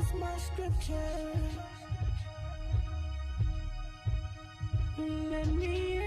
It's my scripture. Let me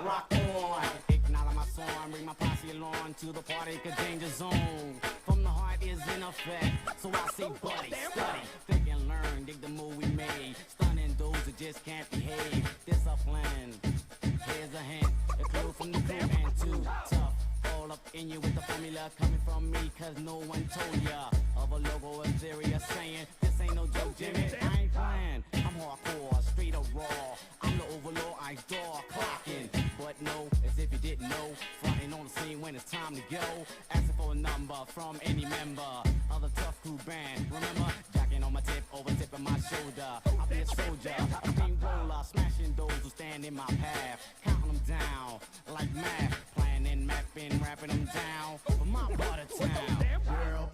rock on, ignite my song, bring my posse along to the party, cause danger zone from the heart is in effect. So I say, buddy, study, think and learn, dig the move we made, stunning those who just can't behave. Discipline, here's a hint, a clue from the crew and too tough. All up in you with the formula coming from me, cause no one told ya of a logo of serious saying, this ain't no joke, Jimmy. I ain't playing, I'm hardcore, straight up raw. I'm the overlord, I door clocking. But no, as if you didn't know, fronting on the scene when it's time to go. Asking for a number from any member of the tough crew band. Remember, jacking on my tip, over tipping my shoulder. I'll be a soldier, a steamroller, smashing those who stand in my path. Counting them down like math, planning, mapping, rapping them down for my part of town. Girl.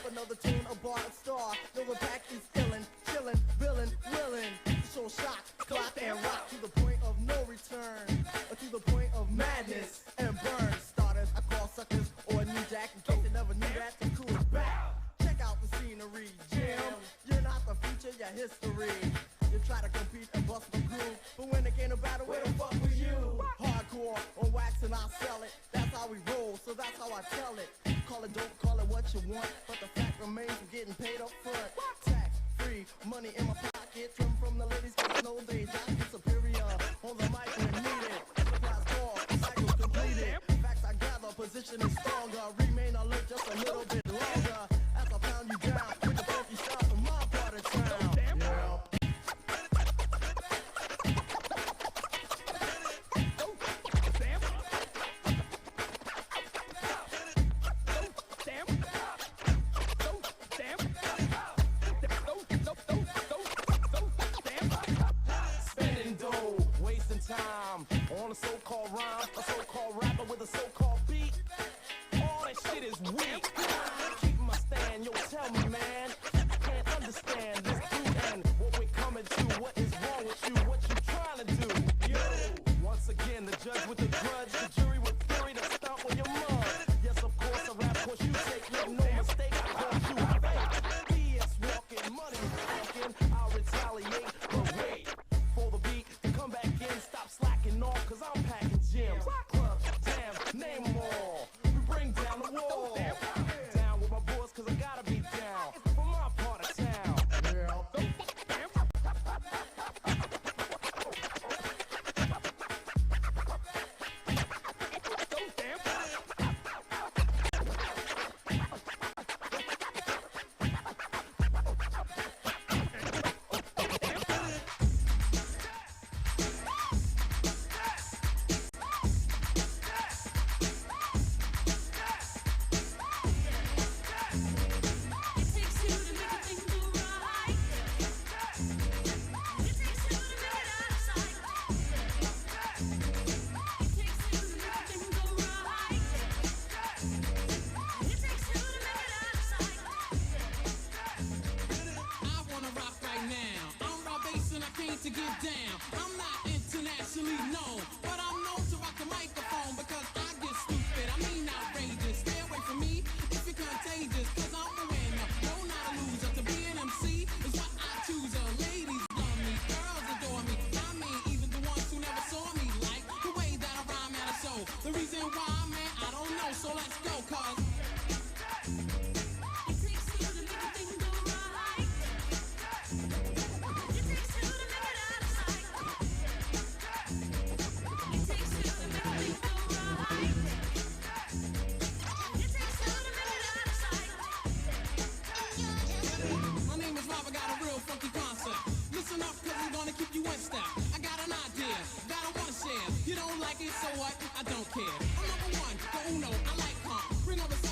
Another tune, a bar, a star. No, the back is illin', chillin', villain, willin'. So shock, clock, and rock to the point of no return, to the point of madness and burn. Starters, I call suckers or a new jack in case you never knew that the crew is back. Check out the scenery, Jim. You're not the future, you're history. You try to compete and bust the groove, but when it came to battle, where the fuck were you? Hardcore on wax and I'll sell it. That's how we roll, so that's how I tell it. Call it dope, call it what you want, but the fact remains we're getting paid up front. Tax free, money in my pocket, trim from the ladies, cause no days, I get superior. On the mic when needed, enterprise call, cycle completed. Facts I gather, position is stronger, remain alert just a little bit longer. As I pound you down, with the funky sound from my part of town. Yeah. Time on a so-called rhyme, a so-called rapper with a so-called beat. All that shit is weak. Keep my stand, yo, tell me, man. I can't understand this dude and what we're coming to. What is wrong with you? What you trying to do? Yo, once again, the judge with the grudge, the jury with theory to stomp on your mug. Yes, of course, a rap course you take, make no mistake, I call you fake. BS walking, money talking, I'll retaliate, but wait for the beat to come back in. Stop slacking off, cause I'm packing gyms, clubs, damn, name them all. We bring down the wall. Down with my boys, cause I gotta be down for my part of town. like it, so what? I don't care. I'm number one, the uno, I like pump. Bring all the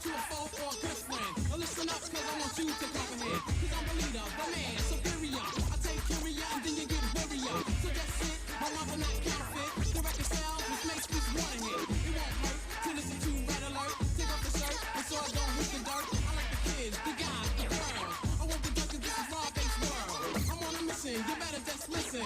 to a foe or a good friend. Now listen up, cause I want you to comprehend. Cause I'm a leader, the man, superior. I take carrier and then you get warrior. So that's it, my love will not counterfeit. The record sounds which makes me wanna hit. It won't hurt to listen to Red Alert. Take off the shirt and so I don't hit the dirt. I like the kids, the guys, the girls. I want the duck cause this is raw-based world. I'm on a mission, you better just listen.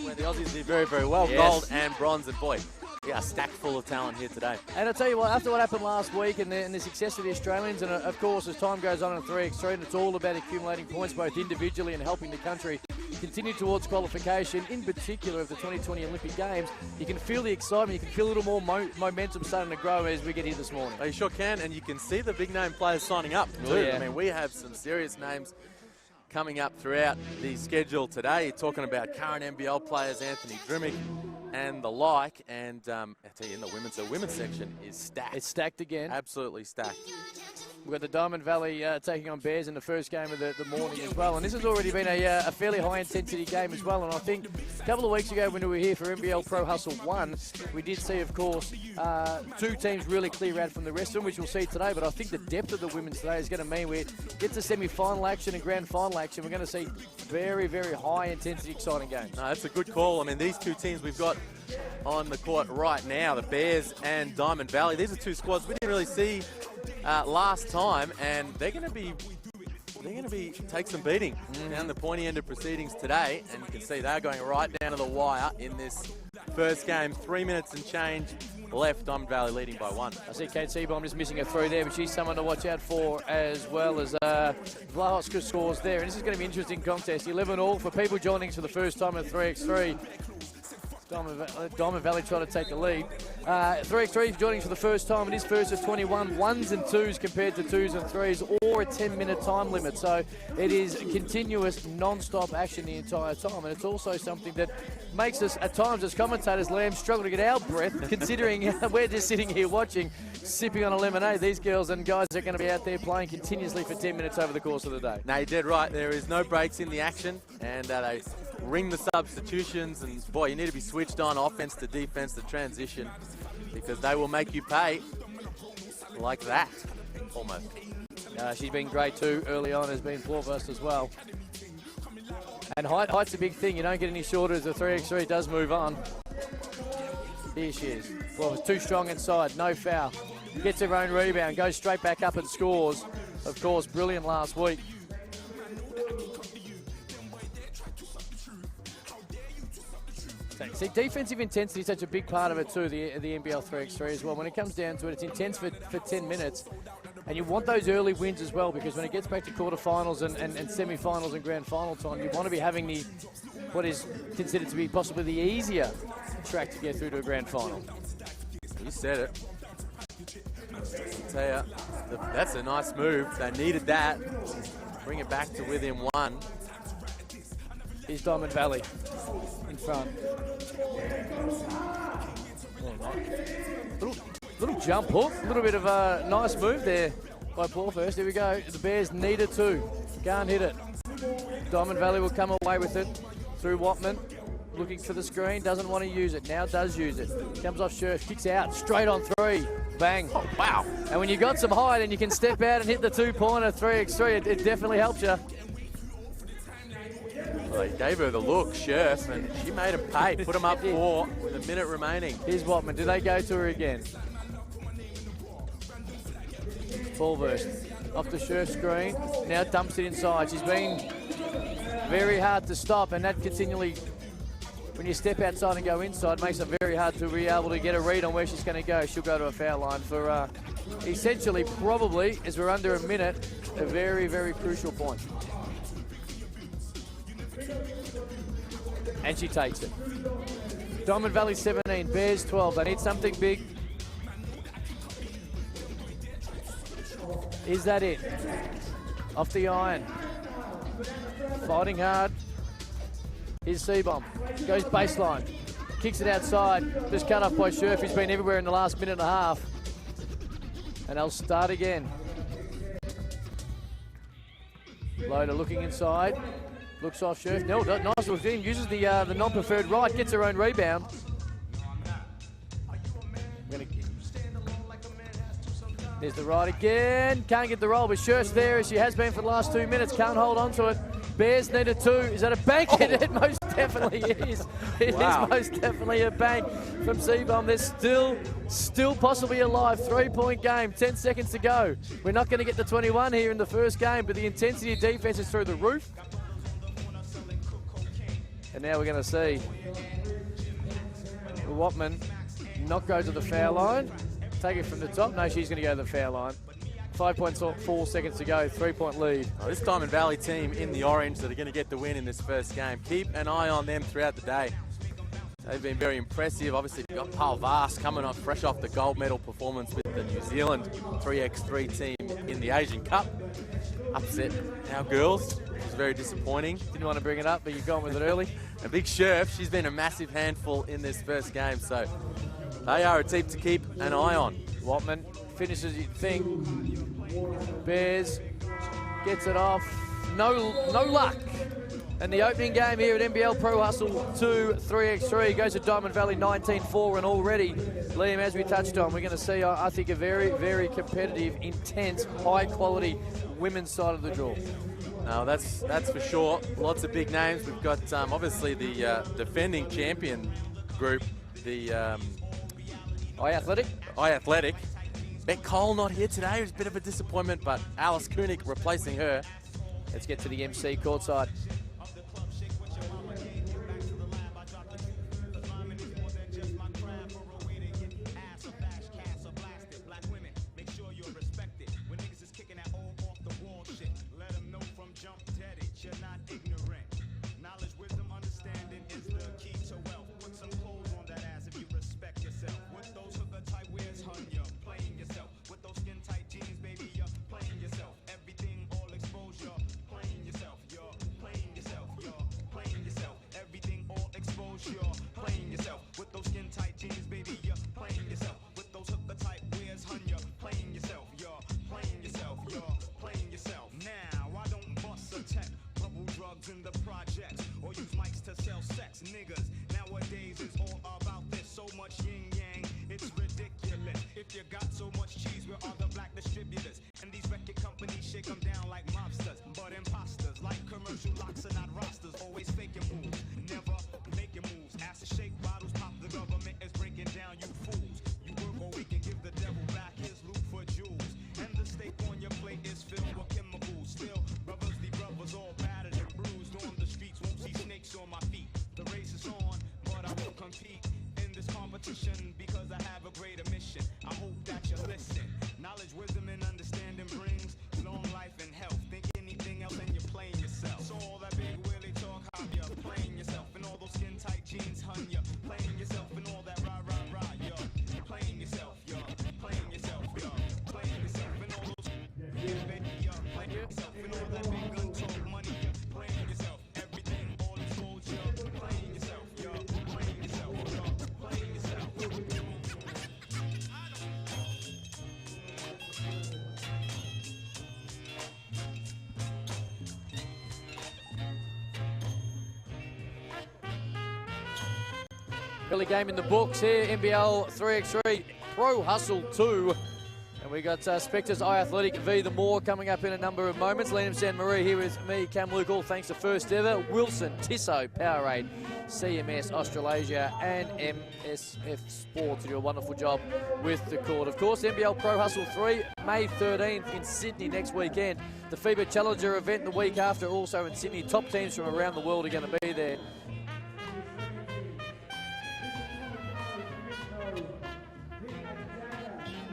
Where the Aussies did very, very well. Yes. Gold and bronze, and boy, we are stacked full of talent here today. And I'll tell you what, after what happened last week and the success of the Australians, and of course as time goes on in 3x3, and it's all about accumulating points both individually and helping the country continue towards qualification, in particular of the 2020 Olympic Games, you can feel the excitement, you can feel a little more momentum starting to grow as we get here this morning. Oh, you sure can, and you can see the big name players signing up too. Oh, yeah. I mean, we have some serious names coming up throughout the schedule today. You're talking about current NBL players, Anthony Drimmick and the like, and I tell you, in the women's section is stacked. It's stacked again. Absolutely stacked. We've got the Dimond Valley taking on Bears in the first game of the morning as well. And this has already been a fairly high-intensity game as well. And I think a couple of weeks ago when we were here for NBL Pro Hustle 1, we did see, of course, two teams really clear out from the rest of them, which we'll see today. But I think the depth of the women's today is going to mean we get to semi-final action and grand final action. We're going to see very, very high-intensity, exciting games. No, that's a good call. I mean, these two teams we've got on the court right now, the Bears and Dimond Valley, these are two squads we didn't really see last time, and they're going to be take some beating down the pointy end of proceedings today, and you can see they're going right down to the wire in this first game. 3 minutes and change left, Dimond Valley leading by 1. I see Kate Seaborn just missing a throw there, but she's someone to watch out for, as well as Vlahoska scores there. And this is going to be an interesting contest. 11-all for people joining us for the first time at 3x3. Dimond Valley trying to take the lead. 3x3 joining for the first time. It is first of 21 1s and 2s compared to 2s and 3s, or a 10-minute time limit. So it is continuous, non-stop action the entire time. And it's also something that makes us, at times as commentators, Liam, struggle to get our breath, considering we're just sitting here watching, sipping on a lemonade. These girls and guys are going to be out there playing continuously for 10 minutes over the course of the day. No, you're dead right. There is no breaks in the action, and they ring the substitutions, and boy, you need to be switched on offense to defense to transition, because they will make you pay like that, almost. She's been great too early on, has been foremost as well. And height's a big thing. You don't get any shorter as the 3x3 does move on. Here she is. Well, it's too strong inside, no foul. Gets her own rebound, goes straight back up and scores. Of course, brilliant last week. See, defensive intensity is such a big part of it too, the NBL 3x3 as well. When it comes down to it, it's intense for 10 minutes. And you want those early wins as well, because when it gets back to quarterfinals and semi-finals and grand final time, you want to be having what is considered to be possibly the easier track to get through to a grand final. You said it. I tell you, that's a nice move. They needed that. Bring it back to within 1. Here's Dimond Valley in front. Little jump hook, a little bit of a nice move there by Paul first. Here we go. The Bears need it too. Can't hit it. Dimond Valley will come away with it through Watman. Looking for the screen, doesn't want to use it. Now does use it. Comes off Scherf, kicks out, straight on 3. Bang. Oh, wow. And when you got some height and you can step out and hit the 2-pointer 3x3, it definitely helps you. Well, he gave her the look, Scherf, and she made him pay. Put him up 4 with a minute remaining. Here's Watman. Do they go to her again? Ball burst. Off the Scherf screen. Now dumps it inside. She's been very hard to stop, and that continually, when you step outside and go inside, makes it very hard to be able to get a read on where she's going to go. She'll go to a foul line for essentially, probably, as we're under a minute, a very, very crucial point. And she takes it. Dimond Valley 17, Bears 12. They need something big. Is that it? Off the iron. Fighting hard. Here's C-Bomb. Goes baseline. Kicks it outside. Just cut off by Scherf. He's been everywhere in the last minute and a half. And they'll start again. Loader looking inside. Looks off Scherf. No, nice little thing. Uses the non-preferred right. Gets her own rebound. There's the right again. Can't get the roll, but Scherf's there as she has been for the last 2 minutes. Can't hold on to it. Bears need a 2. Is that a bank? Oh. It most definitely is. It is most definitely a bank from C-Bomb. They're still possibly alive. 3-point game. 10 seconds to go. We're not going to get the 21 here in the first game, but the intensity of defense is through the roof. And now we're going to see Watman not go to the foul line. Take it from the top. No, she's going to go to the foul line. 5.4 seconds to go, 3-point lead. Oh, this Dimond Valley team in the orange that are going to get the win in this first game. Keep an eye on them throughout the day. They've been very impressive. Obviously, you've got Paul Vast coming on fresh off the gold medal performance with the New Zealand 3x3 team in the Asian Cup. Upset our girls, which is very disappointing. Didn't want to bring it up, but you've gone with it early. And Big Scherf, she's been a massive handful in this first game, so they are a team to keep an eye on. Watman finishes his thing. Bears gets it off. No luck. And the opening game here at NBL Pro Hustle 2 3x3 goes to Dimond Valley 19-4, and already, Liam, as we touched on, we're going to see, I think, a very, very competitive, intense, high-quality women's side of the draw. No, that's for sure. Lots of big names. We've got obviously the defending champion group, the I-Athletic. Beck Cole not here today. It was a bit of a disappointment, but Alice Koenig replacing her. Let's get to the MC courtside. Early game in the books here, NBL 3x3 Pro Hustle 2. And we got Spectres I Athletic v the Moor coming up in a number of moments. Liam San Marie here with me, Cam Luke, all thanks to First Ever, Wilson, Tissot, Powerade, CMS, Australasia and MSF Sport to do a wonderful job with the court. Of course, NBL Pro Hustle 3, May 13th in Sydney next weekend. The FIBA Challenger event the week after, also in Sydney. Top teams from around the world are going to be there.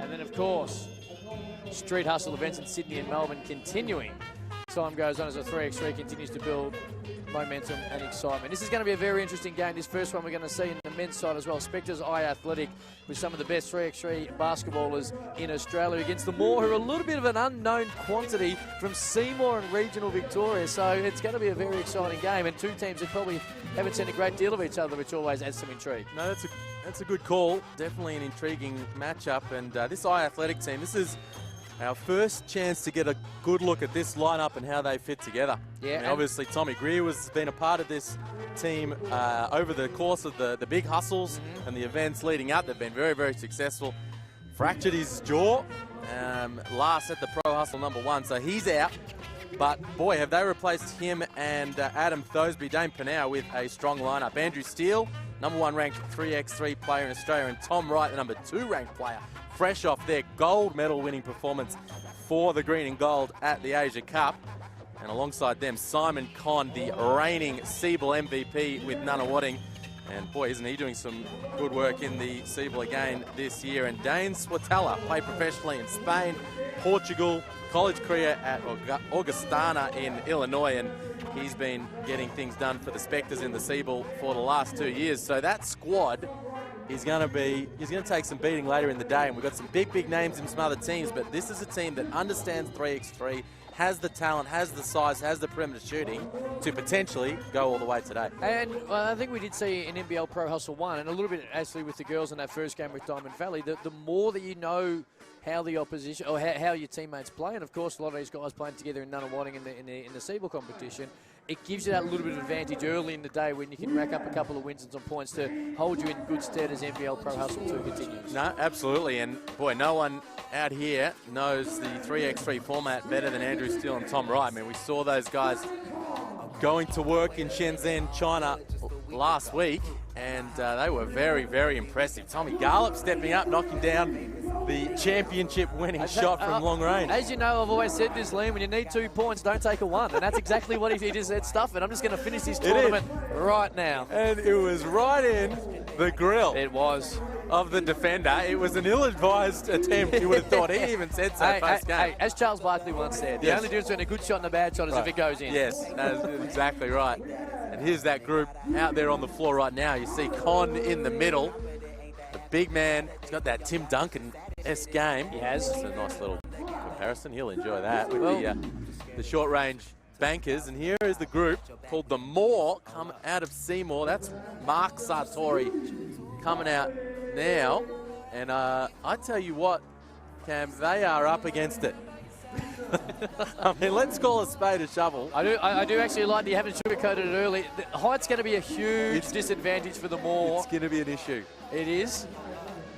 And then, of course, street hustle events in Sydney and Melbourne continuing. Time goes on as the 3x3 continues to build momentum and excitement. This is going to be a very interesting game. This first one we're going to see in the men's side as well. Spectres I Athletic with some of the best 3x3 basketballers in Australia against the Moor, who are a little bit of an unknown quantity from Seymour and regional Victoria. So it's going to be a very exciting game, and two teams that probably haven't seen a great deal of each other, which always adds some intrigue. No, that's a good call. Definitely an intriguing matchup. And this I Athletic team, this is our first chance to get a good look at this lineup and how they fit together. Yeah, I mean, obviously Tommy Greer has been a part of this team over the course of the big hustles and the events leading up. They've been very, very successful. Fractured his jaw last at the Pro Hustle #1, so he's out. But boy, have they replaced him and Adam Thosby, Dame Panau with a strong lineup. Andrew Steele, #1 ranked 3x3 player in Australia, and Tom Wright, the #2 ranked player, fresh off their gold medal winning performance for the green and gold at the Asia Cup. And alongside them, Simon Conn, the reigning Siebel MVP with Nunawading. And boy, isn't he doing some good work in the Siebel again this year. And Dane Swatala played professionally in Spain, Portugal, college career at Augustana in Illinois, and he's been getting things done for the Spectres in the Siebel for the last 2 years. So that squad is going to take some beating later in the day, and we've got some big names in some other teams, but this is a team that understands 3x3, has the talent, has the size, has the perimeter shooting to potentially go all the way today. And I think we did see in NBL Pro Hustle 1, and a little bit actually with the girls in that first game with Dimond Valley, the more that you know how the opposition, or how your teammates play, and of course a lot of these guys playing together in Nunawading in the Siebel competition, it gives you that little bit of advantage early in the day when you can rack up a couple of wins and some points to hold you in good stead as NBL Pro Hustle 2 continues. No, absolutely, and boy, no one out here knows the 3x3 format better than Andrew Steele and Tom Wright. I mean, we saw those guys going to work in Shenzhen, China last week, and they were very, very impressive. Tommy Garlop stepping up, knocking down the championship-winning shot from long range. As you know, I've always said this, Liam, when you need 2 points, don't take a 1. And that's exactly what he just said, stuff it. I'm just going to finish this tournament right now. And it was right in the grill. It was. Of the defender. It was an ill-advised attempt, you would have thought. He even said so post-game. Hey, as Charles Barkley once said, the only difference between a good shot and a bad shot is if it goes in. Yes, that's exactly right. And here's that group out there on the floor right now. You see Con in the middle. The big man, he's got that Tim Duncan-esque game. He has. It's a nice little comparison. He'll enjoy that with the short-range bankers. And here is the group called the Moor, come out of Seymour. That's Mark Sartori coming out now. And I tell you what, Cam, they are up against it. I mean, let's call a spade a shovel. I do actually like that you haven't sugarcoated it early. The height's going to be a huge disadvantage for the Moor. It's going to be an issue. It is.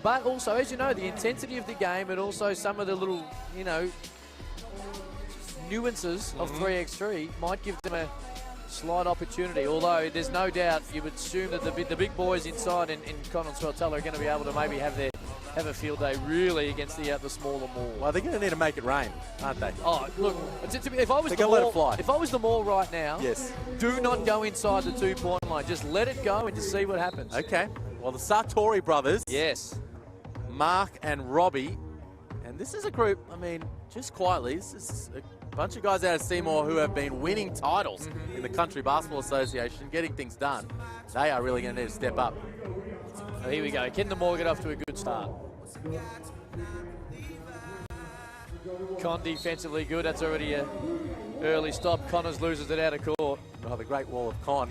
But also, as you know, the intensity of the game and also some of the little, nuances of 3x3 might give them a slight opportunity. Although there's no doubt you would assume that the big boys inside in Con and Swatala are going to be able to maybe have a field day really against the smaller Moor. Well, they're going to need to make it rain, aren't they? Oh, look, if I was if I was the Moor right now, yes, do not go inside the 2-point line. Just let it go and just see what happens. Okay. Well, the Sartori brothers. Yes. Mark and Robbie. And this is a group, I mean, just quietly, this is a bunch of guys out of Seymour who have been winning titles in the Country Basketball Association, getting things done. They are really going to need to step up. So here we go. Can the Moor get off to a good start? Con defensively good. That's already an early stop. Connors loses it out of court. Oh, the great wall of Con.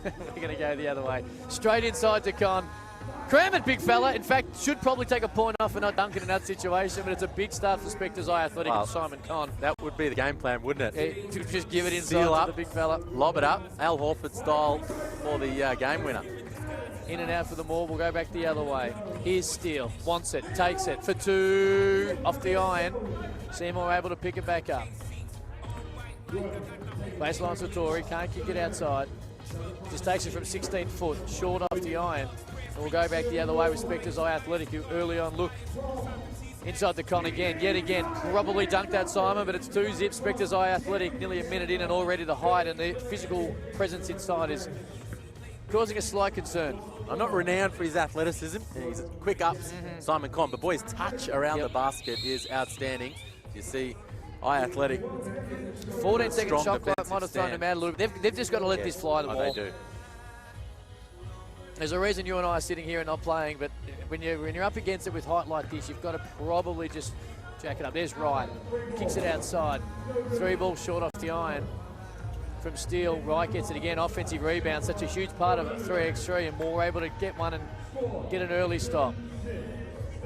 We're going to go the other way. Straight inside to Con. Cram it, big fella. In fact, should probably take a point off for not dunking in that situation, but it's a big start for Spectres I Athletic and Simon Con. That would be the game plan, wouldn't it? Just give it inside to the big fella. Lob it up, Al Horford style for the game winner. In and out for the more. We'll go back the other way. Here's Steele. Wants it. Takes it for 2. Off the iron. Seymour able to pick it back up. Baseline Satori. Can't kick it outside. Just takes it from 16 foot. Short off the iron. And we'll go back the other way with Spectres Eye Athletic, who early on look inside the con again. Yet again, probably dunked that, Simon, but it's 2 zips. Spectres Eye Athletic nearly a minute in and already the height and the physical presence inside is causing a slight concern. I'm not renowned for his athleticism. He's quick ups, Simon Conn. But boy's touch around the basket is outstanding. You see, Eye Athletic. 14-second shot clock might have thrown him out a little bit. They've just got to let this fly the ball. They do. There's a reason you and I are sitting here and not playing, but when you're up against it with height like this, you've got to probably just jack it up. There's Wright. Kicks it outside. 3 balls short off the iron. From Steele, Wright gets it again. Offensive rebound, such a huge part of 3x3, and Moore able to get one and get an early stop.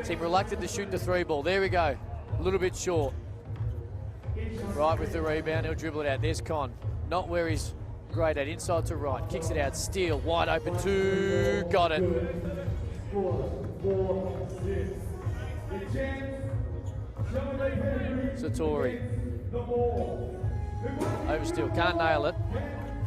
Team reluctant to shoot the 3 ball. There we go. A little bit short. Wright with the rebound. He'll dribble it out. There's Con. Not where he's great at. Inside to Wright. Kicks it out. Steele wide open. 2. Got it. Satori. Over Steele, can't nail it.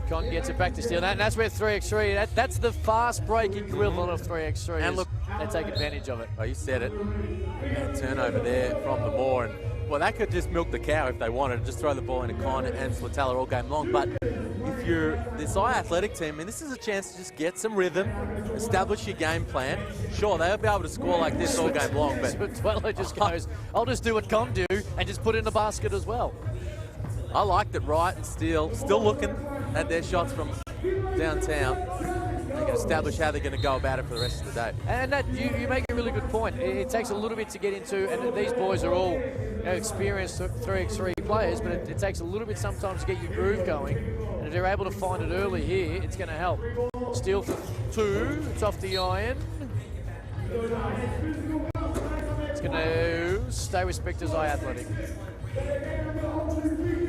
Con gets it back to Steele, and that's where 3x3, that's the fast break equivalent of 3x3. And look, they take advantage of it. Oh, you said it. And turnover there from the Moore. And, well, that could just milk the cow if they wanted. Just throw the ball into Con and Swatala all game long. But if you're this Eye Athletic team, I mean, this is a chance to just get some rhythm, establish your game plan. Sure, they'll be able to score like this all game long, but Swatala just goes, I'll just do what Con do and just put it in the basket as well. I like that Wright and Steele still looking at their shots from downtown. They can establish how they're going to go about it for the rest of the day. And that you make a really good point. It takes a little bit to get into, and these boys are all experienced 3x3 players, but it takes a little bit sometimes to get your groove going. And if they're able to find it early here, it's going to help. Steele for 2. It's off the iron. It's going to stay with Spectres Eye Athletic.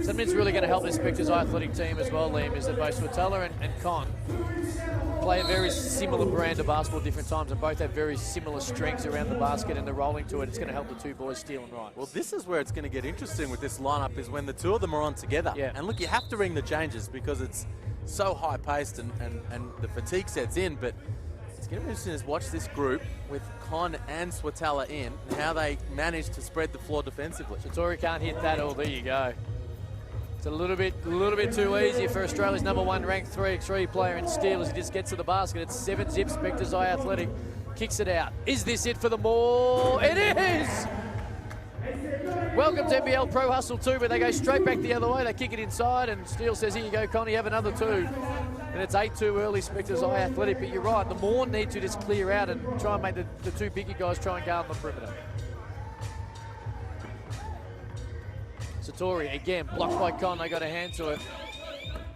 Something that's really going to help this Spectres Eye Athletic team as well, Liam, is that both Swatala and Con play a very similar brand of basketball at different times, and both have very similar strengths around the basket and the rolling to it. It's going to help the 2 boys, Steele and Wright. Well, this is where it's going to get interesting with this lineup, is when the 2 of them are on together. Yeah. And look, you have to ring the changes because it's so high-paced and the fatigue sets in, but it's going to be interesting to watch this group with Con and Swatala in and how they manage to spread the floor defensively. Satori can't hit that. Oh, there you go. It's a little bit too easy for Australia's #1 ranked 3x3 player in Steele as he just gets to the basket. It's 7 zips. Spectres Eye Athletic kicks it out. Is this it for the Moore? It is! Welcome to NBL Pro Hustle 2, but they go straight back the other way. They kick it inside, and Steele says, here you go, Connie, have another 2. And it's 8-2 early, Spectres Eye Athletic. But you're right, the Moore need to just clear out and try and make the 2 bigger guys try and guard on the perimeter. Satori, again, blocked by Con. They got a hand to it.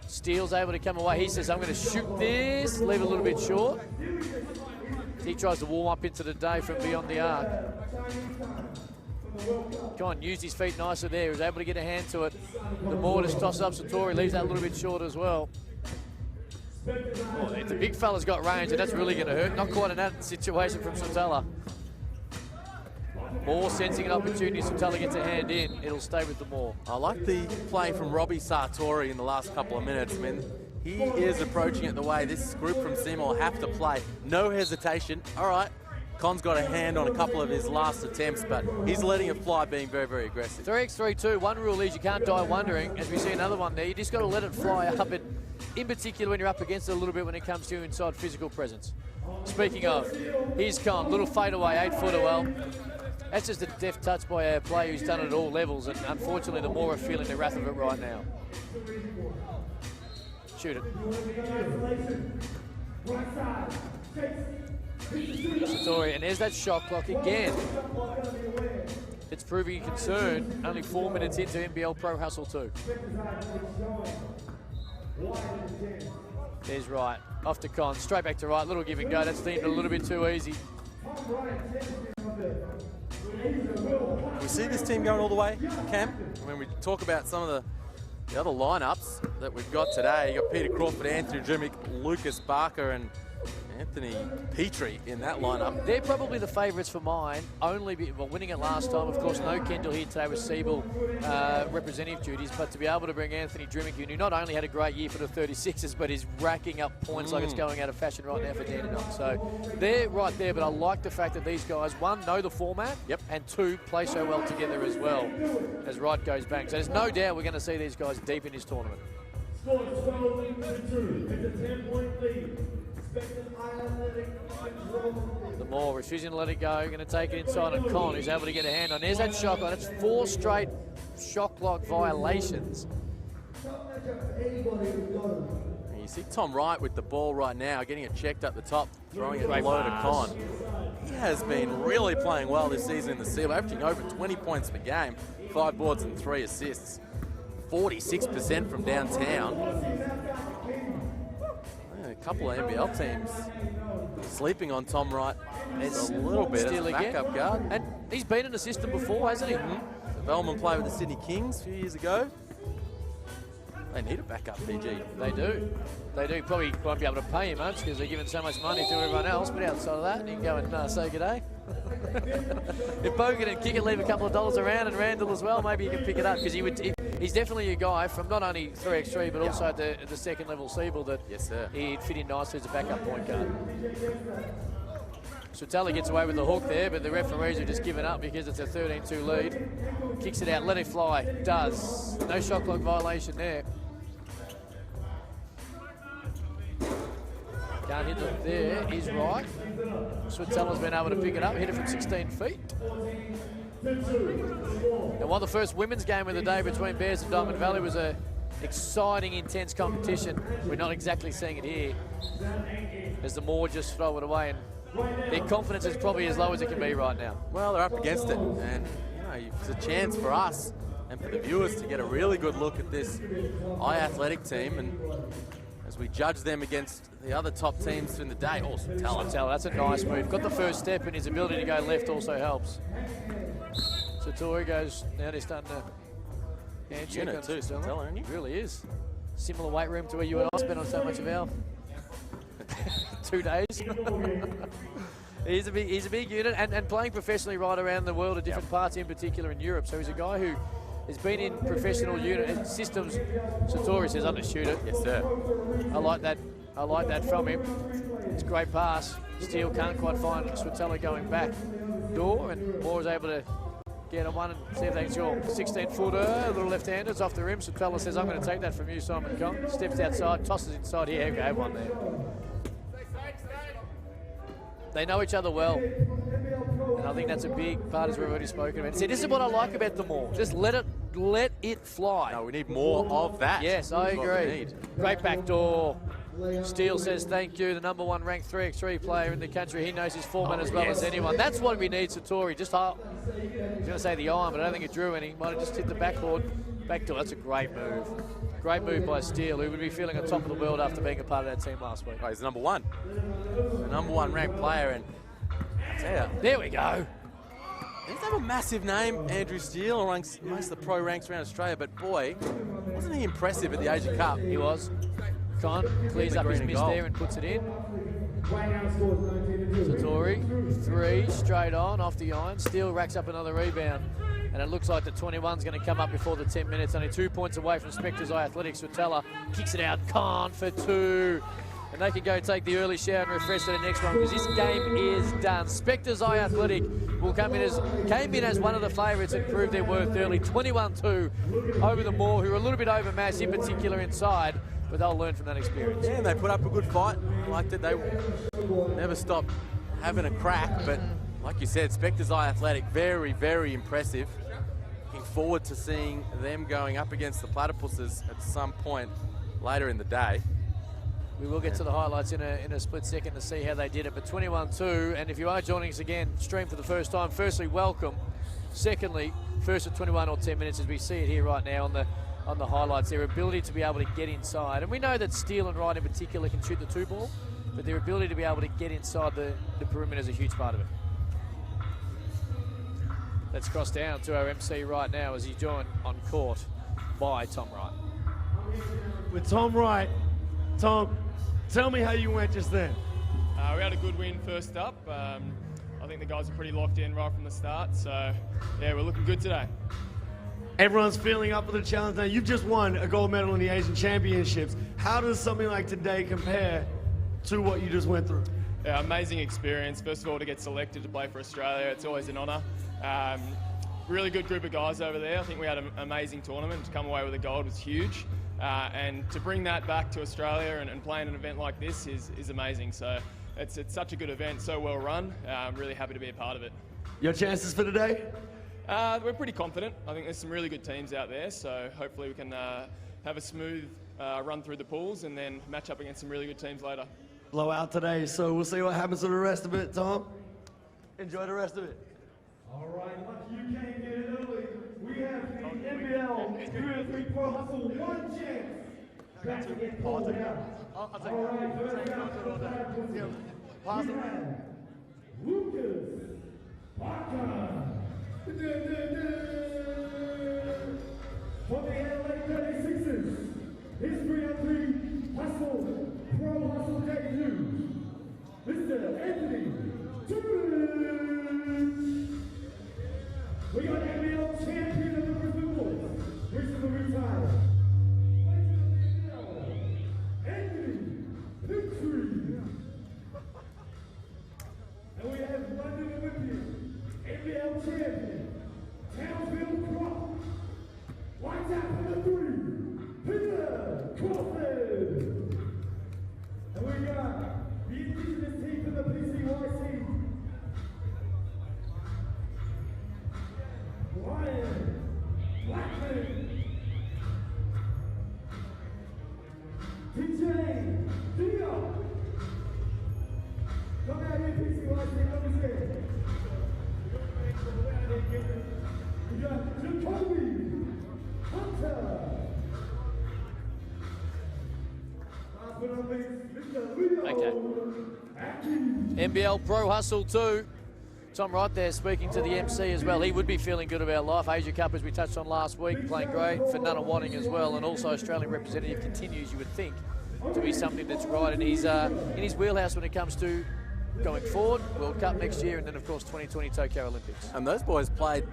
Steele's able to come away. He says, I'm going to shoot this. Leave it a little bit short. He tries to warm up into the day from beyond the arc. Con used his feet nicely there. He was able to get a hand to it. The Moore just tosses up Satori. Leaves that a little bit short as well. Oh, if the big fella's got range, and that's really going to hurt. Not quite in that situation from Swatala. Moore sensing an opportunity. Swatala gets a hand in. It'll stay with the Moore. I like the play from Robbie Sartori in the last couple of minutes. I mean, he is approaching it the way this group from Seymour have to play. No hesitation. All right. Con's got a hand on a couple of his last attempts, but he's letting it fly, being very, very aggressive. 3x3-2. One rule is you can't die wondering. As we see another one there, you just got to let it fly up. And in particular, when you're up against it a little bit when it comes to inside physical presence. Speaking of, here's Con. Little fadeaway, 8-footer. Well, that's just a deft touch by a player who's done it at all levels, and unfortunately, the Moore are feeling the wrath of it right now. Shoot it. Satori, and there's that shot clock again. It's proving a concern. Only 4 minutes into NBL Pro Hustle 2. There's Wright. Off to Con. Straight back to Wright. Little give and go. That's deemed a little bit too easy. We see this team going all the way, Cam. When we talk about some of the other lineups that we've got today, you got Peter Crawford, Anthony Drimmick, Lucas Barker, and Anthony Petrie in that lineup. They're probably the favourites for mine, winning it last time. Of course, no Kendall here today with Siebel representative duties, but to be able to bring Anthony Drimmick, who not only had a great year for the 36ers, but is racking up points like it's going out of fashion right now for Dandenong. So they're right there, but I like the fact that these guys, one, know the format, and two, play so well together as well as Wright goes bang. So there's no doubt we're going to see these guys deep in this tournament. Score 12-2. It's a 10-point lead. The Moore refusing to let it go, going to take it inside on Con, who's able to get a hand on. There's that shot line. It's 4 straight shot clock violations. And you see Tom Wright with the ball right now, getting it checked up the top, throwing it low to Con. He has been really playing well this season in the seal, averaging over 20 points per game, 5 boards and 3 assists. 46% from downtown. A couple of NBL teams sleeping on Tom Wright. It's a little bit as a backup guard. And he's been in the system before, hasn't he? The Bellman played with the Sydney Kings a few years ago. They need a backup, PG. They do. They do. Probably won't be able to pay him much because they're giving so much money to everyone else. But outside of that, you can go and say good day. If Bogan and Kick and leave a couple of dollars around, and Randall as well, maybe you can pick it up because he's definitely a guy from not only 3x3 but also at the second level Siebel that he'd fit in nicely as a backup point guard. Switala gets away with the hook there, but the referees have just given up because it's a 13-2 lead. Kicks it out, let it fly. Does. No shot clock violation there. Can't hit it there. He's right. Switala's been able to pick it up, hit it from 16 feet. And while the first women's game of the day between Bears and Dimond Valley was a exciting, intense competition, we're not exactly seeing it here as the Moore just throw it away, and their confidence is probably as low as it can be right now. Well, they're up against it, and it's a chance for us and for the viewers to get a really good look at this athletic team, and as we judge them against the other top teams in the day. Oh, Switala. That's a nice move. Got the first step, and his ability to go left also helps. Satori goes, now they're starting to hand check on Switala. Isn't he? Really is. Similar weight room to where you and I spent on so much of our 2 days. He's a big unit, and playing professionally right around the world at different parts, in particular in Europe. So he's a guy who has been in professional unit systems. Satori says, I'm going to shoot it. Yes, sir. I like that from him. It's a great pass. Steele can't quite find Switala going back door, and Moore is able to get on one and see if they can score. 16-footer, a little left-hander, it's off the rim. Switala says, I'm going to take that from you, Simon Kong. Steps outside, tosses inside here. You have one there. They know each other well, and I think that's a big part, as we've already spoken about. See, this is what I like about them all. Just let it fly. No, we need more of that. Yes, I agree. Great backdoor. Steele says thank you, the #1 ranked 3x3 player in the country. He knows his format as well as anyone. That's what we need, Satori. Just I was going to say the iron, but I don't think it drew any. Might have just hit the backboard. Backdoor, that's a great move. Great move by Steele, who would be feeling on top of the world after being a part of that team last week. Oh, he's #1. The #1 ranked player, and I tell you, there we go. He doesn't have a massive name, Andrew Steele, amongst most of the pro ranks around Australia, but boy, wasn't he impressive at the Asia Cup? He was. Con clears up his miss there and puts it in. Satori, 3 straight on, off the iron. Steele racks up another rebound. And it looks like the 21's going to come up before the 10 minutes. Only 2 points away from Spectres Athletics. Switala kicks it out. Con for 2. And they can go take the early shower and refresh for the next one because this game is done. Spectres Athletic will came in as one of the favourites and proved their worth early. 21-2 over the Moore, who are a little bit overmatched, in particular inside. But they'll learn from that experience. Yeah, and they put up a good fight. Liked it. They never stopped having a crack. But like you said, Spectres Athletic, very, very impressive. Looking forward to seeing them going up against the Platypuses at some point later in the day. We will get to the highlights in a split second to see how they did it. But 21-2, and if you are joining us again, stream for the first time, firstly, welcome. Secondly, first at 21 or 10 minutes as we see it here right now on the highlights, their ability to be able to get inside. And we know that Steele and Wright in particular can shoot the 2 ball, but their ability to be able to get inside the perimeter is a huge part of it. Let's cross down to our MC right now as he's joined on court by Tom Wright. With Tom Wright, Tom, tell me how you went just then. We had a good win first up. I think the guys are pretty locked in right from the start. So, yeah, we're looking good today. Everyone's feeling up for the challenge. Now, you've just won a gold medal in the Asian Championships. How does something like today compare to what you just went through? Yeah, amazing experience. First of all, to get selected to play for Australia, it's always an honour. Really good group of guys over there. I think we had an amazing tournament. To come away with a gold was huge. And to bring that back to Australia and play in an event like this is amazing. So it's such a good event, so well run. I'm really happy to be a part of it. Your chances for today? We're pretty confident. I think there's some really good teams out there, so hopefully we can have a smooth run through the pools and then match up against some really good teams later. Blowout today, so we'll see what happens to the rest of it, Tom. Enjoy the rest of it. All right, lucky you came in early. We have the NBL 3x3 Pro Hustle one chance. Back to get pulled out. All right, first down for the Platypuses. We have Lucas Baca. For the LA 36ers, his 3x3 Hustle Pro Hustle debut, Mr. Anthony Dimond. We got NBL champion of the Brisbane Bulls, recently retired. Anthony Petrie. And we have London Olympian, NBL champion, Townsville Crop. Lights out for the three, Peter Crawford. And we got the Indigenous team for the PCYC, Ryan Blackman. DJ Dio. Come out here, PCYC, come and say. We got Jacoby Hunter. Okay. NBL Pro Hustle 2. Tom right there speaking to the MC as well. He would be feeling good about life. Asia Cup, as we touched on last week, playing great for Nunna Wanting as well. And also Australian representative continues, you would think, to be something that's right in his wheelhouse when it comes to going forward, World Cup next year, and then, of course, 2020 Tokyo Olympics. And those boys played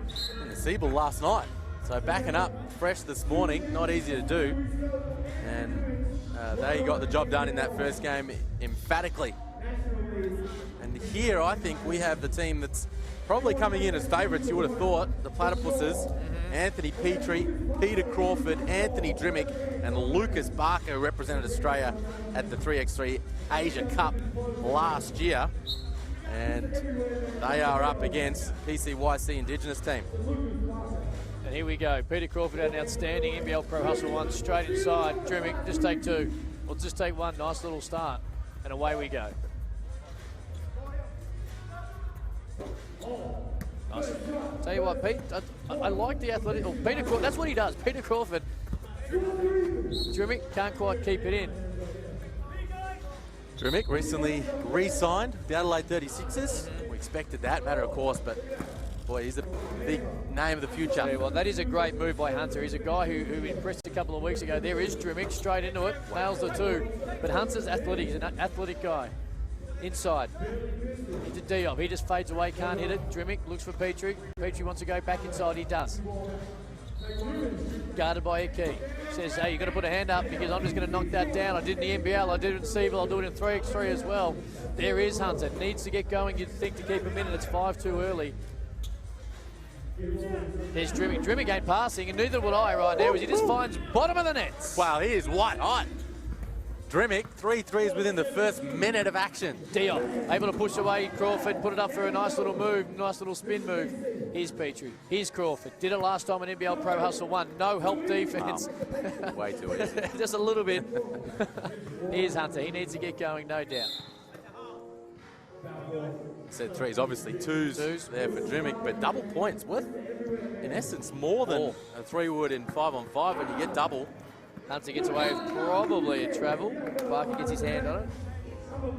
in the Seabull last night. So backing up fresh this morning, not easy to do. And they got the job done in that first game emphatically. And here, I think we have the team that's probably coming in as favourites, you would have thought. The Platypuses, Anthony Petrie, Peter Crawford, Anthony Drimmick, and Lucas Barker, who represented Australia at the 3x3 Asia Cup last year. And they are up against PCYC Indigenous team. And here we go. Peter Crawford had an outstanding NBL Pro Hustle 1, straight inside. Drimmick, just take two. Or just take one. Nice little start. And away we go. Nice. Tell you what, Pete, I like the athletic. Oh, Peter Crawford, that's what he does. Peter Crawford. Drimmick can't quite keep it in. Drimmick recently re-signed the Adelaide 36ers. We expected that, matter of course, but boy, he's a big name of the future. Yeah, well, that is a great move by Hunter. He's a guy who impressed a couple of weeks ago. There is Drimmick, straight into it, nails the two. But Hunter's athletic, he's an athletic guy. Inside, into Diop. He just fades away, can't hit it. Drimmick looks for Petrie. Petrie wants to go back inside, he does. Guarded by Eki. Says, hey, you've got to put a hand up because I'm just going to knock that down. I did in the NBL, I did it in Seabull, I'll do it in 3x3 as well. There is Hunter. Needs to get going, you'd think, to keep him in, and it's 5 too early. There's Drimmick. Drimmick ain't passing, and neither would I right now, as he just finds bottom of the nets. Wow, he is white hot. Drimmick, 3 threes within the first minute of action. Diop able to push away Crawford, put it up for a nice little move, nice little spin move. Here's Petrie, here's Crawford. Did it last time in NBL Pro Hustle 1. No help defense. Oh, way too easy. Just a little bit. Here's Hunter, he needs to get going, no doubt. Said threes, obviously twos there for Drimmick, but double points worth, in essence, more than a 3 would in 5-on-5 when you get double. Hunter gets away with probably a travel. Barker gets his hand on it.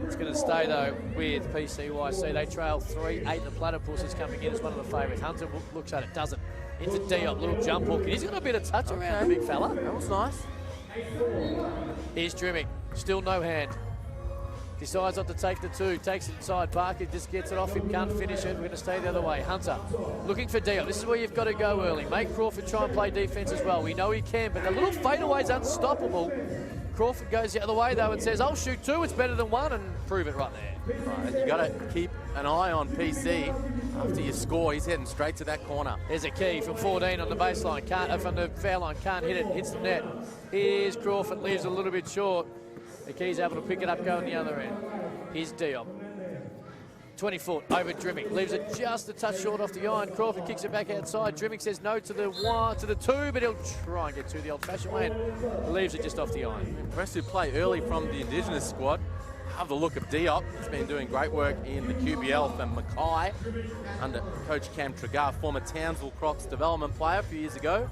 It's going to stay, though, with PCYC. They trail 3-8. The Platypuses coming in as one of the favourites. Hunter looks at it, doesn't. Into Diop, little jump hook. And he's got a bit of touch around the big fella. That was nice. Here's Drimmick. Still no hand. Decides not to take the two, takes it inside. Parker just gets it off him, can't finish it. We're going to stay the other way. Hunter looking for Diop. This is where you've got to go early. Make Crawford try and play defense as well. We know he can, but the little fadeaway's unstoppable. Crawford goes the other way though and says, I'll shoot two, it's better than one, and prove it right there. Right, you got to keep an eye on PC. After you score, he's heading straight to that corner. There's a key from 14 on the baseline, from the foul line, can't hit it, hits the net. Here's Crawford, leaves a little bit short. The key's able to pick it up, going the other end. Here's Diop. 20 foot over Drimmick, leaves it just a touch short off the iron. Crawford kicks it back outside. Drimmick says no to the one, to the two, but he'll try and get to the old-fashioned way and leaves it just off the iron. Impressive play early from the Indigenous squad. Have the look of Diop. He's been doing great work in the QBL for Mackay under coach Cam Tragar, former Townsville Crocs development player a few years ago.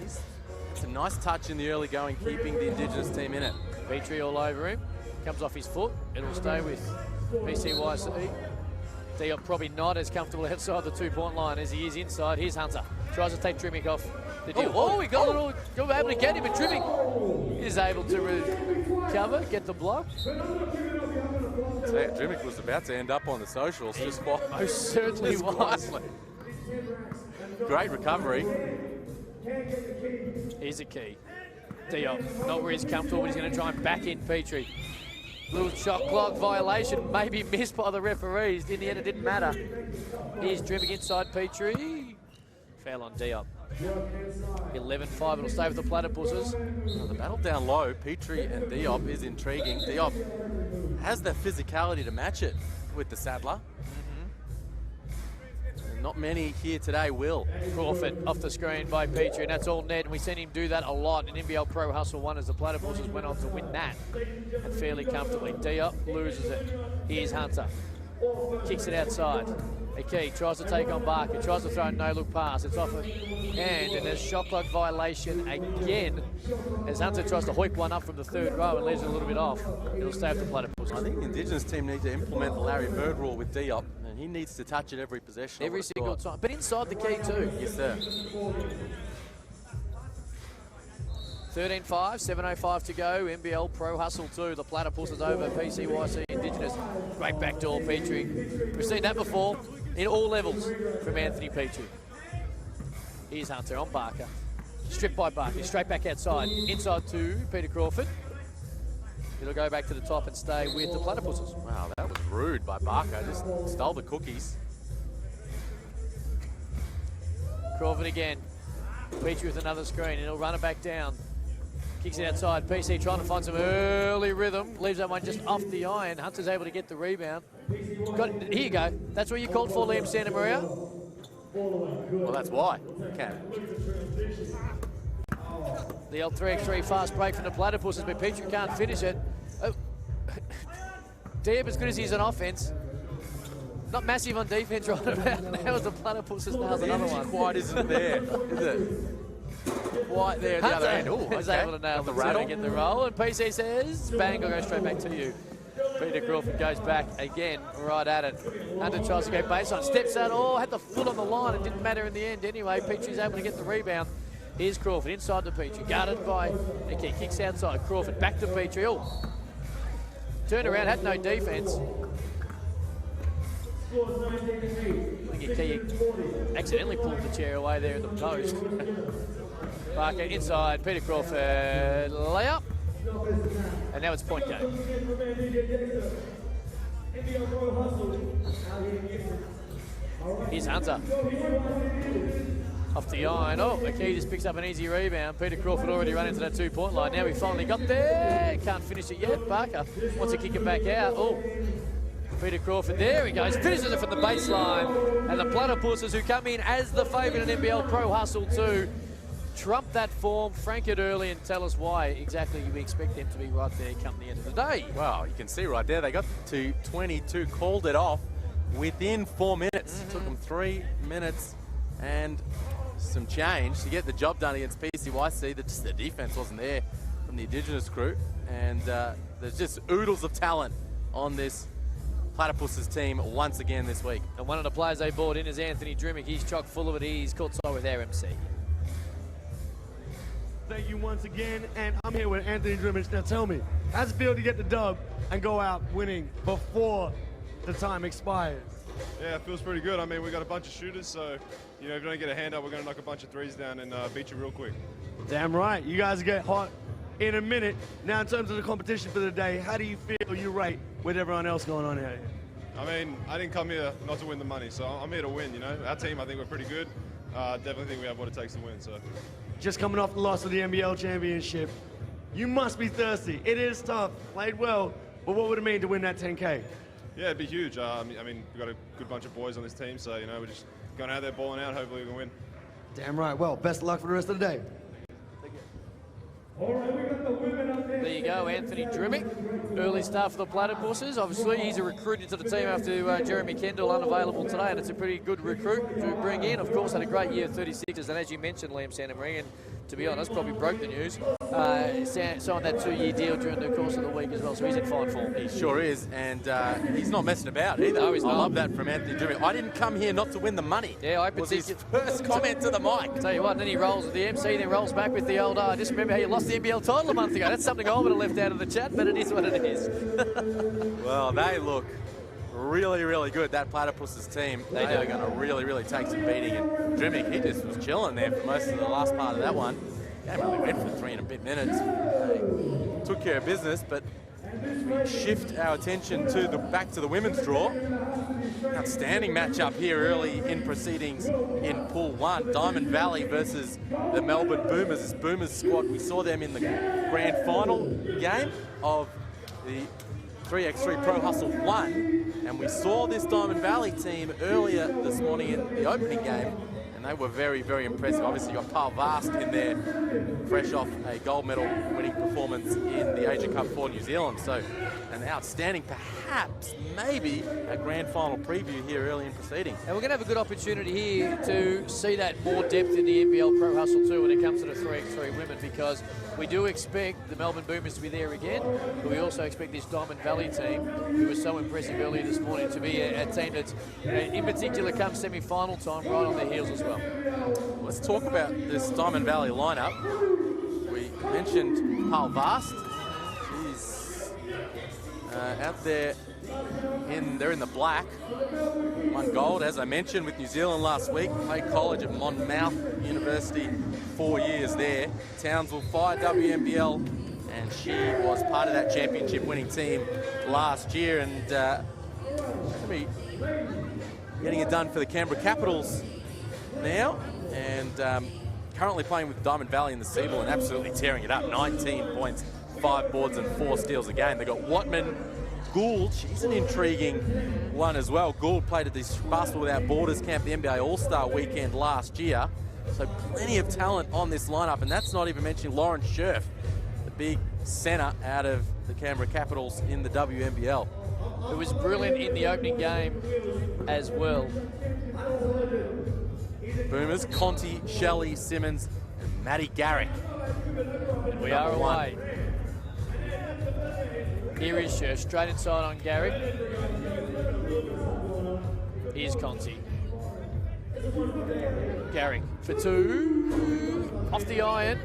It's a nice touch in the early going, keeping the Indigenous team in it. Petrie all over him. Comes off his foot. It'll stay with PCYC. Diop probably not as comfortable outside the 2-point line as he is inside. Here's Hunter. Tries to take Drimmick off the deal. Oh, he got a little, able to get him, but Drimmick is able to recover, get the block. Drimmick was about to end up on the socials. Just most certainly was. Great recovery. Here's a key. Diop, not where he's comfortable, but he's going to try and back in Petrie. Little shot clock violation, maybe missed by the referees. In the end, it didn't matter. Here's Drimmick inside Petrie. Foul on Diop. 11-5, it'll stay with the Platypuses. The battle down low, Petrie and Diop is intriguing. Diop has the physicality to match it with the Saddler. Not many here today will. Crawford off the screen by Petrie, and that's all net, and we've seen him do that a lot in NBL Pro Hustle 1 as the Platypuses went on to win that, and fairly comfortably. Diop loses it. Here's Hunter. Kicks it outside. Aki tries to take on Barker, tries to throw a no-look pass. It's off a hand, and there's shot clock violation again as Hunter tries to hoik one up from the third row and leaves it a little bit off. It'll stay with the Platypuses. I think the Indigenous team need to implement the Larry Bird rule with Diop. He needs to touch it every possession. Every single time. But inside the key too. Yes, sir. 13-5, 7:05 to go. NBL Pro Hustle 2. The Platypuses over PCYC Indigenous. Great backdoor Petrie. We've seen that before in all levels from Anthony Petrie. Here's Hunter on Barker. Stripped by Barker. Straight back outside. Inside to Peter Crawford. It'll go back to the top and stay with the Platypuses. Wow, that was rude by Barker. Just stole the cookies. Crawford again. Petrie with another screen. He'll run it back down. Kicks it outside. PC trying to find some early rhythm. Leaves that one just off the iron. Hunter's able to get the rebound. Got it. Here you go. That's what you called for, Liam Santa Maria. Well, that's why. Okay. The L3x3 fast break from the Platypuses, but Petrie can't finish it. Oh. Diop as good as he is on offense. Not massive on defense right about now as the Platypuses nails another one. Quite isn't there, is it? Quite there at the other end. Ooh, is able to nail the rattle, get the roll, and PC says, bang, I'll go straight back to you. Peter Crawford goes back again, right at it. Hunter tries to go baseline, steps out, had the foot on the line. It didn't matter in the end anyway. Petrie's able to get the rebound. Here's Crawford inside to Petrie, guarded by Nicky, kicks outside. Crawford back to Petrie. Oh, turned around, had no defense. I think Nicky accidentally pulled the chair away there in the post. Barker inside, Peter Crawford, layup. And now it's point game. Here's Hunter. Off the iron. Oh, McKee just picks up an easy rebound. Peter Crawford already run into that 2-point line. Now we finally got there. Can't finish it yet. Barker wants to kick it back out. Oh, Peter Crawford, there he goes. Finishes it from the baseline. And the Platypuses, who come in as the favourite in NBL Pro Hustle 2, trump that form, frank it early, and tell us why exactly we expect them to be right there come the end of the day. Wow, you can see right there, they got to 22, called it off within 4 minutes. It took them 3 minutes and some change to get the job done against PCYC. The defense wasn't there from the Indigenous crew, and there's just oodles of talent on this Platypuses team once again this week. And one of the players they brought in is Anthony Drimmick. He's chock full of it. He's caught side with our MC. Thank you once again, and I'm here with Anthony Drimmick. Now tell me, How's it feel to get the dub and go out winning before the time expires? Yeah, it feels pretty good. I mean, we got a bunch of shooters, so, you know, if you don't get a hand up, we're going to knock a bunch of threes down and beat you real quick. Damn right. You guys get hot in a minute. Now, in terms of the competition for the day, how do you feel you rate with everyone else going on here? I mean, I didn't come here not to win the money, so I'm here to win, you know. Our team, I think we're pretty good. Definitely think we have what it takes to win, so. Just coming off the loss of the NBL championship, you must be thirsty. It is tough, played well, but what would it mean to win that 10K? Yeah, it'd be huge. I mean, we've got a good bunch of boys on this team, so, you know, we're just going out there balling out. Hopefully we can win. Damn right. Well, best of luck for the rest of the day. All right, we got the women up there. There you go, Anthony Drimmick. Early start for the Platypuses. Obviously, he's a recruit into the team after Jeremy Kendall unavailable today, and it's a pretty good recruit to bring in. Of course, had a great year, 36ers, and as you mentioned, Liam Santamaria, and to be honest, probably broke the news. Signed that 2-year deal during the course of the week as well, so he's in fine form. He sure is, and he's not messing about either. No, he's not. I love that from Anthony Drimmick. I didn't come here not to win the money. Yeah, I was his first comment to the mic. Tell you what, and then he rolls with the MC, then rolls back with the old, I just remember how you lost the NBL title a month ago. That's something I would have left out of the chat, but it is what it is. Well, they look really, really good, that Platypuses team. They are going to really, really take some beating, and Drimmick, he just was chilling there for most of the last part of that one. Game only went for 3 and a bit minutes. They took care of business, but we shift our attention to back to the women's draw. Outstanding matchup here early in proceedings in Pool 1. Dimond Valley versus the Melbourne Boomers. This Boomers squad, we saw them in the grand final game of the 3x3 Pro Hustle 1, and we saw this Dimond Valley team earlier this morning in the opening game, and they were very, very impressive. Obviously, you got Paul Vast in there, fresh off a gold medal winning performance in the Asia Cup for New Zealand. So, an outstanding, perhaps, maybe, a grand final preview here early in proceedings. And we're going to have a good opportunity here to see that more depth in the NBL Pro Hustle 2 when it comes to the 3x3 women, because we do expect the Melbourne Boomers to be there again, but we also expect this Dimond Valley team, who was so impressive earlier this morning, to be a team that's, in particular, come semi-final time, right on their heels as well. Let's talk about this Dimond Valley lineup. We mentioned Paul Vast. He's out there, they're in the black. Won gold, as I mentioned, with New Zealand last week. Played college at Monmouth University, 4 years there. Townsville, 5 WNBL, and she was part of that championship winning team last year, and going to be getting it done for the Canberra Capitals now, and currently playing with Dimond Valley in the Seaboard and absolutely tearing it up. 19 points, 5 boards and 4 steals a game. They got Watman Gould. She's an intriguing one as well. Gould played at this Basketball Without Borders camp, the NBA All-Star weekend last year. So plenty of talent on this lineup, and that's not even mentioning Lauren Scherf, the big center out of the Canberra Capitals in the WNBL. It was brilliant in the opening game as well. Boomers, Conti, Shelley, Simmons, and Maddie Garrick. And we are away. Here is Scherf, straight inside on Garrick. Here's Conti. Garrick for 2. Off the iron.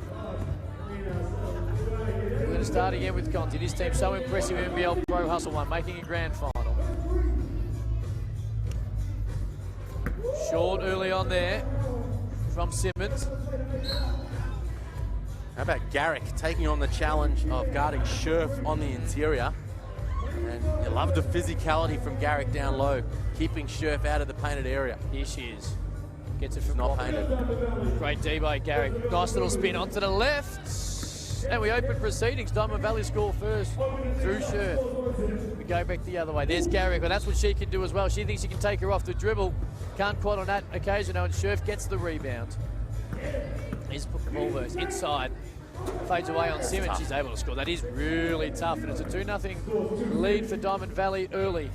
We're going to start again with Conti. This team so impressive in NBL Pro Hustle 1, making a grand final. Short early on there from Simmons. How about Garrick taking on the challenge of guarding Scherf on the interior? And you love the physicality from Garrick down low, keeping Scherf out of the painted area. Here she is. Gets it from Not Watman. painted. Great D by Garrick. Nice little spin onto the left. And we open proceedings. Dimond Valley score first through Scherf. We go back the other way. There's Garrick, but that's what she can do as well. She thinks she can take her off the dribble. Can't quite on that occasion, though, and Scherf gets the rebound. He's put the ball verse inside. Fades away on Simmons. Tough. She's able to score. That is really tough, and it's a 2-0 lead for Dimond Valley early.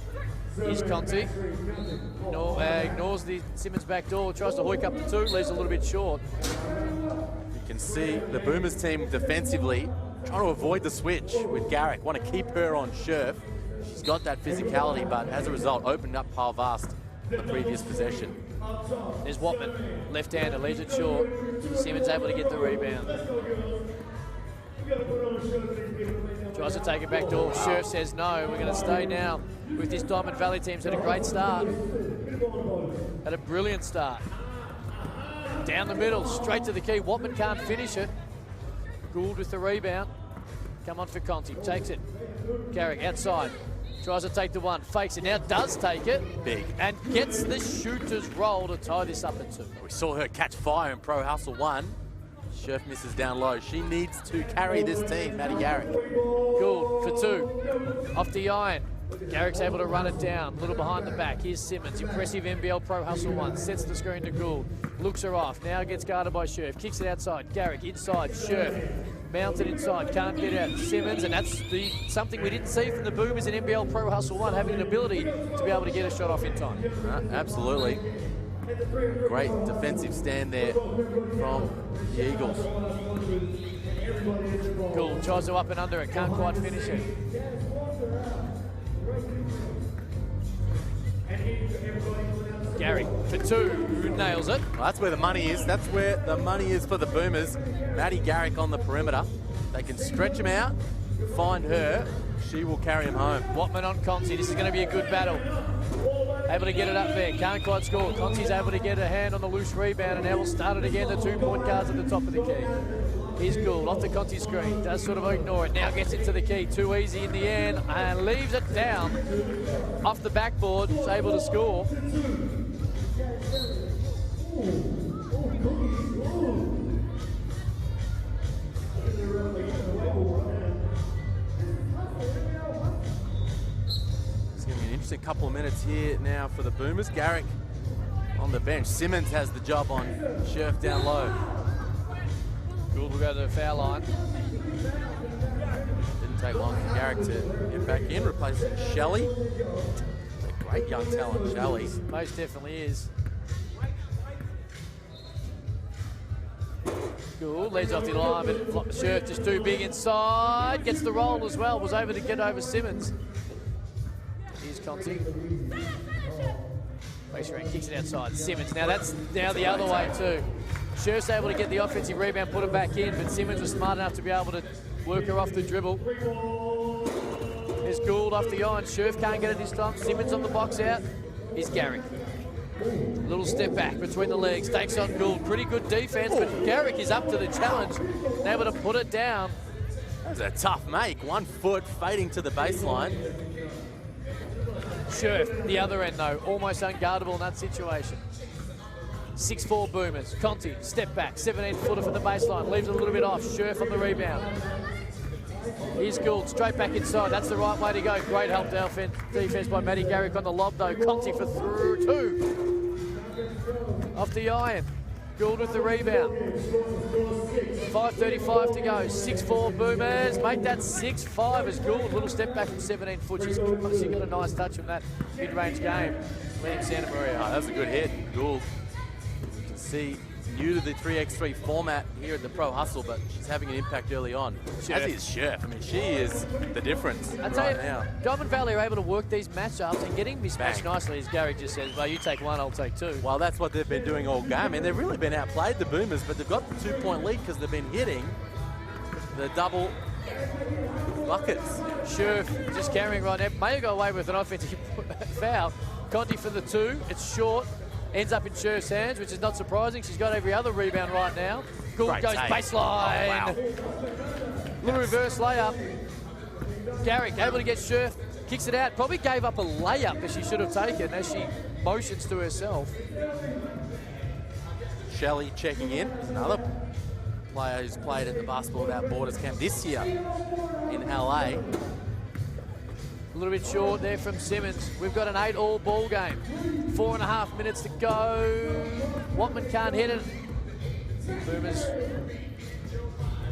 Here's Conti. Ignores the Simmons back door, tries to hoik up the 2, leaves a little bit short. You can see the Boomers team defensively trying to avoid the switch with Garrick. Want to keep her on Scherf. She's got that physicality, but as a result, opened up Paul Vast the previous possession. There's Watman, left-hander, leaves it short. Simmons able to get the rebound. Tries to take it back door. Scherf says no. We're going to stay now with this Dimond Valley team's had a great start. Had a brilliant start. Down the middle, straight to the key. Watman can't finish it. Gould with the rebound. Come on for Conti. Takes it. Garrick outside. Tries to take the one. Fakes it. Now does take it. Big. And gets the shooter's roll to tie this up at 2. We saw her catch fire in Pro Hustle 1. Scherf misses down low. She needs to carry this team, Maddie Garrick. Gould for 2. Off the iron. Garrick's able to run it down. A little behind the back. Here's Simmons. Impressive NBL Pro Hustle 1. Sets the screen to Gould. Looks her off. Now gets guarded by Scherf. Kicks it outside. Garrick inside. Scherf. Mounted inside. Can't get out. Simmons. And that's something we didn't see from the Boomers in NBL Pro Hustle 1. Having an ability to be able to get a shot off in time. Absolutely. Great defensive stand there from the Eagles. Gould tries to up and under it. Can't quite finish it. Garrick for 2, nails it. Well, that's where the money is. That's where the money is for the Boomers. Maddie Garrick on the perimeter. They can stretch him out, find her. She will carry him home. Watman on Conti. This is going to be a good battle. Able to get it up there. Can't quite score. Conti's able to get a hand on the loose rebound, and now we'll start it again. The 2-point guards at the top of the key. Here's Gould off the Conti screen. Does sort of ignore it. Now gets into the key. Too easy in the end, and leaves it down off the backboard. Is able to score. It's going to be an interesting couple of minutes here now for the Boomers. Garrick on the bench. Simmons has the job on Scherf down low. Gould will go to the foul line. Didn't take long for Garrick to get back in, replacing Shelley. A great young talent, Shelley. Most definitely is. Gould leads off the line, but Scherf just too big inside. Gets the roll as well. Was able to get over Simmons. Here's Conti. Kicks it outside. Simmons. Now that's now the other way too. Scherf's able to get the offensive rebound, put it back in, but Simmons was smart enough to be able to work her off the dribble. There's Gould off the iron. Scherf can't get it this time. Simmons on the box out. Here's Garrick. Little step back between the legs. Takes on Gould. Pretty good defense, but Garrick is up to the challenge and able to put it down. That was a tough make. 1 foot fading to the baseline. Scherf, the other end though, almost unguardable in that situation. 6'4" Boomers. Conti, step back, 17-footer from the baseline, leaves it a little bit off. Scherf on the rebound. Here's Gould, straight back inside. That's the right way to go. Great help defense by Maddie Garrick on the lob though. Conti for 2. Off the iron. Gould with the rebound. 5:35 to go. 6'4" Boomers. Make that 6'5" as Gould. Little step back from 17 foot. She's obviously got a nice touch from that mid-range game. Leading Santa Maria. Oh, that's a good hit. Gould. You can see, new to the 3x3 format here at the Pro Hustle, but she's having an impact early on. As is Scherf. I mean, she is the difference right now. Dimond Valley are able to work these matchups and getting mismatched nicely, as Garrick just says, well, you take one, I'll take 2. Well, that's what they've been doing all game. I mean, they've really been outplayed, the Boomers, but they've got the 2-point lead because they've been hitting the double buckets. Scherf just carrying right now. May go away with an offensive foul. Conti for the 2. It's short. Ends up in Scherf's hands, which is not surprising. She's got every other rebound right now. Gould goes baseline. Little reverse layup. Garrick able to get Scherf. Kicks it out. Probably gave up a layup that she should have taken as she motions to herself. Shelley checking in. Another player who's played at the Basketball Without Borders camp this year in LA. A little bit short there from Simmons. We've got an 8-all ball game. 4.5 minutes to go. Watman can't hit it. Boomers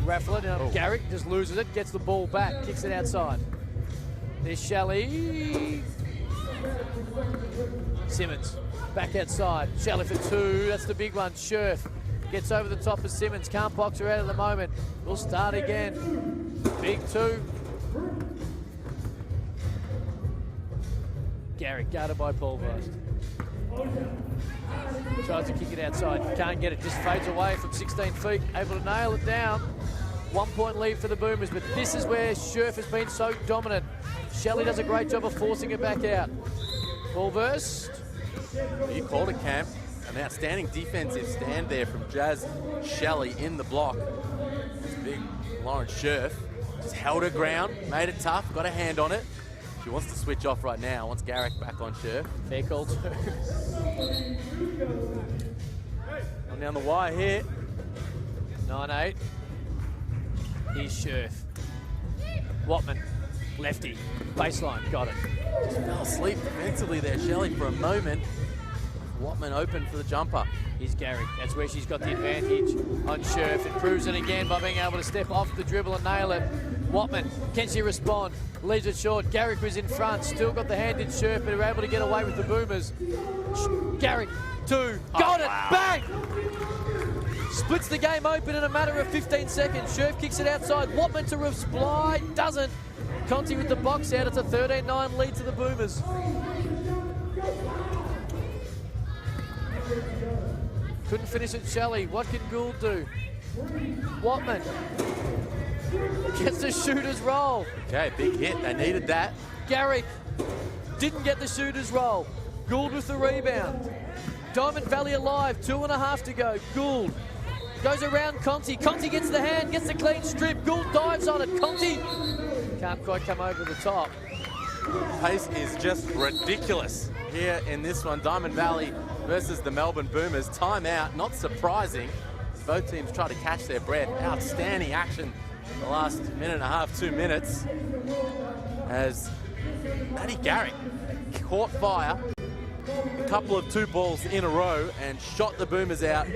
raffle it. Garrick just loses it, gets the ball back, kicks it outside. There's Shelley. Simmons back outside. Shelley for 2. That's the big one. Scherf gets over the top of Simmons. Can't box her out at the moment. We'll start again. Big 2. Garrick guarded by Pulverized. Tries to kick it outside. Can't get it. Just fades away from 16 feet. Able to nail it down. 1 point lead for the Boomers, but this is where Scherf has been so dominant. Shelley does a great job of forcing it back out. Ball burst. You called it, Cam. An outstanding defensive stand there from Jazz Shelley in the block. This big Lauren Scherf just held her ground, made it tough, got a hand on it. She wants to switch off right now, wants Garrick back on Scherf. Fair call too. On down the wire here. 9-8. Here's Scherf. Watman, lefty, baseline, got it. Just fell asleep defensively there, Shelley, for a moment. Watman open for the jumper. Here's Garrick. That's where she's got the advantage on Scherf. It proves it again by being able to step off the dribble and nail it. Watman, can she respond? Leaves it short. Garrick was in front. Still got the hand in Scherf, but are able to get away with the Boomers. Garrick, 2. Got it! Wow. Bang! Splits the game open in a matter of 15 seconds. Scherf kicks it outside. Watman to reply. Doesn't. Conti with the box out. It's a 13-9 lead to the Boomers. Couldn't finish it, Shelley. What can Gould do? Watman gets the shooter's roll. Okay, big hit. They needed that. Garrick didn't get the shooter's roll. Gould with the rebound. Dimond Valley alive. 2.5 to go. Gould goes around Conti. Conti gets the hand, gets the clean strip. Gould dives on it. Conti can't quite come over the top. Pace is just ridiculous here in this one. Dimond Valley versus the Melbourne Boomers. Timeout, not surprising. Both teams try to catch their breath. Outstanding action the last minute and a half, 2 minutes. As Maddie Garrick caught fire, a couple of 2 balls in a row and shot the Boomers out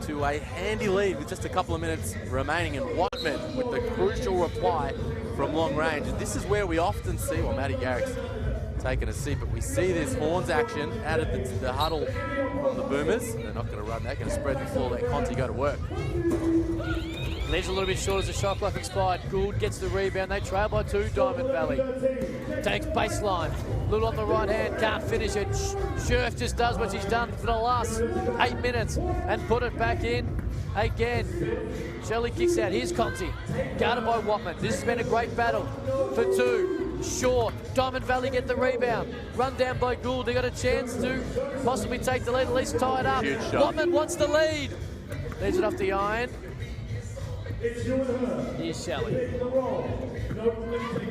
to a handy lead with just a couple of minutes remaining. And Watman with the crucial reply from long range. And this is where we often see, well, Maddie Garrick's taking a seat, but we see this horns action out of the huddle from the Boomers. They're not going to run that, going to spread the floor, let Conti go to work. Leaves a little bit short as the shot clock expired. Gould gets the rebound. They trail by 2, Dimond Valley. Takes baseline. Little on the right hand, can't finish it. Scherf just does what she's done for the last 8 minutes and put it back in again. Shelley kicks out. Here's Conti. Guarded by Watman. This has been a great battle for 2. Short. Dimond Valley get the rebound. Run down by Gould. They got a chance to possibly take the lead, at least tie it up. Huge shot. Watman wants the lead. Leaves it off the iron. Here's Shelley.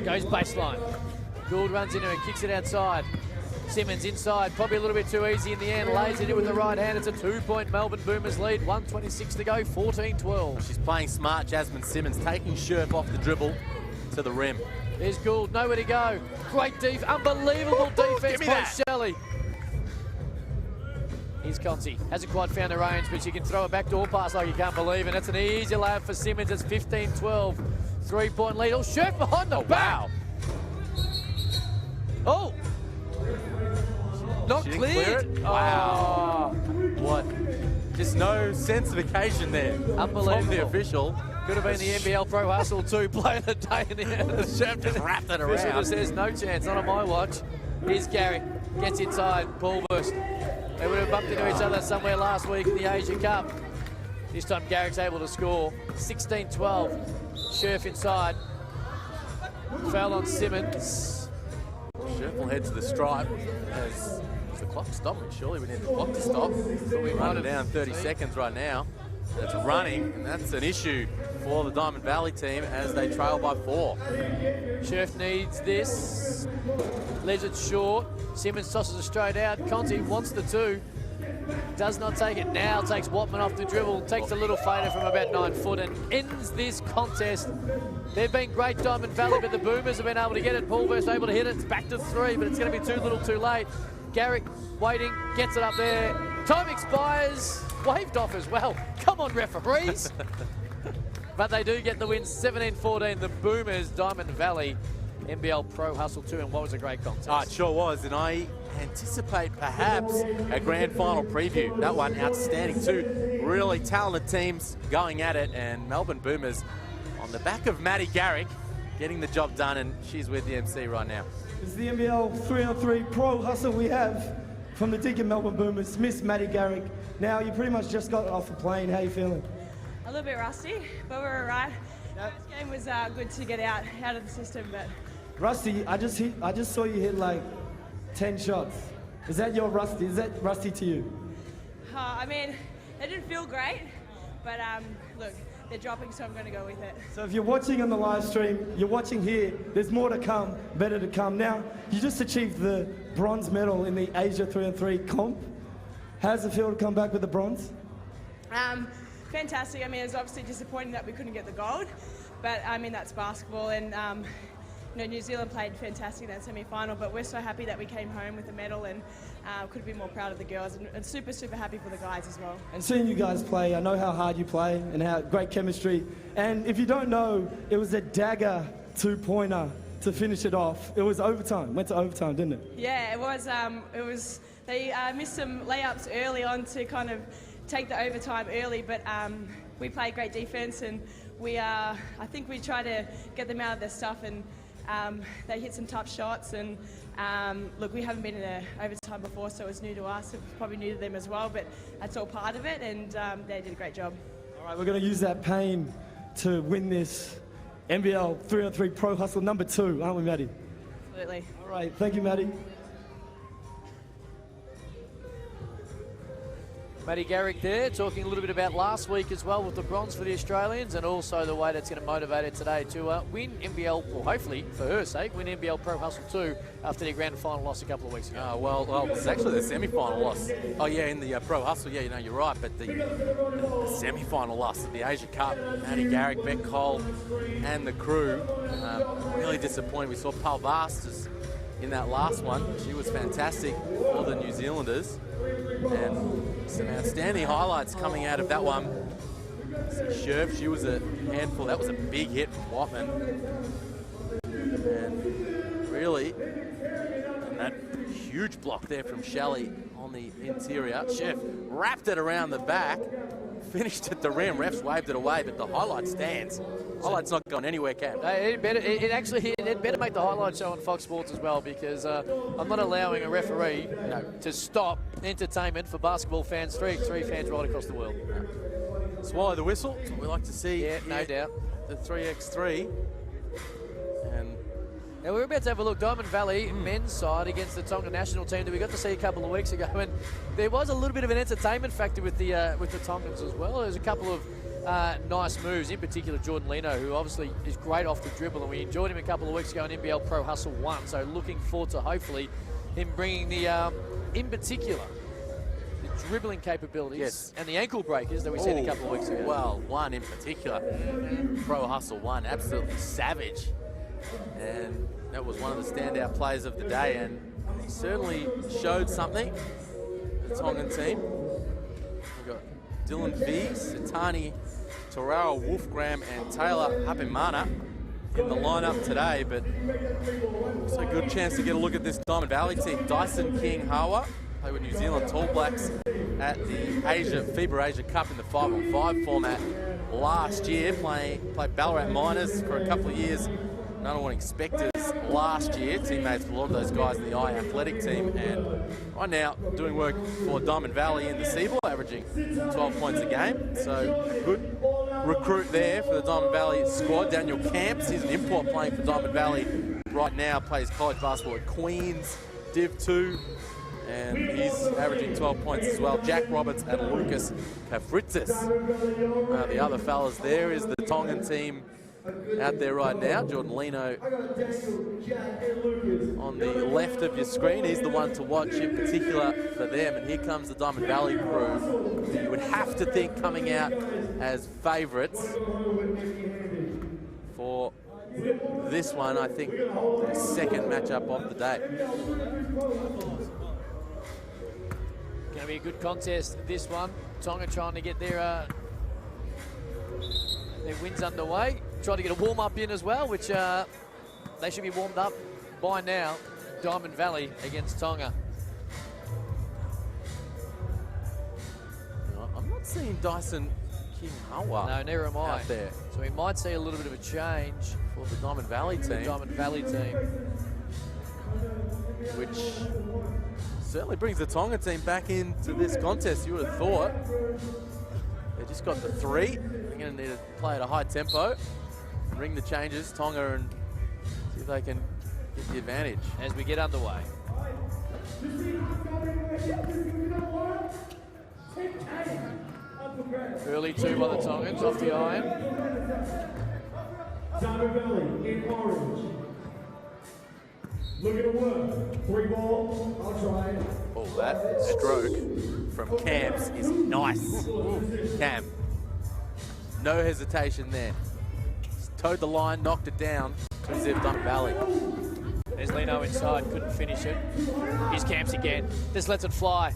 Goes baseline. Gould runs into it, kicks it outside. Simmons inside, probably a little bit too easy in the end. Lays it in with the right hand. It's a 2-point Melbourne Boomers lead. 1:26 to go, 14-12. She's playing smart, Jasmine Simmons, taking Scherf off the dribble to the rim. There's Gould, nowhere to go. Great unbelievable defense by Shelley. Here's Conti. Hasn't quite found the range, but she can throw a backdoor pass like you can't believe. And it's an easy layup for Simmons. It's 15-12. 3-point lead. Oh, Scherf behind the back. Wow. Oh! Not She didn't clear cleared. it? Wow. What? Just no sense of occasion there. Unbelievable. From the official. Could have been the NBL Pro Hustle 2 play of the day in the end. The Chef just wrapped it around. Official says no chance, not on my watch. Here's Garrick, gets inside, ball burst. They would have bumped into each other somewhere last week in the Asia Cup. This time Garrick's able to score. 16-12. Scherf inside. Foul on Simmons. Scherf will head to the stripe as the clock stopping. Surely we need the clock to stop. But we run it down 30 seconds right now. It's running, and that's an issue for the Dimond Valley team as they trail by 4. Scherf needs this. Leaves it short. Simmons tosses it straight out. Conti wants the 2. Does not take it now. Takes Watman off the dribble. Takes a little fader from about 9 foot and ends this contest. They've been great, Dimond Valley, but the Boomers have been able to get it. Paulverse able to hit it. It's back to 3, but it's going to be too little too late. Garrick waiting. Gets it up there. Time expires. Waved off as well. Come on, referees. But they do get the win, 17-14. The Boomers, Dimond Valley, NBL Pro Hustle 2, and what was a great contest. Oh, it sure was, and I anticipate perhaps a grand final preview. That one outstanding. 2 really talented teams going at it, and Melbourne Boomers on the back of Maddie Garrick getting the job done, and she's with the MC right now. It's the NBL 3x3 Pro Hustle we have from the Deacon Melbourne Boomers, Miss Maddie Garrick. Now, you pretty much just got off the plane. How you feeling? A little bit rusty, but we're all right. First game was good to get out of the system, but Rusty, I just saw you hit like 10 shots. Is that your Rusty? Is that Rusty to you? I mean, it didn't feel great, but look, they're dropping, so I'm going to go with it. So if you're watching on the live stream, you're watching here, there's more to come, better to come. Now, you just achieved the bronze medal in the Asia 3x3 comp. How's it feel to come back with the bronze? Fantastic. I mean, it was obviously disappointing that we couldn't get the gold, but I mean, that's basketball, and you know, New Zealand played fantastic in that semi-final, but we're so happy that we came home with the medal, and couldn't be more proud of the girls, and super, super happy for the guys as well. And seeing you guys play, I know how hard you play and how great chemistry. And if you don't know, it was a dagger two-pointer to finish it off. It was overtime. Went to overtime, didn't it? Yeah, it was. They missed some layups early on to kind of take the overtime early, but we played great defense, and I think we tried to get them out of their stuff, and they hit some tough shots, and look, we haven't been in an overtime before, so it's new to us. It's probably new to them as well, but that's all part of it, and they did a great job. All right, we're going to use that pain to win this NBL 3x3 Pro Hustle number 2, aren't we, Maddie? Absolutely. All right, thank you, Maddie. Matty Garrick there, talking a little bit about last week as well with the bronze for the Australians, and also the way that's going to motivate her today to win NBL, well, hopefully, for her sake, win NBL Pro Hustle 2 after their grand final loss a couple of weeks ago. Well, it's actually the semi-final loss. Oh, yeah, in the Pro Hustle, yeah, you know, you're right, but the semi-final loss at the Asia Cup, Matty Garrick, Beck Cole, and the crew, really disappointed. We saw Pal Vastas in that last one. She was fantastic for the New Zealanders, and some outstanding highlights coming out of that one. Sherf, she was a handful. That was a big hit from Watman. And really, and that huge block there from Shelley on the interior. Sherf wrapped it around the back, finished at the rim. Refs waved it away, but the highlight stands. Highlight's not going anywhere, Cam. It better make the highlight show on Fox Sports as well, because I'm not allowing a referee to stop entertainment for basketball fans, 3x3 fans right across the world. Swallow the whistle. That's what we like to see. Yeah, no doubt. The 3x3. And now we're about to have a look. Dimond Valley men's side against the Tonga national team that we got to see a couple of weeks ago, and there was a little bit of an entertainment factor with the Tongans as well. There's a couple of nice moves, in particular Jordan Leno, who obviously is great off the dribble, and we enjoyed him a couple of weeks ago in NBL Pro Hustle 1, so looking forward to hopefully him bringing the, in particular, the dribbling capabilities and the ankle breakers that we seen a couple of weeks ago. Well, one in particular, Pro Hustle 1, absolutely savage, and that was one of the standout players of the day, and he certainly showed something, the Tongan team. We've got Dylan V, Satani, Toraro, Wolfgram, and Taylor Hapimana in the lineup today, but it's a good chance to get a look at this Dimond Valley team. Dyson King Hawa played with New Zealand Tall Blacks at the FIBA Asia Cup in the 5-on-5 format last year, played Ballarat Miners for a couple of years, Dandenong Spectres last year, teammates with a lot of those guys in the I Athletic team, and right now doing work for Dimond Valley in the Seaboard, averaging 12 points a game. So good recruit there for the Dimond Valley squad. Daniel Camps, he's an import playing for Dimond Valley right now, plays college basketball at Queens Div 2, and he's averaging 12 points as well. Jack Roberts and Lucas Kafritzis. The other fellas there is the Tongan team out there right now. Jordan Leno on the left of your screen. He's the one to watch in particular for them. And here comes the Dimond Valley crew. You would have to think coming out as favourites for this one. I think the second matchup of the day. Going to be a good contest, this one. Tonga trying to get their wins underway. Trying to get a warm-up in as well, which they should be warmed up by now. Dimond Valley against Tonga. I'm not seeing Dyson King Hawa. No, neither am I. Out there. So we might see a little bit of a change for the Dimond Valley team. Dimond Valley team. Which certainly brings the Tonga team back into this contest, you would have thought. They just got the 3. They're going to need to play at a high tempo. ring the changes, Tonga, and see if they can get the advantage. As we get underway. Early two by the Tongans off the iron. Dimond Valley in orange. Look at the work. 3 ball. I'll try it. Oh, that stroke from Camps is nice. Cam, no hesitation there. Towed the line, knocked it down to zip Dimond Valley. There's Lino inside, couldn't finish it. Here's Camps again. Just lets it fly.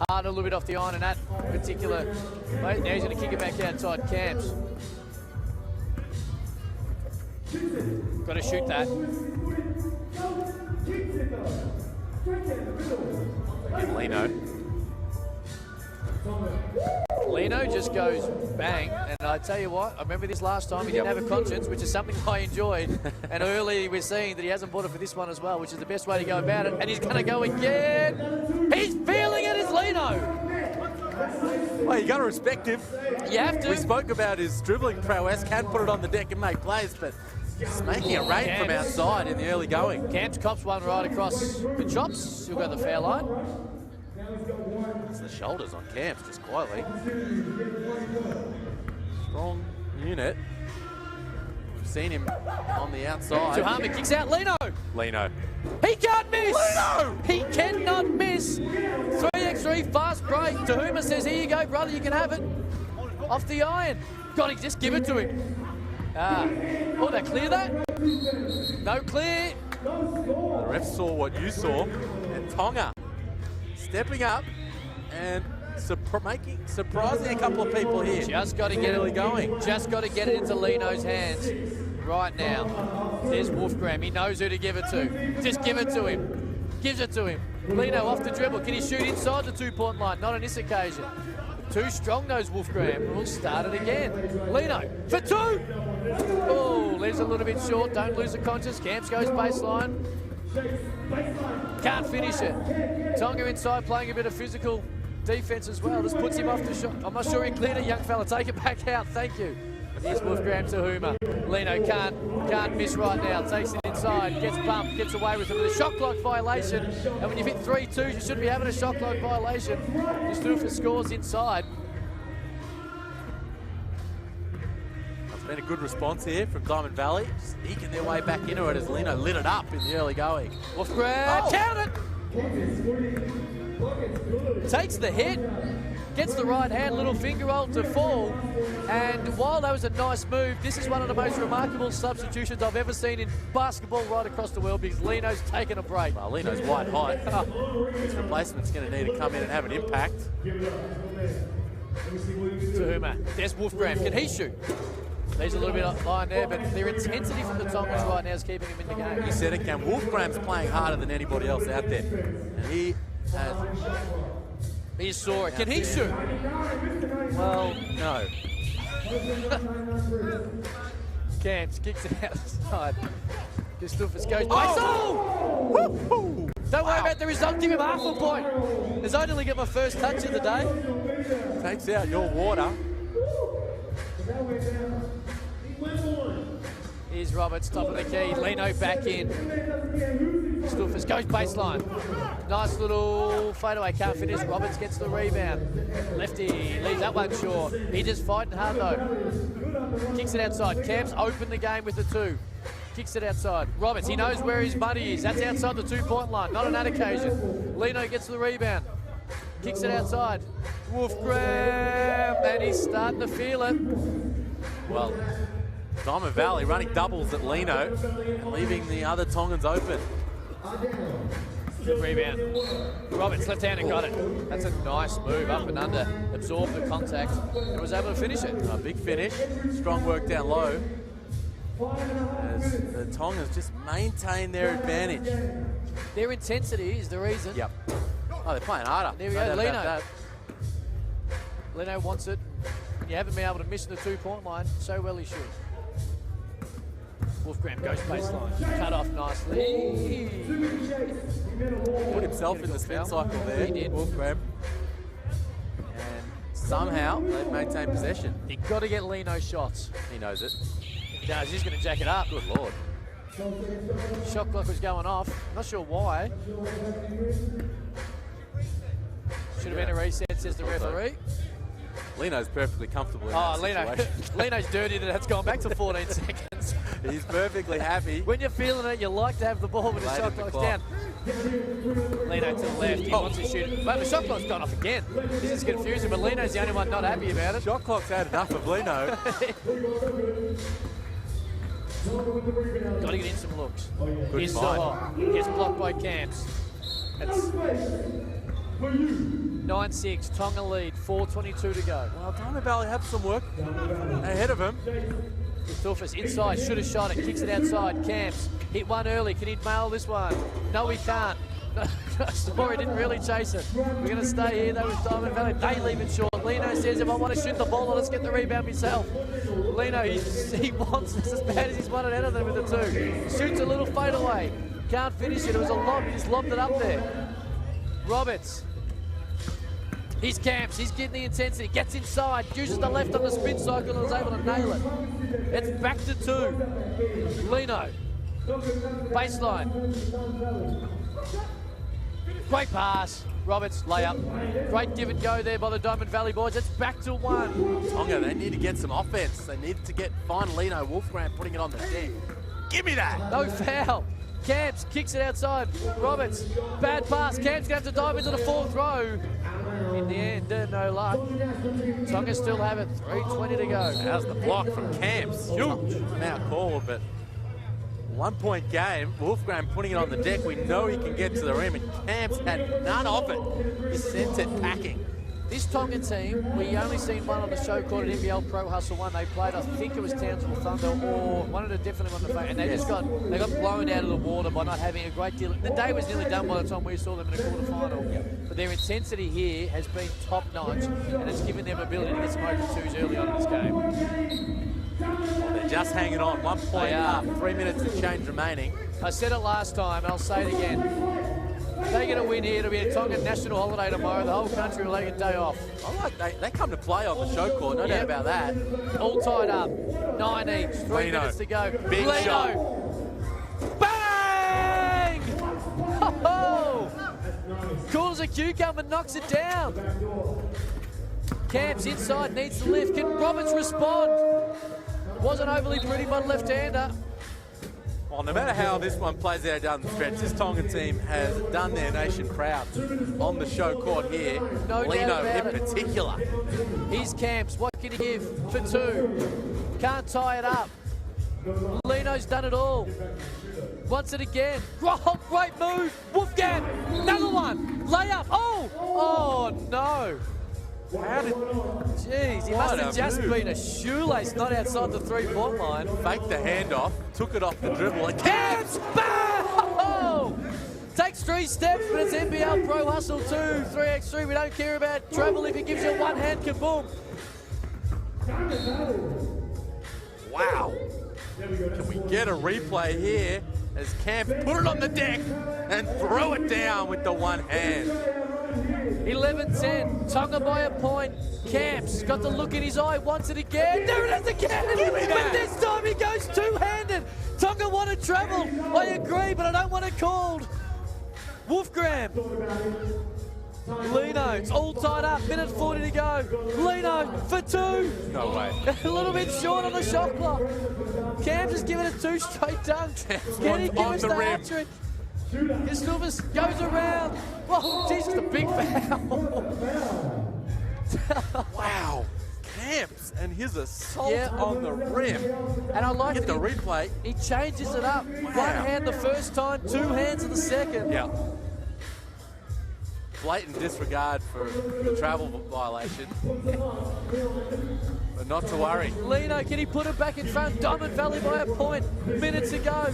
Hard a little bit off the iron in that particular. Wait, now he's going to kick it back outside. Camps. Got to shoot that. Give Lino. Lino just goes bang, and I tell you what, I remember this last time, he didn't have a conscience, which is something I enjoyed, and early we're seeing that he hasn't bought it for this one as well, which is the best way to go about it, and he's going to go again. He's feeling it, it's Lino. Well, you got to respect him. You have to. We spoke about his dribbling prowess, can put it on the deck and make plays, but just making a rain from outside in the early going. Camps cops one right across the chops. He'll go the fair line. It's the shoulders on Camps, just quietly. Strong unit. We've seen him on the outside. Tuhama kicks out Lino. Lino. He can't miss. Lino! He cannot miss. 3x3 fast break. Tuhama says, here you go, brother, you can have it. Off the iron. Got to just give it to him. Oh, they clear that? No clear. The ref saw what you saw, and Tonga stepping up and surprising a couple of people here. Just got to get it going. Just got to get it into Lino's hands right now. There's Wolfgram. He knows who to give it to. Just give it to him. Gives it to him. Lino off the dribble. Can he shoot inside the 2-point line? Not on this occasion. Too strong, those Wolfgram. We'll start it again. Lino for 2. Oh, leaves a little bit short. Don't lose the conscience. Camps goes baseline. Can't finish it. Tonga inside playing a bit of physical defense as well. Just puts him off the shot. I'm not sure he cleared it, young fella. Take it back out. Thank you. Here's Wolfgram Tuhama. Lino can't miss right now. Takes it inside. Gets bumped. Gets away with it with a shot clock violation. And when you've hit 3 2s, you shouldn't be having a shot clock violation. Just do it for scores inside. It's been a good response here from Dimond Valley. Just eking their way back into it as Lino lit it up in the early going. Wolfgram, count it! Takes the hit, gets the right hand, little finger roll to fall. And while that was a nice move, this is one of the most remarkable substitutions I've ever seen in basketball right across the world because Lino's taken a break. Well, Lino's white hot. His replacement's going to need to come in and have an impact. Tuhama, there's Wolfgram. Can he shoot? There's a little bit of line there, but their intensity from the Tongans right now is keeping him in the game. You said it, Cam. Wolfgram's playing harder than anybody else out there. And he has... He saw it. Can he shoot? Well, no. Camps kicks it outside. Gustafus goes by. Oh! Don't worry about the result. Give him half a point. As I only get my first touch of the day. Takes out your water. Here's Roberts, top of the key. Lino back in. Gustafus goes baseline. Nice little fadeaway, can't finish. Roberts gets the rebound. Lefty leaves that one short. He just fighting hard though. Kicks it outside. Camps open the game with the 2. Kicks it outside. Roberts, he knows where his money is. That's outside the 2-point line. Not on that occasion. Lino gets the rebound. Kicks it outside. Wolfgram, and he's starting to feel it. Well, Dimond Valley running doubles at Lino and leaving the other Tongans open. Good rebound. Roberts left-handed got it. That's a nice move up and under. Absorbed the contact and was able to finish it. A big finish. Strong work down low. As the Tongans just maintain their advantage. Their intensity is the reason. Yep. Oh, they're playing harder. There we go, Lino. Lino wants it. You haven't been able to miss the 2-point line. So well he should. Wolfgram goes baseline. Cut off nicely. Put himself in the spin cycle there. He did. Wolfgram. And somehow they've maintained possession. You've got to get Lino shots. He knows it. No, he's going to jack it up. Good Lord. Shot clock was going off. Not sure why. Should have been a reset, says the referee. Lino's perfectly comfortable in that situation. Lino's dirty and that's gone back to 14 seconds. He's perfectly happy. When you're feeling it, you like to have the ball when the shot clock's down. Lino to the left, he wants to shoot. But the shot clock's gone off again. This is confusing, but Lino's the only one not happy about it. Shot clock's had enough of Lino. Got to get in some looks. Good Here's find. Soho. Gets blocked by Camps. That's 9-6, Tonga lead, 4:22 to go. Well, Dimond Valley have some work ahead of him. Christophus inside, should have shot it, kicks it outside. Camps hit one early. Can he nail this one? No, he can't. Story didn't really chase it. We're going to stay here though with Dimond Valley. They leave it short. Lino says, if I want to shoot the ball, let's get the rebound myself. Lino, he wants this as bad as he's won it out of them with the two. Shoots a little fade away. Can't finish it. It was a lob. He just lobbed it up there. Roberts. He's Camps. He's getting the intensity. Gets inside. Uses the left on the spin cycle and is able to nail it. It's back to 2. Lino. Baseline. Great pass. Roberts, layup. Great give and go there by the Dimond Valley boys. It's back to 1. Tonga, they need to get some offense. They need to find Lino Wolfgram putting it on the deck. Give me that. No foul. Camps kicks it outside. Roberts, bad pass. Camps going to have to dive into the 4th row. In the end, no luck. Tonga still have it. 3:20 to go. How's the block from Camps? Huge. Now called, but 1 point game. Wolfgram putting it on the deck. We know he can get to the rim, and Camps had none of it. He sent it packing. This Tongan team, we only seen one on the show called an NBL Pro Hustle 1. They played, I think it was Townsville Thunder, or one of the definitely on the phone, and they just got blown out of the water by not having a great deal. The day was nearly done by the time we saw them in a quarterfinal. But their intensity here has been top notch, and it's given them ability to get some open twos early on in this game. Well, they're just hanging on. 1 point up. 3 minutes and change remaining. I said it last time, and I'll say it again. If they get a win here, it'll be a Tongan national holiday tomorrow. The whole country will take a day off. I like they come to play on the show court, no doubt about that. All tied up. 9 each. 3 minutes to go. Big Lino. shot. Bang! Oh! Cool as a cucumber, knocks it down. Camps inside, needs to lift. Can Roberts respond? Wasn't overly pretty, but left-hander. Well, no matter how this one plays out down the stretch, this Tongan team has done their nation proud on the show court here. No Lino doubt about in it. particular. Here's Camps. What can he give for 2? Can't tie it up. Lino's done it all. Wants it again. Oh, great move. Wolfgang. Another one. Layup. Oh! Oh, no. How did... Jeez, he must have just been a shoelace, not outside the 3-point line. Faked the handoff, took it off the dribble. And Camps! Bang! Oh! Takes 3 steps, but it's NBL Pro Hustle 2, 3x3. We don't care about travel if he gives you one hand kaboom. wow. Can we get a replay here as Camps put it on the deck and throw it down with the one hand? 11-10, Tonga by a point. Camps got the look in his eye, wants it again. There it is again! But this time he goes two-handed. Tonga wanted travel. I agree, but I don't want it called. Wolfgram. Lino, it's all tied up. Minute 40 to go. Lino for 2. No way. A little bit short on the shot clock. Camps has given it 2 straight dunks. Can he give us the hat-trick? Christophus goes around. Oh, Jesus, a big foul. Wow. Camps and his assault on the rim. And I like Get the replay. He changes it up. Wow. One hand the first time, 2 hands in the second. Yeah. Blatant disregard for the travel violation. But not to worry. Lino, can he put it back in front? Dimond Valley by a point. Minutes to go.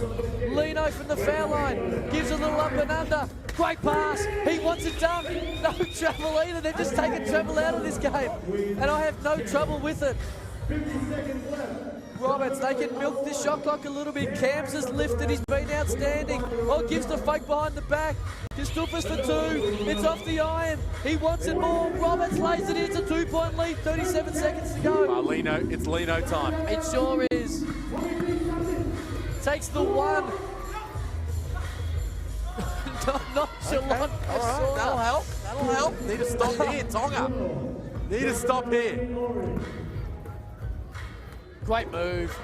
Lino from the foul line. Gives a little up and under. Great pass. He wants it done. No travel either. They've just taken travel out of this game. And I have no trouble with it. 50 seconds left. Roberts Roberts. They can milk the shot clock a little bit. Camps has lifted. He's been outstanding. Oh, gives the fake behind the back. Gistufus for two. It's off the iron. He wants it more. Roberts lays it in. It's a 2-point lead. 37 seconds to go. It's Lino time. It sure is. Takes the one. Nonchalant. All right, that'll help. That'll help. Need to stop here, Tonga. Need to stop here. Great move.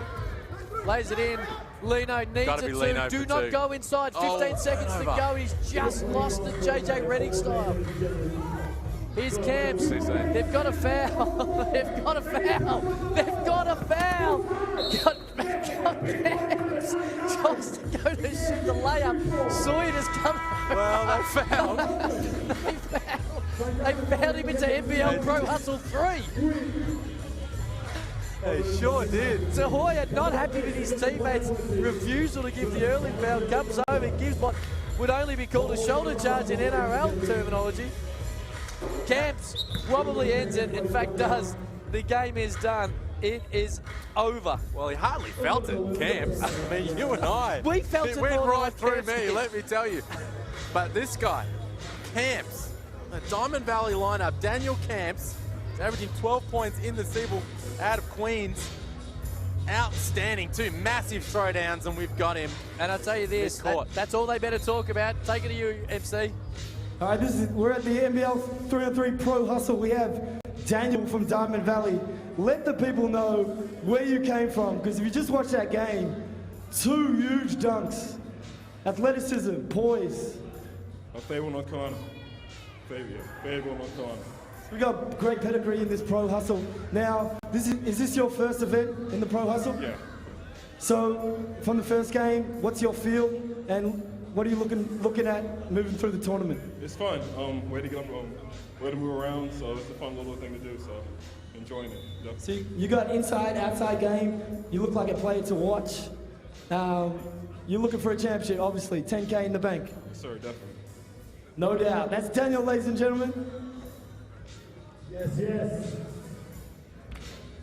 Lays it in. Lino needs it to. Do not go inside. 15 seconds to go. He's just lost it, JJ Redick style. Here's Camps. They've got a foul. They've got a foul. They've got a foul. Got Camps. Tries to go to shoot the layup. Sawyer has come. Well, they fouled. They fouled him into NBL Pro Hustle 3. They sure did. Tahoya not happy with his teammates' refusal to give the early foul. Comes over and gives what would only be called a shoulder charge in NRL terminology. Camps probably ends it. In fact, does. The game is done. It is over. Well, he hardly felt it, Camps. I mean, you and I. We felt it it went more right through Camps me, did. let me tell you. But this guy, Camps, the Dimond Valley lineup, Daniel Camps, is averaging 12 points in the Seabolt out of Queens. Outstanding, two massive throwdowns, and we've got him. And I'll tell you this, that's all they better talk about. Take it to you, MC. All right, we're at the NBL 3x3 Pro Hustle. We have Daniel from Dimond Valley. Let the people know where you came from, because if you just watch that game, two huge dunks, athleticism, poise. Fable not con. Fable not con. We got great pedigree in this Pro Hustle. Now, is this your first event in the Pro Hustle? Yeah. So, from the first game, what's your feel, and what are you looking at moving through the tournament? It's fun. Way to move around, so it's a fun little thing to do. So, enjoying it. Yep. So you got inside, outside game. You look like a player to watch. You're looking for a championship, obviously. 10K in the bank. Yes, sir, definitely. No doubt. That's Daniel, ladies and gentlemen. Yes.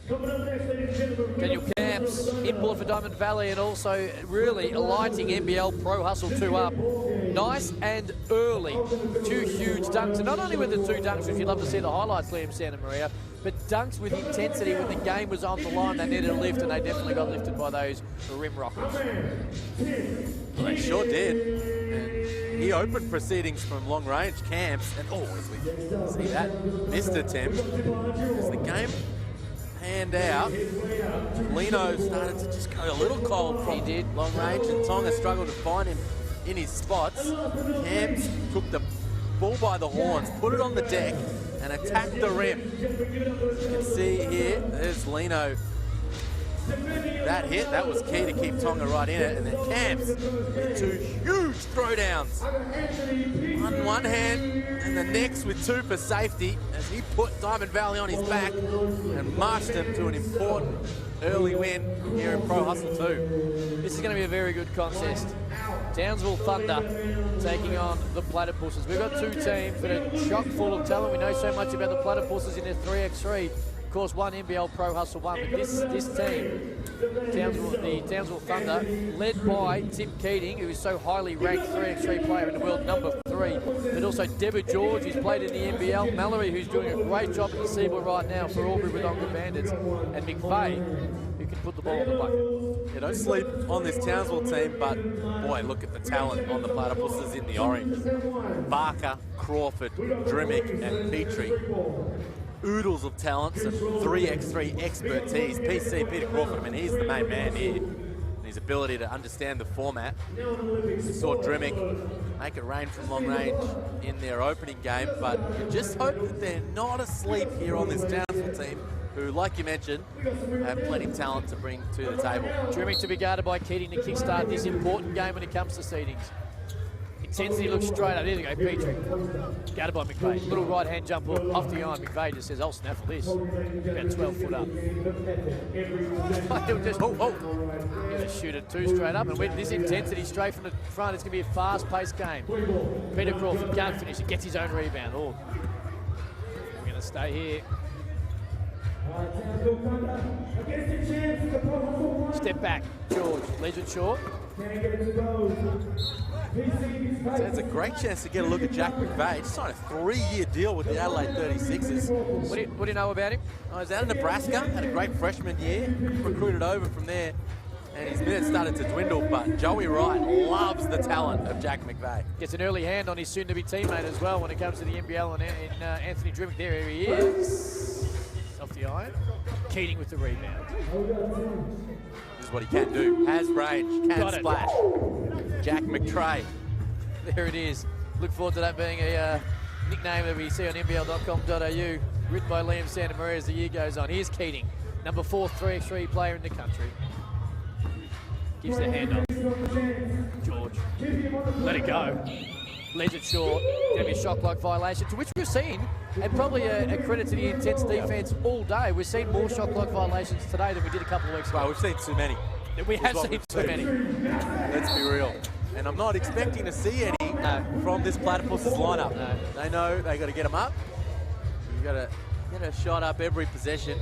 Coming up next, ladies and gentlemen. Daniel Camps, import for Dimond Valley, and also really alighting NBL Pro Hustle 2 up. Nice and early. Two huge dunks. And not only with the two dunks, which you'd love to see the highlights, Liam Santa Maria, but dunks with intensity when the game was on the line. They needed a lift, and they definitely got lifted by those rim rockets. Well, they sure did. And he opened proceedings from long range, Camps, and as we see that missed attempt. As the game panned out, Lino started to just go a little cold from long range, and Tonga struggled to find him in his spots. Camps took the ball by the horns, put it on the deck, and attacked the rim. You can see here, there's Lino. That hit, that was key to keep Tonga right in it. And then Camps with two huge throwdowns. One hand and the next with two for safety as he put Dimond Valley on his back and marched him to an important early win here in Pro Hustle 2. This is going to be a very good contest. Townsville Thunder taking on the Platypuses. We've got two teams that are chock full of talent. We know so much about the Platypuses in their 3x3. Of course, one NBL Pro Hustle 1, but this team, the Townsville Thunder, led by Tim Keating, who is so highly ranked 3x3 player in the world, number 3, but also Deborah George, who's played in the NBL, Mallory, who's doing a great job in the Seabolt right now for Albury Wodonga Bandits, and McVeigh, who can put the ball in the bucket. Yeah, don't sleep on this Townsville team, but boy, look at the talent on the Platypuses in the orange. Barker, Crawford, Drimmick, and Petrie. Oodles of talents and 3x3 expertise. PC, Peter Crawford, I mean, he's the main man here. And his ability to understand the format. We saw Drimmick make it rain from long range in their opening game, but you just hope that they're not asleep here on this Townsville team, who, like you mentioned, have plenty of talent to bring to the table. Drimmick to be guarded by Keating to kickstart this important game when it comes to seedings. Intensity looks straight up. There they go, Petrie. Guarded by McVeigh. Little right-hand jump hook off the iron. McVeigh just says, I'll snaffle this. About 12 foot up. He'll just, he'll just shoot it two straight up. And with this intensity straight from the front, it's going to be a fast-paced game. Peter Crawford can't finish. He gets his own rebound. We're going to stay here. Against the champs, the Pro Hustle 1 Step back, George. Leaves it short. So it's a great chance to get a look at Jack McVeigh. Just signed a 3-year deal with the Adelaide 36ers. What do you know about him? I was out of Nebraska, had a great freshman year, recruited over from there, and his minutes started to dwindle, but Joey Wright loves the talent of Jack McVeigh. Gets an early hand on his soon-to-be teammate as well when it comes to the NBL and Anthony Drimmick. There he is. Off the iron. Keating with the rebound. This is what he can do. Has range, can splash. Jack McTray. There it is. Look forward to that being a nickname that we see on NBL.com.au, written by Liam Santamaria as the year goes on. Here's Keating, number 4 3x3 player in the country. Gives the hand off. George. Let it go. Leaves it short. Going to be a shot clock violation, to which we've seen, and probably a credit to the intense defence all day. We've seen more shot clock violations today than we did a couple of weeks ago. Well, we've seen too many. We have seen too many. Let's be real. And I'm not expecting to see any from this Platypuses lineup. No. They know they got to get them up. You've got to get a shot up every possession.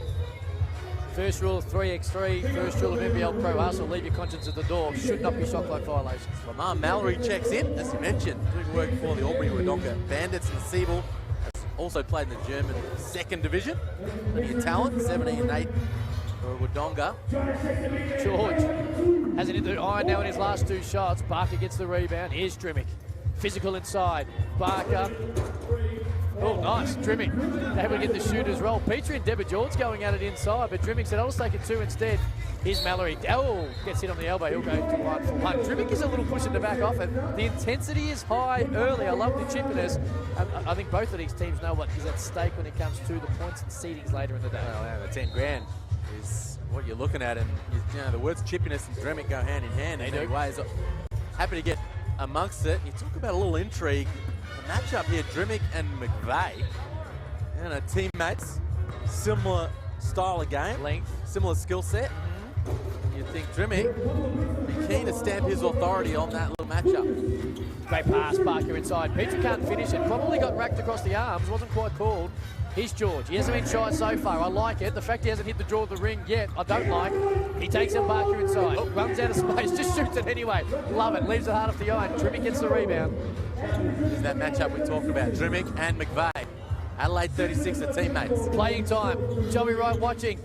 First rule of 3x3, first rule of NBL Pro Hustle, leave your conscience at the door. Should not be shot clock violations. Lamar Mallory checks in, as you mentioned, doing work for the Albury-Wodonga Bandits in the Siebel. Also played in the German 2nd Division. Plenty of talent, 17-8 for Wodonga. George hasn't hit the iron now in his last 2 shots. Barker gets the rebound. Here's Drimmick. Physical inside. Barker. Oh, nice. Drimmick able to get the shooter's roll. Petrie and Deborah George going at it inside, but Drimmick said, I'll just take it 2 instead. Here's Mallory. Oh, gets hit on the elbow. He'll go to 1 for 1. Drimmick is a little pushing to back off it. The intensity is high early. I love the chippiness. I think both of these teams know what is at stake when it comes to the points and seedings later in the day. Well, yeah, the 10 grand is what you're looking at, and you know the words chippiness and Drimmick go hand in hand in many ways. Happy to get amongst it. You talk about a little intrigue. The matchup here, Drimmick and McVeigh, teammates, similar style of game, length, similar skill set. You'd think Drimmick be keen to stamp his authority on that little matchup. Great pass, Barker inside. Petrie can't finish it. Probably got racked across the arms. Wasn't quite called. Here's George. He hasn't been shy so far. I like it. The fact he hasn't hit the draw of the ring yet, I don't like. He takes it, Barker inside. Runs out of space, just shoots it anyway. Love it. Leaves it hard off the iron. Drimmick gets the rebound. Is that matchup we talked about, Drimmick and McVeigh. Adelaide 36 are teammates. Playing time. Joey Wright watching.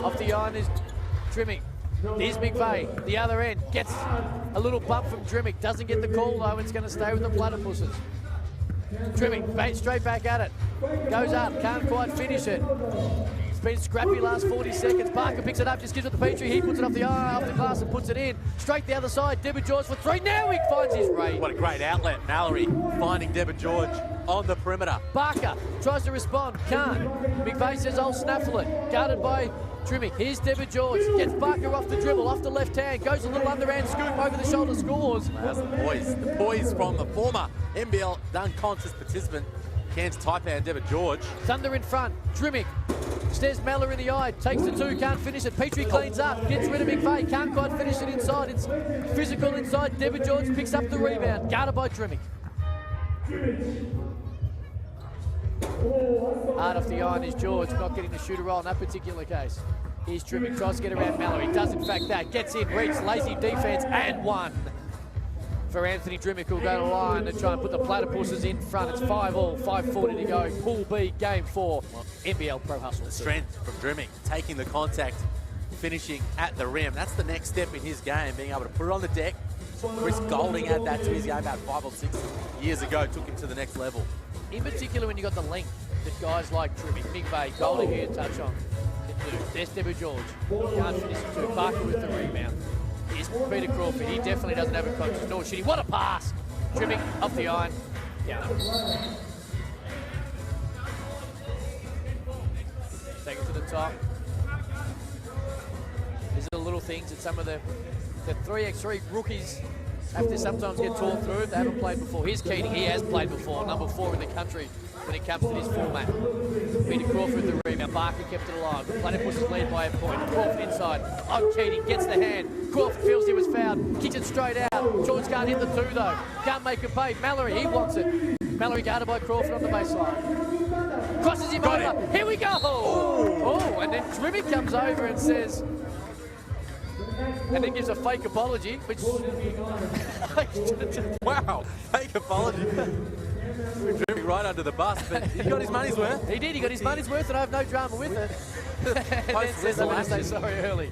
Off the iron is Drimmick. Here's McVeigh. The other end. Gets a little bump from Drimmick. Doesn't get the call though. It's going to stay with the Platypuses. Drimmick straight back at it. Goes up. Can't quite finish it. It's been scrappy last 40 seconds. Barker picks it up, just gives it to Petrie. He puts it off the glass and puts it in. Straight the other side. Deborah George for 3. Now he finds his range. What a great outlet. Mallory finding Deborah George on the perimeter. Barker tries to respond. Can't. McVeigh says, I'll snaffle it. Guarded by Drimmick. Here's Deborah George. Gets Barker off the dribble, off the left hand. Goes a little underhand scoop over the shoulder, scores. That's the boys. The boys from the former NBL dunk contest participant, Cairns Taipan, Deborah George. Thunder in front. Drimmick stares Mallory in the eye. Takes the 2, can't finish it. Petrie cleans up. Gets rid of McVeigh. Can't quite finish it inside. It's physical inside. Deborah George picks up the rebound. Guarded by Drimmick. Hard off the iron is George, not getting the shooter roll in that particular case. Here's Drimmick, tries to get around Mallory, does in fact that, gets in, reach, lazy defense, and 1 for Anthony Drimmick, who'll go to line and try and put the Platypuses in front. It's 5-all, 5:40 to go. Pool B, game 4, NBL Pro Hustle. The strength from Drimmick, taking the contact, finishing at the rim. That's the next step in his game, being able to put it on the deck. Chris Golding had that to his game about 5 or 6 years ago, took him to the next level. In particular, when you got the length that guys like Drimmick, McVeigh, Golding here touch on. There's Deborah George. Can't finish it too. Barker with the rebound. Here's Peter Crawford. He definitely doesn't have a conscience, nor should he. What a pass! Drimmick off the iron. Down. Take it to the top. These are the little things that some of the 3x3 rookies have to sometimes get taught through. They haven't played before. Here's Keating. He has played before. Number 4 in the country when it comes to this format. Peter Crawford the rebound. Barker kept it alive. The Platypuses lead by a point. Crawford inside. On Keating. Gets the hand. Crawford feels he was fouled. Kicks it straight out. George can't hit the 2 though. Can't make it pay. Mallory, he wants it. Mallory guarded by Crawford on the baseline. Crosses him over. Here we go. Oh, and then Drimmick comes over and says, and then gives a fake apology, which... Wow, fake apology. We drew me right under the bus, but he got his money's worth. He did, he got his money's worth, and I have no drama with it. And then says, I'm going to say sorry early.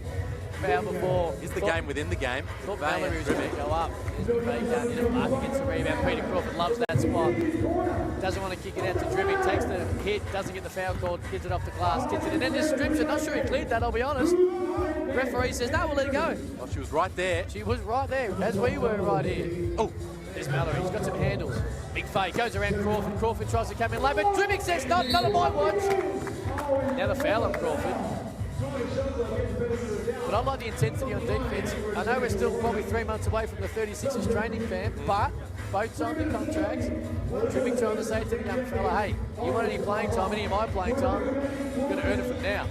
Foul before. Is the game within the game? Thought Valerie was going to go up. There's McVeigh in a mark against the rebound. Peter Crawford loves that spot. Doesn't want to kick it out to Drimming. Takes the hit, doesn't get the foul called, gets it off the glass, gets it, and then just strips it. Not sure he cleared that, I'll be honest. Referee says, no, we'll let it go. Oh, she was right there. She was right there, as we were right here. Oh, there's Mallory. He's got some handles. Big fake. Goes around Crawford. Crawford tries to come in late, but Drimming says, not on my watch. Now the foul on Crawford. But I like the intensity on defence. I know we're still probably 3 months away from the 36ers training camp, but both signed their contracts. Drimming trying to say to the young fella, hey, you want any playing time, any of my playing time? You're going to earn it from now.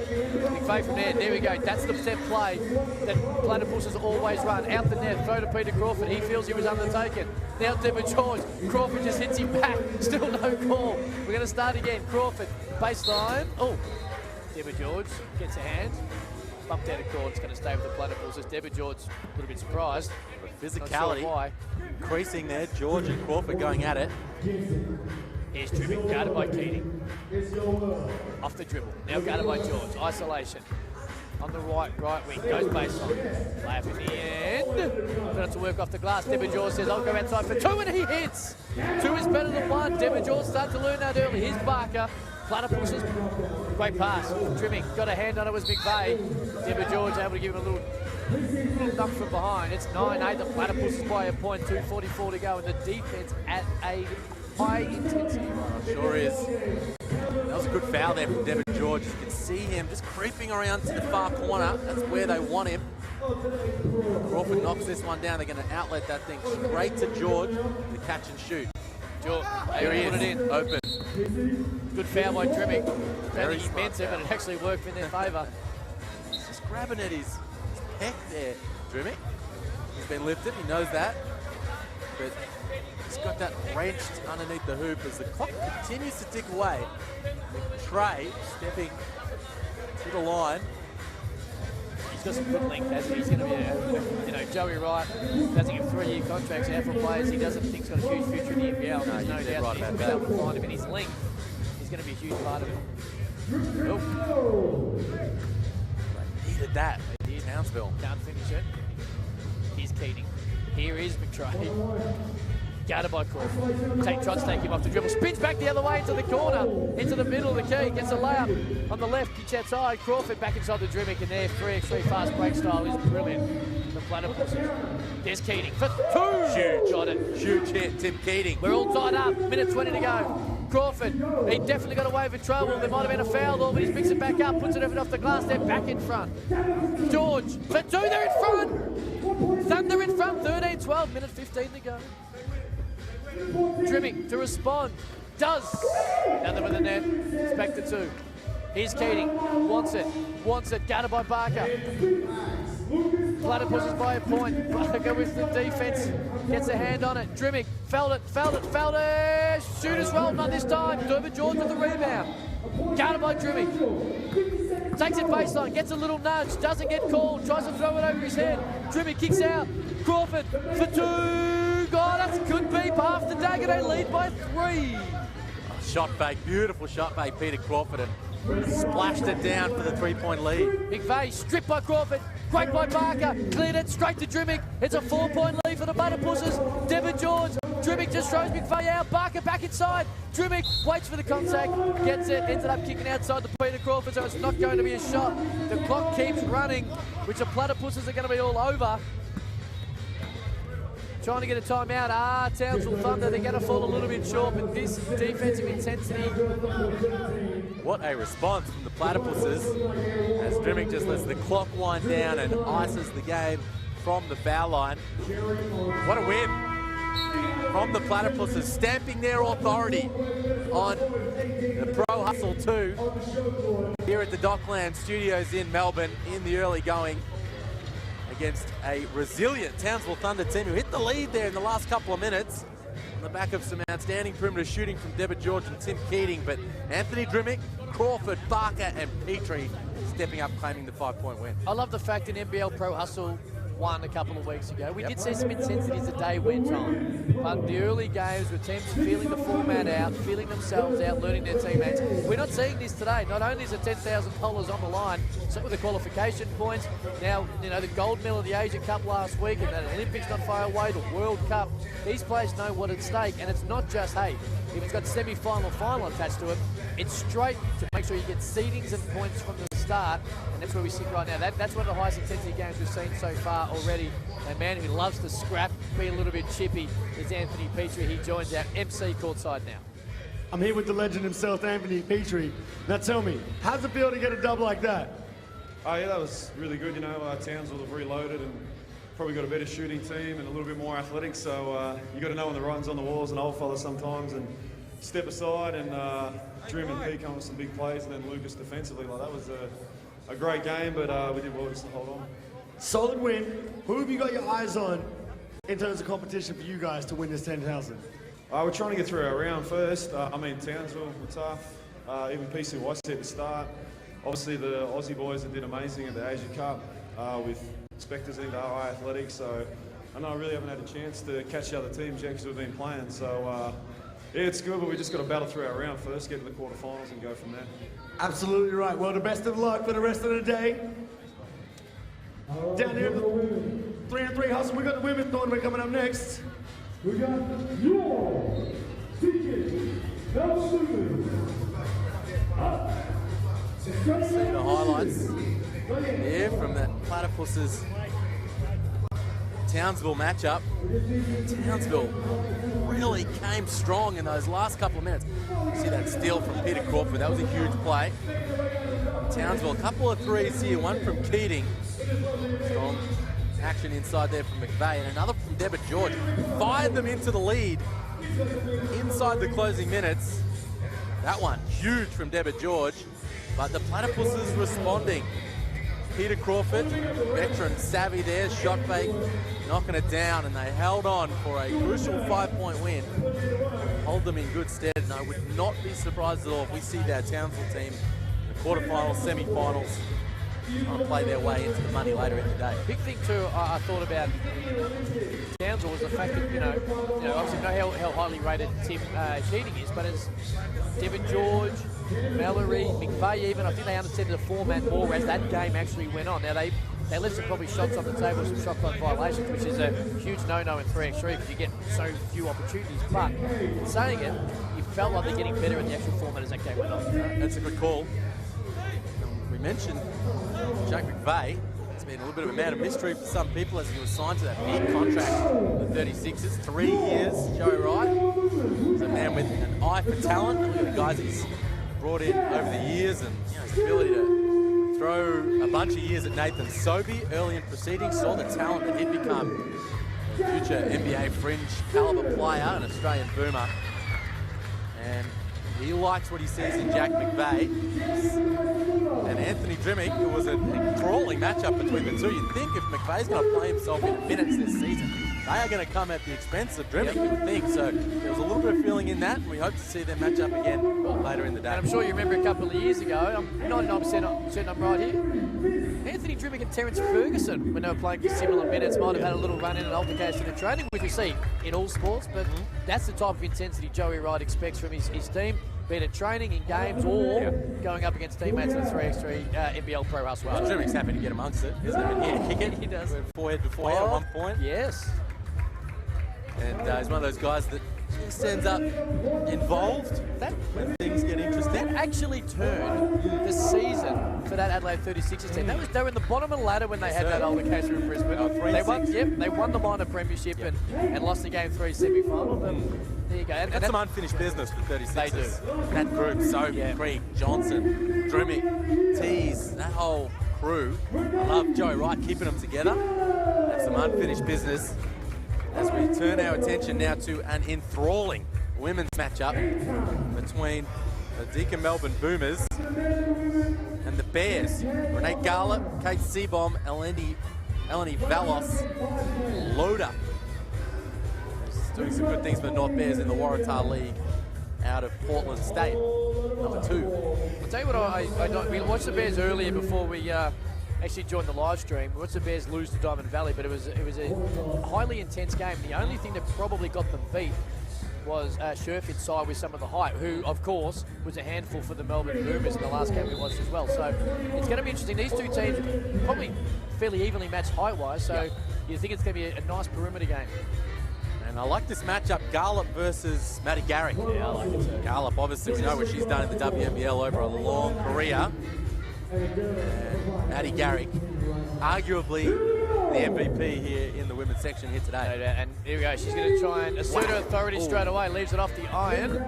Big fake from there. There we go. That's the set play that Platypuses always run. Out the net, throw to Peter Crawford. He feels he was undertaken. Now Dimond George. Crawford just hits him back. Still no call. We're going to start again. Crawford, baseline. Oh, Dimond George gets a hand. Bumped out of court. It's going to stay with the Platypuses. Dimond George a little bit surprised. Physicality. Not sure why. Increasing there. George and Crawford going at it. Here's Drimming, guarded by Keating. Off the dribble. Now guarded by George. Isolation. On the right wing. Goes baseline. Layup in the end. Got to work off the glass. Dimond George says, I'll go outside for two, and he hits. Two is better than one. Dimond George started to learn that early. Here's Barker. Platypuses. Great pass. Drimming. Got a hand on it. Was McVeigh. Dimond George able to give him a little knock from behind. It's 9-8. The Platypuses by a point. 2:44 to go. And the defense at a high intensity. Sure is. That was a good foul there from Dimond George. You can see him just creeping around to the far corner. That's where they want him. Crawford knocks this one down. They're going to outlet that thing straight to George to catch and shoot. George, here he put is, it in. open. Good foul by Drimming. Very He meant it, but it actually worked in their favour. Just grabbing at his peck there, Drimming. He's been lifted, he knows that. But he's got that wrenched underneath the hoop as the clock continues to tick away. Trey stepping to the line. He's got some good length, hasn't he? He's going to be, Joey Wright doesn't give 3-year contracts out for players he doesn't think's got a huge future in the NBL. There's no doubt right he's about been able that. to find him in his length. He's going to be a huge part of it. Needed that. Townsville. Can't finish it. Here's Keating. Here is McTray. Guarded by Crawford. Tries to take him off the dribble. Spins back the other way into the corner. Into the middle of the key. Gets a layup on the left. Kicks outside. Crawford back inside the Drimming. And there, 3x3 fast break style is brilliant. The Platypuses. There's Keating for two. Huge. Got it. Huge Tim Keating. We're all tied up. Minute 20 to go. Crawford, he definitely got away with trouble. There might have been a foul though, but he picks it back up, puts it over off the glass. They're back in front. George for two, they're in front. Thunder in front, 13-12, minute 15 to go. Drimming to respond. Does. Another with the net. Spectre two. Here's Keating. Wants it. Guarded by Barker. Platypuses by a point. Barker with the defense. Gets a hand on it. Drimming. Felled it. Shooters roll, not this time. Dimond George with the rebound. Guarded by Drimming. Takes it baseline. Gets a little nudge. Doesn't get called. Tries to throw it over his head. Drimming kicks out. Crawford for two. God, that could be half the dagger. They lead by 3. Shot fake. Beautiful shot fake, Peter Crawford. And splashed it down for the 3-point lead. McVeigh stripped by Crawford. Great by Barker. Cleared it straight to Drimming. It's a 4-point lead for the Platypuses. Dimond George. Drimming just throws McVeigh out. Barker back inside. Drimming waits for the contact. Gets it. Ended up kicking outside to Peter Crawford, so it's not going to be a shot. The clock keeps running, which the Platypuses are going to be all over. Trying to get a timeout. Townsville Thunder, they're going to fall a little bit short, but this defensive intensity. What a response from the Platypuses as Drimming just lets the clock wind down and ices the game from the foul line. What a win from the Platypuses, stamping their authority on the Pro Hustle 2 here at the Docklands Studios in Melbourne in the early going against a resilient Townsville Thunder team who hit the lead there in the last couple of minutes on the back of some outstanding perimeter shooting from Dimond George and Tim Keating. But Anthony Drimming, Crawford, Barker and Petrie stepping up, claiming the 5-point win. I love the fact in NBL Pro Hustle won a couple of weeks ago. We did see some intensity as the day went on, but the early games with teams feeling the format out, feeling themselves out, learning their teammates. We're not seeing this today. Not only is it $10,000 on the line, so with the qualification points, now, you know, the gold medal of the Asia Cup last week, and the Olympics not far away, the World Cup. These players know what's at stake, and it's not just, hey, if it's got semi-final, final attached to it, it's straight to make sure you get seedings and points from the start, and that's where we sit right now. That's one of the highest intensity games we've seen so far already. A man who loves to scrap, be a little bit chippy, is Anthony Petrie. He joins our MC courtside now. I'm here with the legend himself, Anthony Petrie. Now tell me, how's it feel to get a dub like that? Oh yeah, that was really good. You know, Townsville have reloaded and probably got a better shooting team and a little bit more athletic. So you got to know when the writing's on the walls and old fella sometimes, and step aside and Dream and P come with some big plays, and then Lucas defensively. Like, that was a great game, but we did well just to hold on. Solid win. Who have you got your eyes on in terms of competition for you guys to win this 10,000? We're trying to get through our round first. I mean, Townsville were tough. Even PCYC at the start. Obviously, the Aussie boys that did amazing at the Asia Cup with Spectres and the high athletics. So I know I really haven't had a chance to catch the other teams yet because we've been playing. So yeah, it's good, but we just got to battle through our round first, get to the quarterfinals, and go from there. Absolutely right. Well, the best of luck for the rest of the day. Down here, the 3x3 hustle. We got the women's tournament coming up next. We got your ticket. See the highlights here from the Platypuses Townsville matchup. Townsville really came strong in those last couple of minutes. See that steal from Peter Crawford, that was a huge play. Townsville, a couple of threes here, one from Keating. Strong action inside there from McVeigh, and another from Deborah George. Fired them into the lead inside the closing minutes. That one, huge from Deborah George, but the Platypuses responding. Peter Crawford, veteran savvy there, shot fake, knocking it down, and they held on for a crucial 5-point win. Hold them in good stead, and I would not be surprised at all if we see our Townsville team in the quarterfinals, semi-finals, trying to play their way into the money later in the day. Big thing too, I thought about Townsville was the fact that, you know obviously know how highly rated Tim Keating is, but as Devin George, Mallory, McVeigh even, I think they understood the format more as that game actually went on. Now they left some probably shots on the table, some shot clock violations, which is a huge no-no in 3x3 because you get so few opportunities. But in saying it, you felt like they're getting better in the actual format as that game went on. That's a good call. We mentioned Jack McVeigh. It's been a little bit of a man of mystery for some people as he was signed to that big contract with the 36ers. 3 years, Joey Wright. He's a man with an eye for talent. Look at the guys he's brought in over the years, and his ability to throw a bunch of years at Nathan Sobey early in proceedings, saw the talent that he'd become a future NBA fringe caliber player, an Australian boomer. And he likes what he sees in Jack McVeigh and Anthony Drimmick. It was an enthralling matchup between the two. You'd think if McVeigh's going to play himself in minutes this season, they are going to come at the expense of Drimmick, you would think. So there was a little bit of feeling in that, and we hope to see them match up again later in the day. And I'm sure you remember a couple of years ago, I'm 99% certain I'm right here, Anthony Drimmick and Terence Ferguson, when they were playing for similar minutes, might have had a little run in an altercation in training, which we see in all sports, but that's the type of intensity Joey Wright expects from his team, be it at training, in games, or going up against teammates in the 3x3 NBL Pro Hustle. Well, Drimmick's happy to get amongst it, isn't he? He does. Forehead to forehead at one point. Yes. And he's one of those guys that just ends up involved when things get interesting. That actually turned the season for that Adelaide 36ers team. They were in the bottom of the ladder when they had that altercation in Brisbane. They won the minor premiership and lost the game 3 semi-final. But there you go. And that's some unfinished business for 36ers. They do. That group, Sobey, Creek, Johnson, Drimmick, Tease, that whole crew. I love Joey Wright keeping them together. That's some unfinished business. As we turn our attention now to an enthralling women's matchup between the Deakin Melbourne Boomers and the Bears. Renee Garlett, Kate Seabom, Eleni Valos, Loader. She's doing some good things for the North Bears in the Waratah League out of Portland State, number 2. I'll tell you what, we watched the Bears earlier before we actually joined the live stream. We watched the Bears lose to Dimond Valley, but it was a highly intense game. The only thing that probably got them beat was Sherford's side with some of the height, who, of course, was a handful for the Melbourne Boomers in the last game we watched as well. So it's going to be interesting. These two teams probably fairly evenly matched height-wise, so you think it's going to be a nice perimeter game. And I like this matchup, Garlop versus Maddie Garrick. Yeah, I like it too. Garlop, obviously, we know what she's done in the WNBL over a long career. And Maddie Garrick, arguably the MVP here in the women's section here today. And here we go. She's going to try and assert her authority straight away. Leaves it off the iron.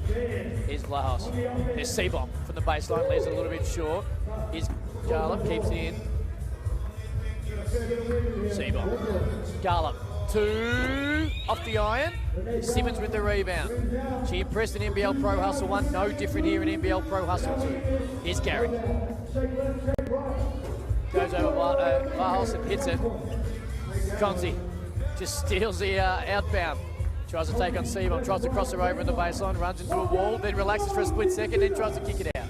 Here's Vlahos. There's Seabomb from the baseline. Leaves it a little bit short. Here's Garlop. Keeps it in. Seabomb. Garlop. 2 off the iron. Simmons with the rebound. She impressed in NBL Pro Hustle 1. No different here in NBL Pro Hustle 2. Here's Garrick. Goes over Vlahos and hits it. Conzi just steals the outbound. Tries to take on Seabomb. Tries to cross her over in the baseline. Runs into a wall. Then relaxes for a split second. Then tries to kick it out.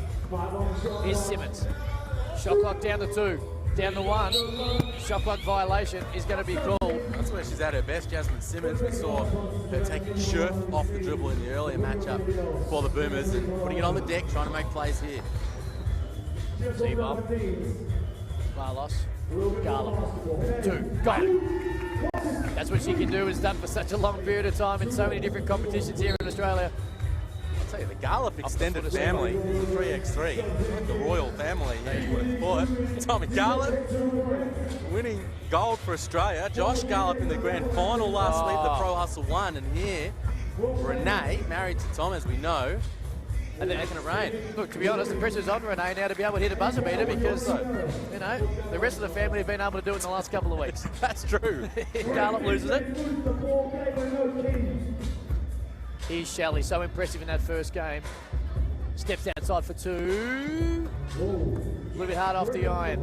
Here's Simmons. Shot clock down to 2. Down to 1. Shot clock violation is going to be called. That's where she's at her best, Jasmine Simmons. We saw her taking Scherf off the dribble in the earlier matchup for the Boomers and putting it on the deck, trying to make plays here. Seabomb. Valos. Garlop. 2. Got it. That's what she can do. It's done for such a long period of time in so many different competitions here in Australia. I'll tell you, the Garlop extended family, the 3x3, the royal family, you would have thought. Tommy Garlop winning gold for Australia. Josh Garlop in the grand final last week, the Pro Hustle 1. And here, Renee, married to Tom, as we know, and they're making it rain. Look, to be honest, the pressure's on Renee now to be able to hit a buzzer beater because, you know, the rest of the family have been able to do it in the last couple of weeks. That's true. Garlop loses it. Here's Shelley, so impressive in that first game. Steps outside for 2. A little bit hard off the iron.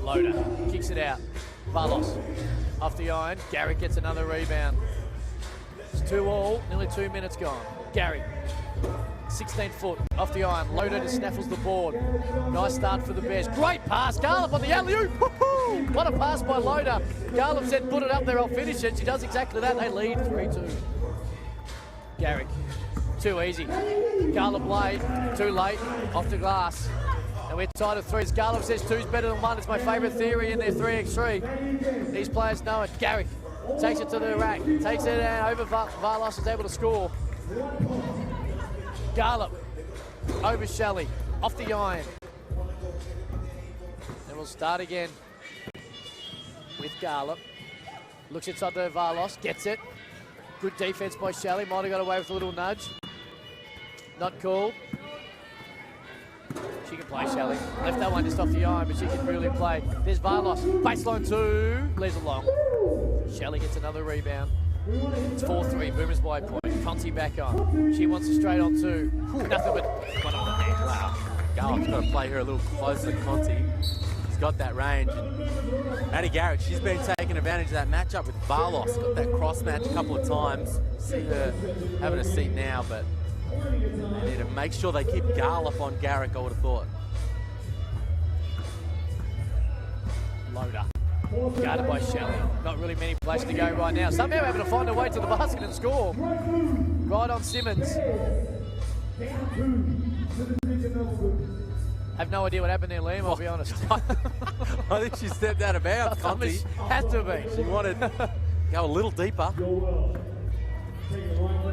Loader kicks it out. Valos off the iron. Garrick gets another rebound. It's 2-all, nearly 2 minutes gone. Garrick, 16 foot off the iron. Loader just snaffles the board. Nice start for the Bears. Great pass. Garlop on the alley-oop. What a pass by Loader. Garlop said, put it up there, I'll finish it. She does exactly that. They lead 3-2. Garrick, too easy. Garlop late, too late, off the glass. And we're tied at 3. Garlop says 2's better than 1. It's my favourite theory in their 3x3. These players know it. Garrick takes it to the rack, takes it out over Valos, is able to score. Garlop over Shelley, off the iron. And we'll start again with Garlop. Looks inside the Valos, gets it. Good defense by Shelley, might have got away with a little nudge. Not called. She can play, Shelley. Left that one just off the iron, but she can really play. There's Valos, baseline 2, leaves it long. Shelley gets another rebound. It's 4-3, Boomers by point. Conti back on. She wants it straight on 2. Nothing but one on the net. Wow. Garlop's got to play her a little closer to Conti. She's got that range. And Maddie Garrick, she's been taking advantage of that matchup with Valos. Got that cross match a couple of times. See her having a seat now, but they need to make sure they keep Garlop on Garrick, I would have thought. Loader. Guarded by Shelley. Not really many places to go right now. Somehow having to find a way to the basket and score. Right on Simmons. Have no idea what happened there, Liam, I'll be honest. I think she stepped out of bounds, Conti. Had to be. She wanted to go a little deeper.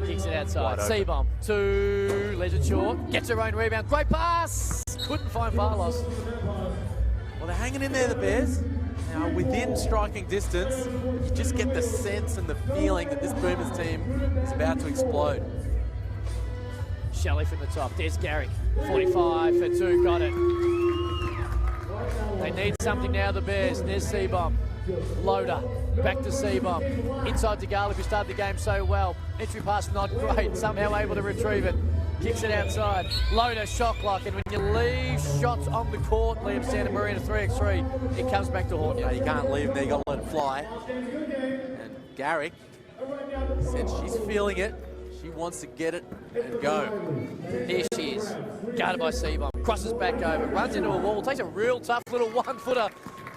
Kicks it outside. Seabomb. 2. Leaves it short. Gets her own rebound. Great pass. Couldn't find Valos. Well, they're hanging in there, the Bears. Now, within striking distance, you just get the sense and the feeling that this Boomers team is about to explode. Shelley from the top. There's Garrick. 45 for 2. Got it. They need something now, the Bears. There's Seabomb. Loader. Back to Seabomb. Inside to Garlop, who started the game so well. Entry pass not great. Somehow able to retrieve it. Kicks it outside. Loader, shot clock, and when you leave shots on the court, Liam Santa Maria in a 3x3, it comes back to haunt you. No, you can't leave them there, you got to let it fly. And Garrick said she's feeling it. She wants to get it and go. Here she is, guarded by Seabomb. Crosses back over, runs into a wall, takes a real tough little one-footer.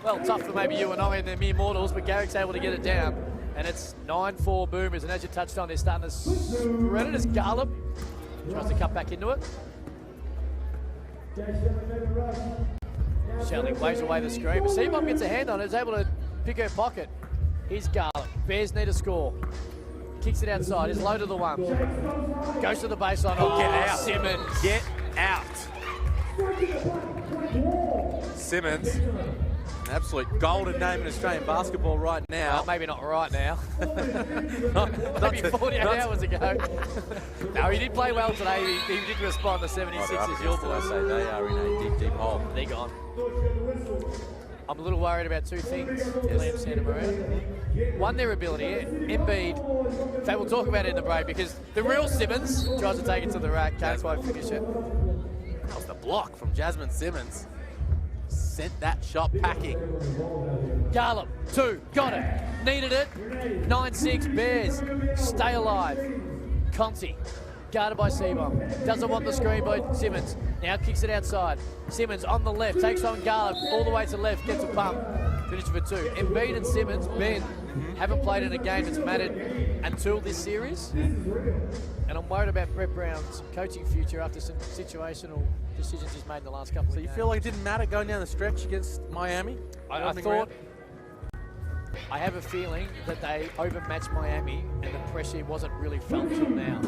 Well, tough for maybe you and I and the mere mortals, but Garrick's able to get it down. And it's 9-4 Boomers, and as you touched on, they're starting to spread it as Garlop tries to cut back into it. Shelly waves away the screen, but Seabomb gets a hand on it, is able to pick her pocket. Here's Garlop. Bears need a score. Kicks it outside, is low to the one. Goes to the baseline. Oh, Get out. Simmons. Get out. Simmons, an absolute golden name in Australian basketball right now. Well, maybe not right now. Not Maybe 48 hours ago. No, he did play well today. He did respond to 76ers, your boys. So they are in a deep, deep hole. They're gone. I'm a little worried about two things for Liam Santa Maria. One, their ability. Embiid, in fact, we'll talk about it in the break because the real Simmons tries to take it to the rack, can't quite finish it. That was the block from Jasmine Simmons. Sent that shot packing. Garlop, 2, got it. Needed it. 9-6, Bears, stay alive. Conti, guarded by Seabomb. Doesn't want the screen by Simmons. Now kicks it outside. Simmons on the left, takes on Garlop all the way to the left, gets a pump. Finish for 2. Embiid and Simmons, Ben, haven't played in a game that's mattered until this series. And I'm worried about Brett Brown's coaching future after some situational decisions he's made in the last couple of games. You feel like it didn't matter going down the stretch against Miami? I thought, I have a feeling that they overmatched Miami and the pressure wasn't really felt till now.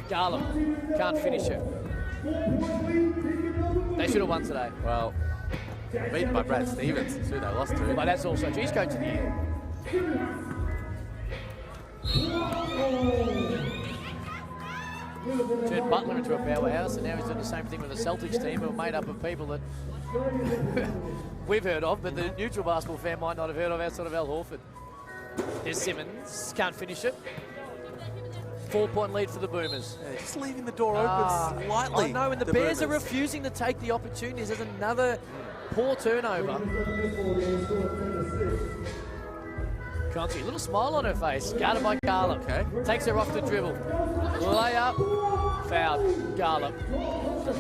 Garlop can't finish it. They should have won today. Well, beaten by Brad Stevens, who they lost to. But that's also, he's coach of the year. Turned Butler into a powerhouse, and now he's doing the same thing with the Celtics team, who are made up of people that we've heard of, but the neutral basketball fan might not have heard of, outside of Al Horford. There's Simmons, can't finish it. 4-point lead for the Boomers. Yeah, just leaving the door open slightly. I know, and the Bears are refusing to take the opportunities. There's another poor turnover. Conti, little smile on her face. Guarded by Garlop. Okay. Takes her off the dribble. Layup. Fouled. Garlop.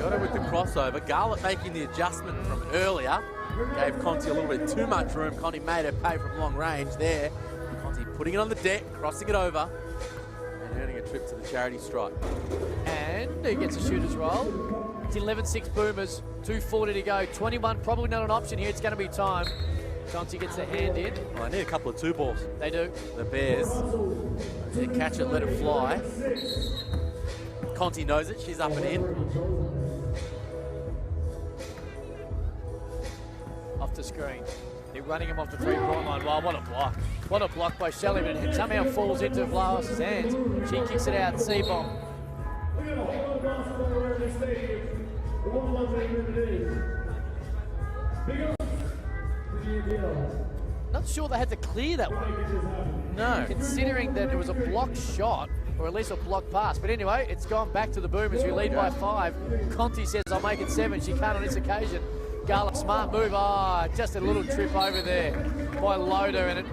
Got her with the crossover. Garlop making the adjustment from earlier. Gave Conti a little bit too much room. Conti made her pay from long range there. Conti putting it on the deck, crossing it over, and earning a trip to the charity stripe. And he gets a shooter's roll. It's 11-6 Boomers. 2:40 to go. 21 probably not an option here. It's going to be time. Conti gets a hand in. Well, I need a couple of 2 balls. They do. The Bears. They catch it, let it fly. Conti knows it. She's up and in. Off the screen. They're running him off the 3-point line. Wow, what a block. What a block by Shelley, but it somehow falls into Vlahos's hands. She kicks it out. C-bomb. Not sure they had to clear that one. No. Considering that it was a blocked shot, or at least a blocked pass. But anyway, it's gone back to the Boomers, who lead by 5. Conti says, I'll make it 7. She can't on this occasion. Garlop, smart move. Just a little trip over there by Loader. And it.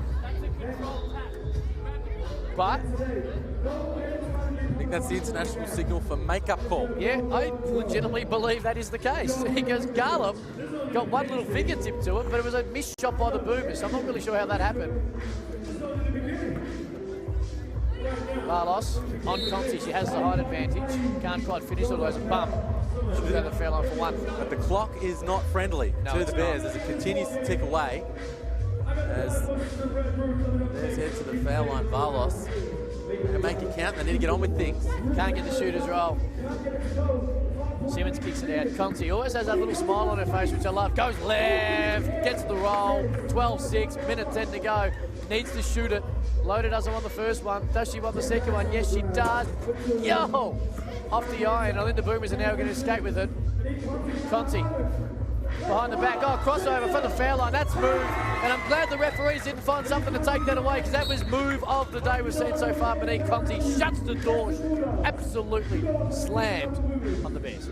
But I think that's the international signal for makeup call. yeah, I legitimately believe that is the case. Because Garlop got one little fingertip to it, but it was a missed shot by the Boomers. So I'm not really sure how that happened. Carlos on Conti. She has the height advantage. Can't quite finish, although there's a bump. She'll go to the foul line for 1. But the clock is not friendly to it's the Bears not. as it continues to tick away. As Bears head to the foul line, Varlos. They make it count. They need to get on with things. Can't get the shooter's roll. Simmons kicks it out. Conti always has that little smile on her face, which I love. Goes left, gets the roll. 12-6, minute 10 to go. Needs to shoot it. Loader doesn't want the first one. Does she want the second one? Yes, she does. Yo! Off the iron. I think the Boomers are now going to escape with it. Conti behind the back. Oh, crossover from the foul line. That's move. And I'm glad the referees didn't find something to take that away, because that was move of the day we've seen so far. Monique Conti shuts the door, absolutely slammed on the Bears.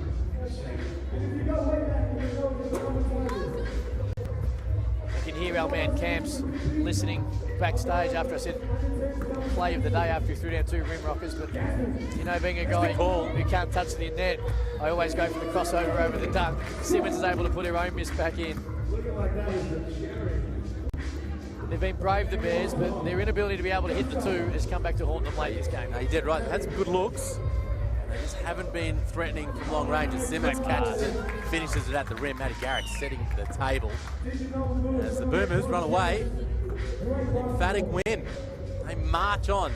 You can hear our man Camps listening backstage after I said play of the day after he threw down 2 rim rockers. But, you know, being a guy who can't touch the net, I always go for the crossover over the dunk. Simmons is able to put her own miss back in. They've been brave, the Bears, but their inability to be able to hit the 2 has come back to haunt them late this game. No, you did right. They had some good looks. They just haven't been threatening from long range. As Simmons catches it, finishes it at the rim. Maddie Garrick setting the table. As the Boomers run away, emphatic win. They march on.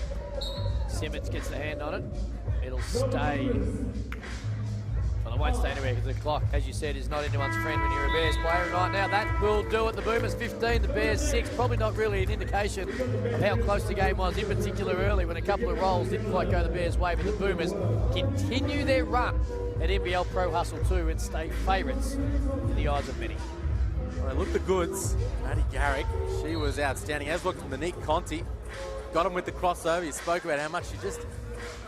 Simmons gets the hand on it. It'll stay. Well, it won't stay anywhere because the clock, as you said, is not anyone's friend when you're a Bears player. And right now, that will do it. The Boomers 15, the Bears 6. Probably not really an indication of how close the game was, in particular early when a couple of rolls didn't quite go the Bears' way. But the Boomers continue their run at NBL Pro Hustle 2 and stay favourites in the eyes of many. Well, they look the goods. Maddie Garrick, she was outstanding, as looked Monique Conti. Got him with the crossover. You spoke about how much she just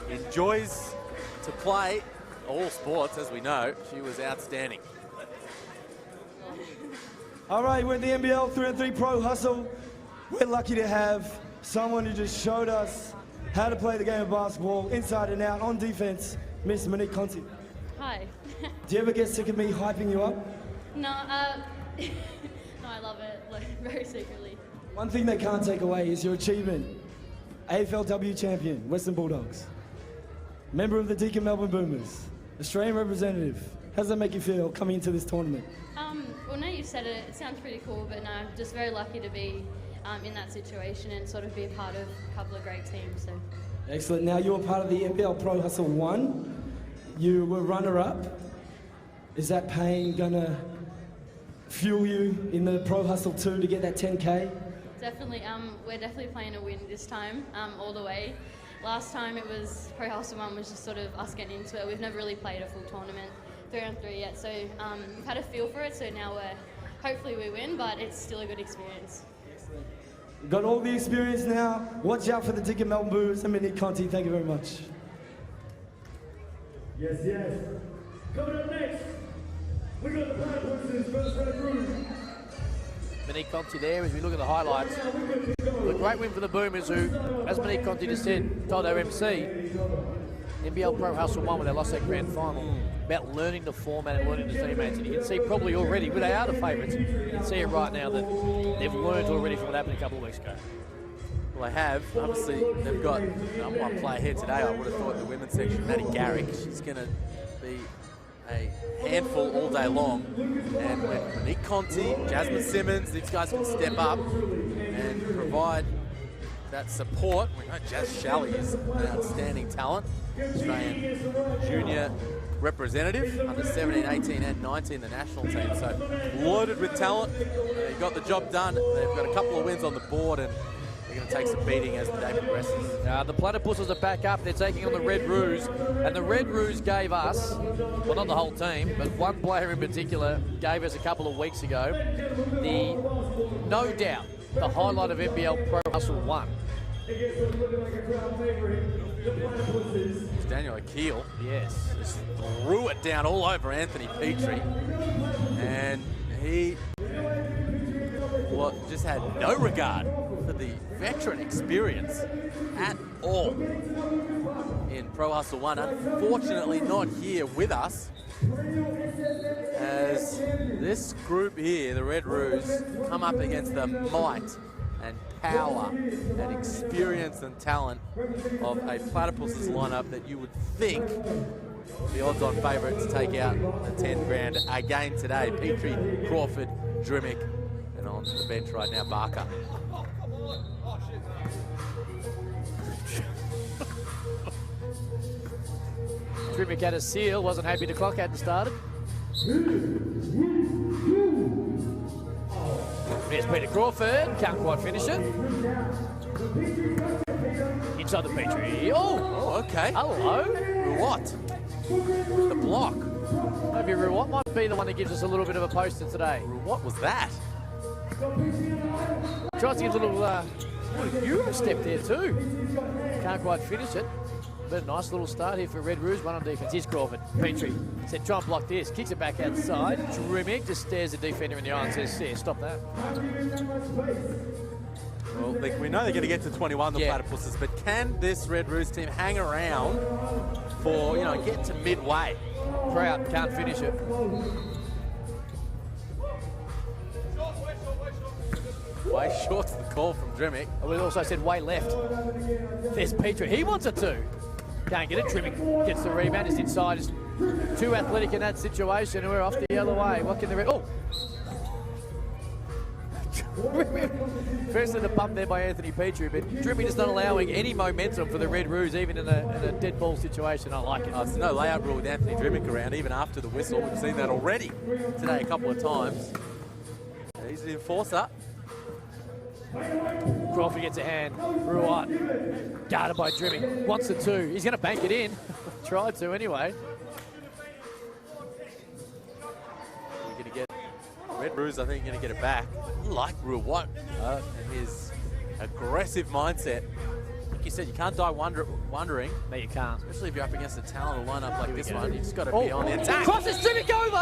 enjoys to play all sports, as we know. She was outstanding. All right, we're at the NBL 3x3 Pro Hustle. We're lucky to have someone who just showed us how to play the game of basketball inside and out on defense, Miss Monique Conti. Hi. Do you ever get sick of me hyping you up? No, no, I love it, like, very secretly. One thing they can't take away is your achievement. AFLW champion, Western Bulldogs. Member of the Deakin Melbourne Boomers. Australian representative. How does that make you feel coming into this tournament? Well, now you've said it, it sounds pretty cool, but no, I'm just very lucky to be in that situation and sort of be a part of a couple of great teams. So. Excellent. Now you're part of the NBL Pro Hustle 1. You were runner-up. Is that pain gonna fuel you in the Pro Hustle 2 to get that 10K? Definitely. We're definitely playing a win this time, all the way. Last time it was Pro Hustle 1 was just sort of us getting into it. We've never really played a full tournament 3-on-3 yet, so we've had a feel for it. So now hopefully we win, but it's still a good experience. Excellent. You've got all the experience now. Watch out for the Deakin Melbourne Boomers and Monique Conti. Thank you very much. Yes, yes. Coming up next, we got the Platypuses versus Red Roo. Monique Conti there, as we look at the highlights. A great win for the Boomers, who, as Monique Conti just said, told our MC, NBL Pro Hustle 1 when they lost that grand final, about learning the format and learning the teammates. And you can see probably already, but they are the favourites, you can see it right now that they've learned already from what happened a couple of weeks ago. Well, they have. Obviously, they've got number 1 player here today. I would have thought in the women's section, Maddie Garrick. She's going to be a handful all day long. And when Monique Conti, Jasmine Simmons, these guys can step up and provide that support. We know Jazz Shalley is an outstanding talent. Australian junior representative, under 17, 18 and 19, the national team. So loaded with talent. They got the job done. They've got a couple of wins on the board, and they're going to take some beating as the day progresses. The Platypuses are back up. They're taking on the Red Roos. And the Red Roos gave us, well, not the whole team, but one player in particular gave us a couple of weeks ago, no doubt, the highlight of NBL Pro Hustle 1. Daniel Akeel. Yes. Just threw it down all over Anthony Petrie. And he just had no regard for the veteran experience at all in Pro Hustle 1. Unfortunately not here with us, as this group here, the Red Roos, come up against the might and power and experience and talent of a Platypuses lineup that you would think the odds-on favourite to take out the 10 grand again today. Petrie, Crawford, Drimmick, and on the bench right now, Barker. Drimmick had a seal, wasn't happy the clock hadn't started. There's Peter Crawford, can't quite finish it. Inside the Petrie. Oh, okay. Hello. What? The block. Maybe Ruot might be the one that gives us a little bit of a poster today. What was that? Tries to give a little Euro step there too. Can't quite finish it. But a nice little start here for Red Roos. One on defense. Here's Crawford. Petrie said, try and block this. Kicks it back outside. Drimic just stares the defender in the eye and says, yeah, stop that. Well, we know they're going to get to 21, the Platypuses, but can this Red Roos team hang around for, get to midway? Prout can't finish it. Way short's the call from Drimic. We also said way left. There's Petrie. He wants it too. Can't get it. Drimic gets the rebound. It's inside. It's too athletic in that situation. We're off the other way. What can the oh? Firstly, the pump there by Anthony Petrie, but Drimic just not allowing any momentum for the Red Roos, even in a dead ball situation. I like it. There's no layout rule with Anthony Drimic around, even after the whistle. We've seen that already today a couple of times. He's the enforcer. Crawford gets a hand. Ruat guarded by Drimic. Wants the two. He's going to bank it in. Tried to anyway. We're going to get Red Roos, I think, going to get it back. I like Ruat and his aggressive mindset. Like you said, you can't die wondering. No, you can't. Especially if you're up against a talented lineup like this one. You just got to be on the attack. Crosses Drimic over!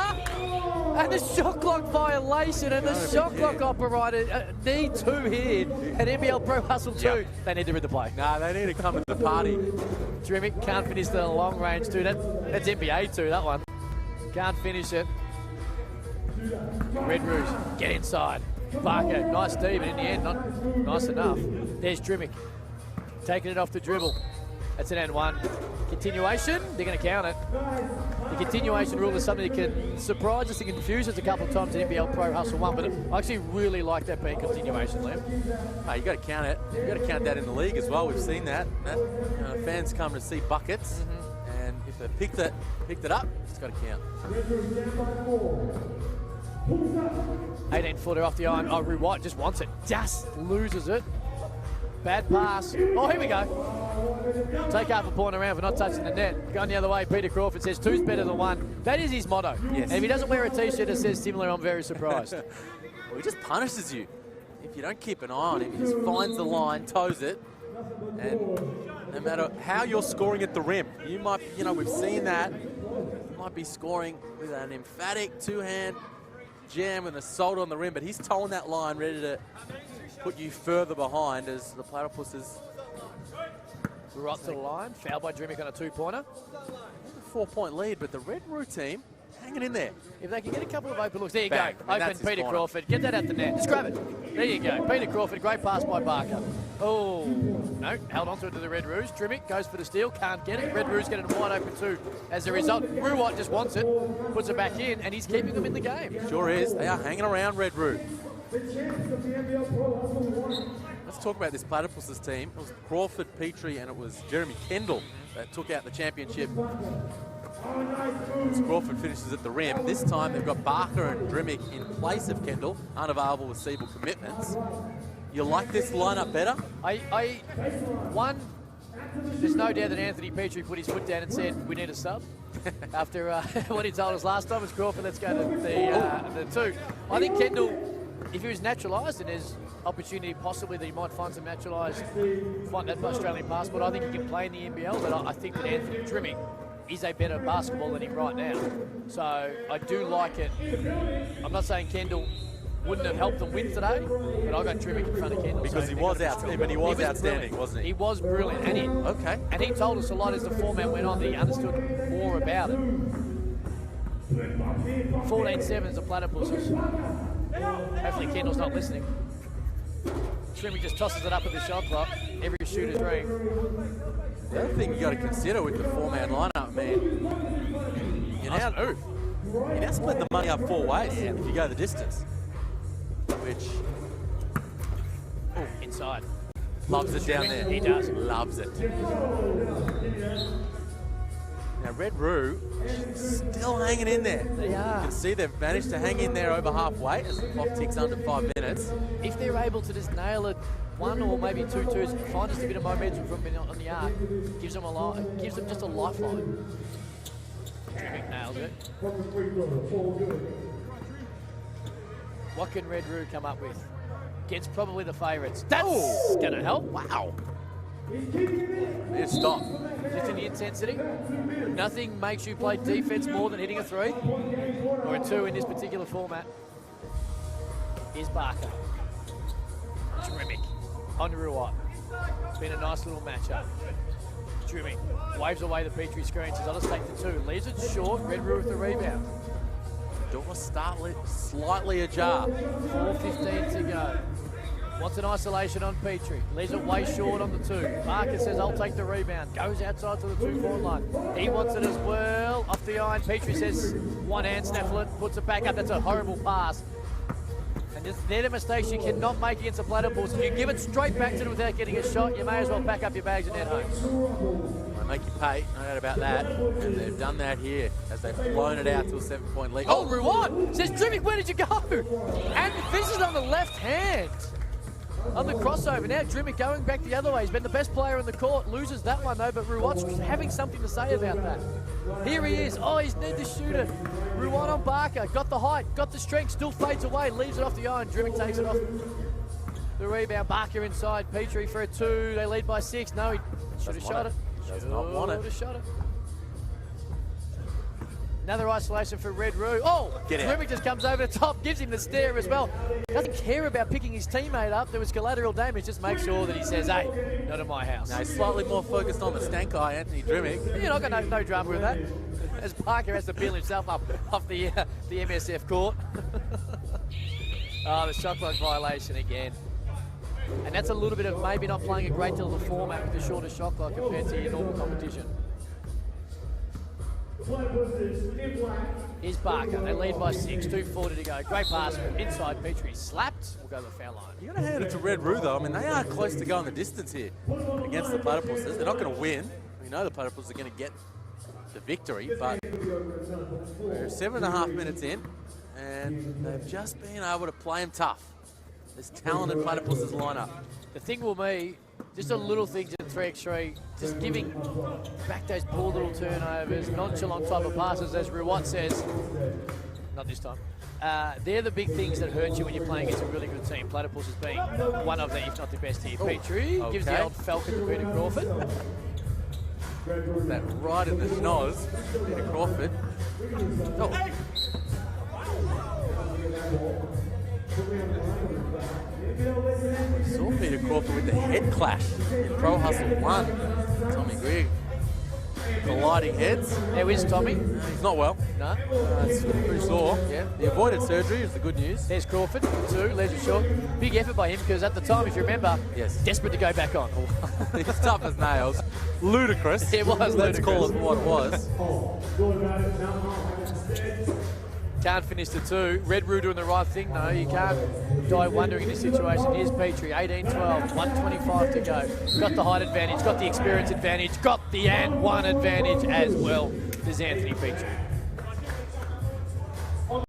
And the shot clock violation, and the shot clock operator need two here at NBL Pro Hustle 2. Yep. They need to read the play. No, they need to come to the party. Drimic can't finish the long range too. That's NBA too, that one. Can't finish it. Red Roos, get inside. Barker, nice D, but in the end, not nice enough. There's Drimic, taking it off the dribble. That's an N1. Continuation, they're going to count it. The continuation rule is something that can surprise us and confuse us a couple of times in NBL Pro Hustle 1, but I actually really like that being continuation, Liam. Oh, you got to count it. You got to count that in the league as well. We've seen that. Fans come to see buckets, and if they picked it up, it's got to count. 18-footer off the iron. Oh, Ruat just wants it. Just loses it. Bad pass. Oh, here we go. Take half a point around for not touching the net. Going the other way, Peter Crawford says two's better than one. That is his motto. Yes. And if he doesn't wear a T-shirt that says similar, I'm very surprised. Well, he just punishes you. If you don't keep an eye on him, he just finds the line, toes it, and no matter how you're scoring at the rim, you might, we've seen that. You might be scoring with an emphatic two-hand jam with an assault on the rim, but he's towing that line, ready to put you further behind as the Platypuses. We're up to the line. Foul by Drimic on a two-pointer. 4-point lead, but the Red Roo team hanging in there. If they can get a couple of open looks, there you Bang. go. Open Peter Crawford. Get that at the net. Just grab it. There you go. Peter Crawford, great pass by Barker. Oh, no, held onto it to the Red Roos. Drimic goes for the steal, can't get it. Red Roos getting it wide open too. As a result, Ruat just wants it, puts it back in, and he's keeping them in the game. Sure is. They are hanging around Red Roo. Let's talk about this Platypuses team. It was Crawford, Petrie, and it was Jeremy Kendall that took out the championship. As Crawford finishes at the rim. This time they've got Barker and Drimic in place of Kendall, unavailable with Siebel commitments. You like this lineup better? There's no doubt that Anthony Petrie put his foot down and said, we need a sub. After what he told us last time, it's Crawford, let's go to the two. I think Kendall, if he was naturalised, and there's opportunity possibly that he might find some naturalised, find that Australian passport, I think he can play in the NBL, but I think that Anthony Drimic is a better basketball than him right now. So I do like it. I'm not saying Kendall wouldn't have helped them win today, but I got Drimic in front of Kendall. Because so he was outstanding, wasn't he? He was brilliant. And he told us a lot as the format went on that he understood more about it. 14-7 is the Platypuses. Hopefully Kendall's not listening. Drimic just tosses it up at the shot clock. Every shooter's ring. The other thing you got to consider with the four-man lineup, man, you now split the money up four ways if you go the distance. Which, inside. Loves it down there. He does. Loves it. Now, Red Roo still hanging in there. They are. You can see they've managed to hang in there over halfway as the clock ticks under 5 minutes. If they're able to just nail it, one or maybe two twos, find just a bit of momentum from on the arc, gives them just a lifeline. Drimic nails it. What can Red Roo come up with? Gets probably the favourites. That's going to help. Wow. It's stop. Just in the intensity. Nothing makes you play defense more than hitting a 3 or a 2 in this particular format. Here's Barker. Drimic on Ruot. It's been a nice little matchup. Drimic waves away the Petrie screen, says, I'll just take the 2. Leaves it short, Red Roo with the rebound. Door slightly ajar. 4:15 to go. Wants an isolation on Petrie. Leaves it way short on the 2. Barker says, I'll take the rebound. Goes outside to the 2-point line. He wants it as well. Off the iron. Petrie says, one hand snaffle it, puts it back up. That's a horrible pass. And they're the mistakes you cannot make against the Platypuses. If you give it straight back to them without getting a shot, you may as well pack up your bags and head home. They make you pay, no doubt about that. And they've done that here as they've blown it out to a 7-point lead. Oh, Ruot says, Drimic, where did you go? And this is on the left hand. On the crossover. Now Drimic going back the other way. He's been the best player in the court. Loses that one though, but Ruot's having something to say about that. Here he is. Oh, he's need to shoot it. Ruot on Barker. Got the height, got the strength, still fades away, leaves it off the iron. Drimic takes it off the rebound. Barker inside. Petrie for a 2. They lead by 6. No, he should have shot it. Does not want it. Shot it. Another isolation for Red Roo. Oh, Drimic just comes over the top, gives him the stare as well. Doesn't care about picking his teammate up. There was collateral damage. Just make sure that he says, hey, not in my house. No, he's slightly more focused on the stank eye, Anthony Drimic. You're not got no drama with that. As Parker has to peel himself up off the MSF court. Oh, the shot clock violation again. And that's a little bit of maybe not playing a great deal of the format with the shorter shot clock compared to your normal competition. Here's Barker. They lead by 6. 2:40 to go. Great pass from inside. Petrie slapped. We'll go to the foul line. You got to hand it to Red Roo though. I mean, they are close to going the distance here against the Platypuses. They're not going to win. We know the Platypuses are going to get the victory, but we're 7.5 minutes in, and they've just been able to play them tough. This talented Platypuses lineup. The thing will be, just a little things in 3x3, just giving back those poor little turnovers, nonchalant type of passes, as Ruot says. Not this time. They're the big things that hurt you when you're playing against a really good team. Platypuses being one of them, if not the best here. Petrie gives the old Falcon to Peter Crawford. That right in the schnoz, Peter Crawford. Oh. Saw Peter Crawford with the head clash in Pro Hustle 1. Tommy Grigg colliding heads. How is Tommy? He's not well. No. It's pretty sore. Yeah. He avoided surgery is the good news. There's Crawford, 2, leisure short. Big effort by him because at the time, if you remember, desperate to go back on. He's tough as nails. Ludicrous. It was Let's ludicrous. call it for what it was. Can't finish the 2. Red Roo doing the right thing, though. You can't die wondering in this situation. Here's Petrie, 18-12, 1:25 to go. Got the height advantage, got the experience advantage, got the and one advantage as well. There's Anthony Petrie. One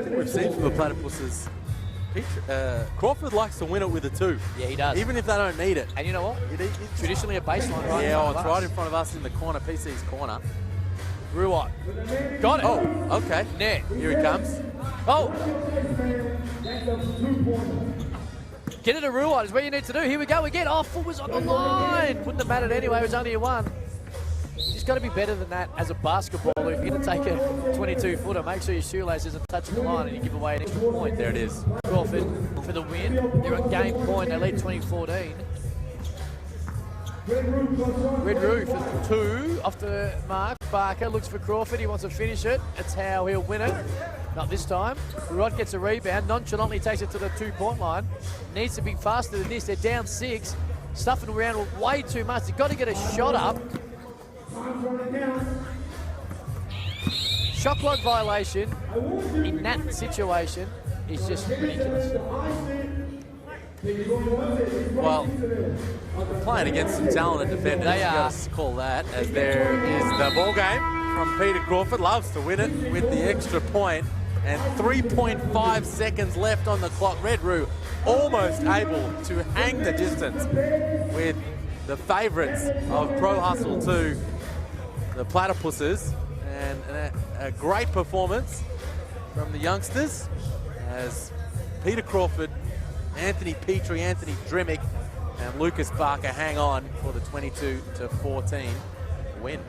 thing we've seen from the Platypuses, Crawford likes to win it with a 2. Yeah, he does. Even if they don't need it. And you know what? Traditionally a baseline, right? Yeah, it's right in front of us in the corner, PC's corner. Ruot. Got it. Oh, okay. Net. Here he comes. Oh. Get it to Ruot is where you need to do. Here we go again. Oh, foot was on the line. Wouldn't have mattered anyway. It was only a 1. Just got to be better than that as a basketballer. If you're going to take a 22-footer, make sure your shoelace isn't touching the line and you give away an extra point. There it is. Crawford for the win. They're on game point. They lead 2014. Red Roo for 2 off the mark. Barker looks for Crawford. He wants to finish it. That's how he'll win it. Not this time. Rod gets a rebound. Nonchalantly takes it to the 2-point line. Needs to be faster than this. They're down 6. Stuffing around way too much. They've got to get a shot up. Shot clock violation in that situation is just ridiculous. Well, we're playing against some talented defenders. They are. Got to call that, as there is the ball game from Peter Crawford. Loves to win it with the extra point, and 3.5 seconds left on the clock. Red Roo almost able to hang the distance with the favourites of Pro Hustle 2, the Platypuses, and a great performance from the youngsters as Peter Crawford, Anthony Petrie, Anthony Drimmick, and Lucas Barker hang on for the 22-14 win.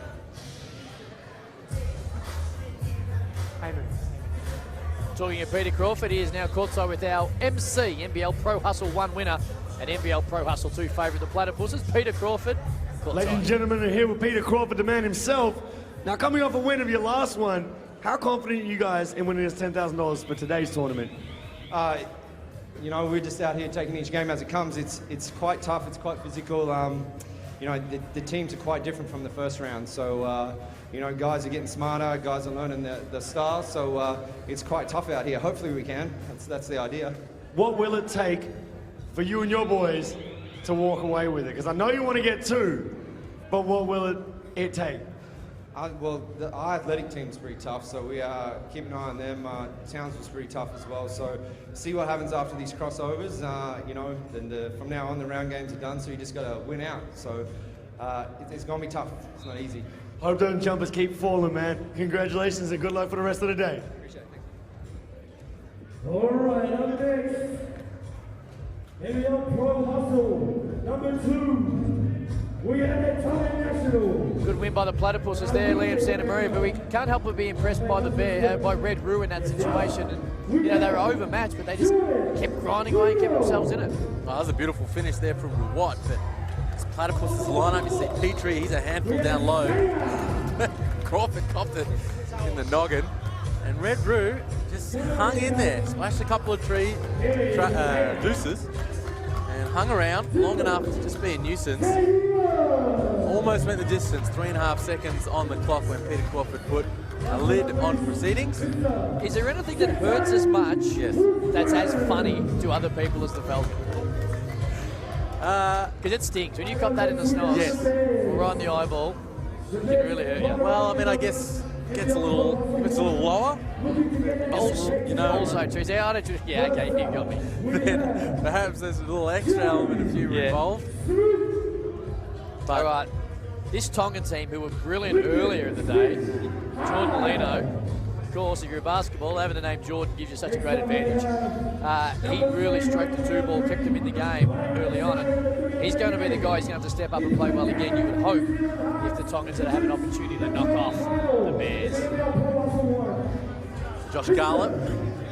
Talking of Peter Crawford, he is now courtside with our MC, NBL Pro Hustle 1 winner and NBL Pro Hustle 2 favourite, the Platypuses, Peter Crawford. Ladies and gentlemen, we're here with Peter Crawford, the man himself. Now, coming off a win of your last one, how confident are you guys in winning this $10,000 for today's tournament? You know, we're just out here taking each game as it comes. It's quite tough, it's quite physical. You know, the teams are quite different from the first round. So, you know, guys are getting smarter, guys are learning the style. So it's quite tough out here. Hopefully we can. That's the idea. What will it take for you and your boys to walk away with it? Because I know you want to get 2, but what will it take? Well, our athletic team's pretty tough, so we keep an eye on them. Townsville's pretty tough as well, so see what happens after these crossovers. You know, then from now on, the round games are done, so you just got to win out. So it's going to be tough. It's not easy. Hope those jumpers keep falling, man. Congratulations and good luck for the rest of the day. Appreciate it. All right, up next, NBL Pro Hustle, number 2. We have a Tongan National. Good win by the Platypuses there, Liam Santa Maria, but we can't help but be impressed by by Red Roo in that situation. And, you know, they were overmatched, but they just kept grinding away and kept themselves in it. Well, that was a beautiful finish there from Ruwat, but this Platypuses lineup, you see Petrie, he's a handful down low. Crawford copped it in the noggin. And Red Roo just hung in there, splashed a couple of deuces, and hung around long enough to just be a nuisance. Almost went the distance, 3.5 seconds on the clock when Peter Crawford put a lid on proceedings. Is there anything that hurts as much Yes. that's as funny to other people as the Falcon? Because it stings. When you cop that in the snows, Yes. or on the eyeball, it can really hurt you. Well, I mean, I guess it's a little lower. Also, you know, also true. Yeah, okay, you got me. Then perhaps there's a little extra element of humor involved. All right, this Tongan team, who were brilliant earlier in the day, Jordan Lino, of course, if you're a basketball, having the name Jordan gives you such a great advantage. He really stroked the 2-ball, kept him in the game early on, and he's going to be the guy who's going to have to step up and play well again, you would hope, if the Tongans have an opportunity to knock off the Bears. Josh Garlop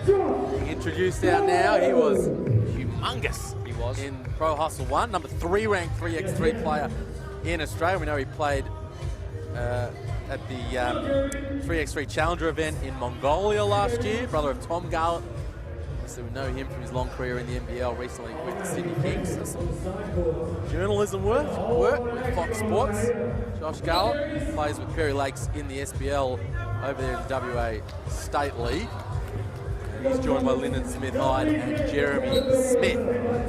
being introduced out now. He was humongous. He was. In Pro Hustle 1, number 3 ranked 3x3 player in Australia. We know he played at the 3x3 Challenger event in Mongolia last year. Brother of Tom Garlop. So we know him from his long career in the NBL, recently with the Sydney Kings. So some journalism work with Fox Sports. Josh Garlop plays with Perry Lakes in the SBL over there in the WA State League. He's joined by Lyndon Smith-Hyde and Jeremy Smith.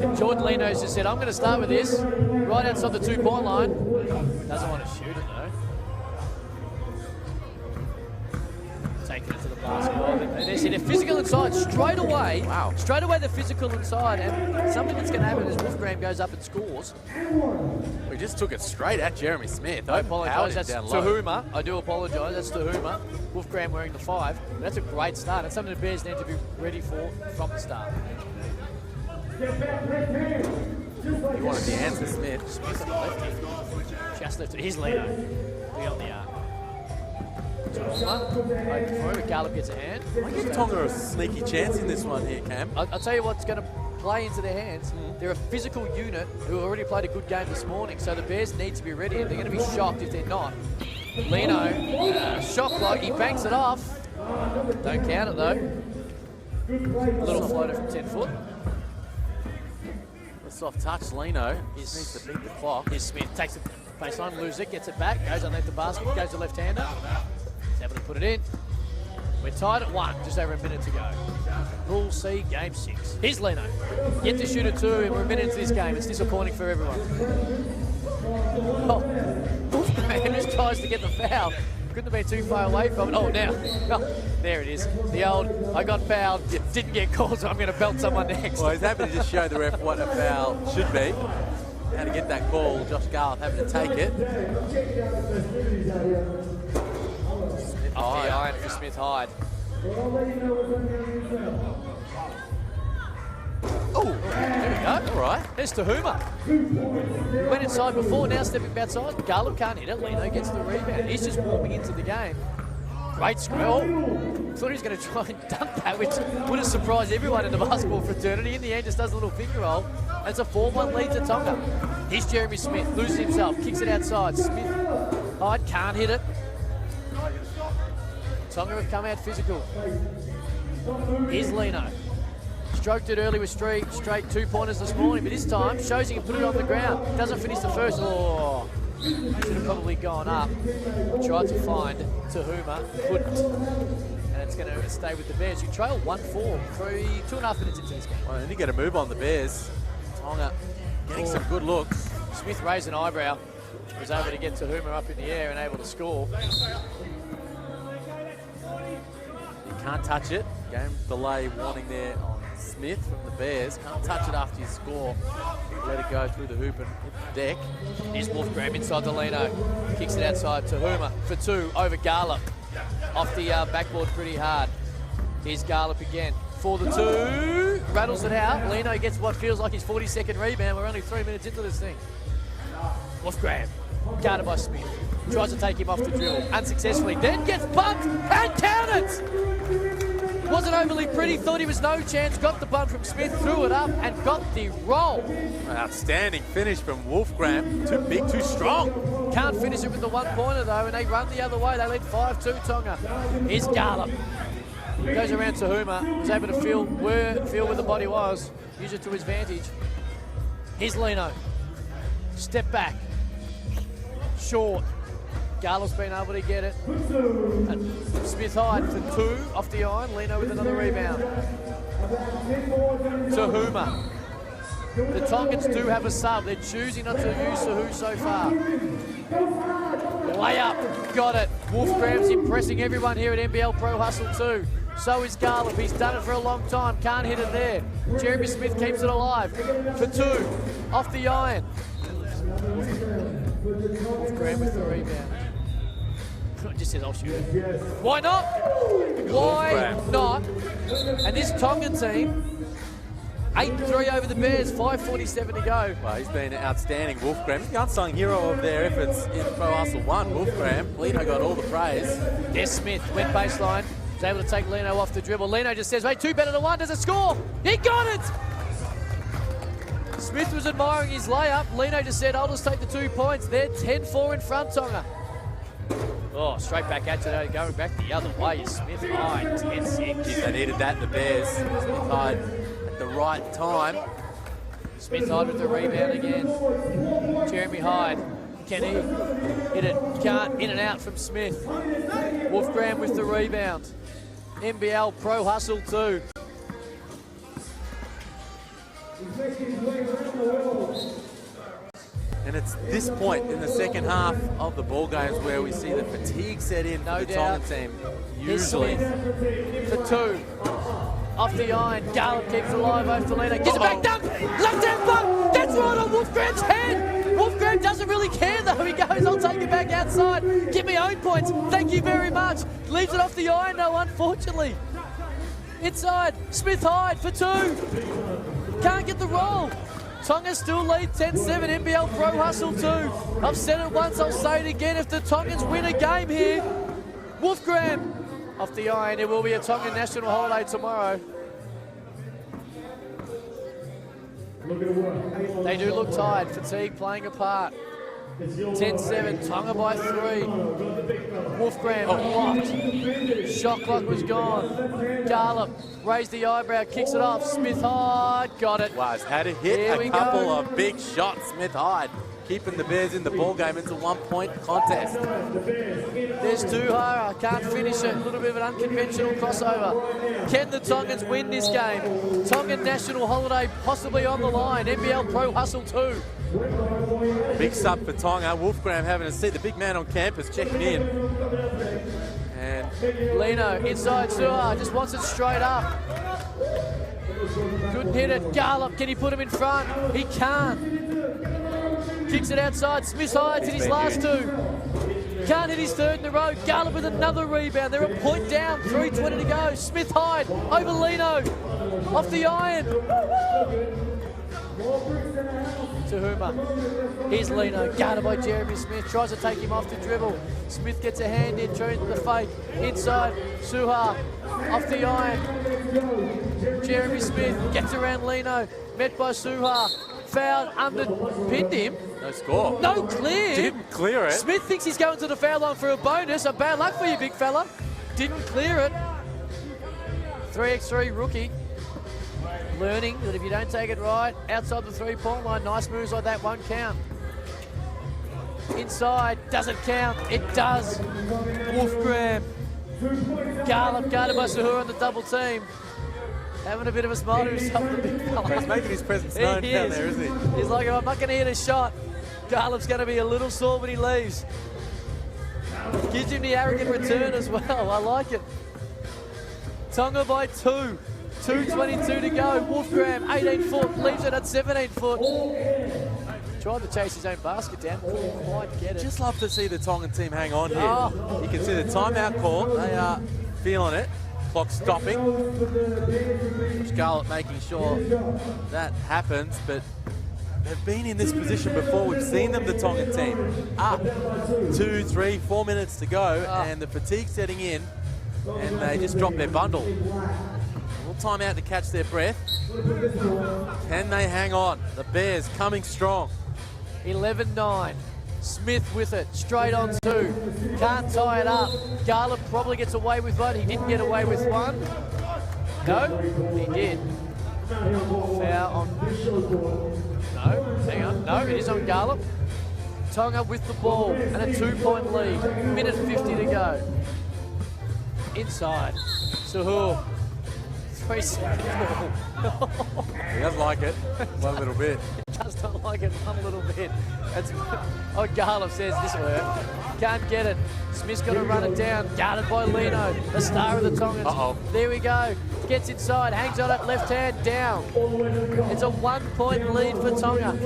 And Jordan Lino's just said, I'm going to start with this, right outside the 2-point line. Doesn't want to shoot it though. Taking it to the basketball. And they said they're physical inside straight away. Wow. Straight away they're physical inside. And something that's going to happen is Wolfgram goes up and scores. We just took it straight at Jeremy Smith. I apologise. That's down low. Tahuma. I do apologise. That's Tahuma. Wolfgram wearing the 5. But that's a great start. That's something the Bears need to be ready for from the start. He wanted the answer, Smith. Smith on the left hand. Just lifted. Here's Lino. Beyond the arc. Garlop gets a hand. I give Tonga a sneaky chance in this one here, Cam. I'll tell you what's going to play into their hands. They're a physical unit who already played a good game this morning, so the Bears need to be ready, and they're going to be shocked if they're not. Lino, shot clock, he banks it off. Don't count it though. A little floater from 10 foot. A soft touch, Lino. He just needs to beat the clock. Here's Smith, takes the baseline, loses it, gets it back, goes underneath the basket, goes to left-hander. He's able to put it in. We're tied at 1, just over a minute to go. Rule C, game 6. Here's Lino. Yet to shoot at 2, and we're a minute into this game. It's disappointing for everyone. Wolfgram just tries to get the foul. Couldn't have been too far away from it. Oh, now. Oh, there it is. The old, I got fouled, didn't get called, so I'm going to belt someone next. Well, he's happy to just show the ref what a foul should be. how to get that call. Josh Garth having to take it. Off the iron for Smith Hyde. Oh, there we go. All right. There's Tahuma. Went inside before, now stepping outside. Garlop can't hit it. Lino gets the rebound. He's just warming into the game. Great scroll. Thought he was going to try and dunk that, which would have surprised everyone in the basketball fraternity. In the end, just does a little finger roll. That's a 4-1 lead to Tonga. Here's Jeremy Smith. Loses himself. Kicks it outside. Smith Hyde can't hit it. Tonga have come out physical. Here's Lino. Stroked it early with straight 2-pointers this morning, but this time shows he can put it on the ground. Doesn't finish the first. Oh, should have probably gone up. Tried to find Tahuma, couldn't. And it's going to stay with the Bears, who trail 1-4 through 2.5 minutes into this game. Well, they need to get a move on the Bears. Tonga getting some good looks. Smith raised an eyebrow. Was able to get Tahuma up in the air and able to score. You can't touch it. Game delay warning there on Smith from the Bears. Can't touch it after you score. Let it go through the hoop and hit the deck. Here's Wolfgram inside the Lino. Kicks it outside to Tahuma for 2 over Garlop. Off the backboard pretty hard. Here's Garlop again for the 2. Rattles it out. Lino gets what feels like his 42nd rebound. We're only 3 minutes into this thing. Wolfgram guarded by Smith. Tries to take him off the dribble. Unsuccessfully. Then gets bumped and counted! Wasn't overly pretty, thought he was no chance, got the bunt from Smith, threw it up and got the roll. Outstanding finish from Wolfgram. Too big, too strong. Can't finish it with the 1-pointer though, and they run the other way. They lead 5-2 Tonga. Here's Garlop. Goes around Tahuma, was able to feel where the body was, use it to his advantage. Here's Lino. Step back. Short. Garlop's been able to get it. And Smith Hyde for 2 off the iron. Lino with another rebound. Tahuma. The Tongans do have a sub. They're choosing not to use Sahu so far. Layup. Got it. Wolfgram's impressing everyone here at NBL Pro Hustle 2. So is Garlop. He's done it for a long time. Can't hit it there. Jeremy Smith keeps it alive for 2 off the iron. Wolfgram with the rebound. Just says, I'll shoot it. Why not? Why not? And this Tongan team, 8-3 over the Bears, 5:47 to go. Well, he's been outstanding, Wolfgram. He's the unsung hero of their efforts in Pro Hustle 1, Wolfgram. Lino got all the praise. There's Smith, went baseline, was able to take Lino off the dribble. Lino just says, wait, 2 better than 1, does it score? He got it! Smith was admiring his layup. Lino just said, I'll just take the 2 points. They're 10-4 in front, Tonga. Oh, straight back at you, though, going back the other way is Smith Hyde, 10-6. They needed that, the Bears. Smith Hyde at the right time. Smith Hyde with the rebound again. Jeremy Hyde, can he hit it? Can't, in and out from Smith. Wolfgram with the rebound. NBL Pro Hustle 2. And it's this point in the second half of the ball games where we see the fatigue set in for the Tongan team. Usually. For 2. Off the iron. Garlop keeps it alive over to Lino. Gets it back, dunk! Left hand bump! That's right on Wolfgram's head! Wolfgram doesn't really care though. He goes, I'll take it back outside. Give me own points. Thank you very much. Leaves it off the iron though, unfortunately. Inside. Smith Hyde for 2. Can't get the roll. Tonga still lead 10-7, NBL Pro Hustle 2. I've said it once, I'll say it again. If the Tongans win a game here, Wolfgram off the iron. It will be a Tongan national holiday tomorrow. They do look tired. Fatigue playing a part. 10-7, Tonga by 3. Wolfgram blocked. Shot clock was gone. Garlop raised the eyebrow, kicks it off. Smith Hyde got it. Wow, he's had to hit a couple of big shots. Smith Hyde keeping the Bears in the ball game. It's a 1-point contest. There's Tuhara, can't finish it. A little bit of an unconventional crossover. Can the Tongans win this game? Tongan national holiday possibly on the line. NBL Pro Hustle 2. Big sub for Tonga. Wolfgram having a seat. The big man on campus checking in. And Lino inside Suha, just wants it straight up. Couldn't hit it. Garlop, can he put him in front? He can't. Kicks it outside. Smith hides in his last two. Can't hit his third in a row. Garland with another rebound. They're a point down. 3:20 to go. Smith Hyde over Lino. Off the iron. Tahuma. Here's Lino. Guarded by Jeremy Smith. Tries to take him off the dribble. Smith gets a hand in. Turns the fake. Inside. Suha. Off the iron. Jeremy Smith gets around Lino. Met by Suha. Fouled. Underpinned him. No score. No clear. Didn't clear it. Smith thinks he's going to the foul line for a bonus. A bad luck for you, big fella. Didn't clear it. 3x3 rookie. Learning that if you don't take it right, outside the three-point line, nice moves like that won't count. Inside, does it count? It does. Wolfgram. Garland guarded by Sahura on the double team. Having a bit of a smile to himself, the big fella. He's making his presence known down there, isn't he? He's like, I'm not going to hit a shot. Garland's going to be a little sore when he leaves. Gives him the arrogant return as well. I like it. Tonga by 2. 2:22 to go. Wolfgram, 18 foot, leaves it at 17 foot. Tried to chase his own basket down, couldn't quite get it. Just love to see the Tongan team hang on here. Oh. You can see the timeout call. They are feeling it. Clock stopping. Scarlett making sure that happens, but they've been in this position before. We've seen them, the Tongan team. Up 2, 3, 4 minutes to go, and the fatigue setting in, and they just drop their bundle. A little time out to catch their breath. Can they hang on? The Bears coming strong. 11-9. Smith with it, straight on 2. Can't tie it up. Garland probably gets away with one. He didn't get away with one. No, he did. Foul on... No, hang on. No, it is on Garland. Tonga with the ball and a 2-point lead. Minute 50 to go. Inside. Sahur. 3 second ball. He doesn't like it one little bit. He does not like it one little bit. That's oh, Garland says this work. Can't get it. Smith's got to run it down. Guarded by Lino, the star of the Tongans. Uh-oh. There we go. Gets inside, hangs on it, left hand down. It's a 1-point lead for Tonga.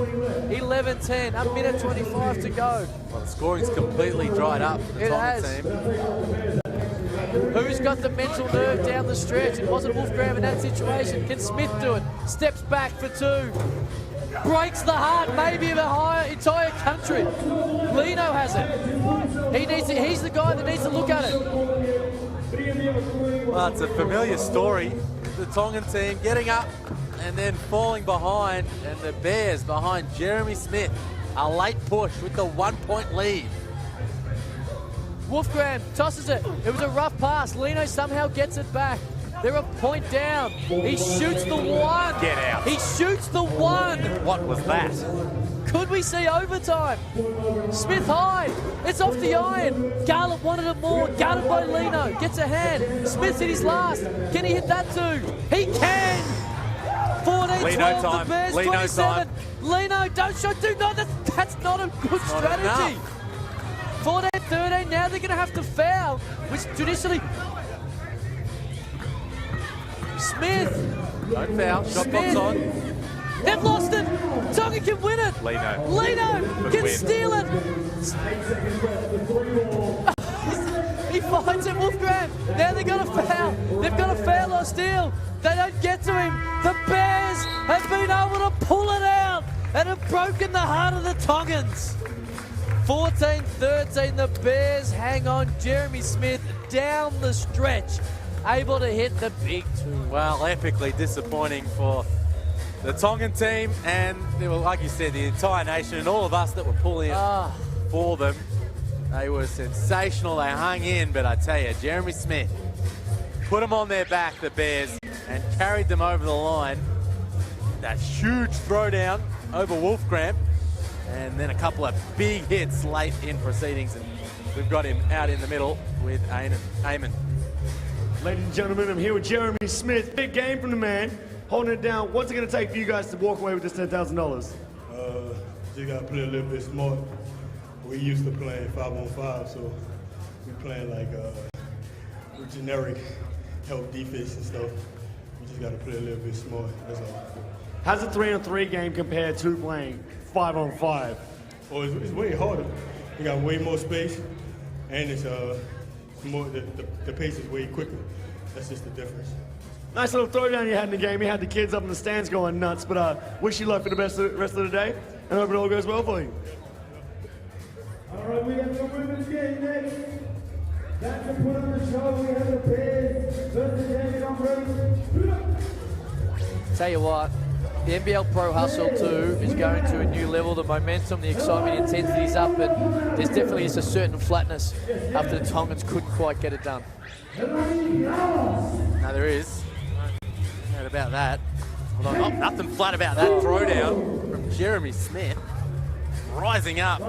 11-10, a minute 25 to go. Well, the scoring's completely dried up for the Tongan team. Who's got the mental nerve down the stretch? It wasn't Wolfgram in that situation. Can Smith do it? Steps back for 2. Breaks the heart maybe of a entire country. Lino has it. He's the guy that needs to look at it. Well, it's a familiar story. The Tongan team getting up and then falling behind, and the Bears behind Jeremy Smith. A late push with the 1-point lead. Wolfgram tosses it. It was a rough pass. Lino somehow gets it back. They're a point down. He shoots the 1. Get out. He shoots the 1. What was that? Could we see overtime? Smith Hyde. It's off the iron. Garland wanted it more. Guarded by Lino. Gets a hand. Smith's in his last. Can he hit that too? He can. 14-12. time. The Bears Lino 27. time. Lino, don't shoot. Do not. That's not a good strategy. 14-13, now they're going to have to foul, which traditionally... Smith. Don't foul, shot clock's on. They've lost it. Tonga can win it. Lino can steal it. He finds it, Wolfgram. Now they've got a foul. They've got a foul or steal. They don't get to him. The Bears have been able to pull it out and have broken the heart of the Tongans. 14-13, the Bears hang on. Jeremy Smith down the stretch, able to hit the big 2. Well, epically disappointing for the Tongan team, and they were, like you said, the entire nation and all of us that were pulling for them. They were sensational. They hung in, but I tell you, Jeremy Smith put them on their back, the Bears, and carried them over the line. That huge throwdown over Wolfgram. And then a couple of big hits late in proceedings, and we've got him out in the middle with Eamon. Ladies and gentlemen, I'm here with Jeremy Smith. Big game from the man, holding it down. What's it going to take for you guys to walk away with this $10,000? You got to play a little bit smart. We used to playing 5-on-5, so we playing like generic help defense and stuff. We just got to play a little bit smart, that's all. How's the 3-on-3 game compared to playing 5-on-5? Oh, it's way harder. You got way more space, and it's more the pace is way quicker. That's just the difference. Nice little throwdown you had in the game. You had the kids up in the stands going nuts, but wish you luck for the rest of the day, and hope it all goes well for you. All right, we have the women's game next. That's to put on the show. We have the Bears versus Dandenong Roos. Tell you what, the NBL Pro Hustle 2 is going to a new level. The momentum, the excitement, the intensity is up, but there's definitely just a certain flatness after the Tongans couldn't quite get it done. No, there is. No doubt about that. Hold on. Oh, nothing flat about that throwdown from Jeremy Smith. Rising up,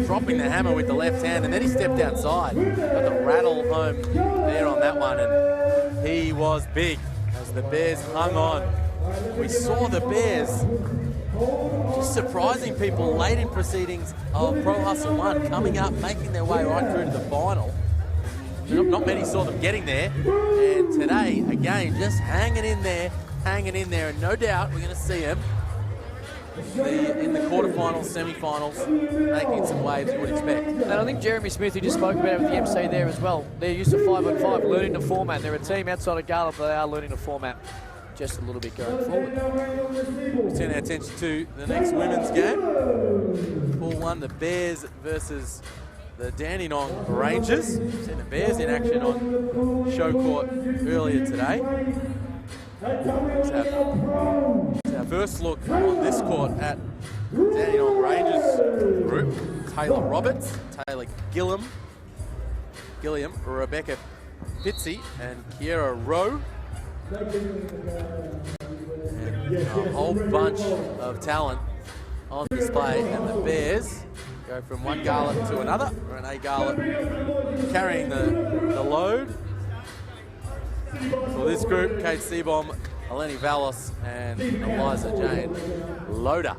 dropping the hammer with the left hand, and then he stepped outside. Got the rattle home there on that one, and he was big as the Bears hung on. We saw the Bears just surprising people late in proceedings of Pro Hustle 1, coming up, making their way right through to the final. Not many saw them getting there, and today, again, just hanging in there, and no doubt we're going to see them in the quarterfinals, semi-finals, making some waves you would expect. And I think Jeremy Smith, who just spoke about it with the MC there as well, they're used to 5-on-5, learning the format. They're a team outside of Gallup, but they are learning the format just a little bit going forward. We turn our attention to the next women's game. Pool 1, the Bears versus the Dandenong Rangers. We've seen the Bears in action on Show Court earlier today. It's our first look on this court at Dandenong Rangers group. Taylor Roberts, Taylor Gilliam, Rebecca Fitzy, and Kiera Rowe. And a whole bunch of talent on display, and the Bears go from one Garland to another. Renee Garland carrying the load. For this group, Kate Seabom, Eleni Valos, and Eliza Jane Loader.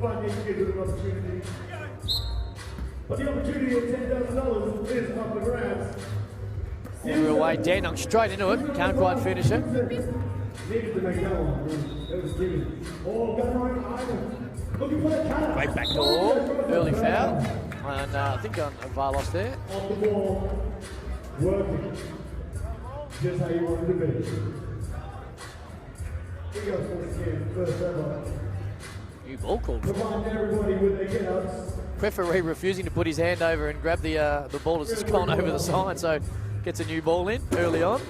But the opportunity of $10,000 is up for grabs. All the way, Dandenong straight into it, can't quite finish it. Needed to make that one. That was given. Oh, got right Ivan. Looking for the cut. Great back door, early foul. And I think on Valos there. Off the ball, working. Just how you wanted to be. Here goes once again, first ever. New ball called. Provide everybody with their get-ups. Referee refusing to put his hand over and grab the ball as it's gone over the side, so gets a new ball in early on.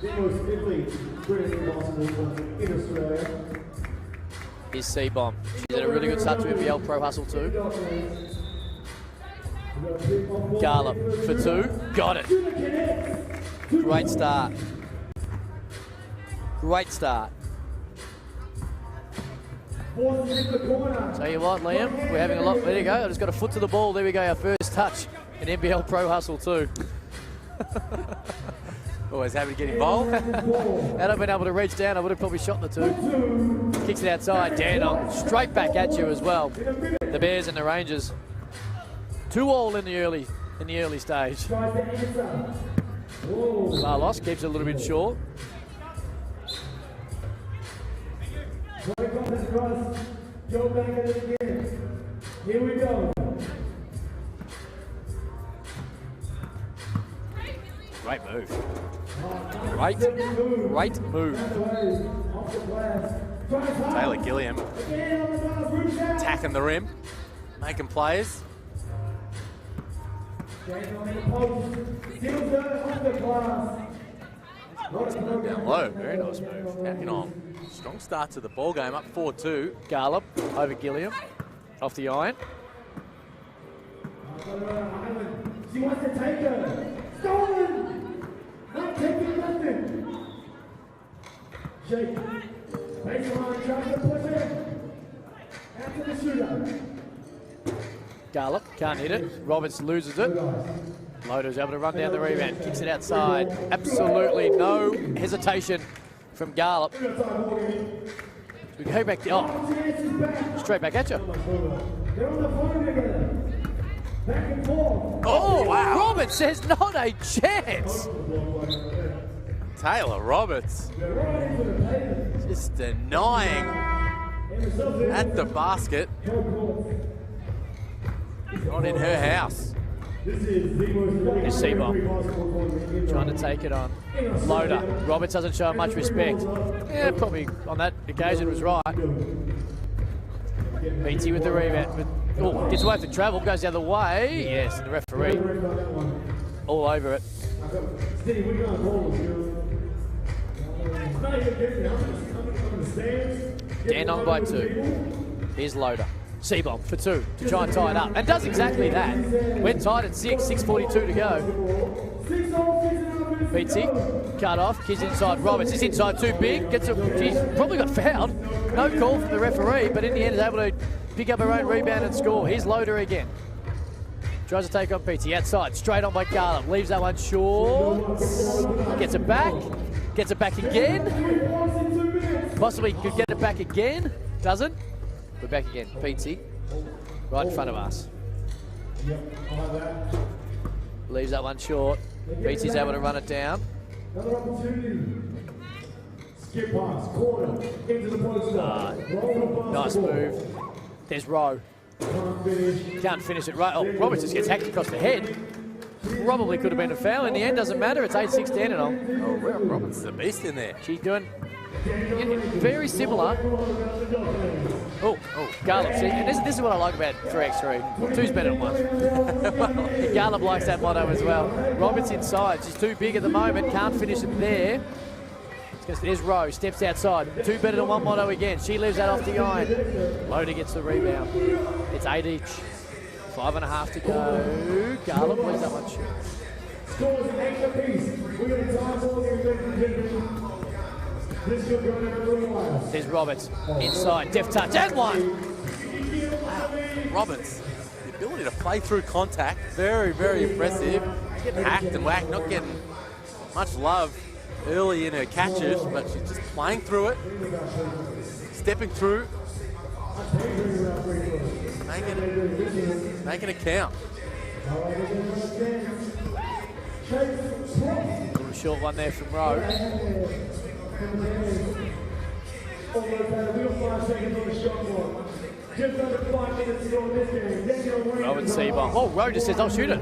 The most elite British basketball in Australia. Here's C-Bomb. She's had a really good start to NBL Pro Hustle 2. Garland for 2. Got it. Great start. Great start. Tell you what, Liam, we're having a lot. There you go. I just got a foot to the ball. There we go. Our first touch in NBL Pro Hustle 2. Always happy to get involved. Had I been able to reach down, I would have probably shot the 2. Kicks it outside. Dandenong straight back at you as well. The Bears and the Rangers. 2-all in the early stage. Carlos keeps it a little bit short. Go back at it again. Here we go. Great move. Great move. Taylor Gilliam attacking the rim, making plays. Down low, very nice move. Dandenong, strong start to the ball game, up 4-2. Garland over Gilliam, off the iron. She wants to take her. Stolen! Not taking nothing. Jake, baseline, tries to push it. After the shootout. Garland can't hit it. Roberts loses it. Loader's able to run down the rebound, kicks it outside. Absolutely no hesitation from Garland. We go back to, straight back at you. Oh, wow. Roberts says not a chance. Taylor Roberts just denying at the basket. Not in her house. Here's Seabomb trying to take it on. Loader. Roberts doesn't show much respect. Yeah, probably on that occasion was right. BT with the rebound. Oh, gets away from travel, goes the other way. Yes, and the referee all over it. Dandenong by 2. Here's Loader. Seabomb for 2 to try and tie it up. And does exactly that. Went tight at 6:42 to go. BT, cut off, kids inside Roberts. He's inside too big. He's probably got fouled. No call from the referee, but in the end is able to pick up her own rebound and score. Here's Loader again. Tries to take on BT outside, straight on by Garland. Leaves that one short. Gets it back. Gets it back again. Possibly could get it back again. Doesn't. We're back again. BT, right in front of us. Leaves that one short. BT's able to run it down. Nice move. There's Rowe. Can't finish it right. Oh, Roberts just gets hacked across the head. Probably could have been a foul. In the end, doesn't matter. It's 8-6 Dandenong. Oh, Roberts is a beast in there. She's doing very similar. Oh, Garland. And this is what I like about 3x3. 2's better than 1. Garland likes that motto as well. Roberts inside. She's too big at the moment. Can't finish it there. There's Rowe. Steps outside. 2 better than 1 motto again. She leaves that off the iron. Loader gets the rebound. It's 8 each. 5.5 to go. Garland plays that one short. Scores 8 apiece. We're going to tie for There's Roberts inside, deft touch, and 1. Roberts, the ability to play through contact, very, very impressive. Getting hacked and whacked, not getting much love early in her catches, but she's just playing through it, stepping through, making it count. Little short one there from Rowe. Rowe and Seabomb. Oh, Rowe just says, I'll shoot it.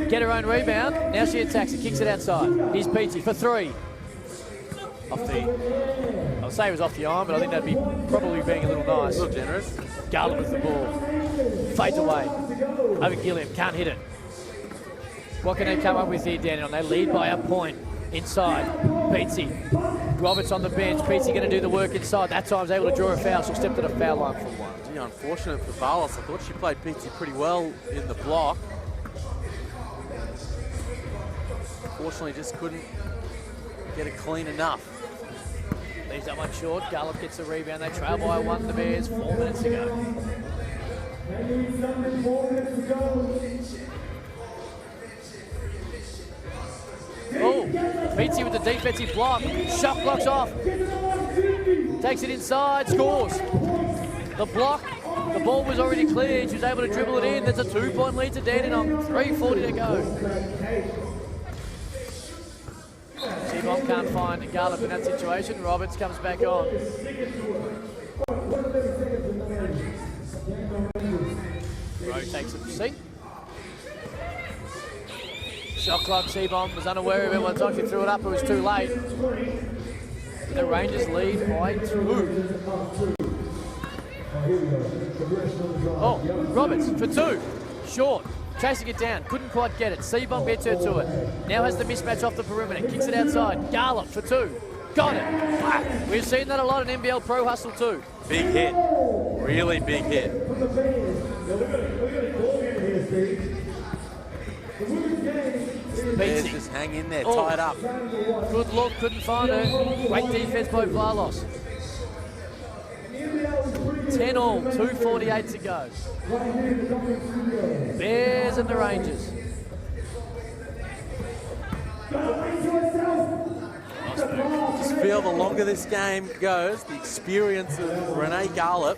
Get her own rebound. Now she attacks it, kicks it outside. Here's Peachy for 3. Off the, I'll say it was off the arm, but I think that'd be probably being a little nice. A little generous. Garland with the ball. Fades away. Over Gilliam, can't hit it. What can they come up with here, Dandenong? They lead by a point. Inside, Peachy. Roberts on the bench. Peachy going to do the work inside. That time's able to draw a foul. She'll step to the foul line for 1. Gee, unfortunate for Barlos. I thought she played Peachy pretty well in the block. Unfortunately, just couldn't get it clean enough. Leaves that one short. Garland gets the rebound. They trail by 1. The Bears, 4 minutes to go. Oh, Peachy with the defensive block. Shot blocks off. Takes it inside, scores. The block, the ball was already cleared. She was able to dribble it in. There's a 2-point lead to Dandenong. 3:40 to go. Seabomb can't find Garland in that situation. Roberts comes back on. Rowe takes a seat. Shot clock, Seabomb was unaware of it. By the time she threw it up, it was too late. The Rangers lead by 2. Oh, Roberts for 2. Short. Chasing it down. Couldn't quite get it. Seabomb gets her to it. Now has the mismatch off the perimeter. Kicks it outside. Garland for 2. Got it. We've seen that a lot in NBL Pro Hustle too. Big hit. Really big hit. Bears just hang in there, tied up. Good look, couldn't find her. Great defense by Vlalos. 10-all, 2:48 to go. Bears and the Rangers. Just feel the longer this game goes, the experience of Renee Garlip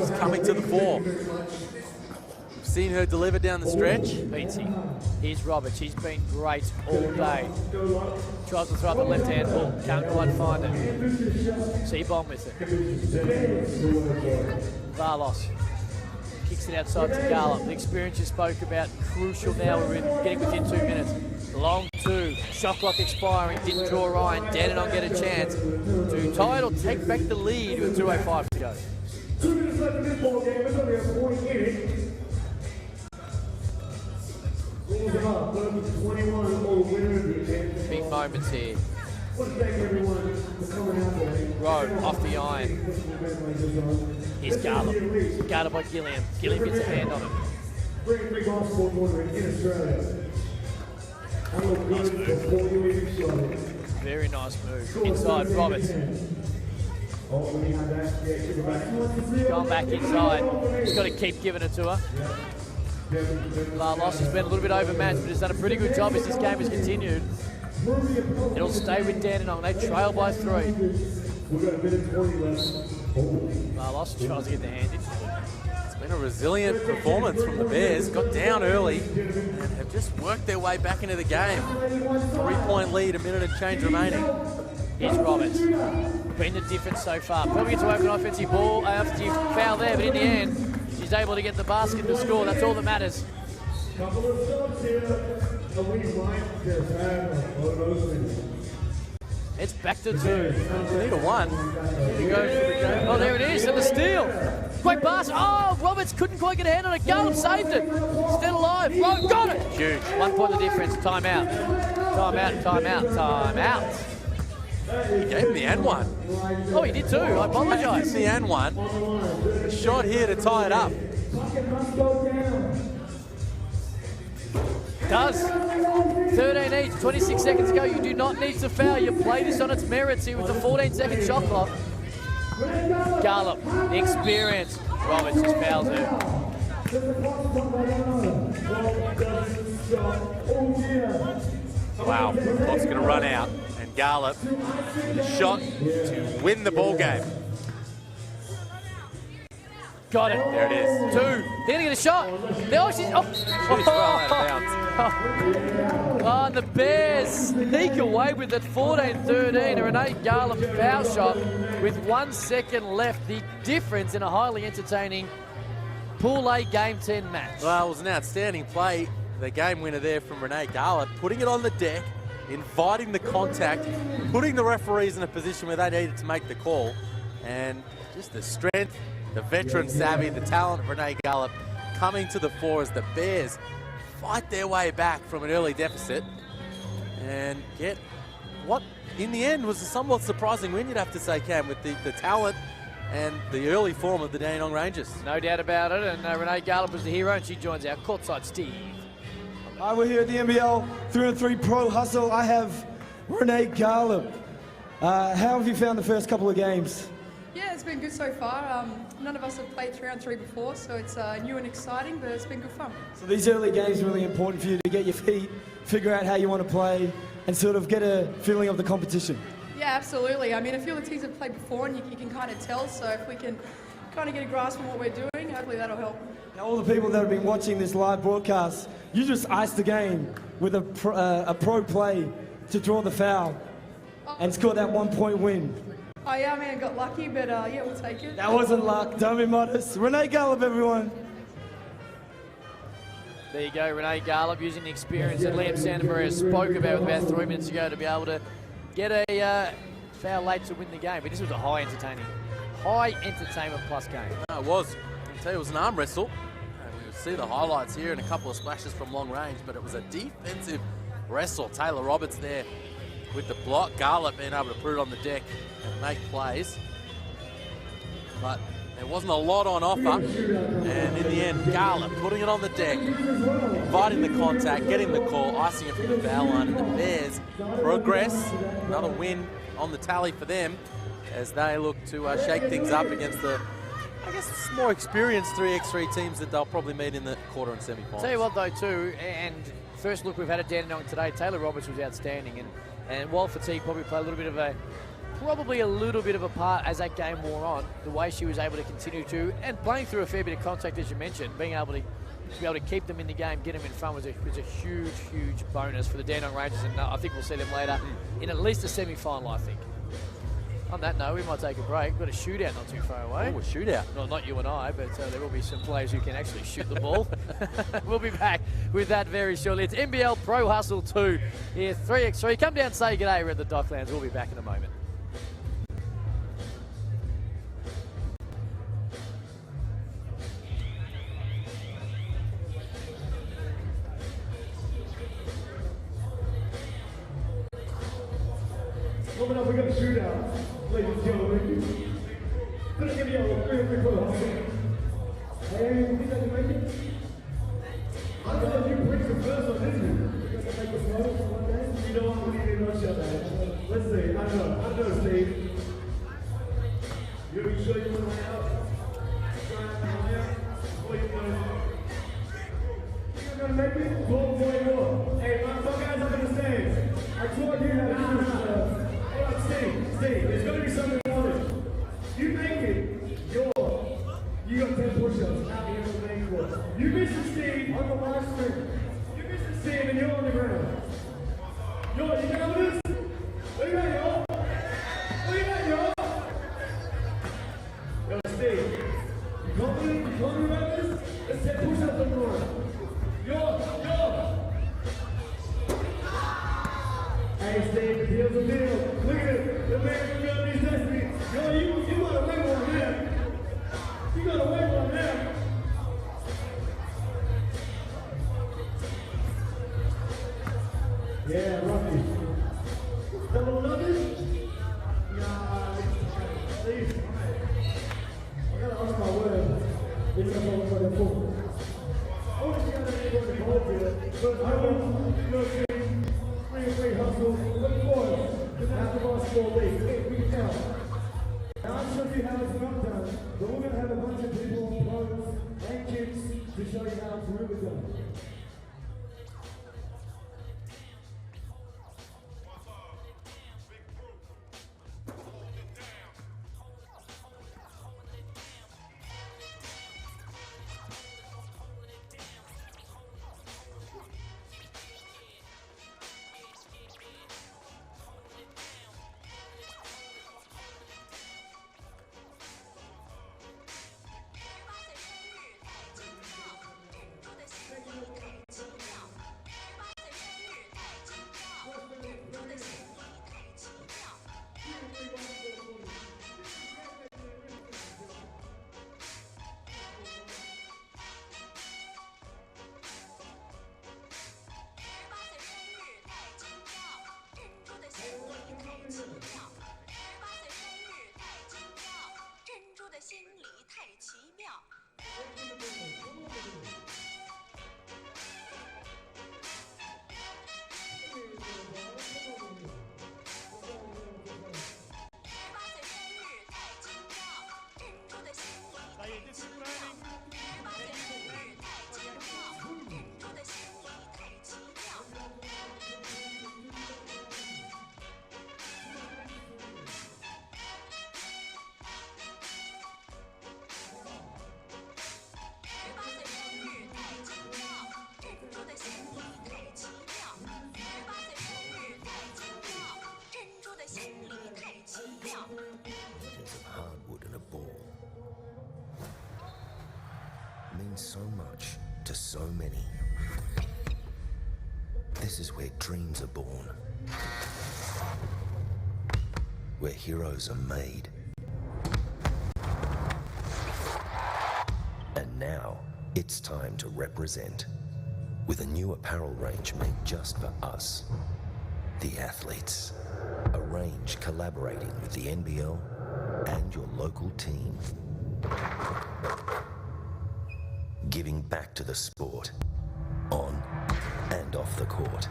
is coming to the fore. We've seen her deliver down the stretch. Beatsy. Here's Roberts. He's been great all day. Tries to throw up the left-hand ball. Can't quite find it. C-bomb with it. Varlos kicks it outside to Garland. The experience you spoke about, crucial now. We're getting within 2 minutes. Long two. Shot clock expiring. Didn't draw Ryan. Dandenong get a chance to tie it or take back the lead with 2:05 to go. 2 minutes left in this ball game. It's only a point in it. Big moments here. Rowe off the iron. Here's Garland. Guarded by Gilliam. Gilliam gets a hand on him. Very nice move. Inside Roberts. Going back inside. He's got to keep giving it to her. Larlos has been a little bit overmatched, but has done a pretty good job as this game has continued. It'll stay with Dandenong. They trail by 3. Larlos tries to get the hand in. It's been a resilient performance from the Bears. Got down early and have just worked their way back into the game. 3-point lead, a minute and change remaining. Here's Roberts. Been the difference so far. Probably gets away from an offensive ball after you foul there, but in the end, she's able to get the basket to score. That's all that matters. It's back to 2. You need a 1. Oh, there it is, and the steal. Quick pass. Oh, Roberts couldn't quite get a hand on it. Garland saved it. Still alive. Rowe got it. Huge. 1 point the difference. Timeout. Timeout, timeout, timeout. He gave him the N1. Oh, he did too. I apologise. The N1. Shot here to tie it up. Does. 13 each, 26 seconds to go. You do not need to foul. You play this on its merits here with the 14-second shot clock. Garland, the experience. Roberts just fouls her. Wow, clock's going to run out. And Garland with a shot to win the ball game. Got it. There it is. 2. They're going to get a shot. She's well out of bounds. Oh, and the Bears sneak away with it. 14-13. A Renee Garland foul shot with 1 second left. The difference in a highly entertaining Pool A Game 10 match. Well, it was an outstanding play. The game winner there from Renee Garland, putting it on the deck, inviting the contact, putting the referees in a position where they needed to make the call. And just the strength, the veteran savvy, the talent of Renee Garland coming to the fore as the Bears fight their way back from an early deficit and get what in the end was a somewhat surprising win, you'd have to say, Cam, with the talent and the early form of the Dandenong Rangers. No doubt about it, and Renee Garland was the hero, and she joins our courtside Steve. Hi, we're here at the NBL 3x3 Pro Hustle. I have Renee Garland. How have you found the first couple of games? Yeah, it's been good so far. None of us have played 3-on-3 before, so it's new and exciting, but it's been good fun. So these early games are really important for you to get your feet, figure out how you want to play, and sort of get a feeling of the competition. Yeah, absolutely. I mean, a few of the teams have played before, and you can kind of tell, so if we can kind of get a grasp on what we're doing, hopefully that'll help. Now, all the people that have been watching this live broadcast, you just iced the game with a pro play to draw the foul and score that 1 point win. Oh yeah, I mean, I got lucky, but yeah, we'll take it. That wasn't luck, don't be modest. Renee Garland, everyone. There you go, Renee Garland using the experience that Liam Santamaria spoke about 3 minutes ago to be able to get a foul late to win the game. But this was a high entertainment plus game. No, it was. I'll tell you, it was an arm wrestle. We will see the highlights here and a couple of splashes from long range, but it was a defensive wrestle. Taylor Roberts there with the block. Garland being able to put it on the deck and make plays. But there wasn't a lot on offer. And in the end, Garland putting it on the deck, inviting the contact, getting the call, icing it from the foul line. And the Bears progress. Another win on the tally for them as they look to shake things up against the, I guess, more experienced 3x3 teams that they'll probably meet in the quarter and semi-finals. Tell you what, though, too, and first look we've had at Dandenong today, Taylor Roberts was outstanding. And while fatigue probably played a little bit of a part as that game wore on, the way she was able to continue to, and playing through a fair bit of contact, as you mentioned, being able to to be able to keep them in the game, get them in front was a huge, huge bonus for the Dandenong Rangers, and I think we'll see them later in at least the semi-final, I think. On that note, we might take a break. We've got a shootout not too far away. Oh, a shootout. Well, not you and I, but there will be some players who can actually shoot the ball. We'll be back with that very shortly. It's NBL Pro Hustle 2 here, 3x3. Come down and say g'day. We're at the Docklands. We'll be back in a moment. Coming up, we got a shootout. Ladies and gentlemen, gonna give you a 3x3 pro hustle. Hey, you think I can make it? I don't know if you break the first one, isn't it? You got to make a slow one day? You know what? We need to know shut that. Let's see. I know, Steve. You sure you want to lay out? Try it out. Before you go. You're gonna make it? Go for it. Hey, my guys up in the stands. I told you how to do this. Steve, there's going to be something on it. You make it, you got 10 push-ups out here on the main court. You miss it, Steve, on the live stream. You miss it, Steve, and you're on the ground. You got this? Look at that, y'all. Look at that, y'all. Yo, Steve, you confident about this? Let's 10 push-ups on the ground. Hey, Steve, the deal's a deal. Look at it. The man from Melbourne destiny. Yo, you gotta wait on him. You gotta wait on him. Yeah, Rocky. Double nothing? Nah, Steve. I gotta ask my word. This is what I'm for. I want to see how they go to the ball here. But I want to see. Free hustle, look forward to the basketball league. We can tell. Now I'll show you how it's not done, but we're going to have a bunch of people on phones and kids to show you how it's really done. So much to so many. This is where dreams are born, where heroes are made. And now it's time to represent with a new apparel range made just for us, the athletes. A range collaborating with the NBL and your local team. Giving back to the sport, on and off the court.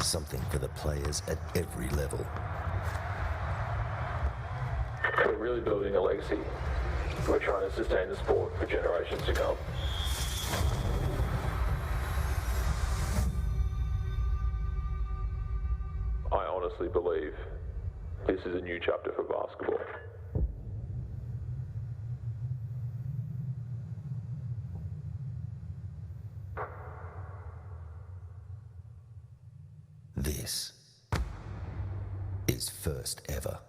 Something for the players at every level. We're really building a legacy. We're trying to sustain the sport for generations to come. I honestly believe this is a new chapter for basketball. This is first ever.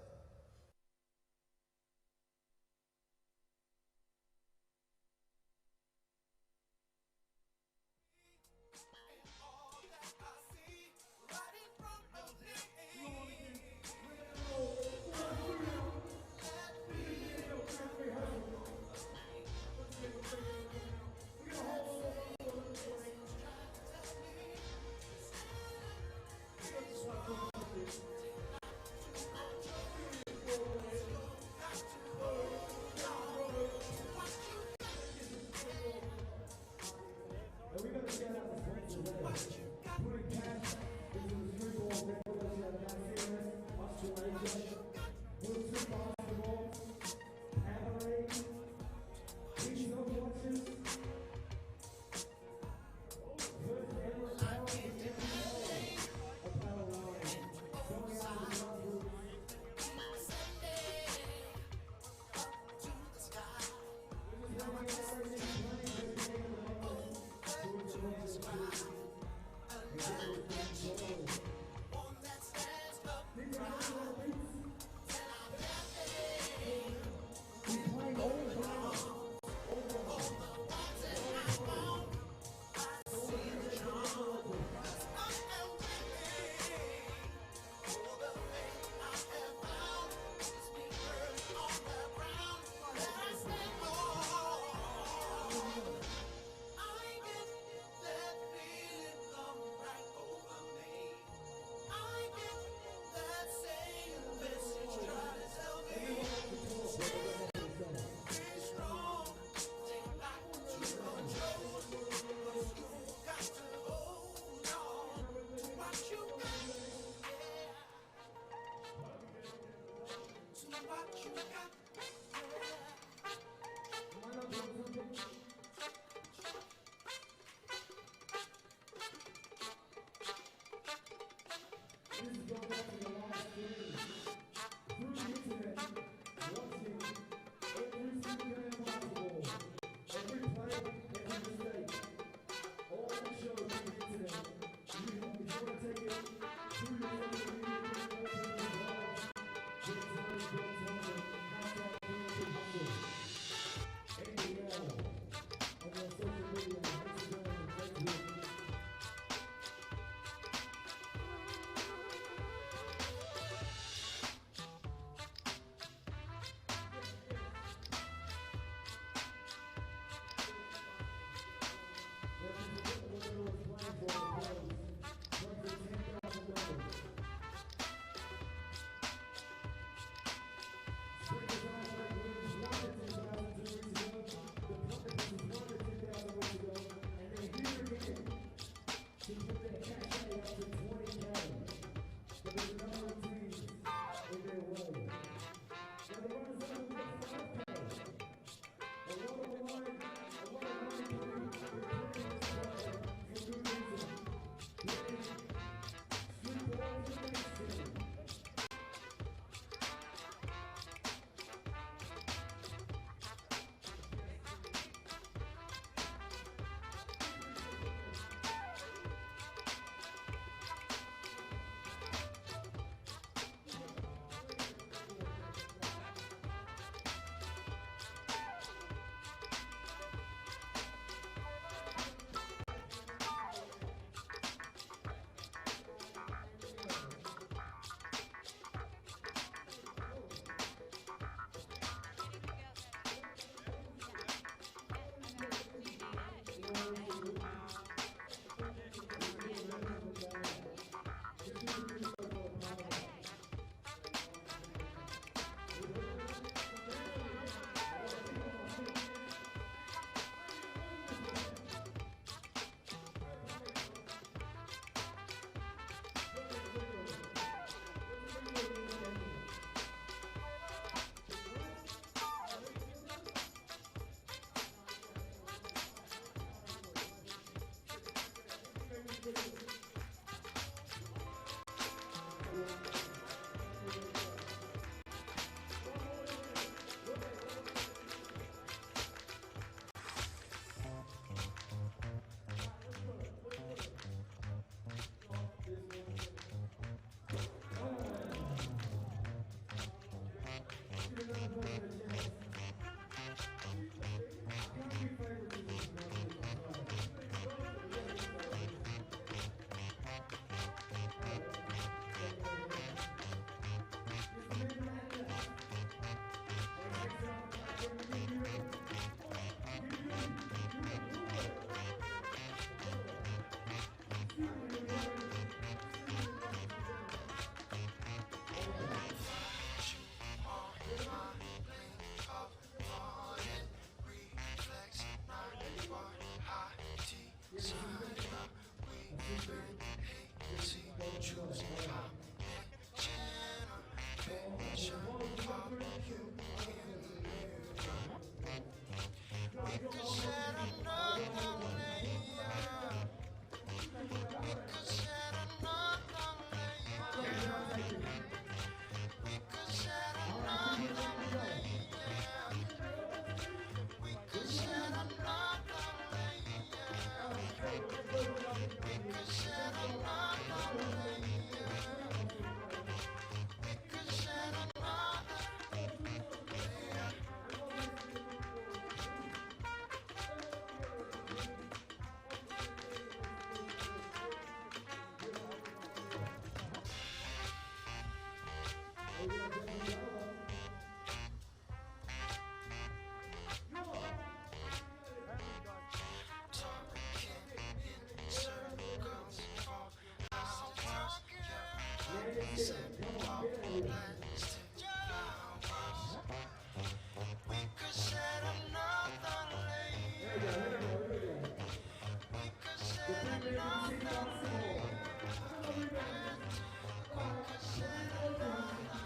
Take it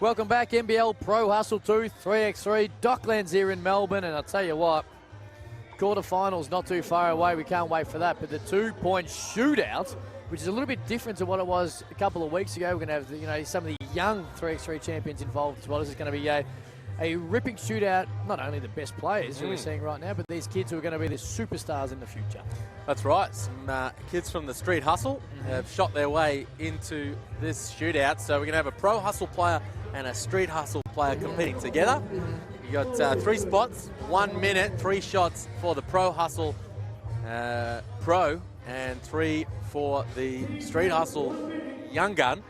Welcome back, NBL Pro Hustle 2, 3x3, Docklands here in Melbourne, and I'll tell you what, quarterfinals not too far away, we can't wait for that, but the two-point shootout, which is a little bit different to what it was a couple of weeks ago. We're going to have some of the young 3x3 champions involved as well. This is going to be a ripping shootout, not only the best players who we're seeing right now, but these kids who are going to be the superstars in the future. That's right. Some kids from the Street Hustle have shot their way into this shootout. So we're going to have a Pro Hustle player and a Street Hustle player competing together. You got 3 spots, 1 minute, 3 shots for the Pro Hustle Pro and 3 for the Street Hustle Young Gun,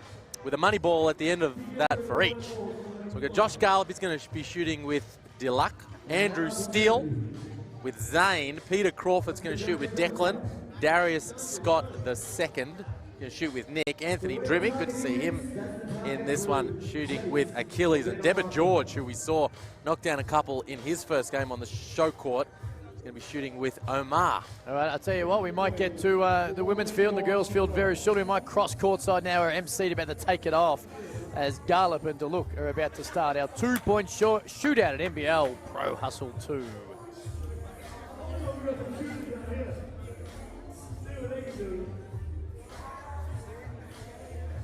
with a money ball at the end of that for each. So we've got Josh Garlop, he's going to be shooting with Diluc, Andrew Steele with Zane, Peter Crawford's going to shoot with Declan, Darius Scott II going to shoot with Nick, Anthony Drimmick, good to see him in this one, shooting with Achilles, and Debit George, who we saw knock down a couple in his first game on the show court, is going to be shooting with Omar. All right, I'll tell you what, we might get to the women's field and the girls' field very shortly. We might cross courtside now. Our MC about to take it off as Garlop and Diluc are about to start our two-point shootout at NBL Pro Hustle 2.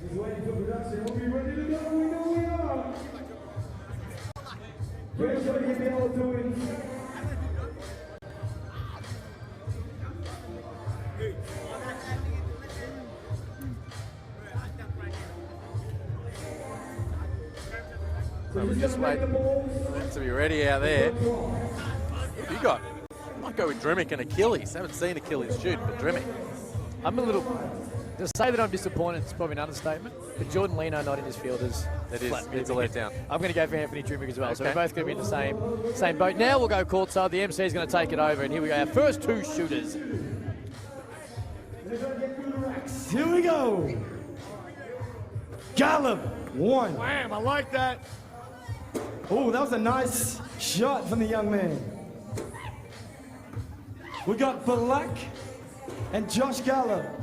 Just waiting for production. We'll be ready to go. We know we are. Great show to get the all doing. So we just wait for them to be ready out there. Who you got? I might go with Drimmick and Achilles. Haven't seen Achilles shoot, but Drimmick. I'm a little... To say that I'm disappointed is probably an understatement, but Jordan Leno not in his field is it's a letdown. I'm going to go for Anthony Drimmick as well, so we're both going to be in the same boat. Now we'll go courtside. The MC is going to take it over, and here we go. Our first 2 shooters. Here we go. Garlop, 1. Wham, I like that. Oh, that was a nice shot from the young man. We got Diluc and Josh Garlop.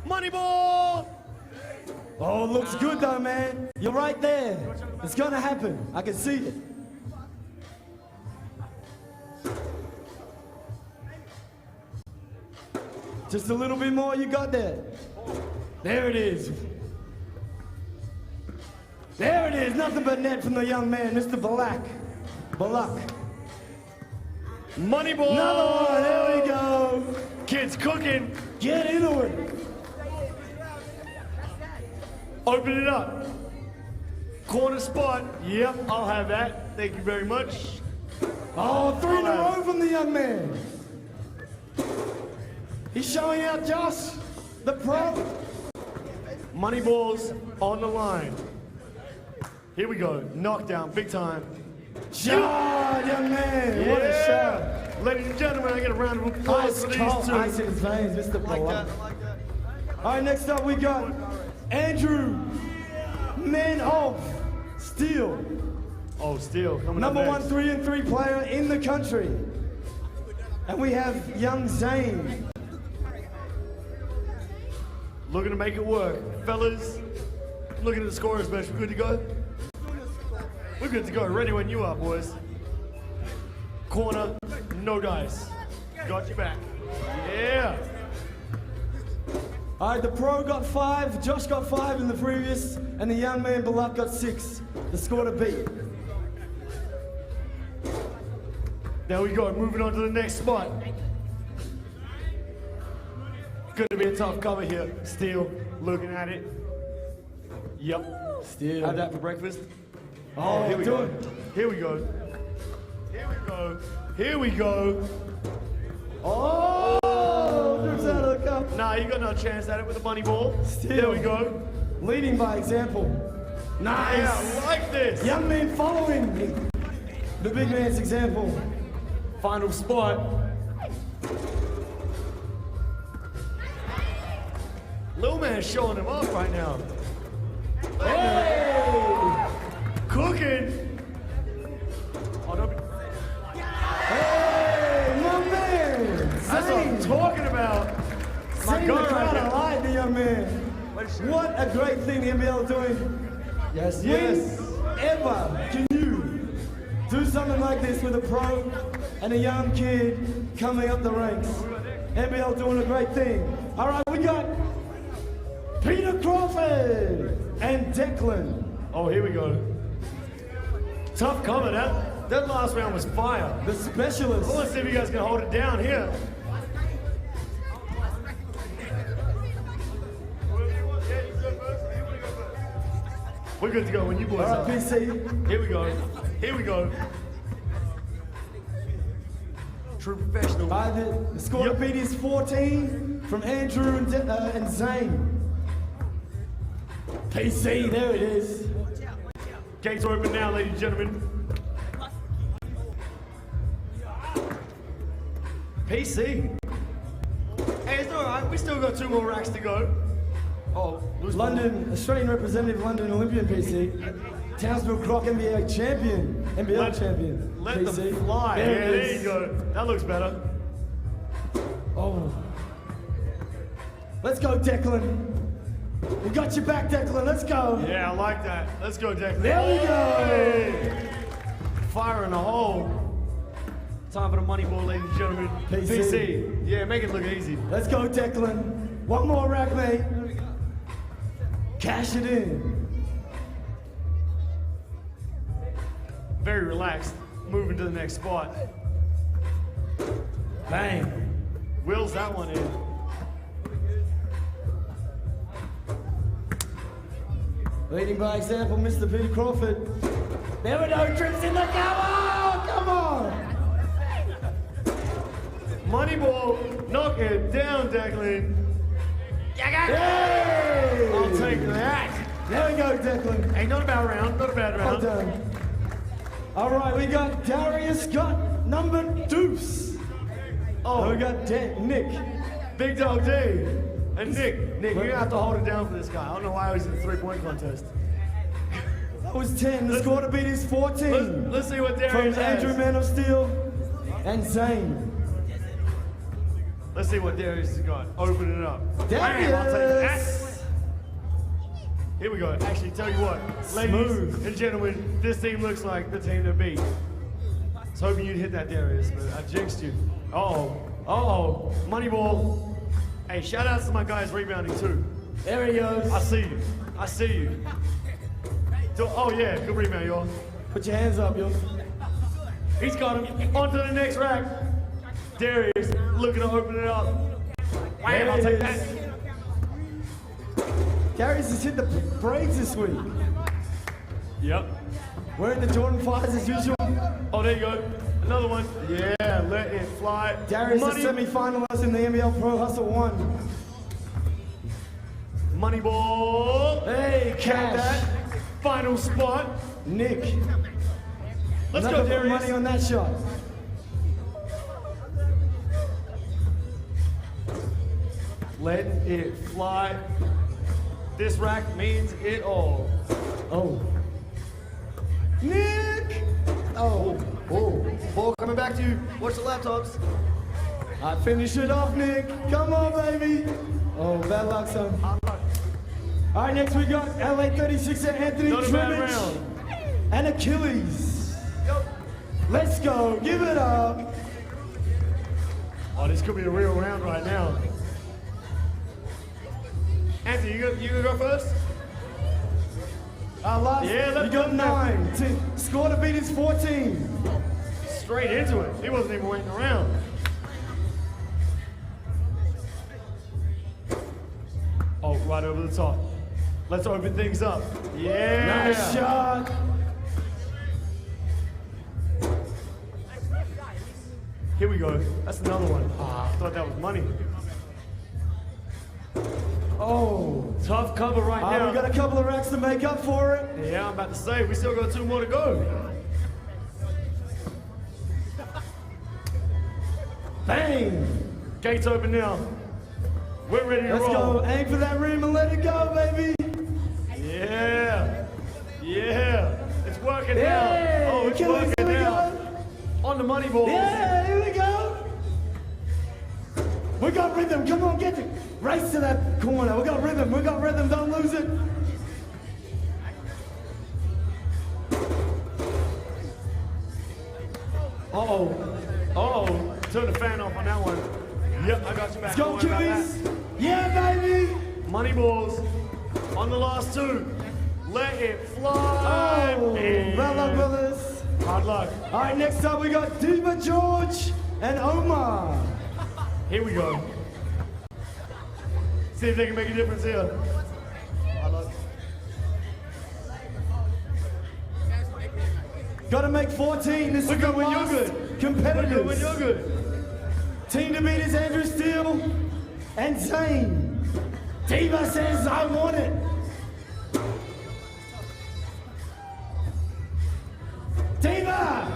Money ball! Oh, looks good though, man. You're right there. It's gonna happen. I can see it. Just a little bit more, you got that. There it is. There it is, nothing but net from the young man, Mr. Diluc. Money ball! Another one, there we go. Kids cooking. Get into it. Open it up. Corner spot. Yep, I'll have that. Thank you very much. Oh, 3 in a row from the young man. He's showing out Josh, the pro. Money balls on the line. Here we go. Knockdown, big time. Shot, young man. Yeah. What a shot. Ladies and gentlemen, I get a round of applause for these two. Ice in his veins, Mr. Diluc. All right, next up we got Andrew, man of Steele. Oh, Steele coming Number up 1 3-and-3 player in the country. And we have young Zane. Looking to make it work. Fellas, looking at the scorers bench. We're good to go? We're good to go. Ready when you are, boys. Corner, no dice. Got your back. Yeah. All right, the pro got 5, Josh got 5 in the previous, and the young man Diluc got 6. The score to beat. There we go, moving on to the next spot. Gonna be a tough cover here. Steele, looking at it. Yep. Steele. Had that for breakfast. Oh, here we go. Here we go. Here we go. Here we go. Oh, drips out of the cup. Nah, you got no chance at it with the money ball. Steele. There we go. Leading by example. Nice. Yeah, I like this. Young man following the big man's example. Final spot. Little man's showing him off right now. Hey! Cooking. Oh, don't be... Hey, my man! That's what I'm talking about. My God, right I like the young man. What a great thing the NBL is doing. Yes, Ever can you do something like this with a pro and a young kid coming up the ranks? NBL doing a great thing. All right, we got Peter Crawford and Declan. Oh, here we go. Tough comment, that last round was fire. The specialist. Well, let's see if you guys can hold it down here. We're good to go when you boys are. All right, PC. Here we go. Here we go. True professional. The score to beat is 14 from Andrew and Zane. PC, there it is. Gates are open now, ladies and gentlemen. PC. Hey, it's all right. We still got 2 more racks to go. Oh, London, Australian representative, London Olympian PC. Townsville Croc NBA champion, champion. Let PC. them fly. There you go. That looks better. Oh. Let's go, Declan. We got your back, Declan. Let's go. Yeah, I like that. Let's go, Declan. There we go. Fire in the hole. Time for the money ball, ladies and gentlemen. PC. Yeah, make it look easy. Let's go, Declan. One more rack, mate. Cash it in. Very relaxed. Moving to the next spot. Bang. Wills that one in. Leading by example, Mr. Peter Crawford. There we go, trips in the cover. Come on. Money ball, knock it down, Declan. Hey! I'll take that. There we go, Declan. Hey, not a bad round, not a bad round. Well done. All right, we got Darius Scott, number deuce. Oh, we got Nick. Big Dog D. And Nick, you're gonna have to hold it down for this guy. I don't know why he was in the 3-point contest. That was 10. The score to beat is 14. Let's see what Darius From Andrew Man of Steel and Zane. Let's see what Darius has got. Open it up. Darius! I'll take that. Here we go. Actually, tell you what, ladies and gentlemen, this team looks like the team to beat. I was hoping you'd hit that, Darius, but I jinxed you. Uh-oh, money ball. Hey, shout outs to my guys rebounding too. There he goes. I see you. Oh yeah, good rebound, y'all. Put your hands up, yo. He's got him. On to the next rack. Darius looking to open it up. Wham, I'll take that. Darius has hit the braids this week. Yep. Wearing the Jordan 5s as usual. Oh, there you go. Another one. Yeah, let it fly. Darius is semi-finalist in the NBL Pro Hustle 1. Money ball. Hey, Count cash. that. Final spot. Nick. Let's Another go, Darius. money on that shot. Let it fly. This rack means it all. Oh. Nick! Oh. Ball coming back to you. Watch the laptops. I finish it off, Nick. Come on, baby. Oh, bad luck, son. All right, next we got LA 36 and Anthony Not a bad Trimmage round. and Achilles. Let's go. Give it up. Oh, this could be a real round right now. Anthony, you gonna go first? Yeah, you got 9. Score to beat is 14. Straight into it. He wasn't even waiting around. Oh, right over the top. Let's open things up. Yeah. Nice shot. Here we go. That's another one. I thought that was money. Oh. Tough cover right now. We got a couple of racks to make up for it. Yeah, I'm about to say, we still got 2 more to go. Bang. Gates open now. We're ready to Let's roll. go. Aim for that rim and let it go, baby. Yeah. Yeah. It's working Yeah. now. Oh, it's Achilles, working here we now. go. On the money balls. Yeah, here we go. We got rhythm. Come on, get it. Race to that corner. We got rhythm. We got rhythm. Don't lose it. Uh-oh. Uh-oh. Turn the fan off on that one. Yep, I got you back. Let's go, Don't worry about Achilles. that. Yeah, baby. Money balls on the last two. Let it fly. Oh, And well done, brothers. hard luck. All right, next up we got Diva George and Omar. Here we go. See if they can make a difference here. Hard luck. Got to make 14. This We're is the good when you're last good. competitors. We're good when you're good. Team to beat is Andrew Steele and Zane. Diva says, I want it. Diva!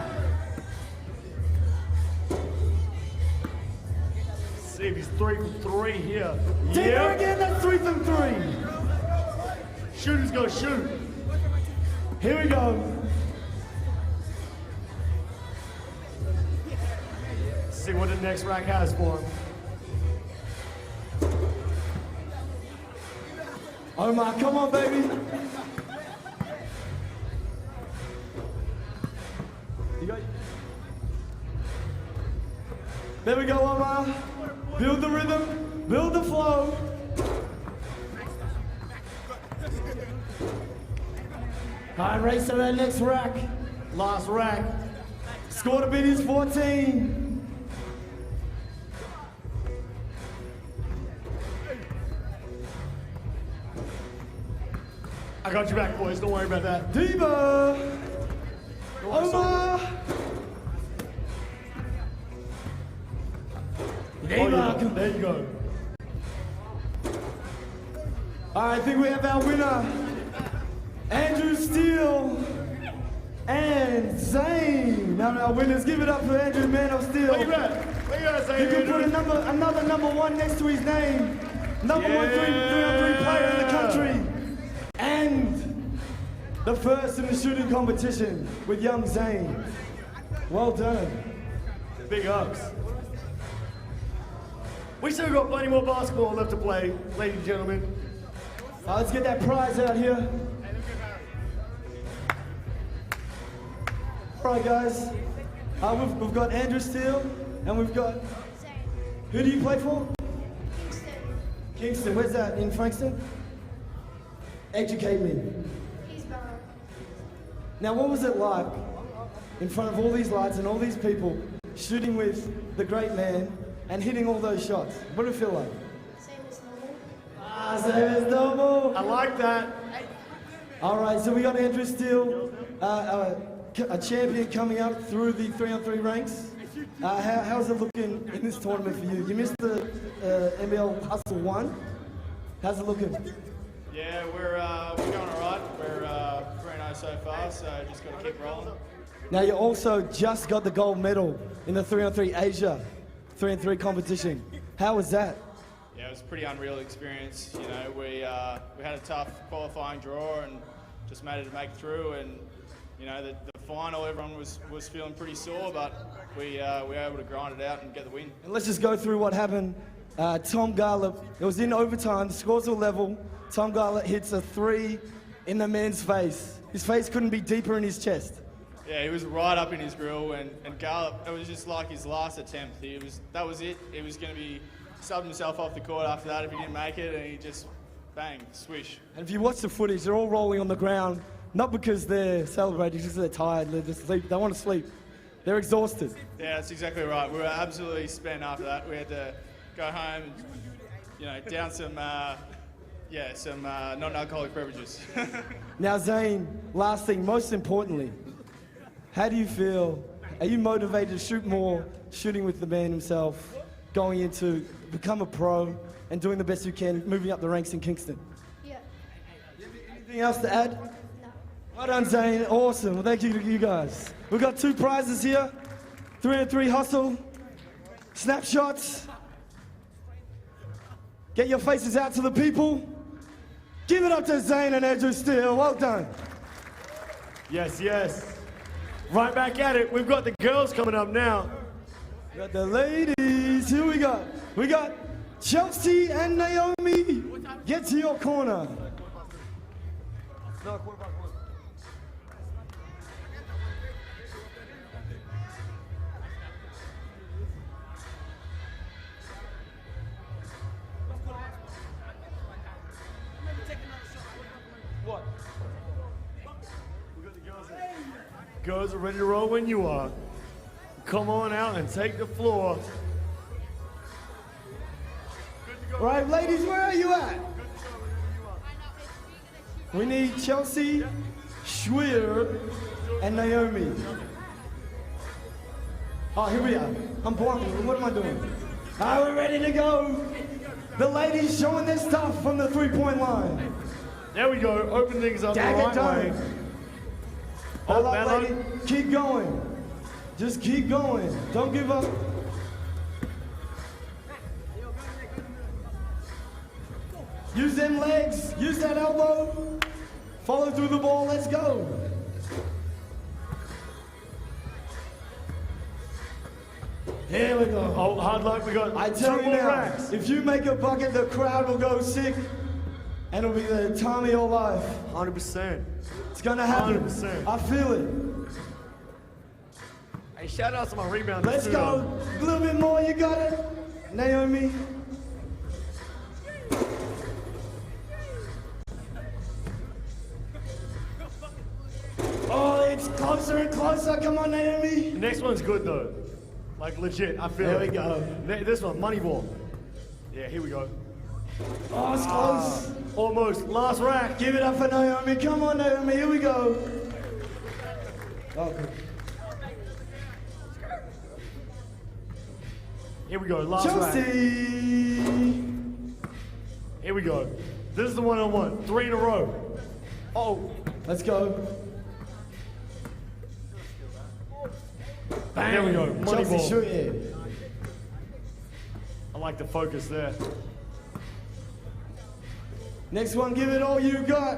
See if he's 3 from 3 here. Diva Yep. again, that's 3 from 3. Shooters go shoot. Here we go. See what the next rack has for him. Omar, come on, baby. There we go, Omar. Build the rhythm, build the flow. All right, race to that next rack. Last rack. Score to beat is 14. I got you back, boys. Don't worry about that. Diva! Omar! Diva! There you go. All right, I think we have our winner. Andrew Steele and Zane. Now our winners, give it up for Andrew Man of Steel. Look at that. Look at that, Zane. You can put another number 1 next to his name. Number 1 3-on-3 player in the country. And the first in the shooting competition with young Zane. Well done. Big ups. We still got plenty more basketball left to play, ladies and gentlemen. Let's get that prize out here. All right, guys. We've got Andrew Steele, and we've got... Who do you play for? Kingston. Where's that? In Frankston? Educate me. Now, what was it like in front of all these lights and all these people shooting with the great man and hitting all those shots? What did it feel like? Same as normal. Same as normal. I like that. All right, so we got Andrew Steele, a champion coming up through the 3-on-3 ranks. How's it looking in this tournament for you? You missed the NBL Hustle 1. How's it looking? Yeah, we're going all right. We're 3-0 so far, so just got to keep rolling. Now, you also just got the gold medal in the 3-on-3 Asia 3-on-3 competition. How was that? Yeah, it was a pretty unreal experience. You know, we had a tough qualifying draw and just made it to make through. And you know, the final, everyone was feeling pretty sore, but we were able to grind it out and get the win. And let's just go through what happened. Tom Garlip, it was in overtime, the scores were level. Tom Garlip hits a 3 in the man's face. His face couldn't be deeper in his chest. Yeah, he was right up in his grill, and Garlip, it was just like his last attempt. That was it. He was going to be subbed himself off the court after that if he didn't make it, and he just, bang, swish. And if you watch the footage, they're all rolling on the ground, not because they're celebrating, just because they're tired, they're just sleep. They want to sleep. They're exhausted. Yeah, that's exactly right. We were absolutely spent after that. We had to go home and, you know, down some non-alcoholic beverages. Now, Zane, last thing, most importantly, how do you feel? Are you motivated to shoot more, shooting with the man himself, going into become a pro and doing the best you can, moving up the ranks in Kingston? Yeah. Anything else to add? No. Well done, Zane. Awesome. Well, thank you to you guys. We've got 2 prizes here. 3-on-3 hustle, snapshots. Get your faces out to the people. Give it up to Zane and Andrew Steele. Well done. Yes, yes. Right back at it. We've got the girls coming up now. Got the ladies. Here we go. We got Chelsea and Naomi. Get to your corner. What? Girls are ready to roll when you are. Come on out and take the floor. All right, ladies, where are you at? We need Chelsea, Schwer, and Naomi. Oh, here we are. I'm blind. What am I doing? All right, we're ready to go. The ladies showing their stuff from the three-point line. There we go. Open things up the right way. Hold up, lady. Keep going. Just keep going. Don't give up. Use them legs. Use that elbow. Follow through the ball. Let's go. Here we go. Oh, hard luck. We got I tell two you more now, racks. if you make a bucket, the crowd will go sick, and it'll be the time of your life. 100%. It's gonna happen. 100%. I feel it. Hey, shout out to my rebounders. Let's too, go. though. A little bit more. You got it, Naomi. Oh, it's closer and closer. Come on, Naomi. The next one's good though. Like legit, I feel There it. we go. This one, money ball. Yeah, here we go. Oh, it's close. Almost. Last rack. Give it up for Naomi. Come on, Naomi. Here we go. Oh, good. Here we go. Last rack. Chelsea. Here we go. This is the one-on-one. 3 in a row. Oh. Let's go. Bang. There we go. Money Chelsea, ball. shoot it. I like the focus there. Next one, give it all you got.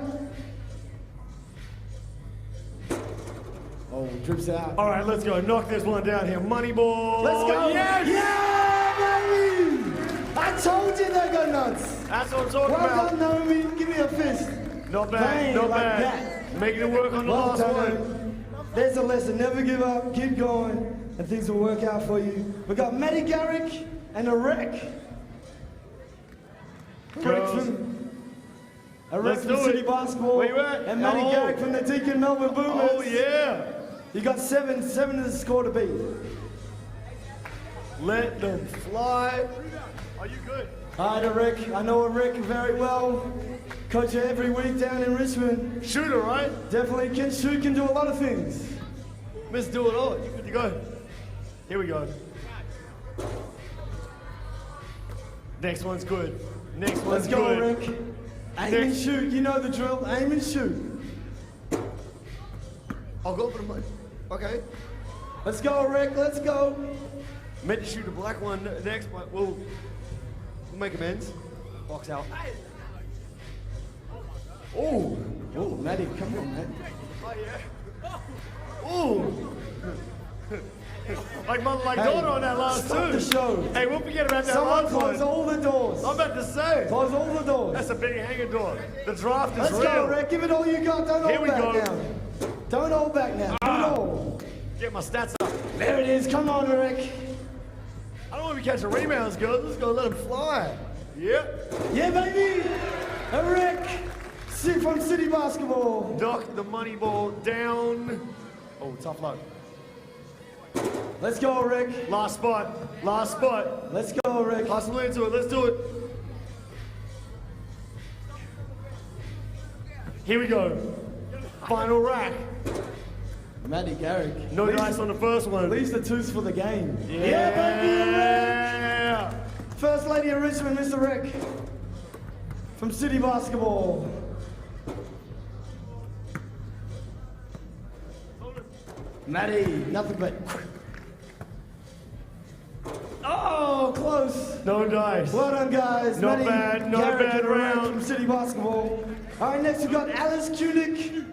Oh, drips out. All right, let's go. Knock this one down here. Money ball. Let's go. Yes! Yeah, baby! I told you they go nuts. That's what I'm talking Well about. done, Naomi. Give me a fist. Not bad. Bang, Not like bad. that. Making it work on the Well last done, one. Naomi. There's a lesson. Never give up. Keep going, and things will work out for you. We got Maddie Garrick and a wreck. Girls. A wreck Let's from do City it. Basketball. Where you at? And Maddie Oh. Garrick from the Deacon Melbourne Boomers. Oh, yeah. You got seven is the score to beat. Let them fly. Are you good? Hi to Rick. I know Rick very well. Coach her every week down in Richmond. Shooter, right? Definitely can shoot, can do a lot of things. Miss do it all. You good to go? Here we go. Next one's good. Next one's Let's go, good. Rick. Aim and shoot. You know the drill. Aim and shoot. I'll go for the money. Okay. Let's go, Rick. Let's go. Meant to shoot a black one next, but we'll make amends. Box out. Oh. Oh, Maddie, come on, man. Oh, yeah. Ooh. Like mother, like daughter on that last stop two. the show. Hey, we'll forget about that Someone last close one. all the doors. I'm about to say. Close all the doors. That's a big hanger door. The draft is Let's real. go, Rick. Give it all you got. Don't Here hold we back go. now. Don't hold back now. Do it all. Get my stats up. There it is. Come on, Rick. I don't want to be catching rebounds, girls. Let's go let them fly. Yep. Yeah, baby. A Rick. From City Basketball. Knock the money ball down. Oh, tough luck. Let's go, Rick. Last spot. Last spot. Let's go, Rick. Hustle into it. Let's do it. Here we go. Final rack. Maddie Garrick. No dice on the first one. Leaves the twos for the game. Yeah. Baby, Rick. First Lady of Richmond, Mr. Rick. From City Basketball. Maddie, nothing but. Oh, Oh, close. No dice. Well done, guys. Not Matty, bad, not Garrett, bad and Ryan round. from City Basketball. All right, next we've got Alice Kunick,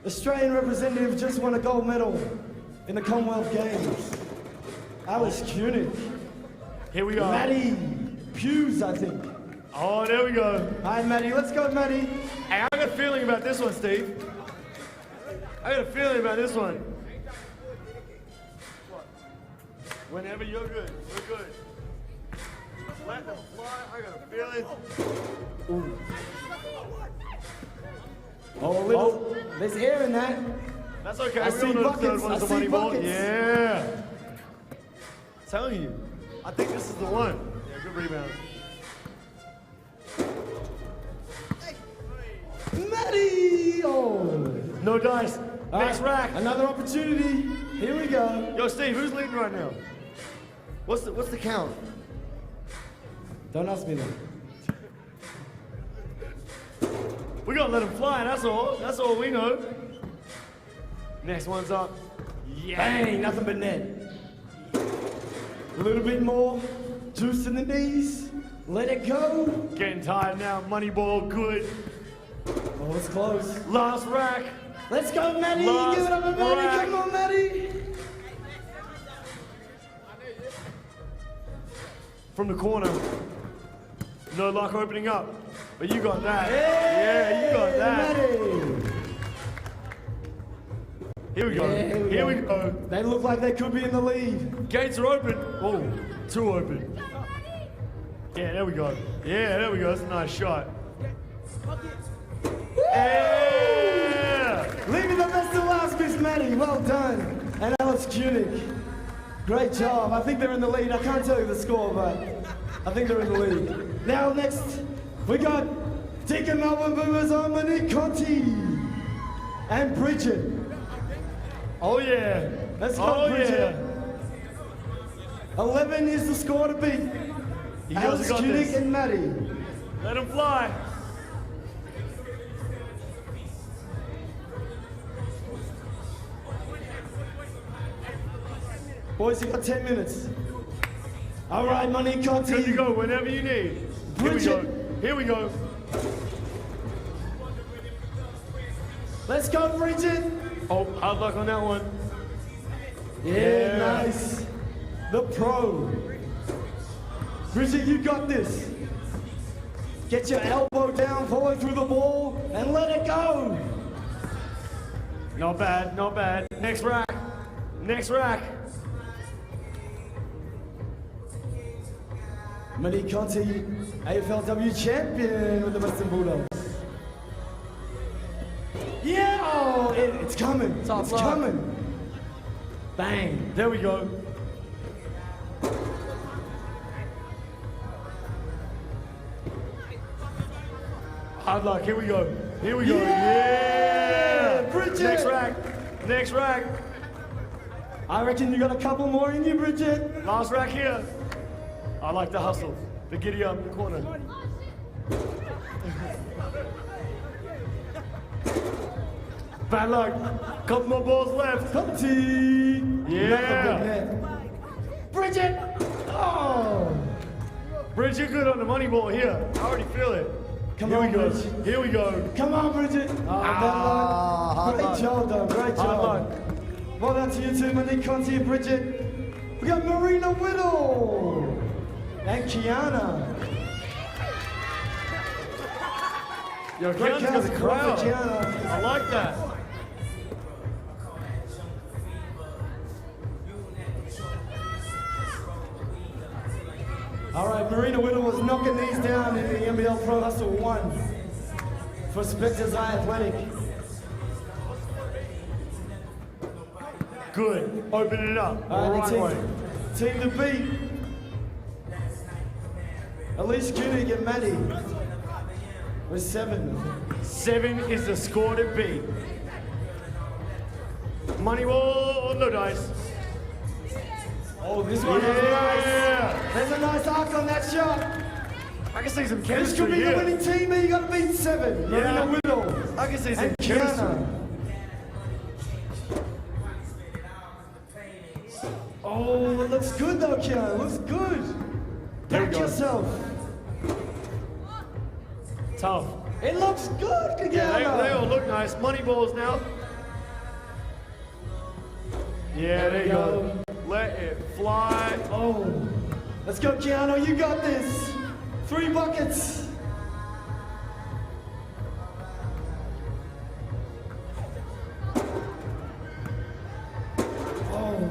Australian representative, just won a gold medal in the Commonwealth Games. Alice Kunick. Here we go. Matty Puses, I think. Oh, there we go. All right, Matty, let's go, Matty. Hey, I got a feeling about this one, Steve. I got a feeling about this one. Whenever you're good, we're good. Let them fly, I got a feeling. Ooh. Oh, little, there's air in that. That's okay, I we see all know the third buckets, one's I the money see ball. buckets. Yeah. Telling you, I think this is the one. Yeah, good rebound. Matty! Oh! No dice. All Next right, rack. Another opportunity. Here we go. Yo, Steve, who's leading right now? What's the count? Don't ask me that. We gotta let him fly, that's all. That's all we know. Next one's up. Yeah. Bang, nothing but net. A little bit more. Juice in the knees. Let it go. Getting tired now. Money ball, good. Oh, it's close. Last rack. Let's go, Matty. Last Give it up, Matty. rack. Come on, Matty. From the corner. No luck opening up. But you got that. Hey, yeah, you got that. Matty. Here we go. Yeah, Here we go. They look like they could be in the lead. Gates are open. Oh, too open. Yeah, there we go. Yeah, there we go. That's a nice shot. Yeah! Leaving the best to last, Miss Matty. Well done. And Alice Kunick. Great job. I think they're in the lead. I can't tell you the score, but I think they're in the lead. Now, next, we got Deacon Melbourne Boomers on Monique Conti and Bridget. Oh, yeah. Let's go, Bridget. 11 is the score to beat. You guys Alice got Kunick this. and Matty. Let him fly. Boys, you got 10 minutes. All right, Monique Conti. Good to go whenever you need. Bridget. Here we go. Let's go, Bridget. Oh, hard luck on that one. Yeah, nice. The pro. Bridget, you got this. Get your elbow down, follow through the ball, and let it go. Not bad, not bad. Next rack. Next rack. Monique Conti, AFLW champion with the Western Bulldogs. Yeah! Oh, it's coming. It's coming. Bang. There we go. Hard luck. Here we go. Here we go. Yeah! Bridget. Next rack. Next rack. I reckon you got a couple more in you, Bridget. Last rack here. I like the hustle. The giddy up corner. Bad luck. Couple more balls left. Conti. Yeah. Bridget. Oh. Bridget, good on the money ball here. I already feel it. Come Here on, we go. Bridget. Here we go. Come on, Bridget. hard Great luck. job, though. Great Hard job. luck. Well done to you two, Monique Conti and Bridget. We got Marina Whittle and Kiana. Yo, Great Kiana's got the crowd. for Kiana. I like that. All right, Marina Whittle was knocking these down in the NBL Pro Hustle 1 for Spectres Athletic. Good. Open it up. All right, Right way. team to beat. Elise Koenig and Maddie with 7. 7 is the score to beat. Money ball, no dice. Oh, this one is nice. There's a nice arc on that shot. I can see some This chemistry could be here. the winning team, but you got to beat 7. Marina Whittle I can see some and chemistry. Kiana. Oh, Oh, it looks good though, Keanu. It looks good. Back yourself. Tough. It looks good, Keanu. Yeah, they all look nice. Money balls now. Yeah, there you go. Let it fly. Oh, let's go, Keanu. You got this. 3 buckets. Oh.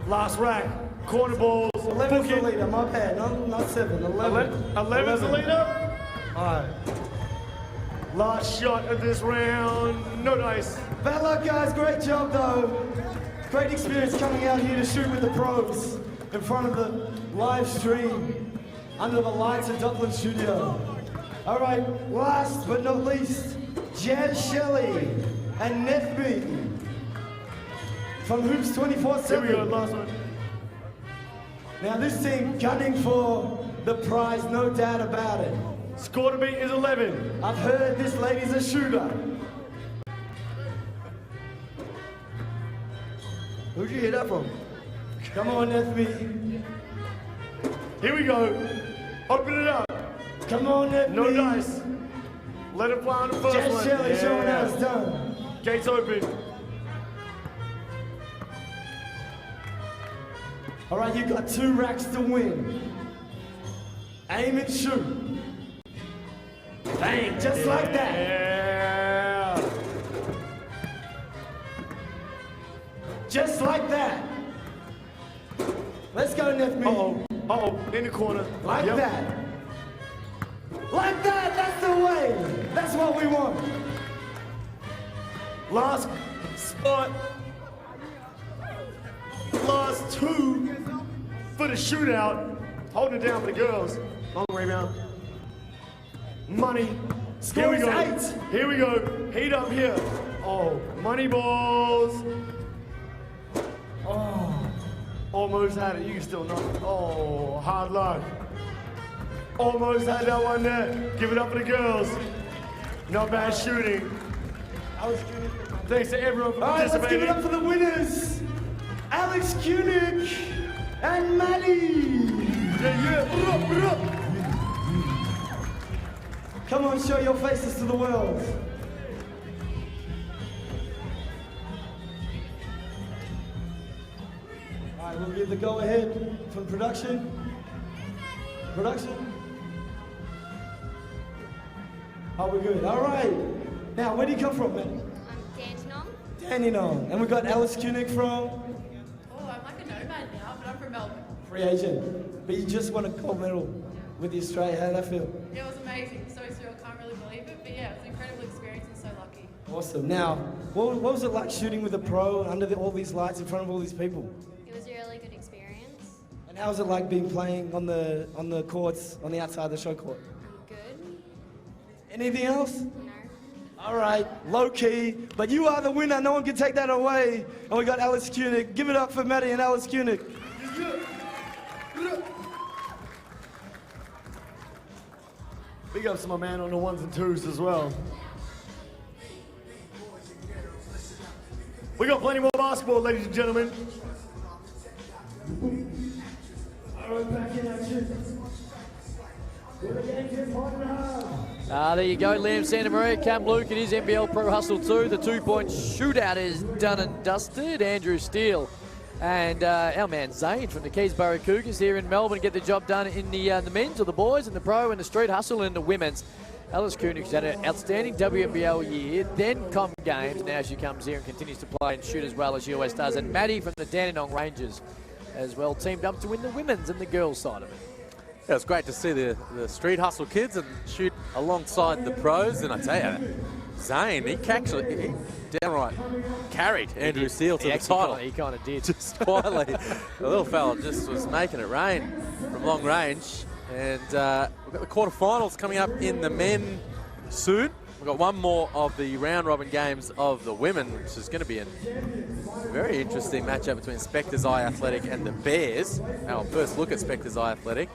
Last rack. Corner balls. 11's the leader. My bad. Not 7. 11. 11's the leader. All right. Last shot of this round. No dice. Bad luck, guys. Great job, though. Great experience coming out here to shoot with the pros in front of the live stream under the lights at Docklands Studio. All right, last but not least, Jazz Shelley and Nethby from Hoops 24/7. Here we go, last one. Now this team gunning for the prize, no doubt about it. Score to beat is 11. I've heard this lady's a shooter. Who'd you hear that from? Come on, Nethby. Here we go. Open it up. Come on, Nethby. No dice. Let it fly on the first Jazz one. Shelley showing how it's done. Gates open. All right, you got 2 racks to win. Aim and shoot. Bang, just like that. Yeah. Just like that. Let's go, Nethby. Uh-oh, in the corner. Like that. Like that, that's the way. That's what we want. Last spot. Last 2 for the shootout. Holding it down for the girls. Long rebound. Money. Here we go. 8. Here we go. Heat up here. Oh, money balls. Oh, almost had it. You can still knock it. Oh, hard luck. Almost had that one there. Give it up for the girls. Not bad shooting. Thanks to everyone for participating. Let's give it up for the winners. Alex Koenig and Maddie. Yeah. Come on, show your faces to the world. All right, we'll give the go-ahead from production. Production? Oh, we're good. All right. Now, where do you come from, man? Dandenong. Dandenong. And we've got Alice Koenig from? Oh, I'm like a nomad now, but I'm from Melbourne. Free agent. But you just won a gold medal with the Australia. How did that feel? Yeah, it was amazing. So surreal, can't really believe it. But yeah, it was an incredible experience and so lucky. Awesome. Now, what was it like shooting with a pro under all these lights in front of all these people? It was a really good experience. And how was it like being playing on the courts, on the outside of the show court? Good. Anything else? No. All right, low key, but you are the winner. No one can take that away. And we got Alice Koenig. Give it up for Maddie and Alice Koenig. Big ups to my man on the 1s and 2s as well. We got plenty more basketball, ladies and gentlemen. All right, back in action. There you go, Liam Santa Maria, Cam Luke. It is NBL Pro Hustle 2. The 2-point shootout is done and dusted. Andrew Steele and our man Zane from the Keysborough Cougars here in Melbourne get the job done in the men's, or the boys, and the pro, and the street hustle, and the women's. Alice Koenig's had an outstanding WNBL year, then Com Games. Now she comes here and continues to play and shoot as well as she always does. And Maddie from the Dandenong Rangers as well teamed up to win the women's and the girls' side of it. Yeah, it's great to see the street hustle kids and shoot alongside the pros. And I tell you, Zane, he downright carried Andrew Steele to the title. He kind of did. Just quietly. The little fella just was making it rain from long range. And we've got the quarterfinals coming up in the men soon. We've got one more of the round-robin games of the women, which is going to be a very interesting matchup between Spectres Eye Athletic and the Bears. Our first look at Spectres Eye Athletic.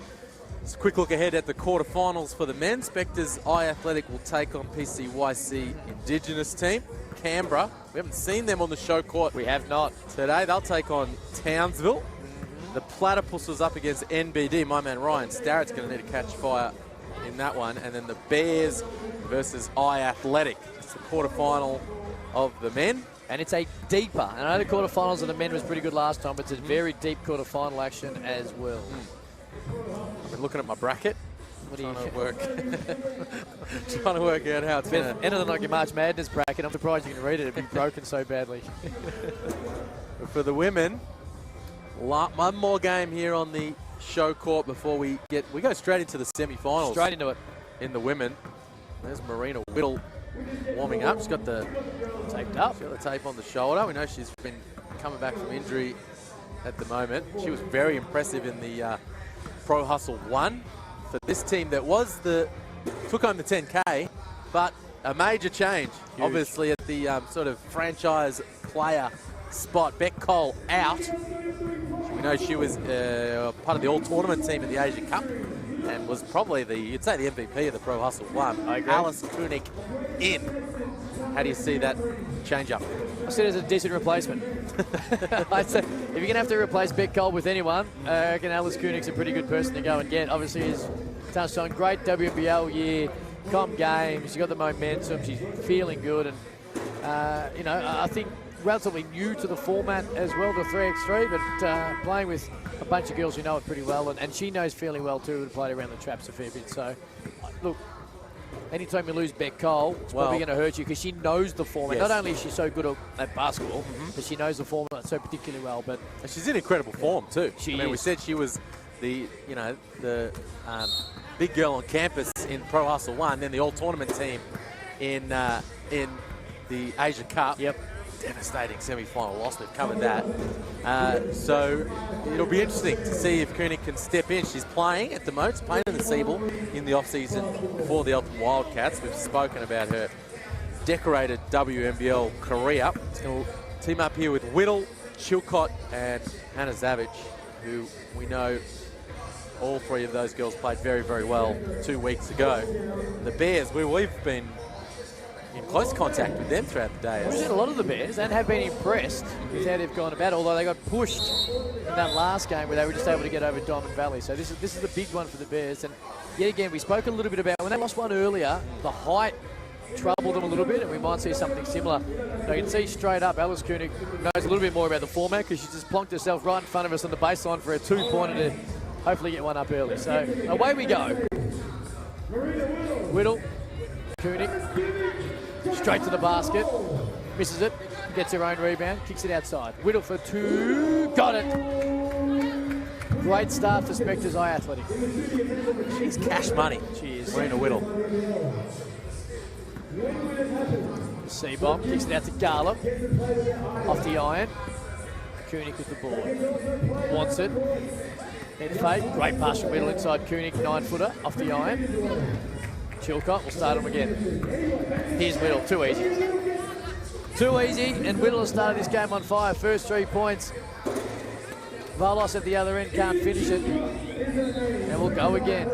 Just a quick look ahead at the quarterfinals for the men. Spectres Eye Athletic will take on PCYC Indigenous team. Canberra, we haven't seen them on the show court. We have not. Today they'll take on Townsville. The Platypuses up against NBD. My man Ryan Starrett's going to need to catch fire in that one. And then the Bears versus Eye Athletic. It's the quarterfinal of the men. And it's a deeper. And I know the quarterfinals of the men was pretty good last time, but it's a very deep quarterfinal action as well. I've been looking at my bracket. What are you trying to work out how it's going to... Better than like your March Madness bracket. I'm surprised you can read it. It'd be broken so badly. For the women, one more game here on the show court before we go straight into the semi-finals. Straight into it. In the women. There's Marina Whittle warming up. She's got the taped up. She's got the tape on the shoulder. We know she's been coming back from injury at the moment. She was very impressive in the Pro Hustle 1 for this team that took home the 10K, but a major change, Huge. obviously, at the sort of franchise player spot. Beck Cole out. We know she was part of the all-tournament team at the Asia Cup and was probably you'd say the MVP of the Pro Hustle 1. I agree. Alice Koenig in. How do you see that change up? I see it as a decent replacement. I said, if you're going to have to replace Beck Cole with anyone, I reckon Alice Koenig's a pretty good person to go and get. Obviously, he's touched on great WNBL year, com games, she's got the momentum, she's feeling good, and, I think relatively new to the format as well, the 3x3, but playing with a bunch of girls who know it pretty well, and she knows feeling well too, and played around the traps a fair bit. So, look, anytime you lose Beck Cole, it's probably going to hurt you because she knows the format. Yes. Not only is she so good at basketball, but she knows the format so particularly well. But and she's in incredible form too. We said she was the big girl on campus in Pro Hustle 1, then the all-tournament team in the Asia Cup. Yep. Devastating semi-final loss. We've covered that. So it'll be interesting to see if Koenig can step in. She's playing at the moment. She's playing in the Siebel in the off-season for the Elton Wildcats. We've spoken about her decorated WNBL career. She's going to team up here with Whittle, Chilcott, and Hannah Zavich, who we know all three of those girls played very, very well 2 weeks ago. The Bears, we've been in close contact with them throughout the day. We've seen a lot of the Bears and have been impressed with how they've gone about it, although they got pushed in that last game where they were just able to get over Dimond Valley. So this is the big one for the Bears. And yet again, we spoke a little bit about when they lost one earlier, the height troubled them a little bit, and we might see something similar. So you can see straight up, Alice Koenig knows a little bit more about the format because she just plonked herself right in front of us on the baseline for a two-pointer to hopefully get one up early. So away we go. Whittle, Koenig, straight to the basket, misses it, gets her own rebound, kicks it outside. Whittle for two, got it. Great start for Spectres Eye Athletic. She's cash money. She is. Marina Whittle. C-bomb, kicks it out to Garlop, off the iron. Koenig with the ball. Wants it. Head fake, great pass from Whittle inside Koenig, 9-footer, off the iron. Chilcott will start him again. Here's Whittle, too easy. Too easy, and Whittle has started this game on fire. First 3 points. Valos at the other end can't finish it. And we'll go again.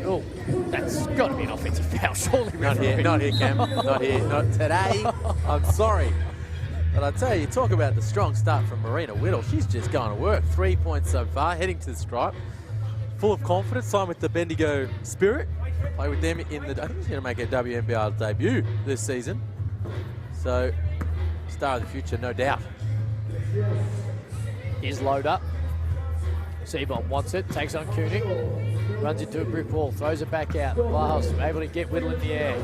Oh, that's got to be an offensive foul, surely. Not here, Cam. Not here. Not today. I'm sorry. But I tell you, talk about the strong start from Marina Whittle. She's just going to work. 3 points so far, heading to the stripe. Full of confidence, signed with the Bendigo Spirit. Play with them in the... I think she's going to make her WNBL debut this season. So, star of the future, no doubt. Here's load up. C-bomb wants it, takes on Koenig. Runs into a brick wall, throws it back out. Vlahos able to get Whittle in the air.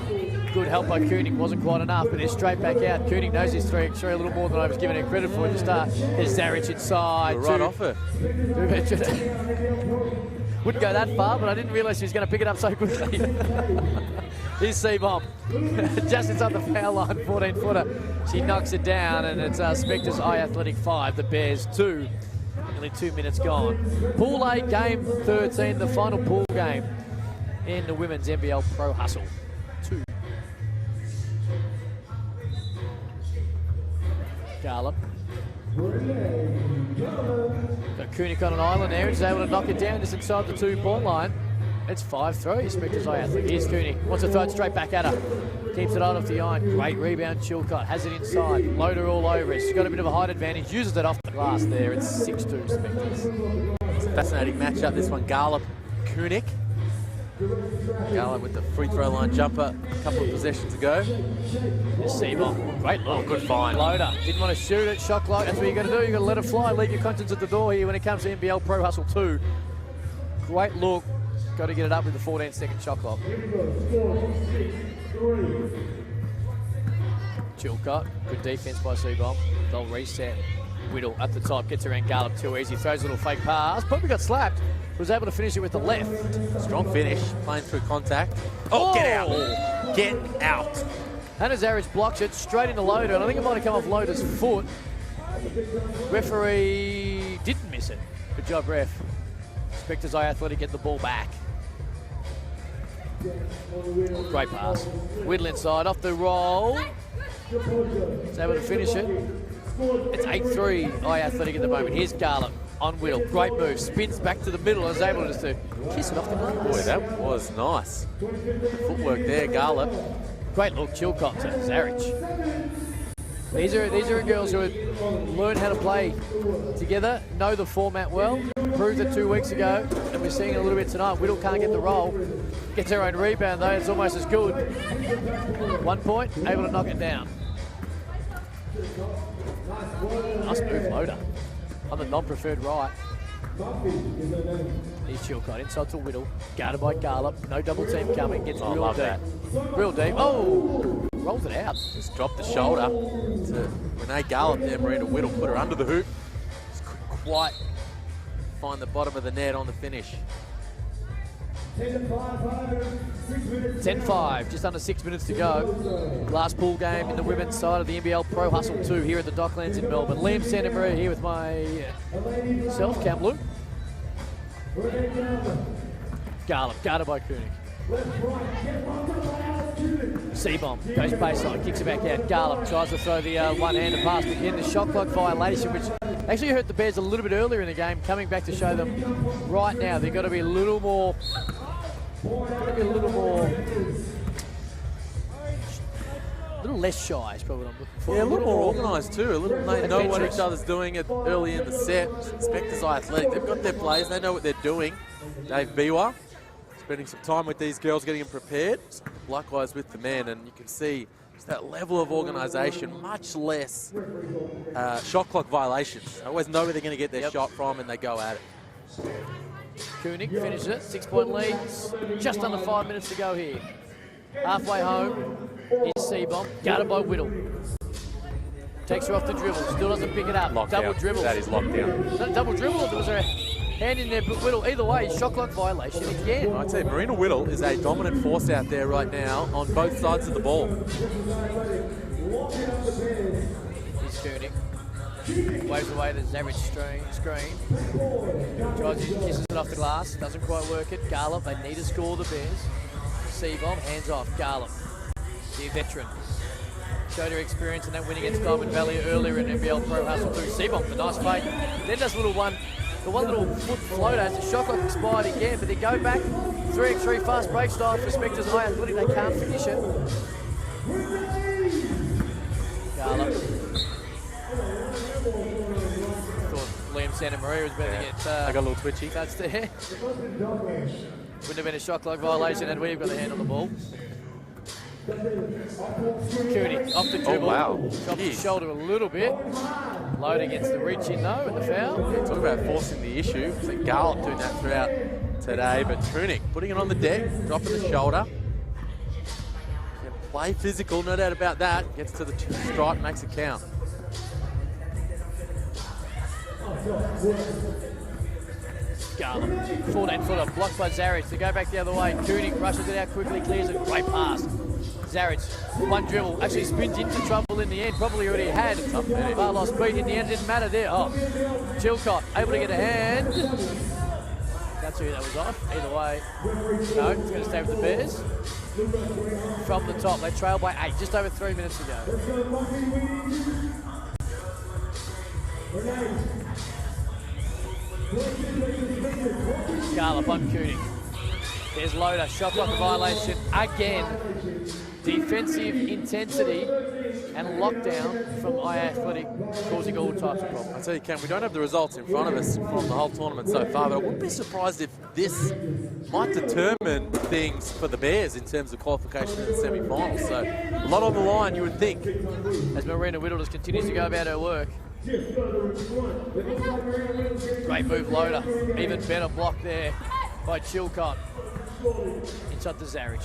Good help by Koenig, wasn't quite enough, but it's straight back out. Koenig knows his 3x3 a little more than I was giving him credit for at the start. There's Zarich inside. You're right off her. Wouldn't go that far, but I didn't realise she was going to pick it up so quickly. Here's C-bomb. Just inside the foul line, 14-footer. She knocks it down, and it's Spectres Eye Athletic 5, the Bears 2. Nearly 2 minutes gone. Pool A, game 13, the final pool game in the Women's NBL Pro Hustle 2. Garlop. Got Koenig on an island there. He's able to knock it down just inside the 2-point line. It's 5-3. Spectres high athlete. Here's Koenig. Wants to throw it straight back at her. Keeps it on off the iron. Great rebound, Chilcott. Has it inside. Loader all over it. She's got a bit of a height advantage. Uses it off the glass there. It's 6-2 Spectres. It's a fascinating matchup, this one. Garlop, Koenig. Garlop with the free throw line jumper. A couple of possessions ago. Seabom. Great look. Good find. Loader. Didn't want to shoot it. Shot clock. That's what you got to do. You got to let it fly. Leave your conscience at the door here when it comes to NBL Pro Hustle 2. Great look. Got to get it up with the 14-second shot clock. Chilcott, good defense by Seabom. They'll reset. Whittle at the top, gets around Garlop too easy. Throws a little fake pass. Probably got slapped. Was able to finish it with the left. Strong finish, playing through contact. Oh, get out! Get out! Hannah Zarich blocks it straight into Loader, and I think it might have come off Loader's foot. Referee didn't miss it. Good job, ref. Spectres Eye Athletic get the ball back. Great pass. Whittle inside, off the roll. He's able to finish it. It's 8-3 Eye Athletic at the moment. Here's Garlop on Whittle. Great move. Spins back to the middle and is able just to kiss it off the glass. Boy, that was nice. Footwork there, Garlop. Great look, Chilcott to Zarich. These are girls who learn how to play together, know the format well, proved it 2 weeks ago, and we're seeing it a little bit tonight. Whittle can't get the roll, gets her own rebound though, it's almost as good. 1 point, able to knock it down. Nice move, Loader, on the non-preferred right. Here's Chilcott, inside to Whittle, guarded by Garlop, no double team coming, gets real deep. Real deep, oh! Rolls it out. Just dropped the shoulder to Renee Garlop there. Marina Whittle put her under the hoop. Just couldn't quite find the bottom of the net on the finish. 10-5, just under 6 minutes to go. Last pool game in the women's side of the NBL Pro Hustle 2 here at the Docklands in Melbourne. Liam Santa Maria here with myself, Cam Luke. Garlop, guarded by Koenig. Seabom goes baseline, kicks it back out. Garlop tries to throw the one-handed pass, but again the shot clock violation, which actually hurt the Bears a little bit earlier in the game. Coming back to show them right now, they've got to be a little more, a little less shy is probably what I'm looking for. Yeah, a little more organised too. They know what each other's doing early in the set. Spectres Eye Athletic, they've got their players, they know what they're doing. Dave Biwa spending some time with these girls, getting them prepared. Likewise with the men, and you can see just that level of organisation, much less shot clock violations. They always know where they're going to get their shot from, and they go at it. Koenig finishes it, 6-point leads, just under 5 minutes to go here. Halfway home is Seabom, guarded by Whittle. Takes her off the dribble, still doesn't pick it up. Double dribble. That is locked down. Double dribble, there was her hand in there, but Whittle, either way, shot clock violation again. I'd say Marina Whittle is a dominant force out there right now on both sides of the ball. Here's Koenig. Waves away the Zarich screen. Tries to kisses it off the glass, doesn't quite work it. Garlop, they need to score the Bears. Seabom, hands off. Garlop, the veteran. Showed her experience in that win against Dimond Valley earlier in NBL Pro Hustle 2. Seabom, the nice fake. Then does the one little foot floater as the shot clock expired again, but they go back. 3x3 fast break style for Spectres High Athletic. They can't finish it. Garlop. Thought Liam Santa Maria was better to get. I got a little twitchy. That's there. Wouldn't have been a shot clock violation had we got the hand on the ball. Koenig off the dribble. Oh, wow. Drops the shoulder a little bit. Load against the reach in though, and the foul. Yeah, talk about forcing the issue. So Garlop doing that throughout today, but Koenig putting it on the deck, dropping the shoulder. Can play physical, no doubt about that. Gets to the stripe, makes it count. Garlop, 14-footer, blocked by Zarich. To go back the other way, Koenig rushes it out quickly, clears it, great pass. Zarich, one dribble, actually spins into trouble in the end, probably already had. Far lost speed in the end, didn't matter there. Oh, Chilcott, able to get a hand. That's who that was off, either way. No, it's going to stay with the Bears. From the top, they trail by 8, just over 3 minutes to go. Scarlett on Koenig. There's Loader, shot clock violation again. Defensive intensity and lockdown from Athletic, causing all types of problems. I tell you, Cam, we don't have the results in front of us from the whole tournament so far, but I wouldn't be surprised if this might determine things for the Bears in terms of qualification in the semi-finals. So a lot on the line, you would think. As Marina Whittle just continues to go about her work. Great move, Loader. Even better block there by Chilcott. Inside to Zaric.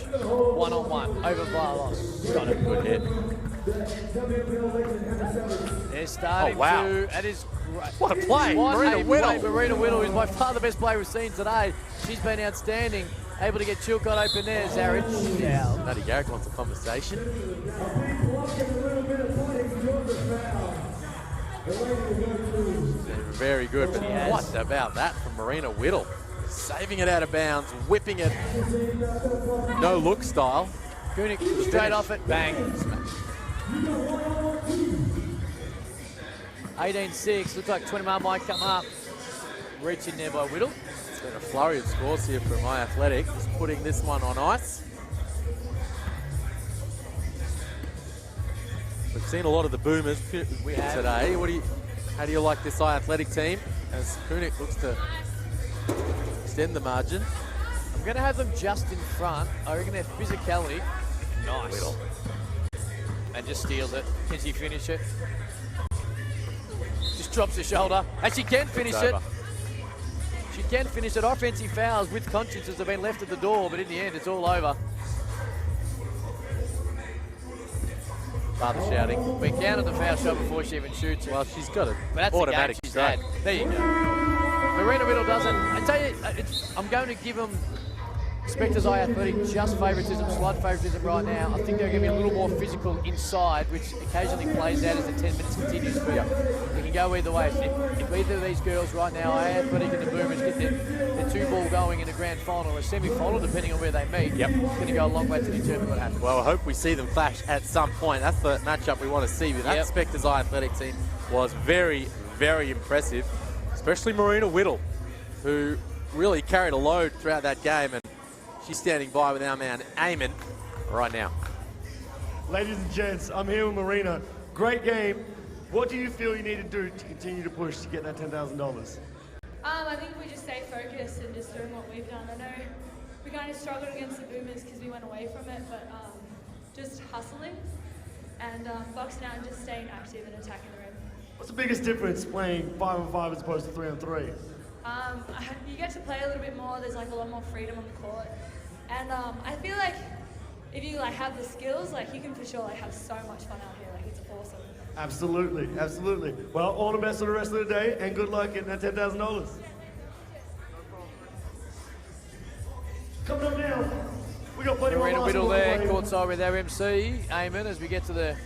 One-on-one over Barlos. Got a good hit. They're starting to... That is great. What a play. What Marina a Whittle. play. Marina Whittle is by far the best player we've seen today. She's been outstanding. Able to get Chilcott open there. Zaric down. Matty Garrick wants a conversation. Very good, but what about that from Marina Whittle? Saving it out of bounds, whipping it, no look style. Koenig straight off it, bang. 18-6, looks like 20 might come up. Reaching there by Whittle. It's been a flurry of scores here from My Athletic, just putting this one on ice. We've seen a lot of the Boomers today. How do you like this Athletic team as Koenig looks to extend the margin? I'm going to have them just in front. I reckon their physicality. Nice. Whittle. And just steals it. Can she finish it? Just drops her shoulder. And she can finish it. She can finish it. Offensive fouls with consciences have been left at the door, but in the end, it's all over. Father shouting. We counted the foul shot before she even shoots it. Well, she's got an that's automatic the game she's strike. had. There you go. Marina Whittle doesn't. I tell you, I'm going to give them Spectres Athletic just favouritism, slight favouritism right now. I think they're going to be a little more physical inside, which occasionally plays out as the 10 minutes continues. But you can go either way. If either of these girls right now, Athletic and the Boomers, get their two-ball going in a grand final or a semi-final, depending on where they meet, it's going to go a long way to determine what happens. Well, I hope we see them clash at some point. That's the matchup we want to see. But that Spectres Athletic team was very, very impressive, especially Marina Whittle, who really carried a load throughout that game. And she's standing by with our man Eamon right now. Ladies and gents, I'm here with Marina. Great game. What do you feel you need to do to continue to push to get that $10,000? I think we just stay focused and just doing what we've done. I know we kind of struggled against the Boomers because we went away from it, but just hustling and boxing out and just staying active and attacking the rim. What's the biggest difference playing 5-on-5 as opposed to 3-on-3? You get to play a little bit more. There's like a lot more freedom on the court, and I feel like if you like have the skills, like you can for sure like have so much fun out here. Like it's awesome. Absolutely, absolutely. Well, all the best for the rest of the day, and good luck getting that $10,000. Coming up now, we got plenty more Marina Whittle basketball there, to play. courtside with our MC, Eamon, as we get to the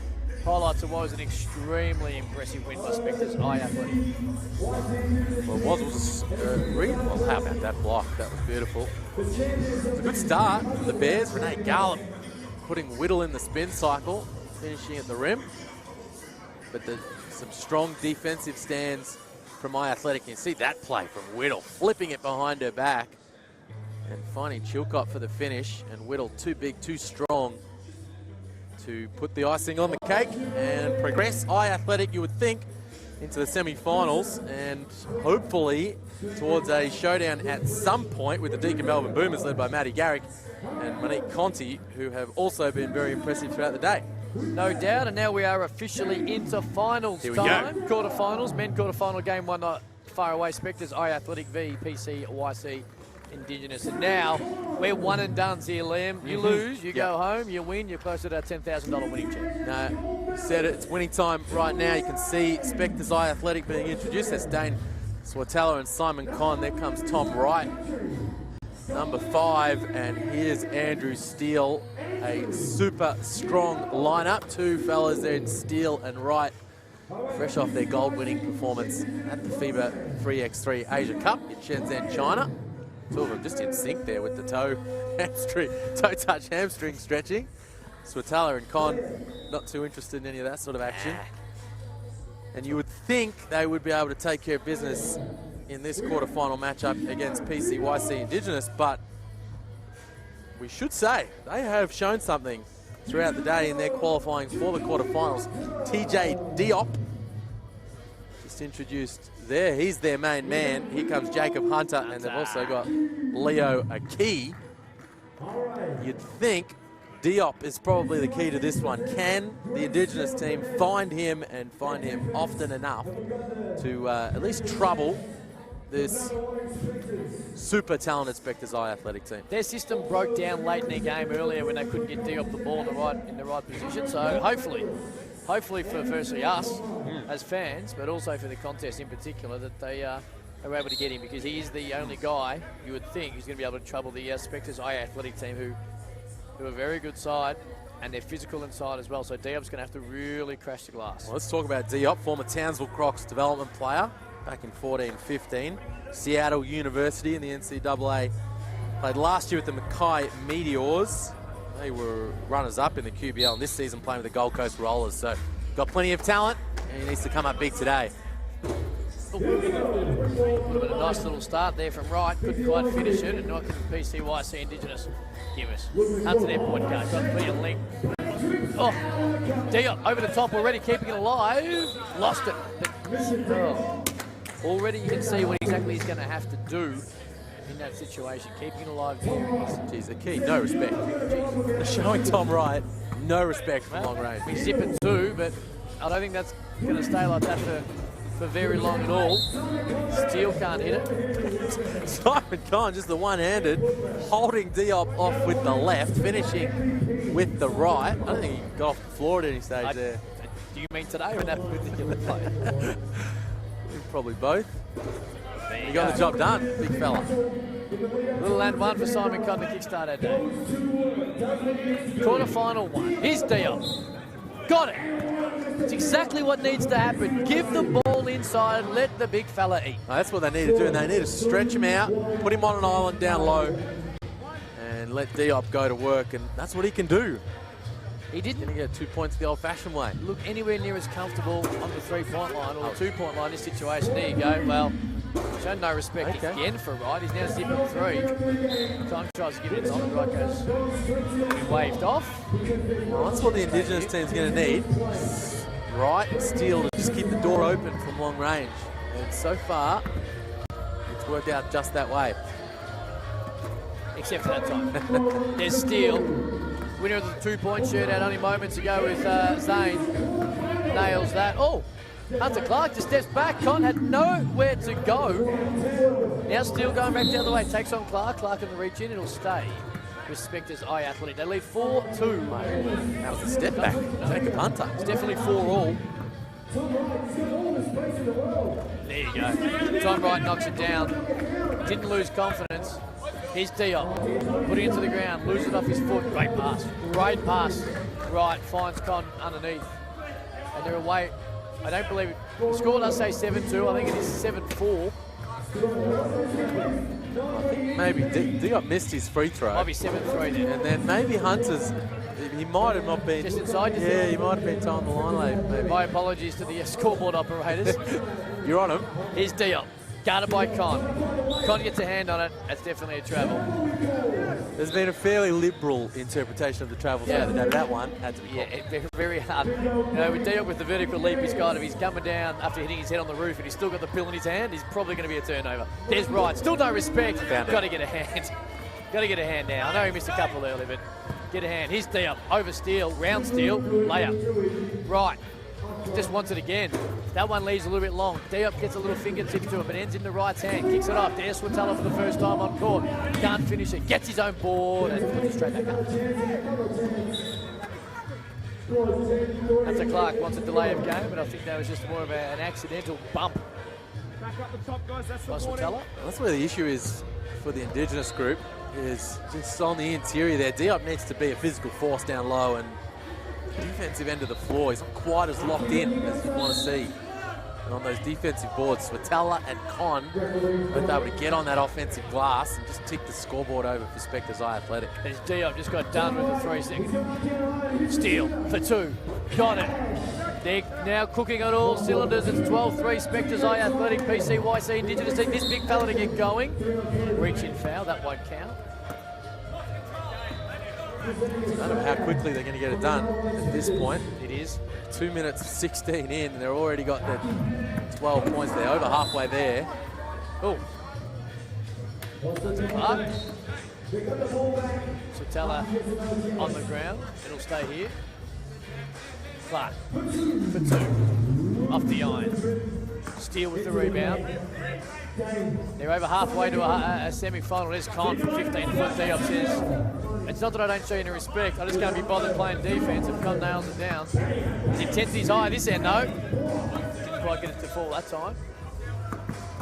highlights of what was an extremely impressive win by Spectres Athletic. Well, it was well, how about that block? That was beautiful. It's a good start from the Bears. Renee Garland putting Whittle in the spin cycle, finishing at the rim. But some strong defensive stands from My Athletic. You can see that play from Whittle, flipping it behind her back and finding Chilcott for the finish. And Whittle too big, too strong to put the icing on the cake and progress Athletic, you would think, into the semi-finals and hopefully towards a showdown at some point with the Deakin Melbourne Boomers led by Matty Garrick and Monique Conti, who have also been very impressive throughout the day. No doubt, and now we are officially into finals time. Quarterfinals, men quarterfinal game one not far away. Spectres Athletic v PCYC Indigenous. And now we're one and done here, Liam. You lose, you go home, you win, you're closer to that $10,000 winning chance. No, you said it, it's winning time right now. You can see Spectres Athletic being introduced. That's Dane Swartella and Simon Conn. There comes Tom Wright, number 5, and here's Andrew Steele. A super strong lineup. Two fellas there in Steele and Wright, fresh off their gold-winning performance at the FIBA 3x3 Asia Cup in Shenzhen, China. Two of them just in sync there with the toe touch hamstring stretching. Swartella and Con not too interested in any of that sort of action. And you would think they would be able to take care of business in this quarterfinal matchup against PCYC Indigenous, but we should say they have shown something throughout the day in their qualifying for the quarterfinals. TJ Diop, just introduced there. He's their main man. Here comes Jacob Hunter, and they've also got Leo Aki. You'd think Diop is probably the key to this one. Can the Indigenous team find him and find him often enough to at least trouble this super talented Spectres Eye athletic team? Their system broke down late in their game earlier when they couldn't get Diop the ball in the right position. So hopefully for firstly us as fans, but also for the contest in particular, that they are able to get him, because he is the only guy you would think who's going to be able to trouble the Spectres Eye athletic team, who are a very good side, and they're physical inside as well. So Diop's going to have to really crash the glass. Well, let's talk about Diop, former Townsville Crocs development player back in 14-15. Seattle University in the NCAA. Played last year with the Mackay Meteors. They were runners-up in the QBL, and this season playing with the Gold Coast Rollers. So got plenty of talent, and he needs to come up big today. Would have been a nice little start there from right. Couldn't quite finish it, and not can PCYC Indigenous give us. Hunter their point guard. Got plenty of length. Oh, Diop over the top already, keeping it alive. Lost it. Already you can see what exactly he's going to have to do in that situation. Keeping it alive. Geez, the key, no respect. They're showing Tom Wright no respect from long range. We zip it too, but I don't think that's going to stay like that for very long at all. Steele can't hit it. Simon Conn, just the one-handed, holding Diop off with the left, finishing with the right. I don't think he got off the floor at any stage there. Do you mean today or in that particular play? Probably both. There you got the job done, big fella. Little and one for Simon Conn to kickstart our day. Quarterfinal one. Here's Diop. Got it. It's exactly what needs to happen. Give the ball inside and let the big fella eat. That's what they need to do, and they need to stretch him out, put him on an island down low, and let Diop go to work, and that's what he can do. He didn't get 2 points the old-fashioned way. Look anywhere near as comfortable on the three-point line or the two-point line in this situation. There you go. Well, shown no respect again for Wright. He's now zipping three. Time tries to give it on. Wright goes waved off. Well, that's what the Indigenous team's going to need. Wright and Steele to just keep the door open from long range. And so far, it's worked out just that way. Except for that time. There's Steele. Winner of the two-point shootout only moments ago with Zane. Nails that. Oh, Hunter Clark just steps back. Con had nowhere to go. Now Steele going back the other way. Takes on Clark. Clark in the reach in. It'll stay with Spectres Eye Athletic. They lead 4-2. That was a step back. Jacob Hunter. It's definitely 4-all. There you go. Tom Wright knocks it down. Didn't lose confidence. Here's Diop, putting it to the ground, loses it off his foot. Great pass. Right, finds Con underneath. And they're away. I don't believe it. The score does say 7-2. I think it is 7-4. I think maybe Diop missed his free throw. Might be 7-3 then. And then maybe Hunter's, he might have not been. Just inside, you Yeah, think? he might have been told the line late, maybe. My apologies to the scoreboard operators. You're on him. Here's Diop. Guarded by Con. Con gets a hand on it. That's definitely a travel. There's been a fairly liberal interpretation of the travel the other day, but that one had to be called. Very hard. You know, with Diop with the vertical leap, he's coming down after hitting his head on the roof, and he's still got the pill in his hand. He's probably going to be a turnover. There's Wright. Still no respect. Got to get a hand. Got to get a hand now. I know he missed a couple early, but get a hand. Here's Diop. Over Steele. Round Steele. Layup. Right. Just wants it again. That one leaves a little bit long. Diop gets a little fingertip to it, but ends in the right hand. Kicks it up. There's Swatala for the first time on court. Can't finish it. Gets his own board and puts it straight back up. Hunter Clark wants a delay of game, but I think that was just more of an accidental bump. Back up the top, guys. That's by Swatala. That's where the issue is for the Indigenous group, is just on the interior there. Diop needs to be a physical force down low, and defensive end of the floor, he's not quite as locked in as you want to see. And on those defensive boards, Swatala and Con both able to get on that offensive glass and just tick the scoreboard over for Spectres Eye Athletic. There's Diop, just got done with the 3 second. Steele for 2. Got it. They're now cooking on all cylinders. It's 12-3, Spectres, Athletic, PCYC, Indigenous team. This big fella to get going. Reaching foul, that won't count. It's a matter of how quickly they're going to get it done at this point. It is. 2 minutes 16 in, and they've already got the 12 points there, over halfway there. Oh. Clark. Sotella on the ground. It'll stay here. Clark for 2. Off the iron. Steele with the rebound. They're over halfway to a semi-final. There's Con from 15-foot. Diop says, it's not that I don't show you any respect. I just can't be bothered playing defense if Con nails it down. His intensity's high this end, though. Didn't quite get it to fall that time.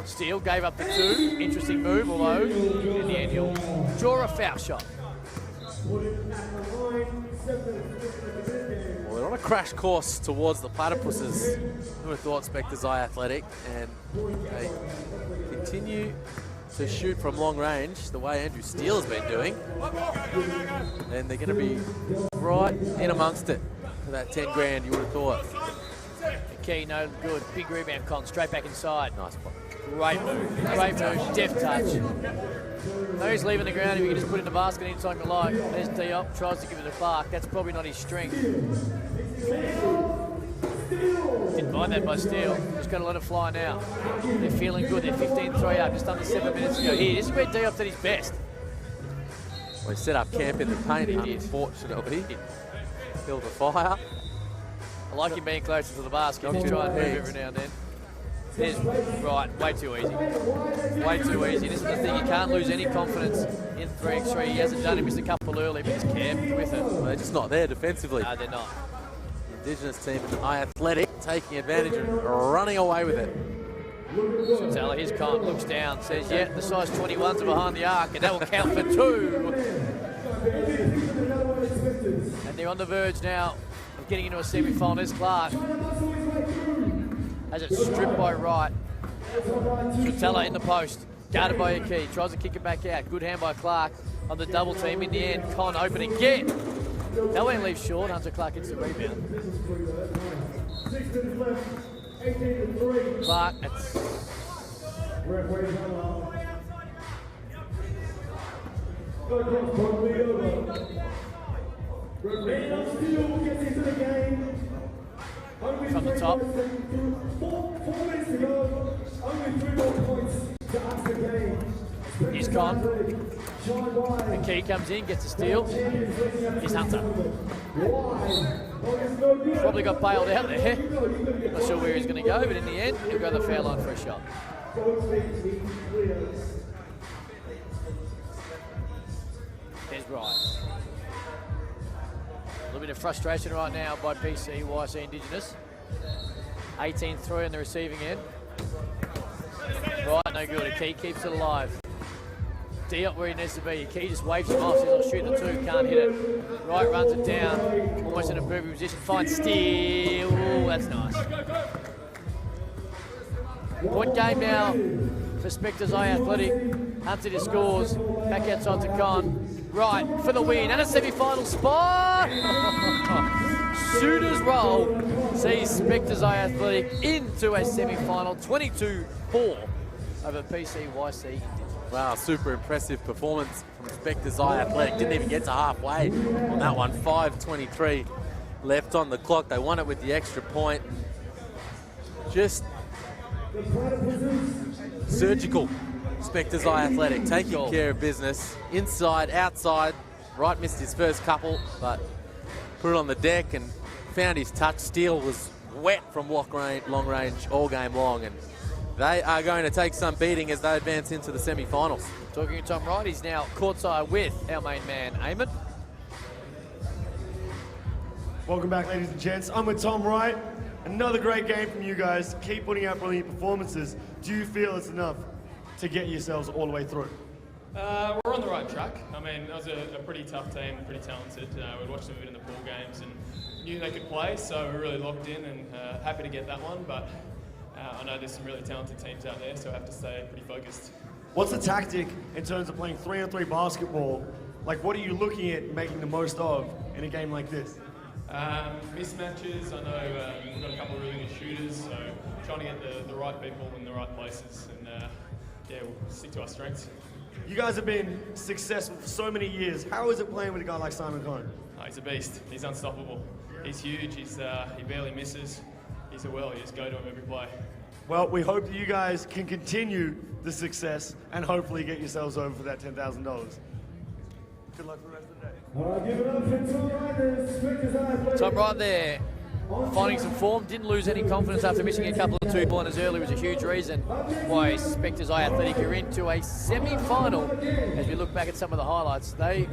Steele gave up the 2. Interesting move, although in the end he'll draw a foul shot. Well, they're on a crash course towards the Platypuses. Who would have thought Spectres Athletic, and they continue to shoot from long range the way Andrew Steele has been doing. And they're going to be right in amongst it for that 10 grand, you would have thought. Key, no good. Big rebound, Con, straight back inside. Nice play. Great move, deft touch. No, he's leaving the ground. If you can just put it in the basket anytime you like. There's Diop, tries to give it to Clark. That's probably not his strength. Didn't mind that by Steele. Just got to let it fly now. They're feeling good. They're 15-3 up, just under 7 minutes to go. Here, this is where Diop's at his best. Well, he set up camp in the paint, unfortunately. Built a fire. I like him being closer to the basket. He's trying to move every now and then. There's, right, way too easy. Way too easy. This is the thing, you can't lose any confidence in 3x3. He hasn't done it, missed a couple early, but he's camped with it. Well, they're just not there defensively. No, they're not. Indigenous team and Athletic taking advantage and running away with it. Sotella, here's Con, looks down, says, yeah, the size 21s are behind the arc, and that will count for 2. And they're on the verge now of getting into a semi-final. There's Clark. Has it stripped by Wright. Sotella in the post, guarded by Aki, tries to kick it back out. Good hand by Clark on the double team. In the end, Con open again. That won't leave short. Hunter Clark gets the rebound. Clark, it's... From the top. 4 minutes to go. He's Con. The key comes in, gets a steal. He's Hunter. Probably got bailed out there. Not sure where he's going to go, but in the end, he'll go to the foul line for a shot. There's Wright. A little bit of frustration right now by PCYC Indigenous. 18-3 on the receiving end. Right, no good. A key keeps it alive. Diop where he needs to be. Key just waves him off, says I'll shoot the 2, can't hit it. Right, runs it down, almost in a perfect position. Finds Steele. Ooh, that's nice. Point game now for Spectres Athletic. Hunter to scores. Back outside to Con. Right, for the win. And a semi-final spot. Shooter's roll sees Spectres Athletic into a semi-final. 22-4 over PCYC. Wow, super impressive performance from Spectres Athletic. Didn't even get to halfway on that one. 5:23 left on the clock. They won it with the extra point. Just surgical. Spectres Athletic taking care of business. Inside, outside. Wright missed his first couple, but put it on the deck and found his touch. Steele was wet from long range all game long, and they are going to take some beating as they advance into the semi-finals. Talking to Tom Wright, he's now courtside with our main man, Eamon. Welcome back, ladies and gents. I'm with Tom Wright. Another great game from you guys. Keep putting out brilliant performances. Do you feel it's enough to get yourselves all the way through? We're on the right track. I mean, that was a pretty tough team, pretty talented. We watched them a bit in the pool games and knew they could play, so we're really locked in and happy to get that one. But I know there's some really talented teams out there, so I have to stay pretty focused. What's the tactic in terms of playing 3-on-3 basketball? Like, what are you looking at making the most of in a game like this? Mismatches, I know we've got a couple of really good shooters, so trying to get the right people in the right places, and yeah, we'll stick to our strengths. You guys have been successful for so many years. How is it playing with a guy like Simon Cohn? Oh, he's a beast. He's unstoppable. He's huge. He barely misses. He's a well. You just go to him every play. Well, we hope that you guys can continue the success and hopefully get yourselves over for that $10,000. Good luck for the rest of the day. Give it up for Tom Riders, Spectres. Tom right there, finding some form. Didn't lose any confidence after missing a couple of two-pointers early. Was a huge reason why Spectres Eye Athletic are into a semi-final. As we look back at some of the highlights, there's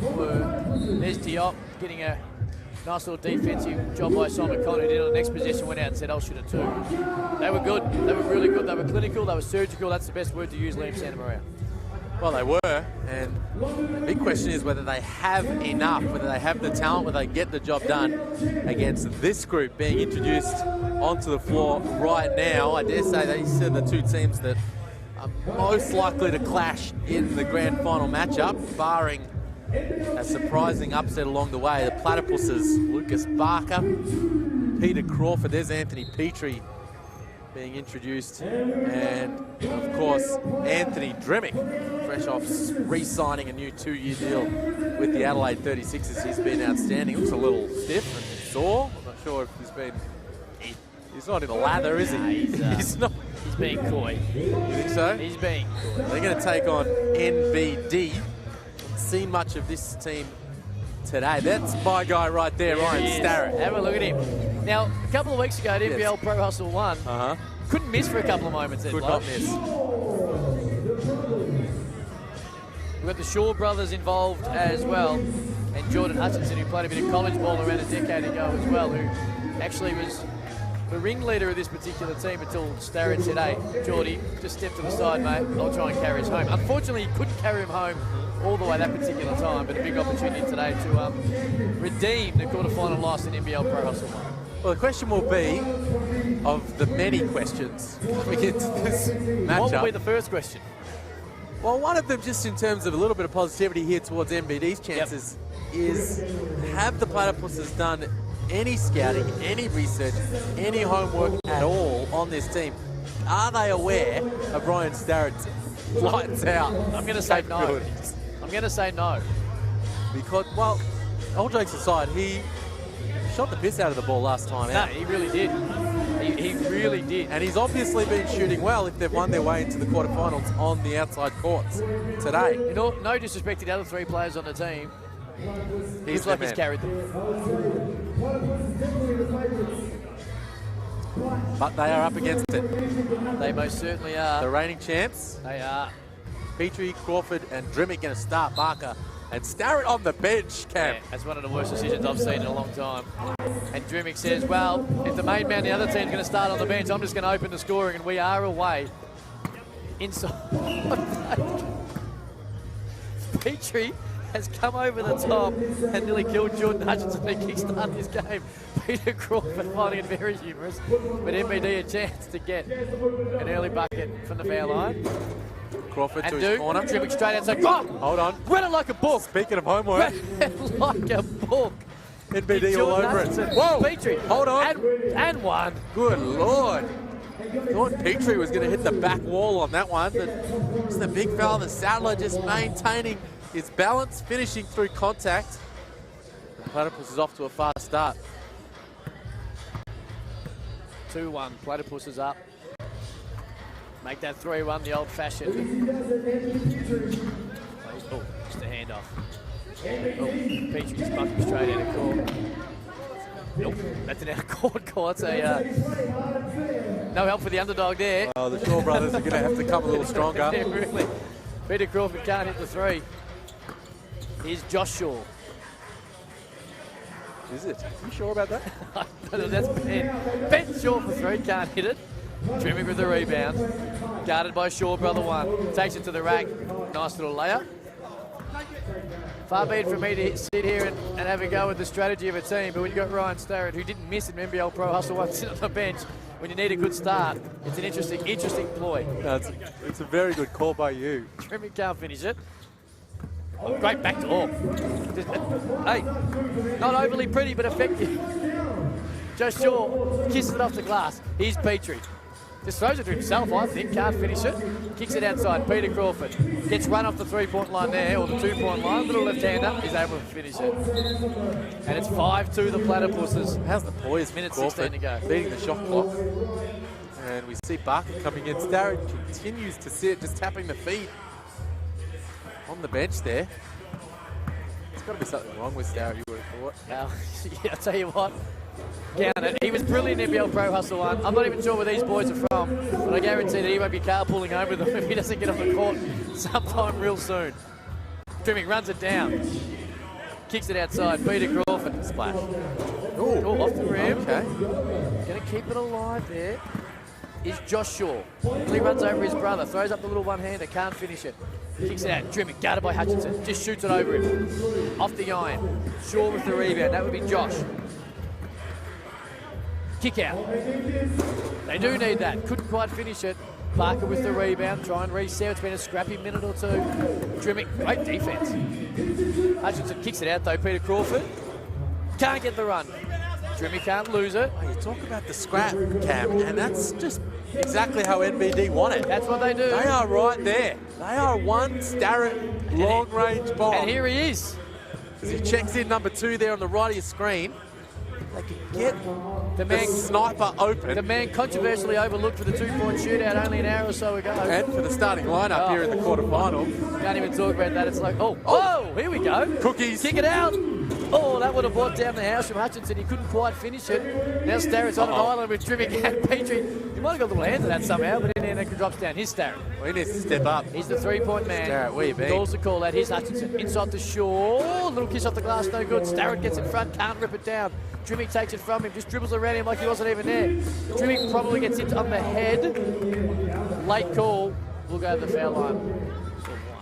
Diop getting a nice little defensive job by Simon Conn, who did on the next possession, went out and said, I'll shoot it too. They were good. They were really good. They were clinical. They were surgical. That's the best word to use, Liam Santamaria. Well, they were, and the big question is whether they have enough, whether they have the talent, whether they get the job done against this group being introduced onto the floor right now. I dare say these are the two teams that are most likely to clash in the grand final matchup, barring a surprising upset along the way. The Platypuses, Lucas Barker, Peter Crawford, there's Anthony Petrie being introduced, and of course Anthony Dremick, fresh off re-signing a new 2-year deal with the Adelaide 36ers. He's been outstanding. Looks a little stiff and sore. I'm not sure if he's not in a lather, is he? Nah, he's not. He's being coy. You think so? He's being coy. They're going to take on NBD. Seen much of this team today. That's my guy right there, Ryan Starrett. Have a look at him. Now, a couple of weeks ago at NBL Pro Hustle 1, couldn't miss for a couple of moments. Could not miss. We've got the Shaw brothers involved as well, and Jordan Hutchinson, who played a bit of college ball around a decade ago as well, who actually was the ringleader of this particular team until Starrett said, hey, Geordie, just step to the side, mate. I'll try and carry us home. Unfortunately, he couldn't carry him home all the way that particular time, but a big opportunity today to redeem the quarterfinal loss in NBL Pro Hustle 1. Well, the question will be, of the many questions coming into this matchup. What will be the first question? Well, one of them, just in terms of a little bit of positivity here towards NBD's chances, is have the Platypuses done any scouting, any research, any homework at all on this team? Are they aware of Ryan Starrett's lights out? I'm going to say no. I'm going to say no. Because, well, all jokes aside, he shot the piss out of the ball last time out. No, he really did. He really did. And he's obviously been shooting well if they've won their way into the quarterfinals on the outside courts today. You know, no disrespect to the other three players on the team. He's like he's carried them. But they are up against it. They most certainly are. The reigning champs. They are. Petrie, Crawford and Dremick going to start. Barker and Starrett on the bench, Cam. Yeah, that's one of the worst decisions I've seen in a long time. And Dremick says, well, if the main man, the other team's going to start on the bench, I'm just going to open the scoring, and we are away. Inside. Petrie has come over the top and nearly killed Jordan Hutchinson and kickstarted his game. Peter Crawford finding it very humorous, but MBD a chance to get an early bucket from the foul line. Crawford and to his corner. Dremick straight outside. Oh, hold on. Read it like a book. Speaking of homework. Read it like a book. NBD all over it. Whoa. Petrie. Hold on. And one. Good Lord. Thought Petrie was going to hit the back wall on that one, but it's the big fella, the Saddler, just maintaining his balance, finishing through contact. The Platypus is off to a fast start. 2-1, Platypus is up. Make that 3-1 the old-fashioned. Oh, just a handoff. Oh, Petrie's bucking straight out of court. Nope, that's an out-of-court call. It's a no help for the underdog there. Oh, the Shaw brothers are going to have to come a little stronger. Yeah, really. Peter Crawford can't hit the three. Here's Josh Shaw. Is it? Are you sure about that? That's Ben. Ben Shaw for three, can't hit it. Dremick with the rebound. Guarded by Shaw, brother one. Takes it to the rack. Nice little layup. Far be it from me to sit here and have a go with the strategy of a team, but when you've got Ryan Starrett, who didn't miss an NBL Pro Hustle one, sit on the bench, when you need a good start, it's an interesting ploy. No, it's a very good call by you. Dremick can't finish it. Oh, great back door. Hey, not overly pretty, but effective. Josh Shaw kisses it off the glass. Here's Petrie. Just throws it to himself, I think. Can't finish it. Kicks it outside. Peter Crawford gets run off the 3-point line there, or the 2-point line. Little left-hander is able to finish it. And it's 5-2 the Platypuses. How's the poise? Minute Crawford 16 to go. Beating the shot clock. And we see Barker coming in. Starrett continues to sit, just tapping the feet on the bench there. There's got to be something wrong with Starrett, you would have thought. Yeah, I'll tell you what. Down it. He was brilliant in NBL Pro Hustle 1. I'm not even sure where these boys are from, but I guarantee that he won't be carpooling over them if he doesn't get off the court sometime real soon. Trimming runs it down. Kicks it outside. Peter Crawford. Splash. Ooh, off the rim. Okay. Going to keep it alive there is Josh Shaw. He runs over his brother. Throws up the little one-hander. Can't finish it. Kicks it out. Trimming. Guarded by Hutchinson. Just shoots it over him. Off the iron. Shaw with the rebound. That would be Josh. Kick out. They do need that. Couldn't quite finish it. Barker with the rebound. Try and reset. It's been a scrappy minute or two. Trimmick, great defense. Hutchinson kicks it out though. Peter Crawford can't get the run. Trimmy can't lose it. Oh, you talk about the scrap, Cam, and that's just exactly how NBD want it. That's what they do. They are right there. They are one Starrett long-range bomb. And here he is. As he checks in number 2 there on the right of your screen. They can get the sniper open. The man controversially overlooked for the 2-point shootout only an hour or so ago. And for the starting lineup here in the quarterfinal. Can't even talk about that. It's like, oh, here we go. Cookies. Kick it out. Oh, that would have brought down the house from Hutchinson. He couldn't quite finish it. Now Starrett's on an island with Trimmick and Petrie. He might have got a little hand to that somehow, but in the end it drops down. Here's Starrett. Well, he needs to step up. He's the 3-point man. Starrett, where you been? Calls the call out. Here's Hutchinson. Inside the shore. Little kiss off the glass, no good. Starrett gets in front, can't rip it down. Trimmick takes it from him, just dribbles around him like he wasn't even there. Trimmick probably gets hit on the head. Late call. We'll go to the foul line.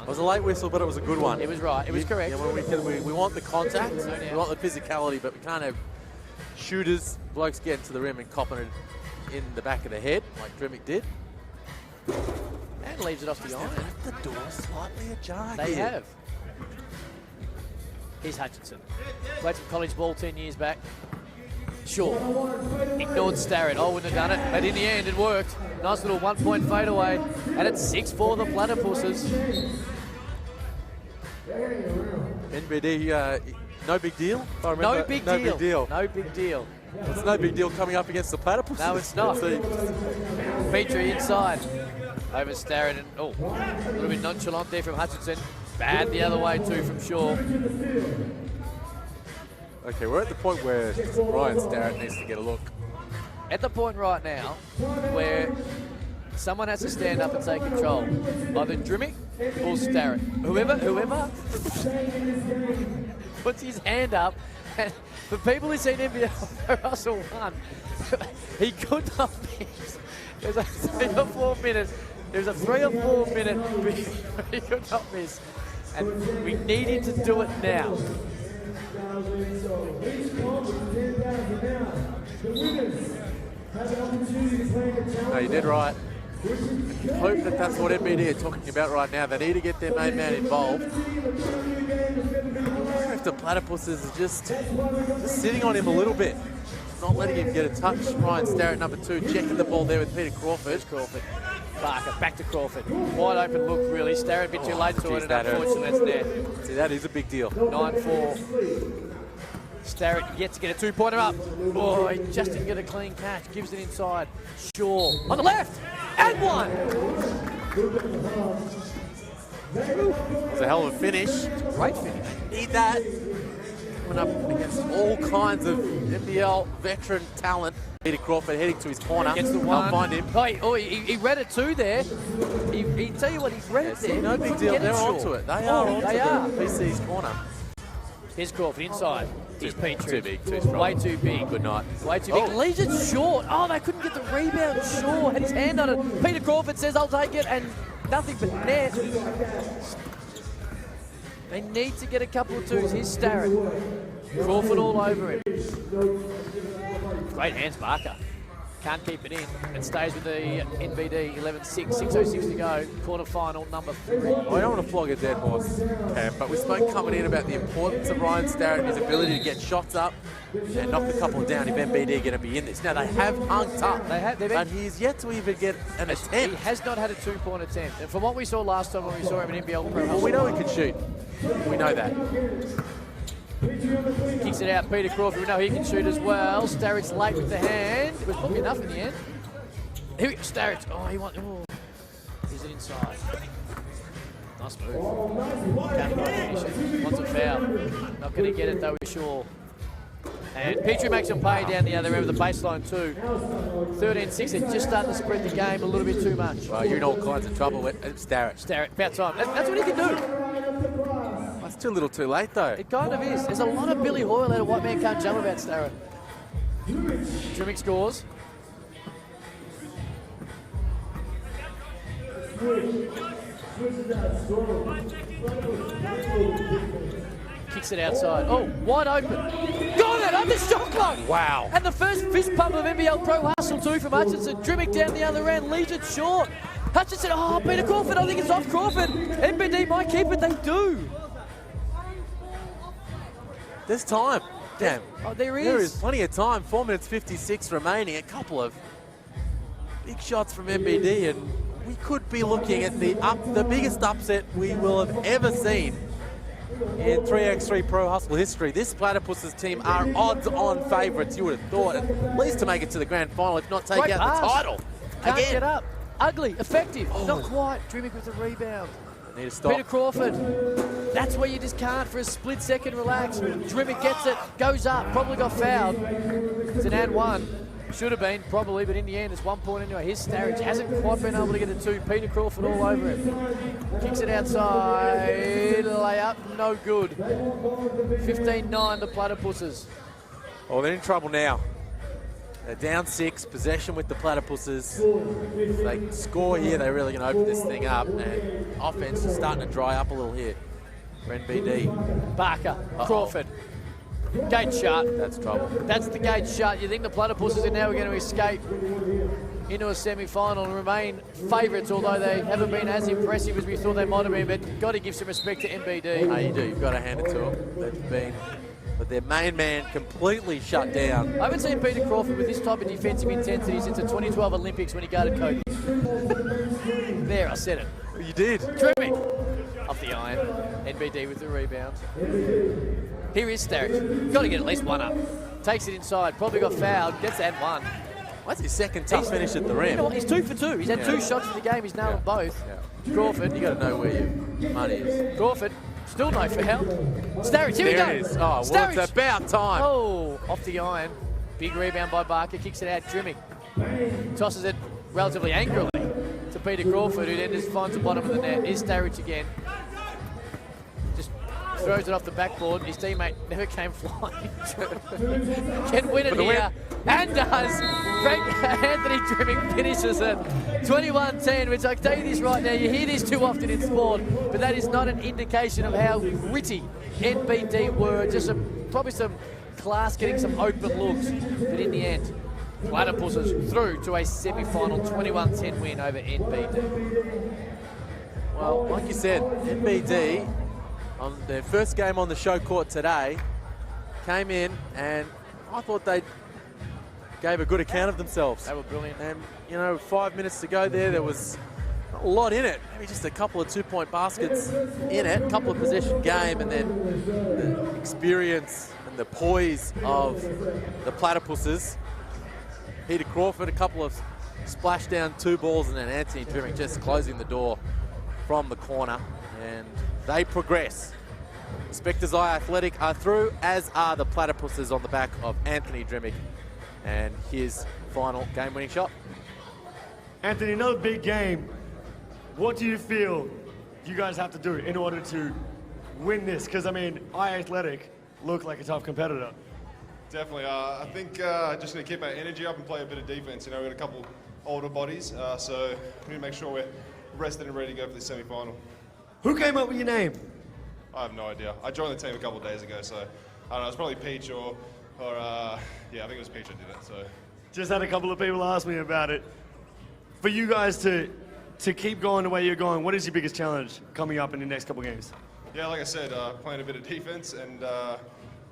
It was a late whistle, but it was a good one. It was right. It was correct. Yeah, we want the contact, we want the physicality, but we can't have shooters, blokes getting to the rim and copping it in the back of the head like Trimmick did. And leaves it off the iron. Left the door slightly ajar. They have. Here's Hutchinson. Played some college ball 10 years back. Sure. Ignored Starrett. I wouldn't have done it. But in the end, it worked. Nice little 1-point fadeaway. And it's 6-4 the Platypuses. NBD, no big deal. If I remember, No big deal. No big deal. It's no big deal coming up against the Platypuses. No, it's not. Petrie inside. Over Starrett. And, a little bit nonchalant there from Hutchinson. Bad the other way too from Shaw. Okay, we're at the point where Ryan Starrett needs to get a look. At the point right now where someone has to stand up and take control. Either Trimmick or Starrett. Whoever puts his hand up. And for people who've seen NBL Russell 1, he could not miss. There's a 3 or 4 minutes. There's a 3 or 4 minute he could not miss. And we need him to do it now. No, you did right. I hope that that's what NBD are talking about right now. They need to get their main man involved. If the Platypuses are just sitting on him a little bit, not letting him get a touch. Ryan Starrett, number 2, checking the ball there with Peter Crawford. Barker, back to Crawford. Wide open look, really. Starrett a bit too late to it, and unfortunately that's there. See, that is a big deal. 9-4. Starrett yet to get a 2-pointer up. Oh, he just didn't get a clean catch. Gives it inside. Shaw on the left. And one. It was a hell of a finish. Great finish. Need that. Coming up against all kinds of NBL veteran talent. Peter Crawford heading to his corner. Gets the one. Can't find him. He read it too there. He tell you what, he's read it there. No big deal. They're onto it. They are onto PC's corner. Here's Crawford inside. Here's Petrie. Too big, too strong. Way too big. Good night. Way too big. Leaves it short. Oh, they couldn't get the rebound. Shaw had his hand on it. Peter Crawford says, I'll take it, and nothing but net. They need to get a couple of twos. Here's Starrett. Crawford all over him. Great hands, Barker. Can't keep it in. It stays with the NBD 11-6, 6:06 to go. Quarterfinal number 3. I don't want to flog a dead horse, Cam, but we spoke coming in about the importance of Ryan Starrett and his ability to get shots up and knock a couple down if NBD are going to be in this. Now, they have hung tough, but he's yet to even get an attempt. He has not had a 2-point attempt. And from what we saw last time when we saw him in NBL Pro, well, we know he can shoot. We know that. Kicks it out, Peter Crawford. We know he can shoot as well. Starrett's late with the hand. It was probably enough in the end. Here we go, Starrett. Oh, he wants. Oh, is it inside? Nice move. Can't finish it. Wants a foul. Not going to get it though, we're sure. And Petrie makes him pay down the other end of the baseline too. 13-6. They're just starting to spread the game a little bit too much. Well, you're in all kinds of trouble with Starrett. Starrett, about time. That's what he can do. That's too little too late though. It kind of is. There's a lot of Billy Hoyle out of White Man Can't Jump about Starrett. Drimick scores. Kicks it outside. Oh, wide open. Got it under shot clock. Wow. And the first fist pump of NBL Pro Hustle 2 from Hutchinson. Drimick down the other end, leaves it short. Hutchinson, oh, Peter Crawford, I think it's off Crawford. NBD might keep it, they do. There's time, damn. Oh, there is. There is plenty of time. 4 minutes 56 remaining. A couple of big shots from NBD, and we could be looking at the biggest upset we will have ever seen in 3x3 Pro Hustle history. This Platypuses team are odds-on favourites, you would have thought, at least to make it to the grand final, if not take out the title. Can't Again. get up. Ugly, effective, not quite. Drimick with the rebound. Need to stop. Peter Crawford. That's where you just can't for a split second relax. Drimick gets it, goes up, probably got fouled. It's an and one. Should have been, probably, but in the end, it's 1 point anyway. Here's Starrett, hasn't quite been able to get it to Peter Crawford all over him. Kicks it outside, layup, no good. 15-9, the Platypuses. Oh, they're in trouble now. They're down 6, possession with the Platypuses. If they score here, they're really going to open this thing up. And offense is starting to dry up a little here for NBD. Barker, Crawford. Gate shut. That's trouble. That's the gate shut. You think the Platypuses are now going to escape into a semi-final and remain favourites, although they haven't been as impressive as we thought they might have been, but got to give some respect to NBD. No, you do. You've got to hand it to them. They've been... But their main man completely shut down. I haven't seen Peter Crawford with this type of defensive intensity since the 2012 Olympics when he guarded Kobe. There, I said it. You did. Drimick. Off the iron. NBD with the rebound. Here is Starrett. Got to get at least one up. Takes it inside. Probably got fouled. Gets that one. That's his second tough finish at the rim. You know what? He's 2 for 2. He's had 2 shots in the game. He's nailed them both. Yeah. Crawford. You got to know where your money is. Crawford. Still no foul. Starrett, here we go. There it is. Oh, well, it's about time. Oh, off the iron. Big rebound by Barker. Kicks it out. Drimick tosses it relatively angrily to Peter Crawford, who then just finds the bottom of the net. Here's Starrett again. Just throws it off the backboard. His teammate never came flying. Can win it here. And does. Anthony Drimick finishes it. 21-10, which I can tell you this right now, you hear this too often in sport, but that is not an indication of how gritty NBD were. Just probably some class getting some open looks. But in the end, Platypuses through to a semi-final 21-10 win over NBD. Well, like you said, NBD, on their first game on the show court today, came in and I thought they gave a good account of themselves. They were brilliant. And, you know, 5 minutes to go there was not a lot in it. Maybe just a couple of 2-point baskets in it, a couple of possession game, and then the experience and the poise of the Platypuses. Peter Crawford, a couple of splash down 2 balls, and then Anthony Drimick just closing the door from the corner. And they progress. The Spectres Eye Athletic are through, as are the Platypuses on the back of Anthony Drimick and his final game-winning shot. Anthony, another big game. What do you feel you guys have to do in order to win this? Because, I mean, Eye Athletic look like a tough competitor. Definitely. I think just going to keep our energy up and play a bit of defense. You know, we've got a couple older bodies, so we need to make sure we're rested and ready to go for the semi-final. Who came up with your name? I have no idea. I joined the team a couple of days ago, so I don't know. It's probably Peach or yeah, I think it was Peach that did it. So Just had a couple of people ask me about it. For you guys to keep going the way you're going, what is your biggest challenge coming up in the next couple of games? Yeah, like I said, playing a bit of defense and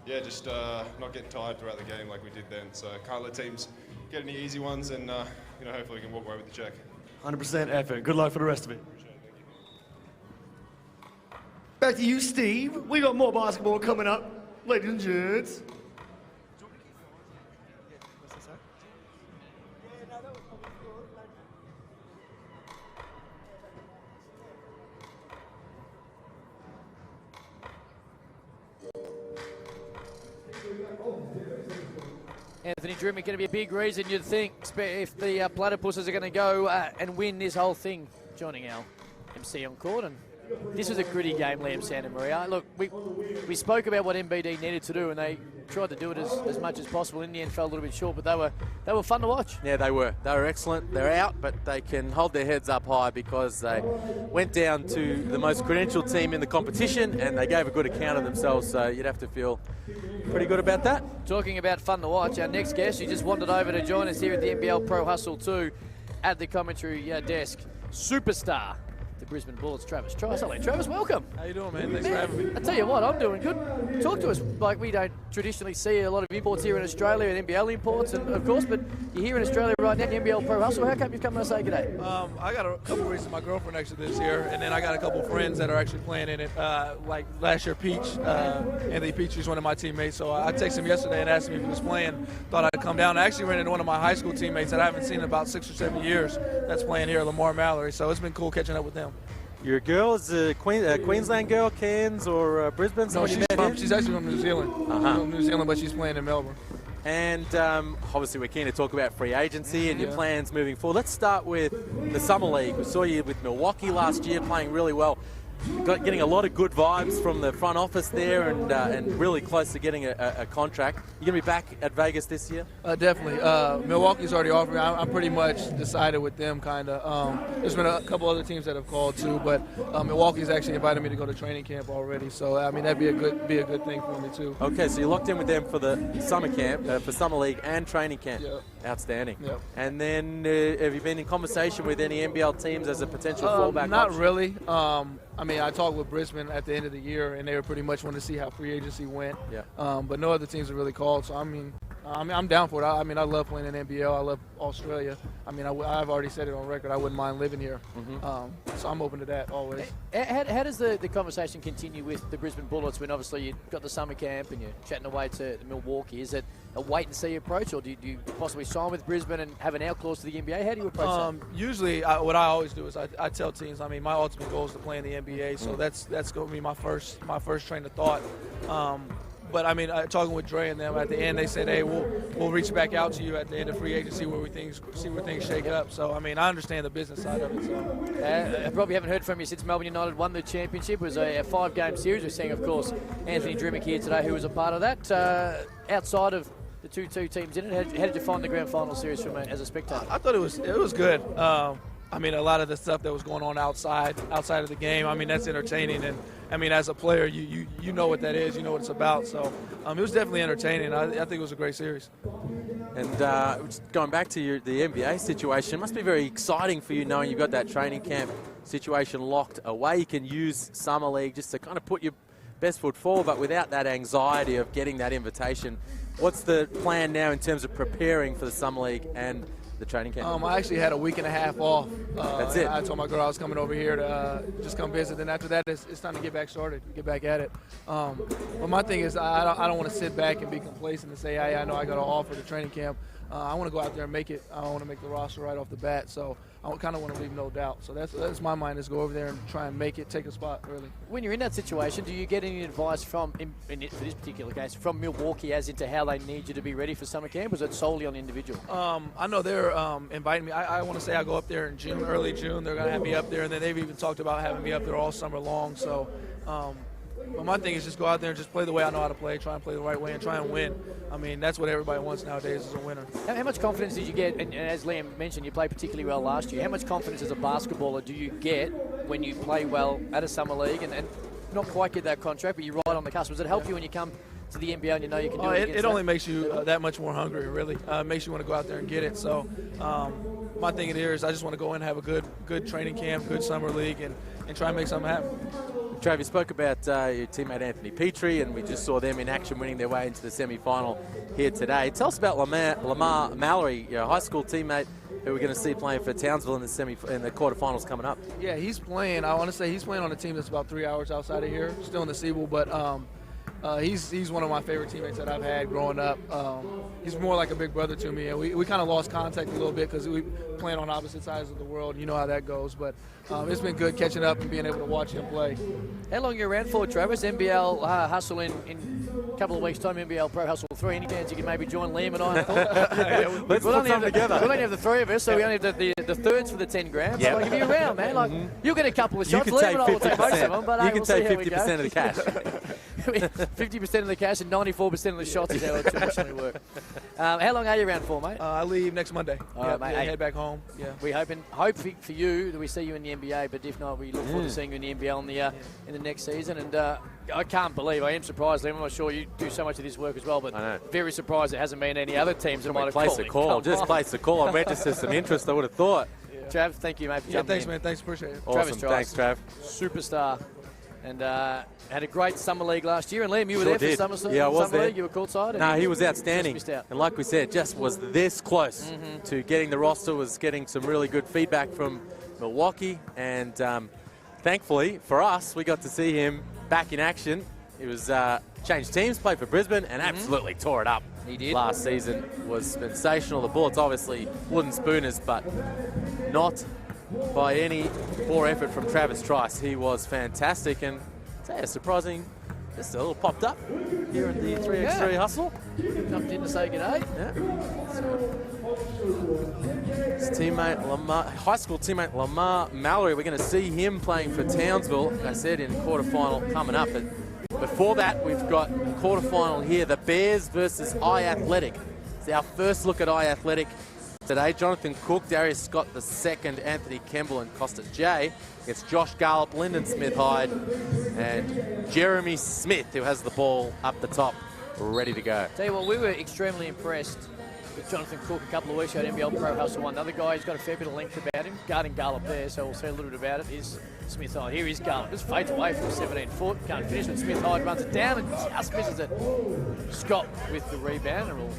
yeah, just not getting tired throughout the game like we did then. So can't let teams get any easy ones, and you know, hopefully we can walk away with the check. 100% effort. Good luck for the rest of it. Back to you, Steve. We got more basketball coming up, ladies and gents. Anthony Drummond going to be a big reason, you'd think, if the Platypuses are going to go and win this whole thing. Joining our MC on court, and this was a gritty game, Liam Santa Maria. Look, we spoke about what MBD needed to do, and they tried to do it as much as possible. In the end, fell a little bit short, but they were fun to watch. Yeah, they were. They were excellent. They're out, but they can hold their heads up high because they went down to the most credentialed team in the competition, and they gave a good account of themselves. So you'd have to feel pretty good about that. Talking about fun to watch, our next guest, who just wandered over to join us here at the NBL Pro Hustle 2 at the commentary desk, superstar, the Brisbane Bullets, Travis Trice. Hello, Travis, welcome. How you doing, man? Thanks for having me. I tell you what, I'm doing good. Talk to us. Like, we don't traditionally see a lot of imports here in Australia, and NBL imports, and of course, but you're here in Australia right now, the NBL Pro Hustle. How come you've come to say good day? I got a couple of reasons. My girlfriend actually lives here, and then I got a couple of friends that are actually playing in it. Like last year, Peach, Anthony Peach, who's one of my teammates. So I texted him yesterday and asked him if he was playing. Thought I'd come down. I actually ran into one of my high school teammates that I haven't seen in about 6 or 7 years that's playing here, Lamar Mallory. So it's been cool catching up with them. Your girl is a Queensland girl, Cairns or Brisbane? No, she's actually from New Zealand. She's from New Zealand, but she's playing in Melbourne. And obviously we're keen to talk about free agency and your plans moving forward. Let's start with the Summer League. We saw you with Milwaukee last year playing really well. Getting a lot of good vibes from the front office there and really close to getting a contract. You going to be back at Vegas this year? Definitely. Milwaukee's already offered me. I'm pretty much decided with them, kind of. There's been a couple other teams that have called too, but Milwaukee's actually invited me to go to training camp already. So I mean, that'd be a good thing for me too. Okay, so you're locked in with them for the summer camp, for summer league and training camp. Yep. Outstanding. Yep. And then have you been in conversation with any NBL teams as a potential fallback? Not option? really. I mean, I talked with Brisbane at the end of the year, and they were pretty much wanting to see how free agency went. Yeah. But no other teams have really called. So I mean, I'm down for it. I mean, I love playing in NBL. I love Australia. I mean, I've already said it on record. I wouldn't mind living here. So I'm open to that always. How does the conversation continue with the Brisbane Bullets when obviously you've got the summer camp and you're chatting away to Milwaukee? Is it a wait-and-see approach, or do you possibly sign with Brisbane and have an out clause to the NBA? How do you approach that? Usually, what I always do is I tell teams, I mean, my ultimate goal is to play in the NBA, so that's going to be my first train of thought. But I mean, talking with Dre and them at the end, they said, "Hey, we'll reach back out to you at the end of free agency see where things shake up." So I mean, I understand the business side of it. So I probably haven't heard from you since Melbourne United won the championship. It was a 5-game series. We're seeing, of course, Anthony Drummond here today, who was a part of that. Outside of the two teams in it, how did you find the grand final series as a spectator? I thought it was good. I mean, a lot of the stuff that was going on outside of the game, I mean, that's entertaining. And, I mean, as a player, you know what that is. You know what it's about. So it was definitely entertaining. I think it was a great series. And just going back to the NBA situation, it must be very exciting for you knowing you've got that training camp situation locked away. You can use Summer League just to kind of put your best foot forward, but without that anxiety of getting that invitation. What's the plan now in terms of preparing for the Summer League and the training camp? I actually had a week and a half off. That's it. I told my girl I was coming over here to just come visit. Then after that, it's time to get back started, get back at it. But my thing is, I don't want to sit back and be complacent and say, hey, I know I got an offer to training camp. I want to go out there and make it. I want to make the roster right off the bat. So I kind of want to leave no doubt. So that's my mind, is go over there and try and make it, take a spot early. When you're in that situation, do you get any advice for this particular case, from Milwaukee as into how they need you to be ready for summer camp? Was it solely on the individual? I know they're inviting me. I want to say I go up there in June, early June. They're going to have me up there, and then they've even talked about having me up there all summer long. So but my thing is just go out there and just play the way I know how to play, try and play the right way, and try and win. I mean, that's what everybody wants nowadays, is a winner. How much confidence did you get, and as Liam mentioned, you played particularly well last year, how much confidence as a basketballer do you get when you play well at a summer league and not quite get that contract, but you're right on the cusp? Does it help you when you come to the NBL and you know you can do it. It only makes you that much more hungry, really. Makes you want to go out there and get it. So my thing here is I just want to go in and have a good training camp, good summer league, and try and make something happen. Trav, you spoke about your teammate Anthony Petrie, and we just saw them in action winning their way into the semi-final here today. Tell us about Lamar Mallory, your high school teammate, who we're going to see playing for Townsville in the quarterfinals coming up. Yeah, he's playing. I want to say he's playing on a team that's about 3 hours outside of here, still in the Seabowl, but he's one of my favorite teammates that I've had growing up. He's more like a big brother to me, and we kind of lost contact a little bit because we playing on opposite sides of the world. You know how that goes, but it's been good catching up and being able to watch him play. How long are you around for, Travis? NBL Hustle in a couple of weeks' time, NBL Pro Hustle 3. Any chance you can maybe join Liam and I? Let's put something together. We'll only have the three of us, so we only have the thirds for the 10 grand. So I'll give you around, man. Like, you'll get a couple of shots. You can Liam and I will take most of them, but you can we'll see take how we go. 50% of the cash. 50% of the cash and 94% of the shots is how it traditionally works. How long are you around for, mate? I leave next Monday. Mate, head back home. Yeah. We hope for you that we see you in the NBA, but if not, we look forward to seeing you in the NBL in the next season. And I can't believe, I am surprised, Liam. I'm not sure you do so much of this work as well, but very surprised there hasn't been any other teams that might have placed a call. Just place a call. I registered some interest, I would have thought. Trav, thank you, mate, for jumping thanks, in. man. Thanks, appreciate it. Awesome. Thanks, Trav. Superstar. And had a great summer league last year. And Liam, you were Sure there did. for summer I was there. league. You were courtside. No, he was outstanding. Just missed out. And like we said, just was this close to getting the roster, was getting some really good feedback from Milwaukee. And thankfully for us, we got to see him back in action. He was changed teams, played for Brisbane, and absolutely tore it up. He did. Last season was sensational. The Bullets obviously wooden spooners, but not by any poor effort from Travis Trice. He was fantastic, and surprising, just a little popped up here at the 3x3 Hustle. Jumped in to say g'day. His teammate Lamar, high school teammate Lamar Mallory, we're going to see him playing for Townsville, like I said, in quarterfinal coming up. But before that, we've got a quarterfinal here, the Bears versus I-Athletic. It's our first look at I-Athletic today. Jonathan Cook, Darius Scott II, Anthony Kemble and Costa J. It's Josh Garlop, Lyndon Smith-Hyde, and Jeremy Smith, who has the ball up the top, ready to go. Tell you what, we were extremely impressed with Jonathan Cook a couple of weeks ago at NBL Pro Hustle 1. Another guy who's got a fair bit of length about him, guarding Garlop there, so we'll see a little bit about it, is Smith-Hyde. Here is Garlop, just fades away from 17 foot, can't finish when Smith-Hyde runs it down and just misses it. Scott with the rebound, and we'll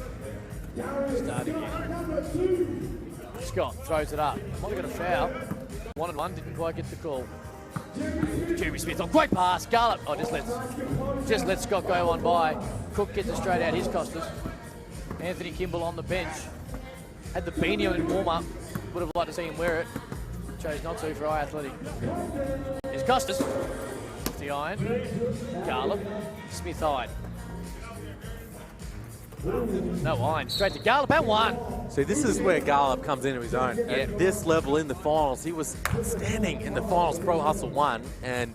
start again. Scott throws it up. Might have got a foul. Wanted one, didn't quite get the call. Jeremy Smith on great pass. Garlop. Oh, just let Scott go on by. Cook gets it straight out his Costas. Anthony Kimball on the bench. Had the beanie on in warm-up. Would have liked to see him wear it. Chose not to for I-Athletic. Here's Costas. The iron. Garlop. Smith-Hyde. No iron. Straight to Garlop and one. See, this is where Garlop comes into his own. At this level in the finals, he was standing in the finals Pro Hustle 1, and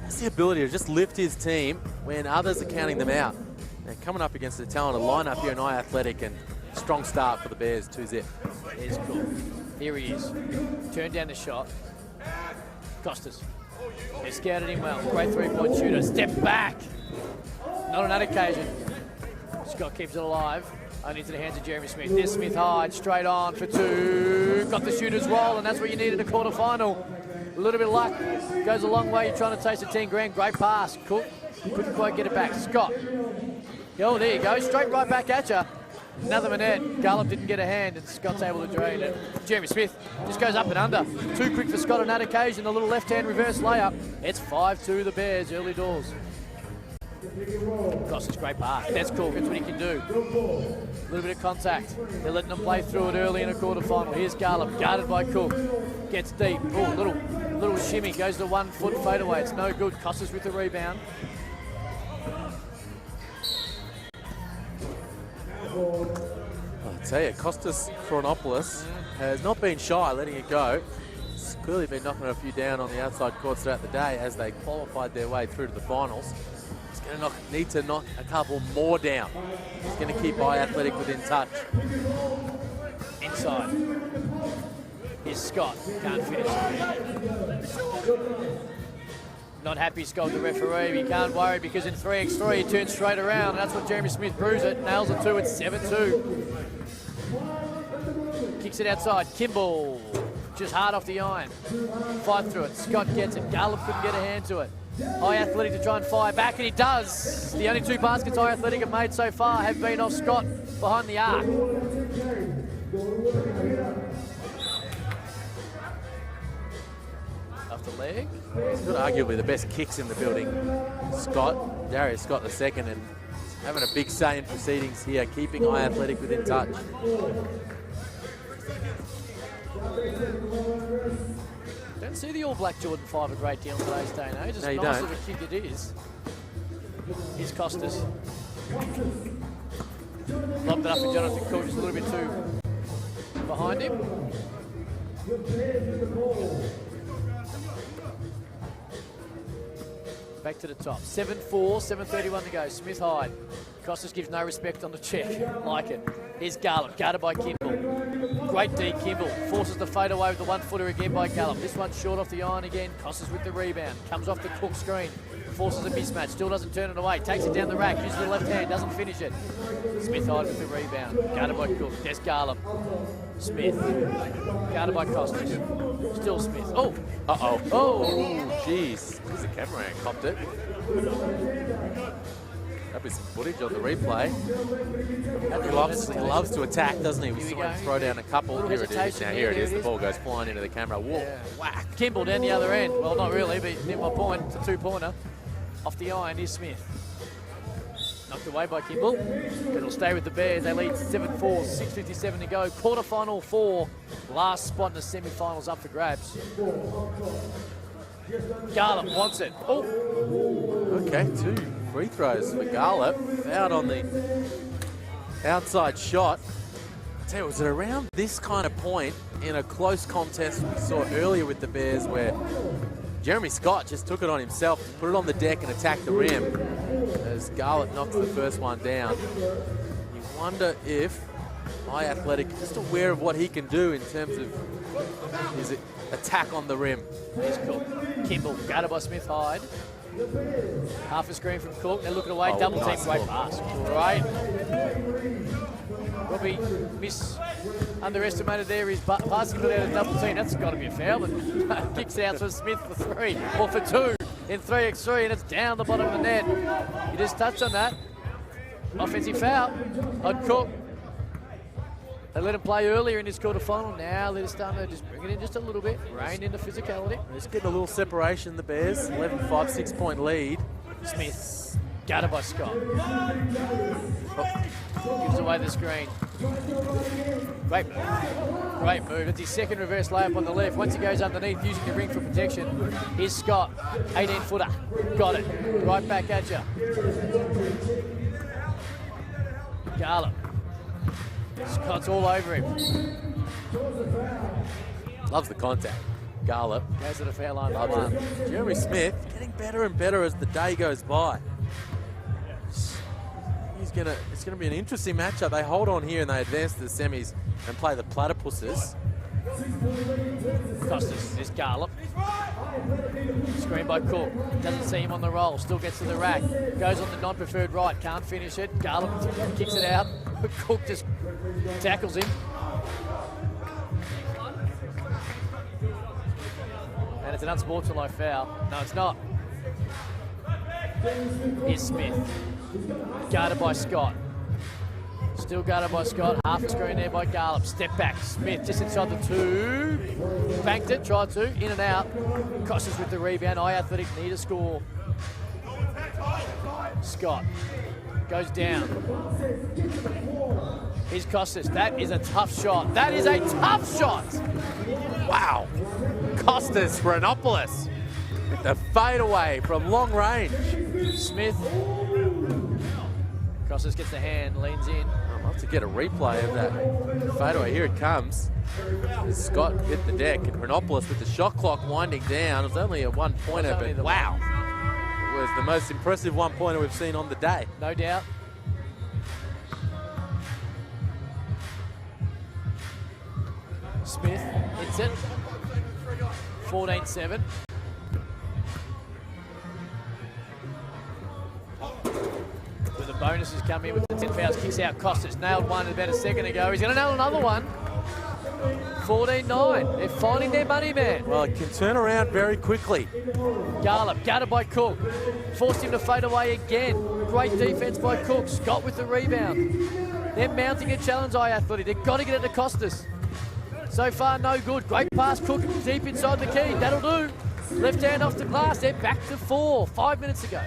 that's the ability to just lift his team when others are counting them out. And coming up against the talented lineup here in I-Athletic, and strong start for the Bears, 2-zip. Here's cool. Here he is. Turned down the shot. Costas. They scouted him well. Great three-point shooter. Step back. Not on that occasion. Scott keeps it alive. Only into the hands of Jeremy Smith. There's Smith-Hyde, straight on for two. Got the shooter's roll, and that's what you need in a quarterfinal. A little bit of luck goes a long way. You're trying to taste the 10 grand. Great pass. Cook couldn't quite get it back. Scott. Oh, there you go. Straight right back at you. Another minute. Garlop didn't get a hand, and Scott's able to drain it. Jeremy Smith just goes up and under. Too quick for Scott on that occasion. A little left-hand reverse layup. It's 5-2 the Bears, early doors. Costas, great pass. That's cool. That's what he can do. A little bit of contact. They're letting them play through it early in a quarterfinal. Here's Garlop, guarded by Cook. Gets deep. Oh, little shimmy. Goes to 1 foot fadeaway. It's no good. Costas with the rebound. I'll tell you, Costas Chronopoulos has not been shy letting it go. He's clearly been knocking a few down on the outside courts throughout the day as they qualified their way through to the finals. He's going to need to knock a couple more down. He's going to keep I-Athletic within touch. Inside. Here's Scott. Can't finish. Not happy, Scott, the referee. You can't worry because in 3x3 he turns straight around. And that's what Jeremy Smith proves it. Nails it too. It's 7-2. Kicks it outside. Kimball. Just hard off the iron. Fight through it. Scott gets it. Garland couldn't get a hand to it. High Athletic to try and fire back, and he does. The only 2 baskets High Athletic have made so far have been off Scott behind the arc. Off the leg. He's got arguably the best kicks in the building. Scott, Darius Scott II, and having a big say in proceedings here, keeping High Athletic within touch. Don't see the All Black Jordan 5 a great deal in today's day and age. As No, you nice don't. of a kick it is. Here's Costas. Lobbed it up for Jonathan Cook, just a little bit too behind him. Back to the top. 7-4, 7:31 to go. Smith Hyde. Costas gives no respect on the check. Like it. Here's Garland, guarded by Kimball. Great D, Kimball. Forces the fade away with the 1-footer again by Gallup. This one's short off the iron again. Costas with the rebound. Comes off the Cook screen. Forces a mismatch. Still doesn't turn it away. Takes it down the rack. Uses the left hand. Doesn't finish it. Smith Hyde with the rebound. Guarded by Cook. There's Garland. Smith. Guarded by Costas. Still Smith. Oh! Uh-oh. Oh, jeez. There's the camera and copped it. That'd be some footage on the replay. He loves to attack, doesn't he? We saw him throw down a couple. Here it is. Now here it is. The ball goes flying into the camera. Whoa, whack. Kimball down the other end. Well, not really, but near my point. It's a 2-pointer. Off the iron is Smith. Knocked away by Kimball. It'll stay with the Bears. They lead 7-4, 6:57 to go. Quarterfinal 4. Last spot in the semi-finals up for grabs. Garland wants it. Oh! Okay, 2 free throws for Garland. Out on the outside shot. I tell you, was it around this kind of point in a close contest we saw earlier with the Bears where Jeremy Scott just took it on himself, put it on the deck and attacked the rim as Garland knocks the first one down. You wonder if High Athletic is just aware of what he can do in terms of his attack on the rim. Here's Cook. Kimball, guarded by Smith Hyde. Half a screen from Cook. They're looking away. Oh, Double nice team. Great look. pass. Great. Probably underestimated there. His passing to the double team. That's got to be a foul. But kicks out for Smith for 3 or for 2 in 3x3, and it's down the bottom of the net. You just touched on that. Offensive foul on Cook. They let him play earlier in this quarterfinal. Now they're starting to just bring it in just a little bit, rein in the physicality. Just getting a little separation, the Bears. 11-5, 6-point lead. Smith, guarded by Scott. Oh, gives away the screen. Great move. Great move. It's his second reverse layup on the left. Once he goes underneath, using the ring for protection. Here's Scott, 18-footer. Got it. Right back at you. Garland. Scott's all over him. Loves the contact. Garland goes to the foul line. Loves it. Jeremy Smith getting better and better as the day goes by. It's gonna be an interesting matchup. They hold on here and they advance to the semis and play the Platypuses. Costas is Garland. Screen by Cook. Doesn't see him on the roll. Still gets to the rack. Goes on the non-preferred right. Can't finish it. Garland kicks it out. Cook just tackles him. And it's an unsportsmanlike foul. No, it's not. Here's Smith. Guarded by Scott. Still guarded by Scott. Half a screen there by Garland. Step back. Smith just inside the 2. Banked it. Tried to. In and out. Costas with the rebound. High Athletic need a score. Scott goes down. Here's Costas. That is a tough shot. That is a tough shot. Wow. Costas Renopoulos with the fadeaway from long range. Smith. Costas gets the hand, leans in. I'd love to get a replay of that fadeaway. Here it comes. Scott hit the deck and Renopoulos with the shot clock winding down. It was only a 1-pointer, but wow. It was the most impressive 1-pointer we've seen on the day. No doubt. Smith hits it. 14-7. Jonas has come in with the 10 fouls, kicks out Costas. Nailed one about a second ago. He's going to nail another one. 14-9. They're finding their money man. Well, it can turn around very quickly. Garlop, guarded by Cook. Forced him to fade away again. Great defense by Cook. Scott with the rebound. They're mounting a challenge, Athletic. They've got to get it to Costas. So far, no good. Great pass, Cook deep inside the key. That'll do. Left hand off the glass. They're back to 4. 5 minutes ago.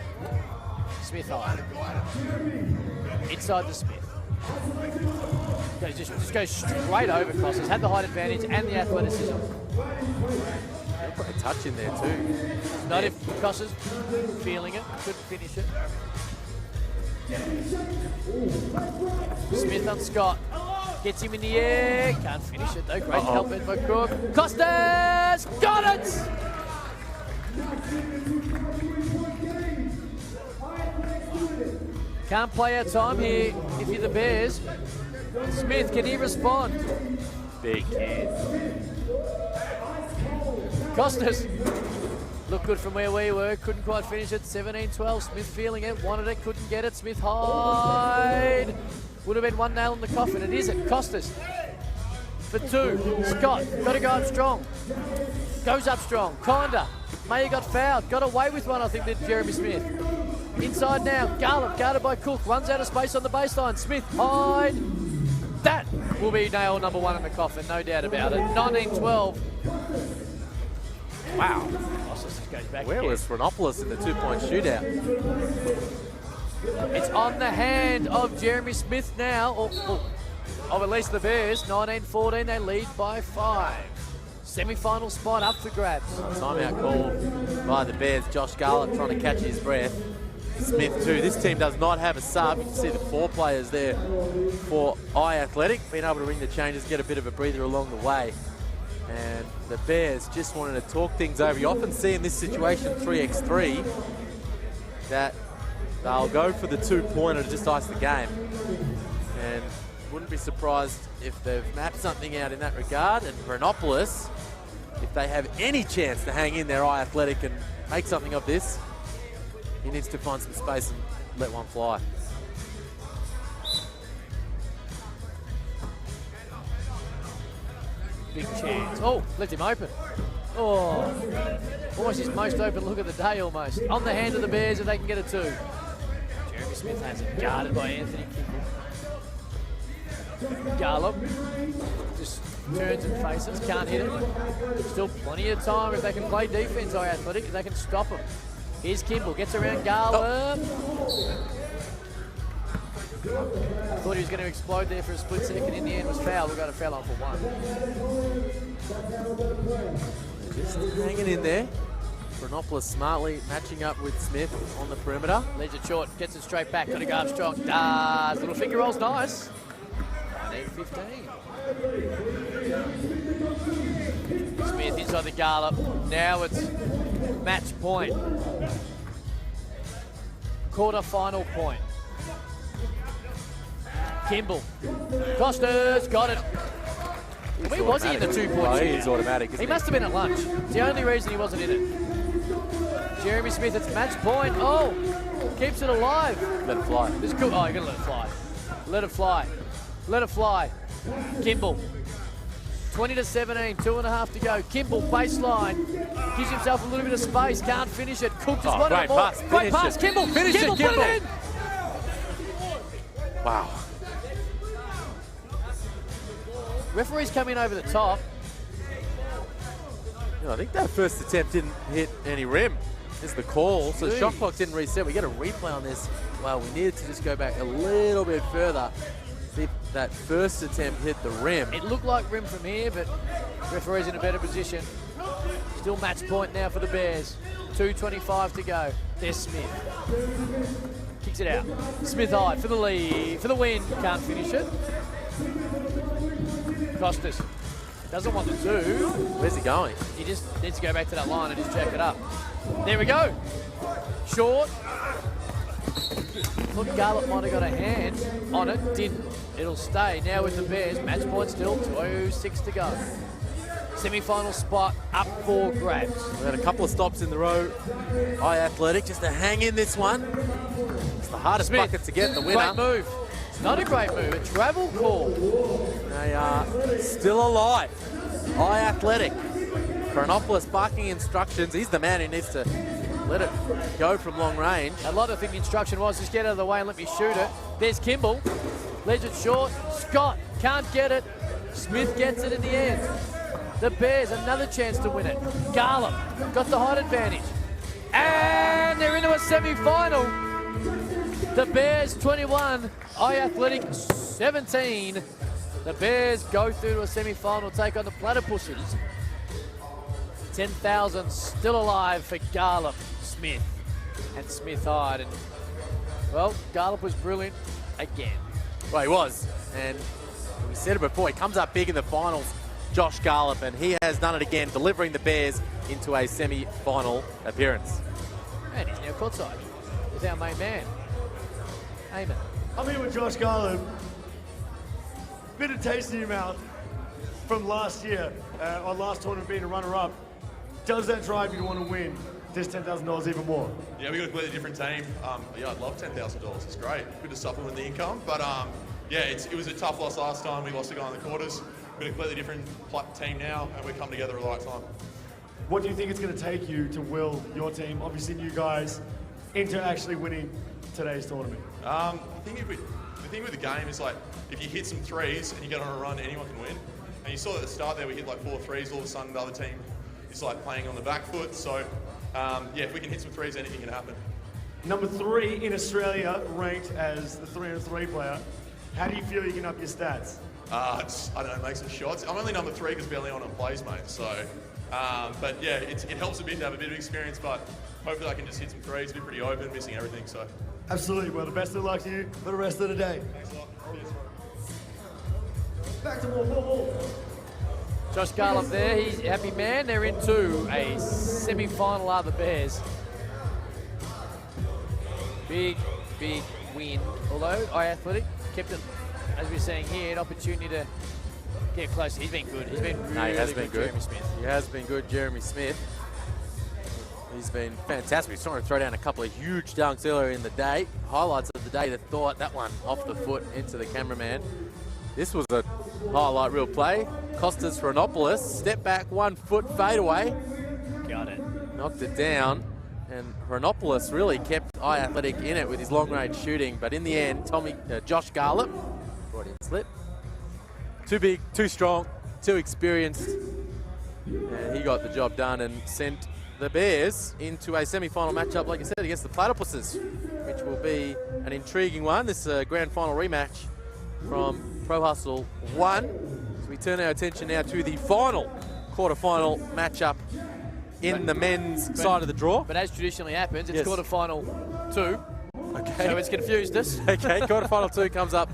Smith high. Inside the Smith. Just goes straight over Costas. Had the height advantage and the athleticism. They put a touch in there too. Not if Costas feeling it. Couldn't finish it. Smith on Scott. Gets him in the air. Can't finish it though. Great help in by Cook. Costas! Got it! Can't play our time here if you're the Bears. Smith, can he respond? Big kid. Costas. Looked good from where we were. Couldn't quite finish it. 17-12. Smith feeling it. Wanted it. Couldn't get it. Smith hide. Would have been one nail in the coffin. It isn't. Costas. For 2. Scott. Got to go up strong. Goes up strong. Kinda. Mayer got fouled. Got away with one, I think, did Jeremy Smith. Inside now. Garland guarded by Cook. Runs out of space on the baseline. Smith hide. That will be nail number 1 in the coffin. No doubt about it. 19-12. Wow. Goes back Where again. was Renopoulos in the 2-point shootout? It's on the hand of Jeremy Smith now, or of at least the Bears. 19-14, they lead by 5. Semi-final spot up for grabs. Timeout call by the Bears. Josh Garland trying to catch his breath. Smith too. This team does not have a sub. You can see the 4 players there for Athletic. Being able to ring the changes, get a bit of a breather along the way. And the Bears just wanted to talk things over. You often see in this situation, 3x3, that they'll go for the 2-pointer to just ice the game. And wouldn't be surprised if they've mapped something out in that regard. And Renopoulos, if they have any chance to hang in their Athletic and make something of this, he needs to find some space and let one fly. Big chance. Oh, left him open. Oh, almost his most open look of the day almost. On the hand of the Bears if they can get a 2. Jeremy Smith has it guarded by Anthony Kimball. Garlop just turns and faces, can't hit it. Still plenty of time if they can play defense, Athletic, if they can stop him. Here's Kimball, gets around Garlop. Thought he was going to explode there for a split second. In the end, was fouled. We got a foul on for 1. Just hanging in there. Renopoulos smartly matching up with Smith on the perimeter. Leads it short, gets it straight back. Got to go up strong. Does. Little finger roll's nice. 19-15. Smith inside the Garlop. Now it's match point. Quarter-final point. Kimball. Costas got it. Where was he in the 2-point shootout? He's automatic, isn't he? Must have been at lunch. It's the only reason he wasn't in it. Jeremy Smith, it's match point. Oh, keeps it alive. Let it fly. This cool. Oh, you're going to let it fly. Let it fly. Let it fly. Kimball. 20-17, 2.5 to go. Kimball, baseline. Gives himself a little bit of space. Can't finish it. Cook just wanted great more. pass. Great pass. Kimball. Finish it, Put it in. Wow. Referee's coming over the top. I think that first attempt didn't hit any rim. Is the call. So the shot clock didn't reset. We get a replay on this. Well, we needed to just go back a little bit further. See if that first attempt hit the rim. It looked like rim from here, but referee's in a better position. Still match point now for the Bears. 2:25 to go. There's Smith. Kicks it out. Smith high for the lead, for the win. Can't finish it. Costas doesn't want the 2. Where's he going? He just needs to go back to that line and just jack it up. There we go. Short. Thought Garlop might have got a hand on it. Didn't. It'll stay now with the Bears. Match point still. 2:06 to go. Semi-final spot up for grabs. We had a couple of stops in the row. Athletic just to hang in this one. It's the hardest Smith, bucket to get, the winner. Great move. It's not a great move, a travel call. They are still alive. High Athletic. Chronopoulos barking instructions. He's the man who needs to let it go from long range. A lot of think the instruction was just get out of the way and let me shoot it. There's Kimball. Leaves it short. Scott can't get it. Smith gets it in the end. The Bears, another chance to win it. Garland got the height advantage. And they're into a semi-final. The Bears 21, High Athletic 17. The Bears go through to a semi-final, take on the Platypuses. 10,000 still alive for Garland, Smith, and Smith Hyde. And, well, Garland was brilliant again. Well, he was. And we said it before, he comes up big in the finals, Josh Garland, and he has done it again, delivering the Bears into a semi-final appearance. And he's now courtside with our main man, Eamon. I'm here with Josh Garland. Bit of taste in your mouth from last year, our last tournament being a runner-up. Does that drive you to want to win this $10,000 even more? Yeah, we got a completely different team. Yeah, I'd love $10,000. It's great. Good to supplement the income. But yeah, it was a tough loss last time. We lost a guy in the quarters. We're a completely different team now, and we've come together at the right time. What do you think it's going to take you to will your team, obviously you guys, into actually winning today's tournament? The thing with the game is, like, if you hit some threes and you get on a run, anyone can win. And you saw at the start there, we hit like 4 threes. All of a sudden, the other team is like playing on the back foot. So, yeah, if we can hit some threes, anything can happen. Number 3 in Australia, ranked as the 3-on-3 player. How do you feel you can up your stats? I don't know, make some shots. I'm only number 3 because barely on plays, mate. So, but yeah, it helps a bit to have a bit of experience. But hopefully, I can just hit some threes, be pretty open, missing everything. So, absolutely. Well, the best of luck to you for the rest of the day. Thanks a lot. Back to more. Josh Garland there, he's a happy man. They're into a semi-final, are the Bears. Big win. Although High Athletic kept it, as we're saying here, an opportunity to get close. He's been good. He's been really good, Jeremy Smith. He has been good, Jeremy Smith. He's been fantastic. He's trying to throw down a couple of huge dunks earlier in the day. Highlights of the day, the thought, that one off the foot into the cameraman. This was a highlight reel play. Costas Chronopoulos, step back, 1 foot fadeaway. Got it. Knocked it down. And Chronopoulos really kept High Athletic in it with his long range shooting. But in the end, Josh Garland brought in slip. Too big, too strong, too experienced. And he got the job done and sent the Bears into a semi-final matchup, like I said, against the Platypuses, which will be an intriguing one. This is a grand final rematch from Pro Hustle 1. So we turn our attention now to the final quarterfinal matchup in the men's side of the draw. But as traditionally happens, it's quarterfinal 2. Okay. So it's confused us. Okay, quarterfinal 2 comes up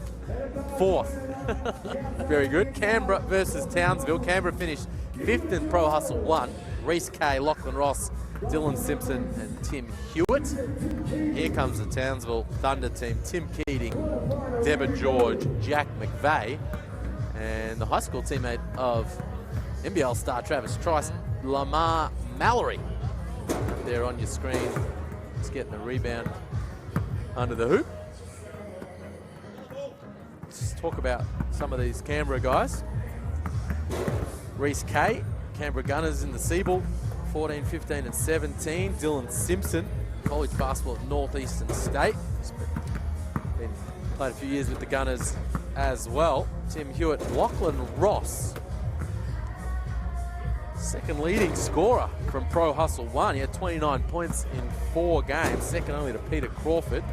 4th. Very good. Canberra versus Townsville. Canberra finished 5th in Pro Hustle 1. Reese Kay, Lachlan Ross, Dylan Simpson and Tim Hewitt. Here comes the Townsville Thunder team. Tim Keating, Deborah George, Jack McVeigh, and the high school teammate of NBL star Travis Trice, Lamar Mallory. Up there on your screen, just getting the rebound under the hoop. Let's talk about some of these Canberra guys. Reese Kay, Canberra Gunners in the Seabull, 14, 15 and 17. Dylan Simpson, college basketball at Northeastern State. Been played a few years with the Gunners as well. Tim Hewitt, Lachlan Ross, second leading scorer from Pro Hustle 1. He had 29 points in 4 games, second only to Peter Crawford.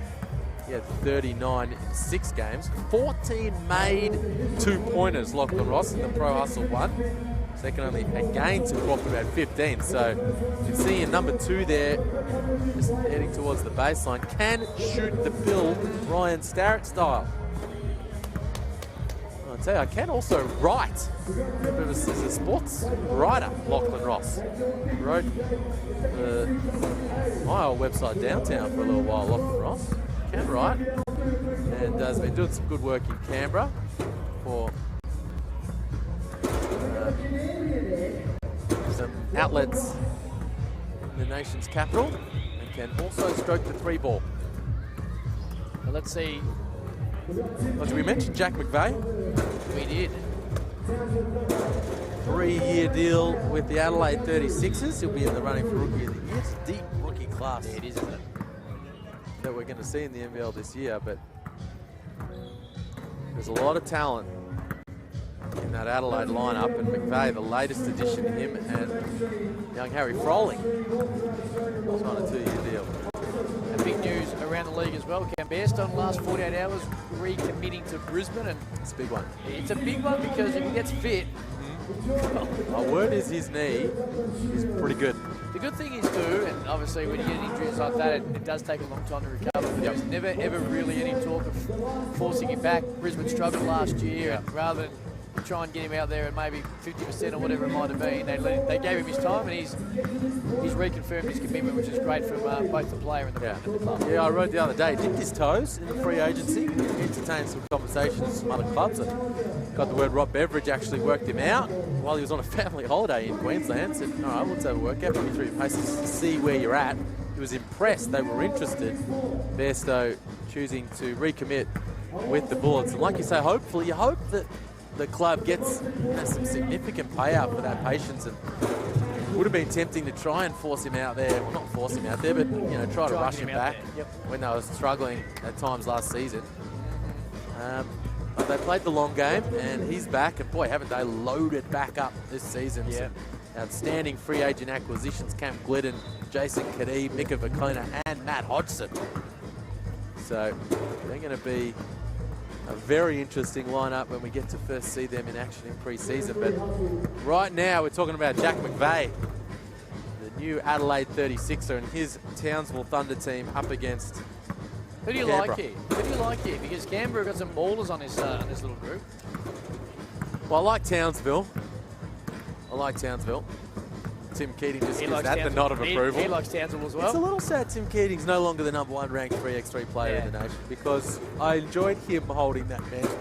He had 39 in 6 games. 14 made 2-pointers, Lachlan Ross, in the Pro Hustle 1. Second only again to Crawford at 15. So you can see in number 2 there, just heading towards the baseline, can shoot the pill Ryan Starrett style. I'll tell you, I can also write. He's a sports writer, Lachlan Ross. He wrote my old website Downtown for a little while, Lachlan Ross. Can write, and has been doing some good work in Canberra for some outlets in the nation's capital, and can also stroke the 3 ball. But let's see. Well, did we mention Jack McVeigh? We did. 3-year deal with the Adelaide 36ers. He'll be in the running for Rookie of the Year. It's a deep rookie class. Yeah, it is, isn't it? That we're going to see in the NBL this year, but there's a lot of talent in that Adelaide lineup, and McVeigh, the latest addition, him and young Harry Froling, on a 2-year deal. And big news around the league as well. Cam Bairstow in the last 48 hours recommitting to Brisbane, and it's a big one. It's a big one because if he gets fit, my word is his knee is pretty good. The good thing is too, and obviously when you get injuries like that, it does take a long time to recover. But there was never ever really any talk of forcing him back. Brisbane struggled last year, and rather than try and get him out there at maybe 50% or whatever it might have been, they gave him his time, and he's reconfirmed his commitment, which is great from both the player and the club. Yeah, I read the other day, dipped his toes in the free agency, entertained some conversations with some other clubs, and got the word Rob Beveridge actually worked him out while he was on a family holiday in Queensland. Said, all right, let's have a workout, put me through your paces to see where you're at. He was impressed, they were interested. Bairstow choosing to recommit with the Bullets. And like you say, hopefully, you hope that the club gets some significant payout for that patience, and would have been tempting to try and force him out there. Well, not force him out there, but try to rush him back when they were struggling at times last season. But they played the long game, and he's back, and boy, haven't they loaded back up this season. Yeah. Some outstanding free agent acquisitions: Cam Glidden, Jason Kadee, Mika Vakona, and Matt Hodgson. So they're going to be a very interesting lineup when we get to first see them in action in pre-season. But right now we're talking about Jack McVeigh, the new Adelaide 36er, and his Townsville Thunder team up against Who do you Canberra. like here? Who do you like here? Because Canberra got some ballers on this little group. Well, I like Townsville. Tim Keating just gives that the nod of approval. He likes Townsville as well. It's a little sad Tim Keating's no longer the #1 ranked 3x3 player in the nation, because I enjoyed him holding that mantle.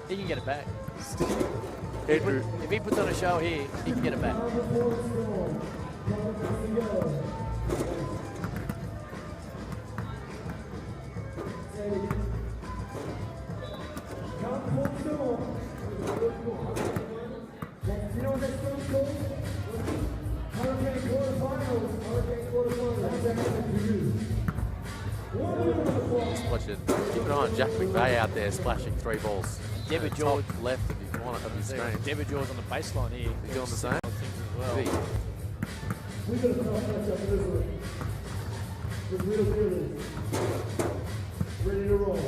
He can get it back. Red Roo. If he puts on a show here, he can get it back. Just watch it. Keep an eye on Jack McVeigh out there splashing 3 balls. Deborah George Top left of his screen. Deborah George on the baseline here. He's doing the same. Well. We're going to start match up this one. With real feelings. Ready to roll.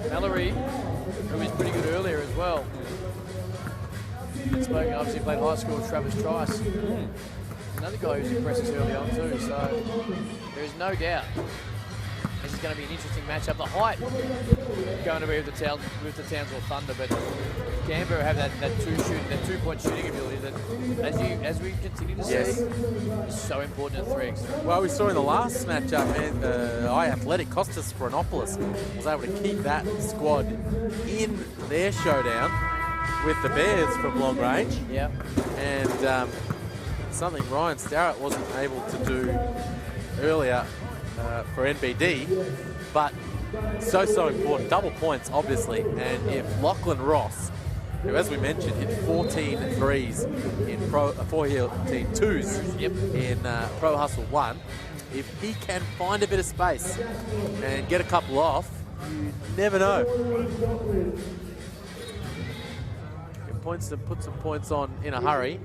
Mallory, who was pretty good earlier as well. Spoken, obviously played high school with Travis Trice. Another guy who's impressed us early on too, so there is no doubt this is going to be an interesting matchup. The height going to be with the Townsville Thunder, but Canberra have that 2-point shooting ability that, as we continue to see, is so important at 3x3. Well, we saw in the last matchup, man, Athletic Costas Chronopoulos was able to keep that squad in their showdown with the Bears from long range. Yeah. And something Ryan Starrett wasn't able to do earlier for NBD, but so important. Double points, obviously, and if Lachlan Ross, who, as we mentioned, hit 14 threes in 14 twos in Pro Hustle 1, if he can find a bit of space and get a couple off, you never know. Points to put some points on in a hurry.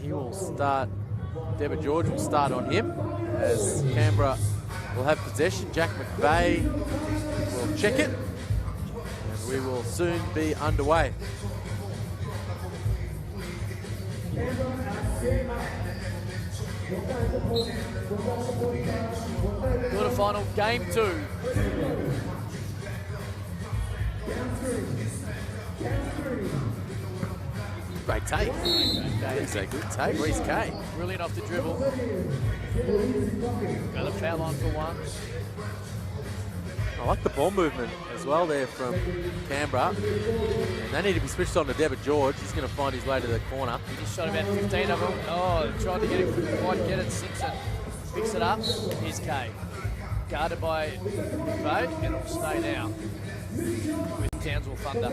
He will start. Deborah George will start on him as Canberra will have possession. Jack McVeigh will check it, and we will soon be underway. Quarterfinal game 2. Great take. It's a good take. Reese Kay. Brilliant off the dribble. Got a foul on for one. I like the ball movement as well there from Canberra. And they need to be switched on to Devitt George. He's going to find his way to the corner. He just shot about 15 of them. Oh, trying to get him, couldn't quite get it. Simpson picks it up. Here's Kay. Guarded by McVeigh, and it'll stay now with Townsville Thunder.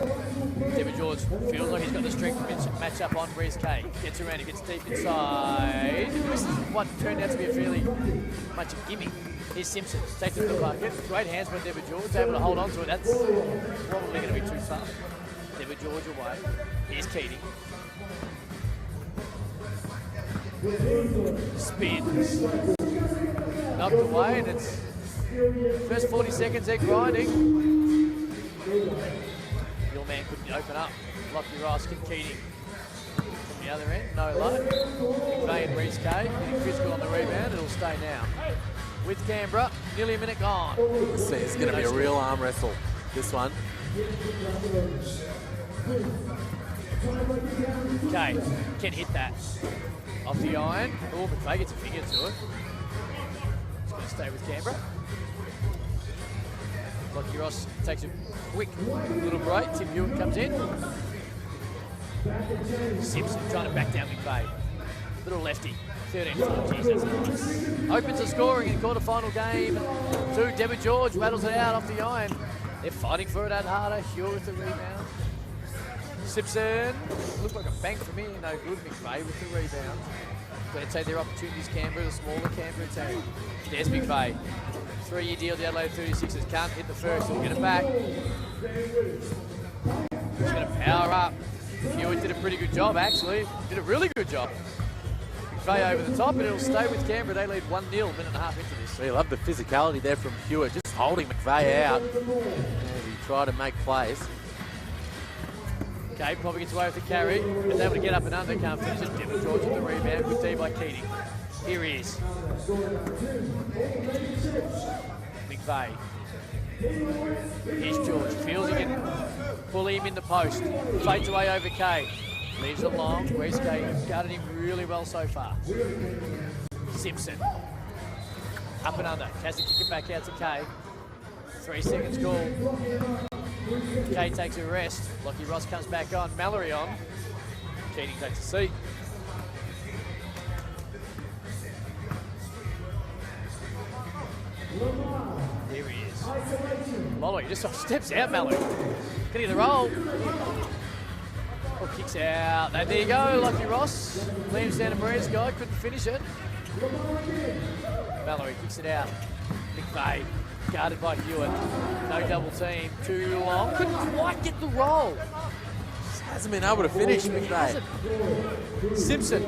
Devitt George feels like he's got the strength to match up on Reese Kay. Gets around, he gets deep inside. This is what turned out to be a fairly much a gimmick. Here's Simpson, takes it to the bucket. Great hands by Devitt George, able to hold on to it. That's probably going to be too tough. Devitt George away. Here's Keating. Spins. Knocked away, and it's first 40 seconds they're grinding. Your man couldn't open up. Lockie Ross, Keating. From the other end, no luck. McVeigh and Reese Kay getting physical on the rebound. It'll stay now. With Canberra, nearly a minute gone. See, it's going to be a real arm wrestle, this one. Okay, can hit that. Off the iron. Oh, McVeigh gets a finger to it. It's going to stay with Canberra. Lockie Ross takes a quick little break. Tim Hewitt comes in. Simpson trying to back down McVeigh. Little lefty. 13-4, geez, that's nice. Opens the scoring in quarter-final game. 2, Devitt George battles it out off the iron. They're fighting for it at harder. Hewitt with the rebound. Simpson, looked like a bank for me, no good. McVeigh with the rebound. Going to take their opportunities, Canberra, the smaller Canberra team. There's McVeigh. 3-year deal, the Adelaide 36ers can't hit the first, he'll get it back. He's going to power up. Hewitt did a pretty good job, actually. Did a really good job. McVeigh over the top, and it'll stay with Canberra. They lead 1-0, minute and a half into this. We love the physicality there from Hewitt, just holding McVeigh out as he tried to make plays. Okay, probably gets away with the carry. Is able to get up and under, can't finish it. Devitt George with the rebound, good D by Keating. Here he is. McVeigh. Here's George, feels he can bully him in the post. Fades away over Kay. Leaves it long. Reese Kay guarded him really well so far. Simpson. Up and under. Has to kick it back out to Kay. 3 seconds call. Kay takes a rest. Lockie Ross comes back on. Mallory on. Keating takes a seat. Here he is. Mallory just steps out, Mallory. Getting the roll. Oh, kicks out. There you go, Lockie Ross. Liam Santa Maria's guy couldn't finish it. Mallory kicks it out. McVeigh. Guarded by Hewitt. No double team. Too long. Couldn't quite get the roll. Just hasn't been able to finish, McVeigh. Simpson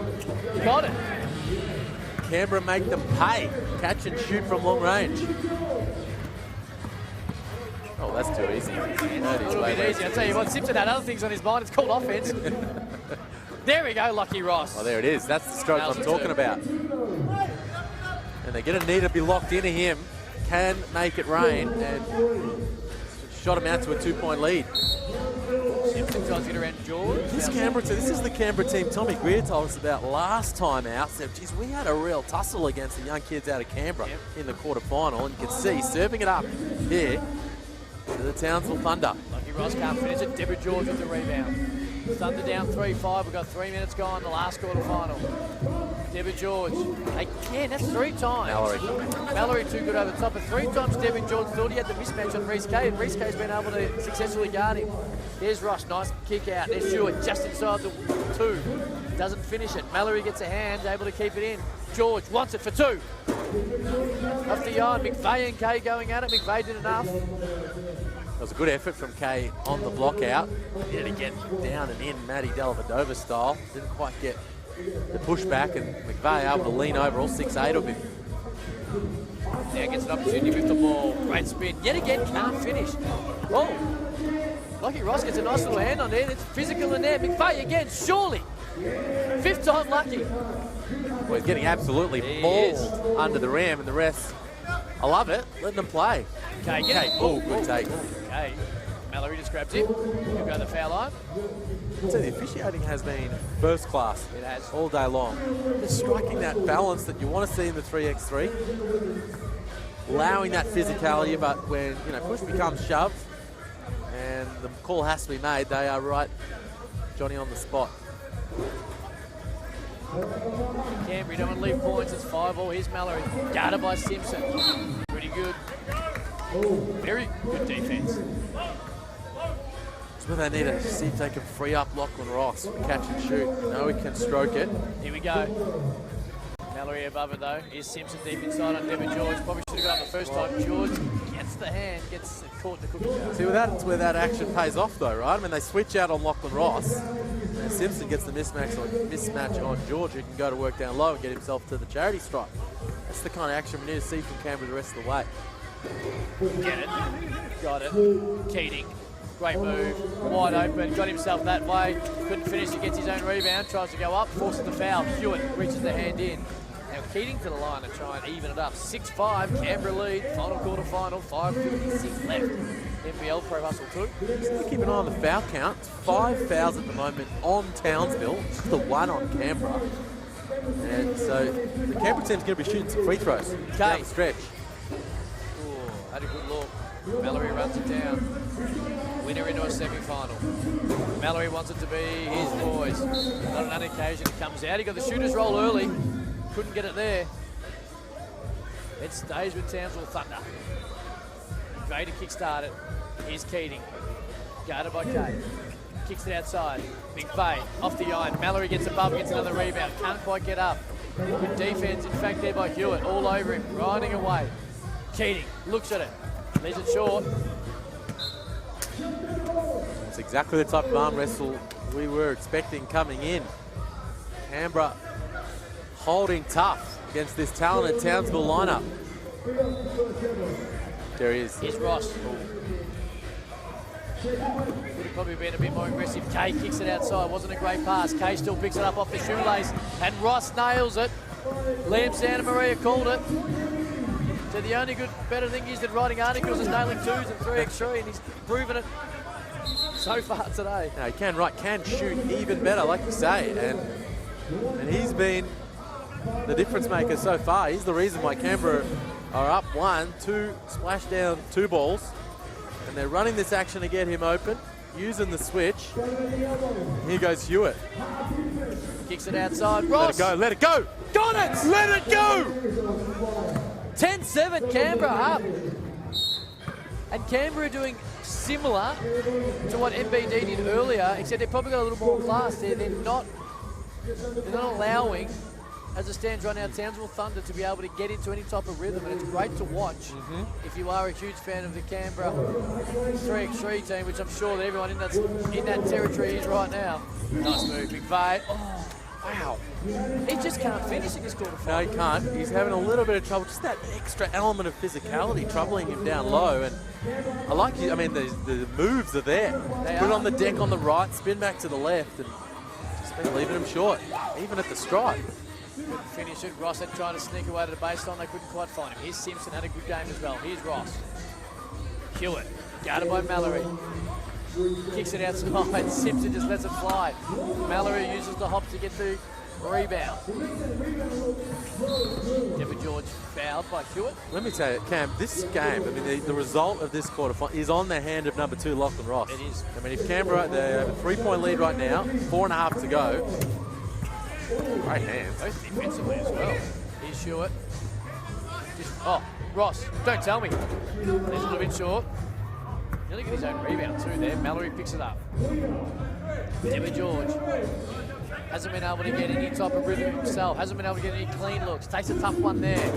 got it. Canberra make them pay. Catch and shoot from long range. Oh, that's too easy. That is a little bit easy. I'll tell you what, Simpson had other things on his mind. It's called offense. There we go, Lockie Ross. Oh, there it is. That's the stroke I'm talking about. And they're going to need to be locked into him. Can make it rain and shot him out to a 2-point lead. Simpson tries to get around George. This is the Canberra team Tommy Greer told us about last time out. Said, geez, we had a real tussle against the young kids out of Canberra in the quarterfinal, and you can see serving it up here to the Townsville Thunder. Lockie Ross can't finish it. Devitt George with the rebound. Thunder down 3-5. We've got 3 minutes gone, the last quarterfinal. Devitt George. Again, that's 3 times. Mallory too good over the top. But 3 times Devitt George thought he had the mismatch on Reese Kay, and Reese Kay's been able to successfully guard him. There's Ross, nice kick out. There's Stewart just inside the 2. Doesn't finish it. Mallory gets a hand, able to keep it in. George wants it for 2. Off the iron, McVeigh and Kay going at it. McVeigh did enough. That was a good effort from Kay on the block out. He had to get down and in Maddie Dellavedova style. Didn't quite get the pushback, and McVeigh able to lean over all 6'8" of him. Now gets an opportunity with the ball. Great spin. Yet again, can't finish. Oh, Lockie Ross gets a nice little hand on there. It's physical in there. McVeigh again, surely. 5th time lucky. Well, he's getting absolutely mauled under the rim, and the refs, I love it, letting them play. Okay, get it. Oh, good take. Okay, Mallory just grabs him. He'll go to the foul line. So the officiating has been first class. It has. All day long. Just striking that balance that you want to see in the 3x3. allowing that physicality, but when, you know, push becomes shove and the call has to be made, they are right, Johnny, on the spot. Canberra don't want to leave points. It's 5-all. Here's Mallory. Guarded by Simpson. Pretty good. Very good defense. It's where they need to see if they can free up Lachlan Ross for catch and shoot. No, he can stroke it. Here we go. Mallory above it though. Here's Simpson deep inside on Devin George. Probably should have got up the first time. George gets the hand, gets caught in the cookie jar. See, that's where that action pays off though, right? I mean, they switch out on Lachlan Ross. And Simpson gets the mismatch on George, who can go to work down low and get himself to the charity strike. That's the kind of action we need to see from Canberra the rest of the way. Get it. Got it. Keating. Great move. Wide open. Got himself that way. Couldn't finish. He gets his own rebound. Tries to go up. Forces the foul. Hewitt reaches the hand in. Now Keating to the line to try and even it up. 6-5. Canberra lead. Final quarter final. 5:56 left. NBL Pro Hustle 2. Just keep an eye on the foul count. 5 fouls at the moment on Townsville. The 1 on Canberra. And so the Canberra team's going to be shooting some free throws down the stretch. Ooh, had a good look. Mallory runs it down. Winner into a semi-final. Mallory wants it to be his boys. On another occasion, it comes out. He got the shooter's roll early. Couldn't get it there. It stays with Townsville Thunder. Gray to kickstart it. Here's Keating. Guarded by Kay. Kicks it outside. Big fade. Off the iron. Mallory gets above, gets another rebound. Can't quite get up. Good defense, in fact, there by Hewitt. All over him. Riding away. Keating looks at it. Leaves it short. It's exactly the type of arm wrestle we were expecting coming in. Canberra holding tough against this talented Townsville lineup. There he is. Here's Ross. Would have probably been a bit more aggressive. Kay kicks it outside. Wasn't a great pass. Kay still picks it up off the shoelace. And Ross nails it. Liam Santa Maria called it. So the only better thing is that writing articles is nailing 2s and 3x3, and he's proven it so far today. No, he can shoot even better, like you say. And he's been the difference maker so far. He's the reason why Canberra are up 1, 2, splash down 2 balls. And they're running this action to get him open, using the switch. Here goes Hewitt. Kicks it outside. Ross. Let it go. Got it. Let it go. 10-7, Canberra up. And Canberra doing similar to what MBD did earlier, except they've probably got a little more class there. They're not allowing, as it stands right now, Townsville Thunder to be able to get into any type of rhythm, and it's great to watch if you are a huge fan of the Canberra 3x3 team, which I'm sure that everyone in that territory is right now. Nice move, big fade. Oh, wow. He just can't finish in this quarterfinal. No, he can't. He's having a little bit of trouble. Just that extra element of physicality troubling him down low. And I like it. I mean, the moves are there. Put it on the deck on the right, spin back to the left, and just been leaving him short, even at the strike. Couldn't finish it. Ross had tried to sneak away to the baseline. They couldn't quite find him. Here's Simpson, had a good game as well. Here's Ross. Hewitt, guarded by Mallory. Kicks it outside. Simpson just lets it fly. Mallory uses the hop to get the rebound. Devin George fouled by Hewitt. Let me tell you, Cam, this game, I mean, the result of this quarterfinal is on the hand of number 2, Lachlan Ross. It is. I mean, if Canberra, they have a 3-point lead right now, 4.5 to go. Great hands. Both defensively as well. Here's Hewitt. Ross, don't tell me. He's a little bit short. Nearly got his own rebound too there. Mallory picks it up. Devin George hasn't been able to get any type of rhythm himself. Hasn't been able to get any clean looks. Takes a tough one there.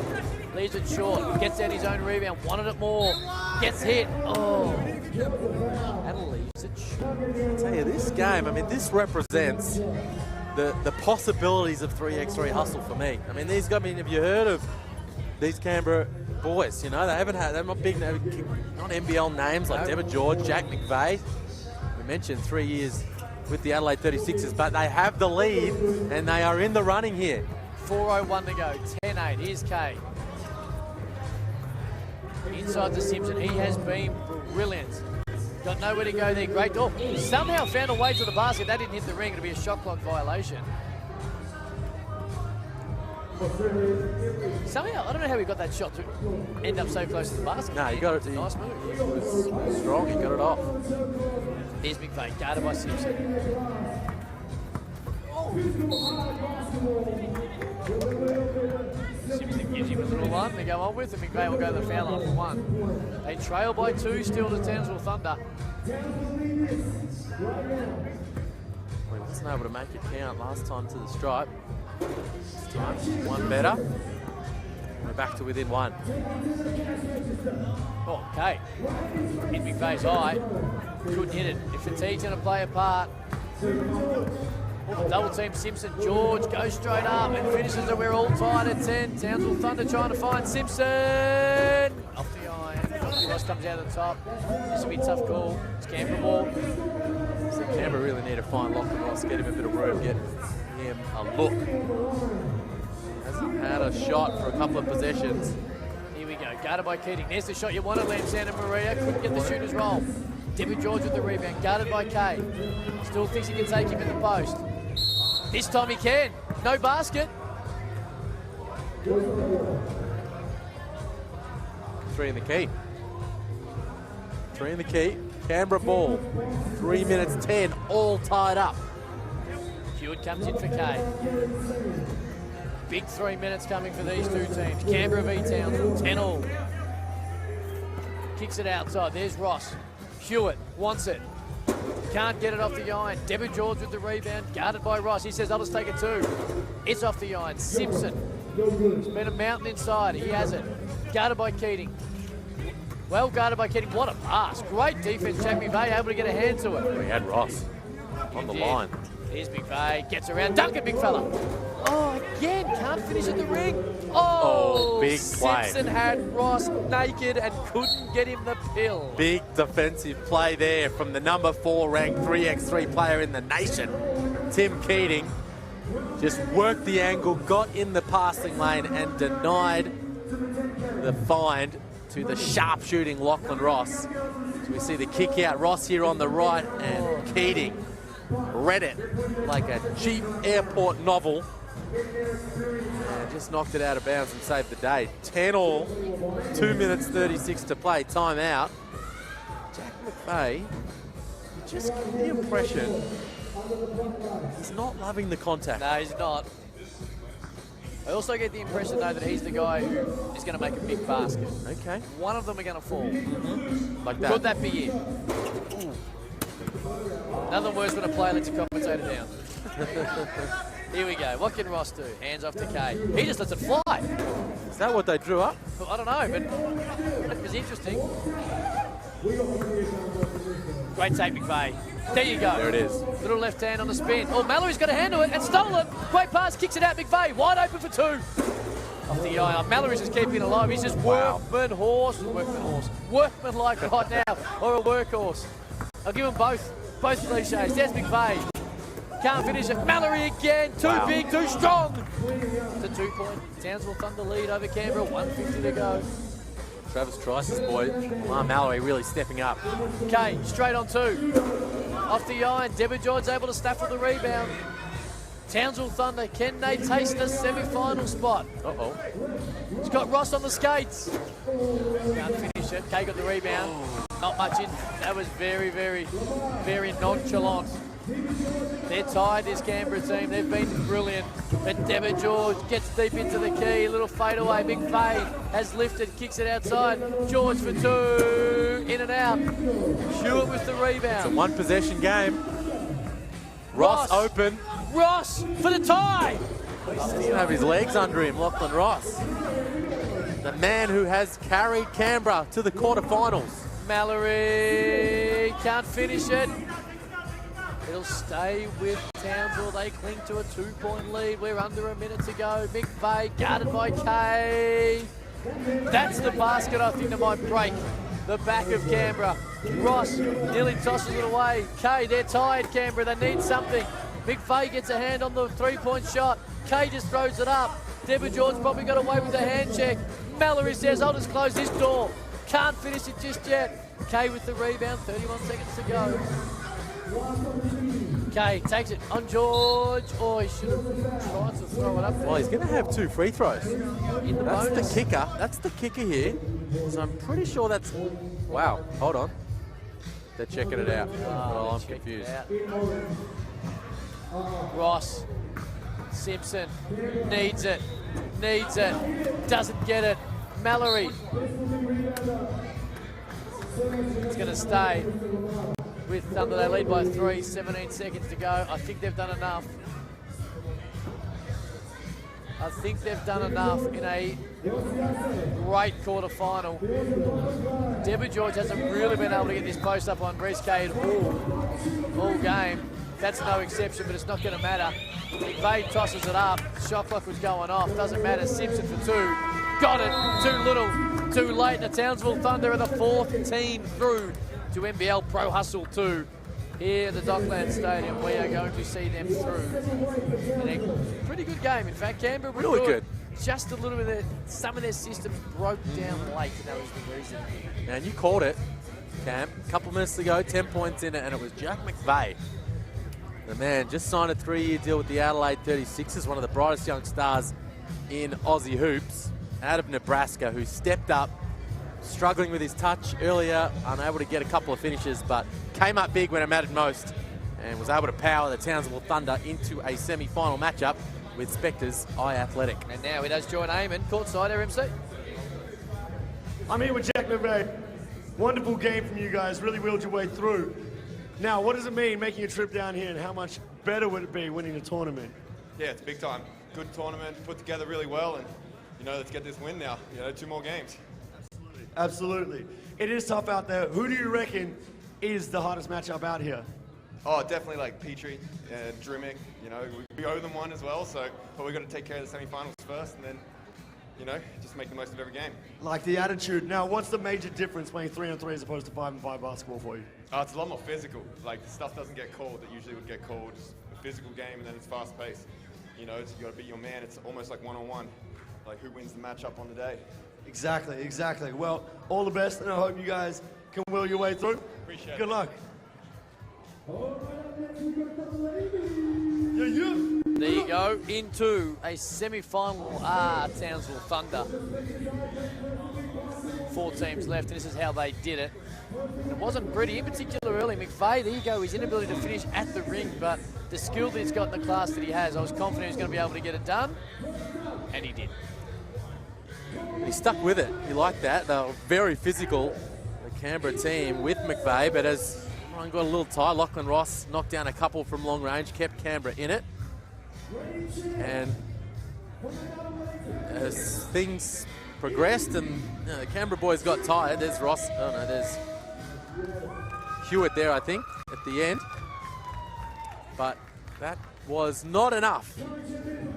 Leaves it short. Gets out his own rebound. Wanted it more. Gets hit. Oh. And leaves it short. I tell you, this game, I mean, this represents the possibilities of 3x3 hustle for me. I mean, these guys, have you heard of these Canberra boys? You know, they're not big, not NBL names like Devin George, Jack McVeigh. We mentioned 3 years with the Adelaide 36ers, but they have the lead and they are in the running here. 4:01 to go, 10-8. Here's Kay. Inside to Simpson. He has been brilliant. Got nowhere to go there. Great. Oh, somehow found a way to the basket. That didn't hit the ring. It'll be a shot clock violation. Somehow, I don't know how he got that shot to end up so close to the basket. No, he got it. Nice move. He was strong. He got it off. Here's McVeigh, guarded by Simpson. Simpson gives him a little one to go on with, and McVeigh will go to the foul line for one. They trail by 2 still to Townsville Thunder. We wasn't able to make it count last time to the stripe. This time, one better. We're back to within 1. Okay. In McVeigh's eye. Couldn't hit it. If fatigue's going to play a part. Double team Simpson. George goes straight up and finishes it. We're all tied at 10. Townsville Thunder trying to find Simpson. Off the iron. Ross comes out of the top. This will be a tough call. It's Canberra ball. So Canberra really need to find Lachlan Ross, get him a bit of room, get him a look. Hasn't had a shot for a couple of possessions. Here we go, guarded by Keating. There's the shot you wanted, Lam Santa Maria. Couldn't get the shooter's roll. Dimond George with the rebound, guarded by Kay. Still thinks he can take him in the post. This time he can. No basket. 3 in the key. 3 in the key. Canberra ball. 3 minutes 10, all tied up. Hewitt comes in for Kay. Big 3 minutes coming for these two teams. Canberra v Townsville, 10-all. Kicks it outside. There's Ross. Hewitt wants it. Can't get it off the iron. Dimond George with the rebound, guarded by Ross. He says, I'll just take it too. It's off the iron. Simpson. It's been a mountain inside. He has it. Guarded by Keating. Well guarded by Keating. What a pass. Great defense. Jack McVeigh able to get a hand to it. We had Ross on the line. Here's McVeigh. Gets around. Duncan, big fella. Oh, again. Can't finish at the ring. Oh, big play. Simpson had Ross naked and couldn't get him the pill. Big defensive play there from the number 4 ranked 3x3 player in the nation, Tim Keating. Just worked the angle, got in the passing lane and denied the find to the sharp shooting Lachlan Ross. So we see the kick out, Ross here on the right, and Keating read it like a cheap airport novel. And just knocked it out of bounds and saved the day. 10-all, 2 minutes 36 to play, timeout. Jack McVeigh, you just get the impression he's not loving the contact. No, he's not. I also get the impression, though, that he's the guy who is going to make a big basket. Okay. One of them are going to fall. Like that. Could that be it? Ooh. Nothing worse when a player lets a commentator down. Here we go. What can Ross do? Hands off to Kay. He just lets it fly. Is that what they drew up? I don't know, but it was interesting. Great take, McVeigh. There you go. There it is. Little left hand on the spin. Oh, Mallory's got a hand to it and stole it. Great pass, kicks it out. McVeigh wide open for 2. Off the eye. Mallory's just keeping it alive. He's just workman like right now, or a workhorse. I'll give him both cliches. There's McVeigh. Can't finish it. Mallory again. Too big, too strong. It's a 2-point Townsville Thunder lead over Canberra. 1:50 to go. Travis Trice's boy, Lamar Mallory, really stepping up. Kay, straight on 2. Off the iron. Dimond George able to snaffle the rebound. Townsville Thunder, can they taste the semi-final spot? Uh-oh. He's got Ross on the skates. Can't finish it. Kay got the rebound. Not much in. That was very, very, very nonchalant. They're tied, this Canberra team. They've been brilliant. But Dimond George gets deep into the key. Little fadeaway. McVeigh has lifted, kicks it outside. George for 2. In and out. Hewitt with the rebound. It's a one-possession game. Ross open. Ross for the tie. He doesn't have his legs under him, Lachlan Ross. The man who has carried Canberra to the quarterfinals. Mallory can't finish it. It'll stay with Townsville. They cling to a 2-point lead. We're under a minute to go. McVeigh guarded by Kay. That's the basket I think that might break the back of Canberra. Ross nearly tosses it away. Kay, they're tired, Canberra. They need something. McVeigh gets a hand on the 3-point shot. Kay just throws it up. Dimond George probably got away with the hand check. Mallory says, I'll just close this door. Can't finish it just yet. Kay with the rebound. 31 seconds to go. Kay takes it on George. Oh, he should have tried to throw it up there. Well, he's going to have 2 free throws. In the That's bonus. the kicker. That's the kicker here. So I'm pretty sure that's... Wow, hold on. They're checking it out. Oh, I'm confused. Ross. Simpson needs it. Doesn't get it. Mallory. It's going to stay with Thunder. They lead by 3, 17 seconds to go. I think they've done enough. In a great quarter-final. Deborah George hasn't really been able to get this post up on Brescade all game. That's no exception, but it's not going to matter. McVeigh tosses it up. Shot clock was going off. Doesn't matter. Simpson for 2. Got it. Too little. Too late. And the Townsville Thunder are the 4th team through to NBL Pro Hustle 2. Here at the Docklands Stadium, we are going to see them through in a pretty good game. In fact, Canberra were Really good. Just a little bit. Some of their systems broke down late, and that was the reason. Man, you called it, Cam. A couple minutes ago, 10 points in it, and it was Jack McVeigh. The man just signed a 3-year deal with the Adelaide 36ers, one of the brightest young stars in Aussie hoops, out of Nebraska, who stepped up, struggling with his touch earlier, unable to get a couple of finishes, but came up big when it mattered most and was able to power the Townsville Thunder into a semi-final matchup with Spectres Athletic. And now he does join Eamon, courtside, RMC. I'm here with Jack McVeigh. Wonderful game from you guys, really willed your way through. Now, what does it mean making a trip down here, and how much better would it be winning the tournament? Yeah, it's big time. Good tournament, put together really well, and, let's get this win now. 2 more games. Absolutely. It is tough out there. Who do you reckon is the hardest matchup out here? Oh, definitely like Petrie and Drimmick. We owe them one as well, but we've got to take care of the semi-finals first, and then, just make the most of every game. Like the attitude. Now, what's the major difference playing 3-on-3 as opposed to 5-on-5 basketball for you? It's a lot more physical. Like, stuff doesn't get called that usually would get called. It's a physical game, and then it's fast-paced. You got to beat your man. It's almost like one-on-one. Like, who wins the matchup on the day. Exactly. Well, all the best, and I hope you guys can will your way through. Appreciate it. Good luck. There you go, into a semi-final Townsville Thunder. 4 teams left, and this is how they did it. It wasn't pretty, in particular early. McVeigh, there you go, his inability to finish at the ring, but the skill that he's got in the class that he has, I was confident he was going to be able to get it done, and he did. He stuck with it. He liked that. They were very physical, the Canberra team, with McVeigh, but as Ryan got a little tight, Lachlan Ross knocked down a couple from long range, kept Canberra in it. And as things progressed and the Canberra boys got tired, there's Ross, there's Hewitt there, I think, at the end. But that was not enough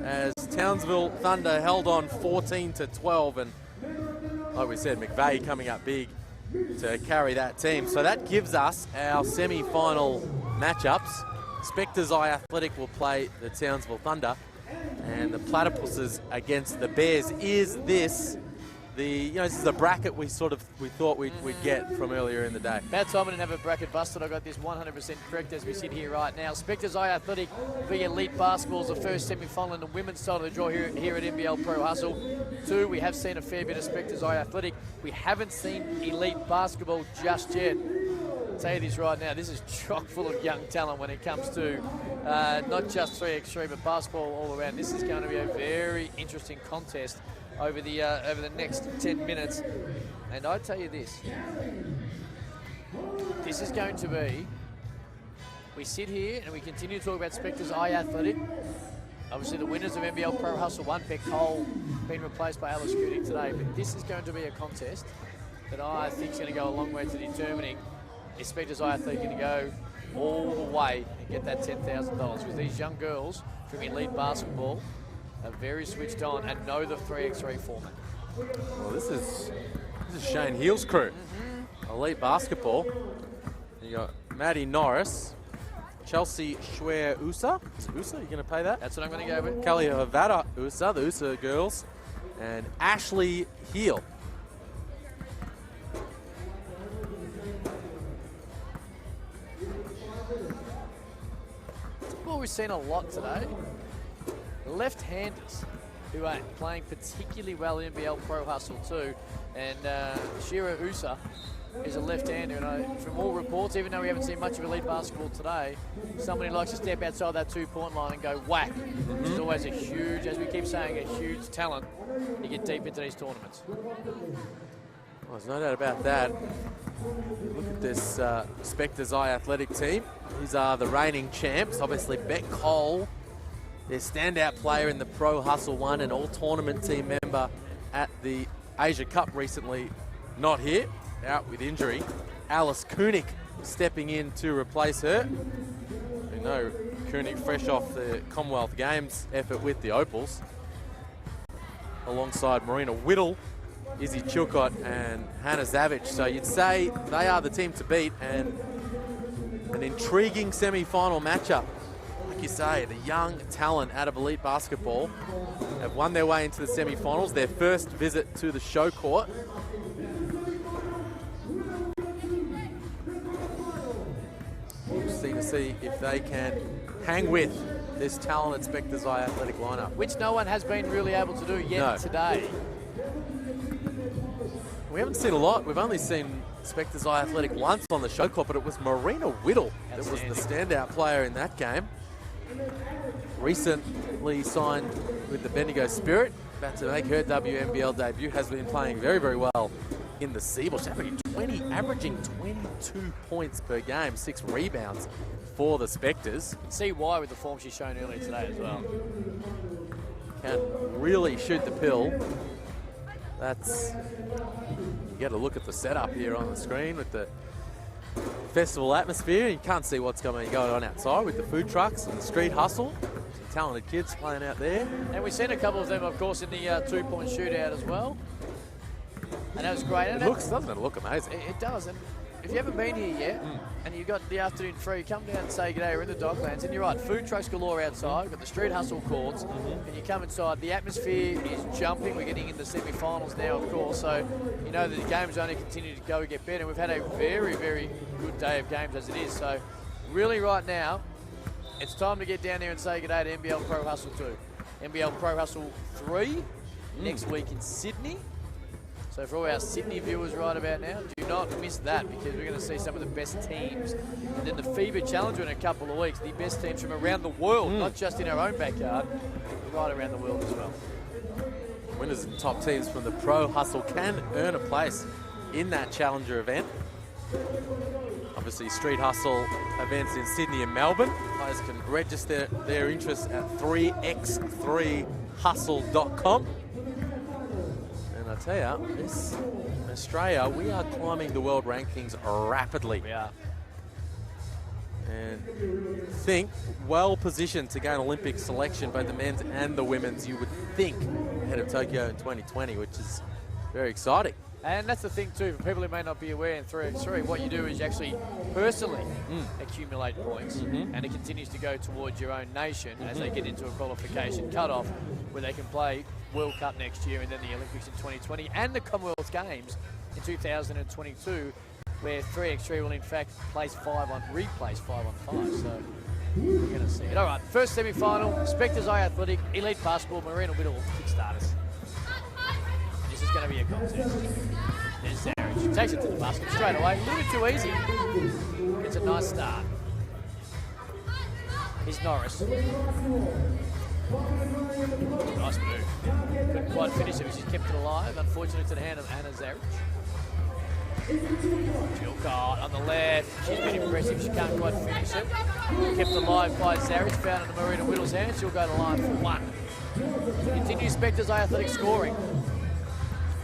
as Townsville Thunder held on 14-12, and like we said, McVeigh coming up big to carry that team. So that gives us our semi-final matchups. Spectres Athletic will play the Townsville Thunder, and the Platypuses against the Bears. Is this this is the bracket we thought we'd get from earlier in the day? Bad time I didn't have a bracket busted. I got this 100% correct as we sit here right now. Spectres Athletic being elite basketball is the first semi-final in the women's side of the draw here at NBL Pro Hustle 2. We have seen a fair bit of Spectres Athletic. We haven't seen elite basketball just yet. I'll tell you this right now, this is chock full of young talent when it comes to not just 3x3 but basketball all around. This is going to be a very interesting contest over the next 10 minutes. And I tell you this is going to be, we sit here and we continue to talk about Spectres Athletic. Obviously the winners of NBL Pro Hustle 1, Beck Cole, been replaced by Alice Gooding today, but this is going to be a contest that I think is going to go a long way to determining if Spectres Athletic going to go all the way and get that $10,000, because these young girls from elite basketball are very switched on and know the 3x3 format. Well, this is Shane Heal's crew. Elite basketball. You got Maddie Norris, Chelsea Schwer-Usa. Is it Usa? You going to pay that? That's what I'm going to go with. Kelly Havada Usa, the Usa girls, and Ashley Heal. we've seen a lot today, left-handers who are playing particularly well in NBL Pro Hustle too. And Shira Usa is a left-hander, and from all reports, even though we haven't seen much of elite basketball today, somebody likes to step outside that 2-point line and go whack, which is always a huge, as we keep saying, a huge talent to get deep into these tournaments. Well, there's no doubt about that. Look at this Spectres Eye Athletic team. These are the reigning champs. Obviously, Beck Cole, their standout player in the Pro Hustle 1 and all-tournament team member at the Asia Cup recently, not here, out with injury. Alice Koenig stepping in to replace her. We know Koenig fresh off the Commonwealth Games effort with the Opals. Alongside Marina Whittle, Izzy Chilcott and Hannah Zavich. So you'd say they are the team to beat, and an intriguing semi-final matchup. Like you say, the young talent out of elite basketball have won their way into the semi-finals, their first visit to the show court. Interesting to see if they can hang with this talented Spectres Eye Athletic lineup. Which no one has been really able to do yet today. We haven't seen a lot. We've only seen Spectres Eye Athletic once on the show court, but it was Marina Whittle that was the standout player in that game. Recently signed with the Bendigo Spirit, about to make her WNBL debut, has been playing very, very well in the Seaboard. She's averaging 22 points per game, 6 rebounds for the Spectres. You can see why with the form she's shown earlier today as well. Can really shoot the pill. That's, you get a look at the setup here on the screen with the festival atmosphere. You can't see what's going on outside with the food trucks and the street hustle. Some talented kids playing out there. And we've seen a couple of them, of course, in the 2-point shootout as well. And that was great. And Doesn't it look amazing? It does. And if you haven't been here yet, and you've got the afternoon free, come down and say good day. We're in the Docklands, and you're right, food trucks galore outside. We've got the street hustle courts, and you come inside. The atmosphere is jumping. We're getting in the semi-finals now, of course, so you know that the games only continue to go and get better. We've had a very, very good day of games as it is. So really right now, it's time to get down there and say good day to NBL Pro Hustle 2. NBL Pro Hustle 3 next week in Sydney. So for all our Sydney viewers right about now, do not miss that, because we're going to see some of the best teams. And then the FIBA Challenger in a couple of weeks, the best teams from around the world, not just in our own backyard, but right around the world as well. Winners and top teams from the Pro Hustle can earn a place in that Challenger event. Obviously, street hustle events in Sydney and Melbourne. Players can register their interest at 3x3hustle.com. And I tell you, this Australia, we are climbing the world rankings rapidly. We are. And think well positioned to gain Olympic selection, both the men's and the women's, you would think, ahead of Tokyo in 2020, which is very exciting. And that's the thing too, for people who may not be aware, in 3x3, what you do is you actually personally accumulate points, and it continues to go towards your own nation as they get into a qualification cut-off where they can play World Cup next year and then the Olympics in 2020 and the Commonwealth Games in 2022, where 3x3 will in fact replace 5 on 5. So we're going to see it. All right, first semi-final, Spectres Eye Athletic, Elite Basketball, Marina Whittle, Kickstarters. This is going to be a contest. There's Zarich. Takes it to the basket straight away. A little bit too easy. It's a nice start. Here's Norris. Nice move. Couldn't quite finish it, but she's kept it alive. Unfortunately, to the hand of Hannah Zarich. Chilcott on the left. She's been impressive. She can't quite finish it. Kept alive by Zarich. Found in Marina Whittle's hand. She'll go to line for 1. Continue Spectres Eye Athletic scoring.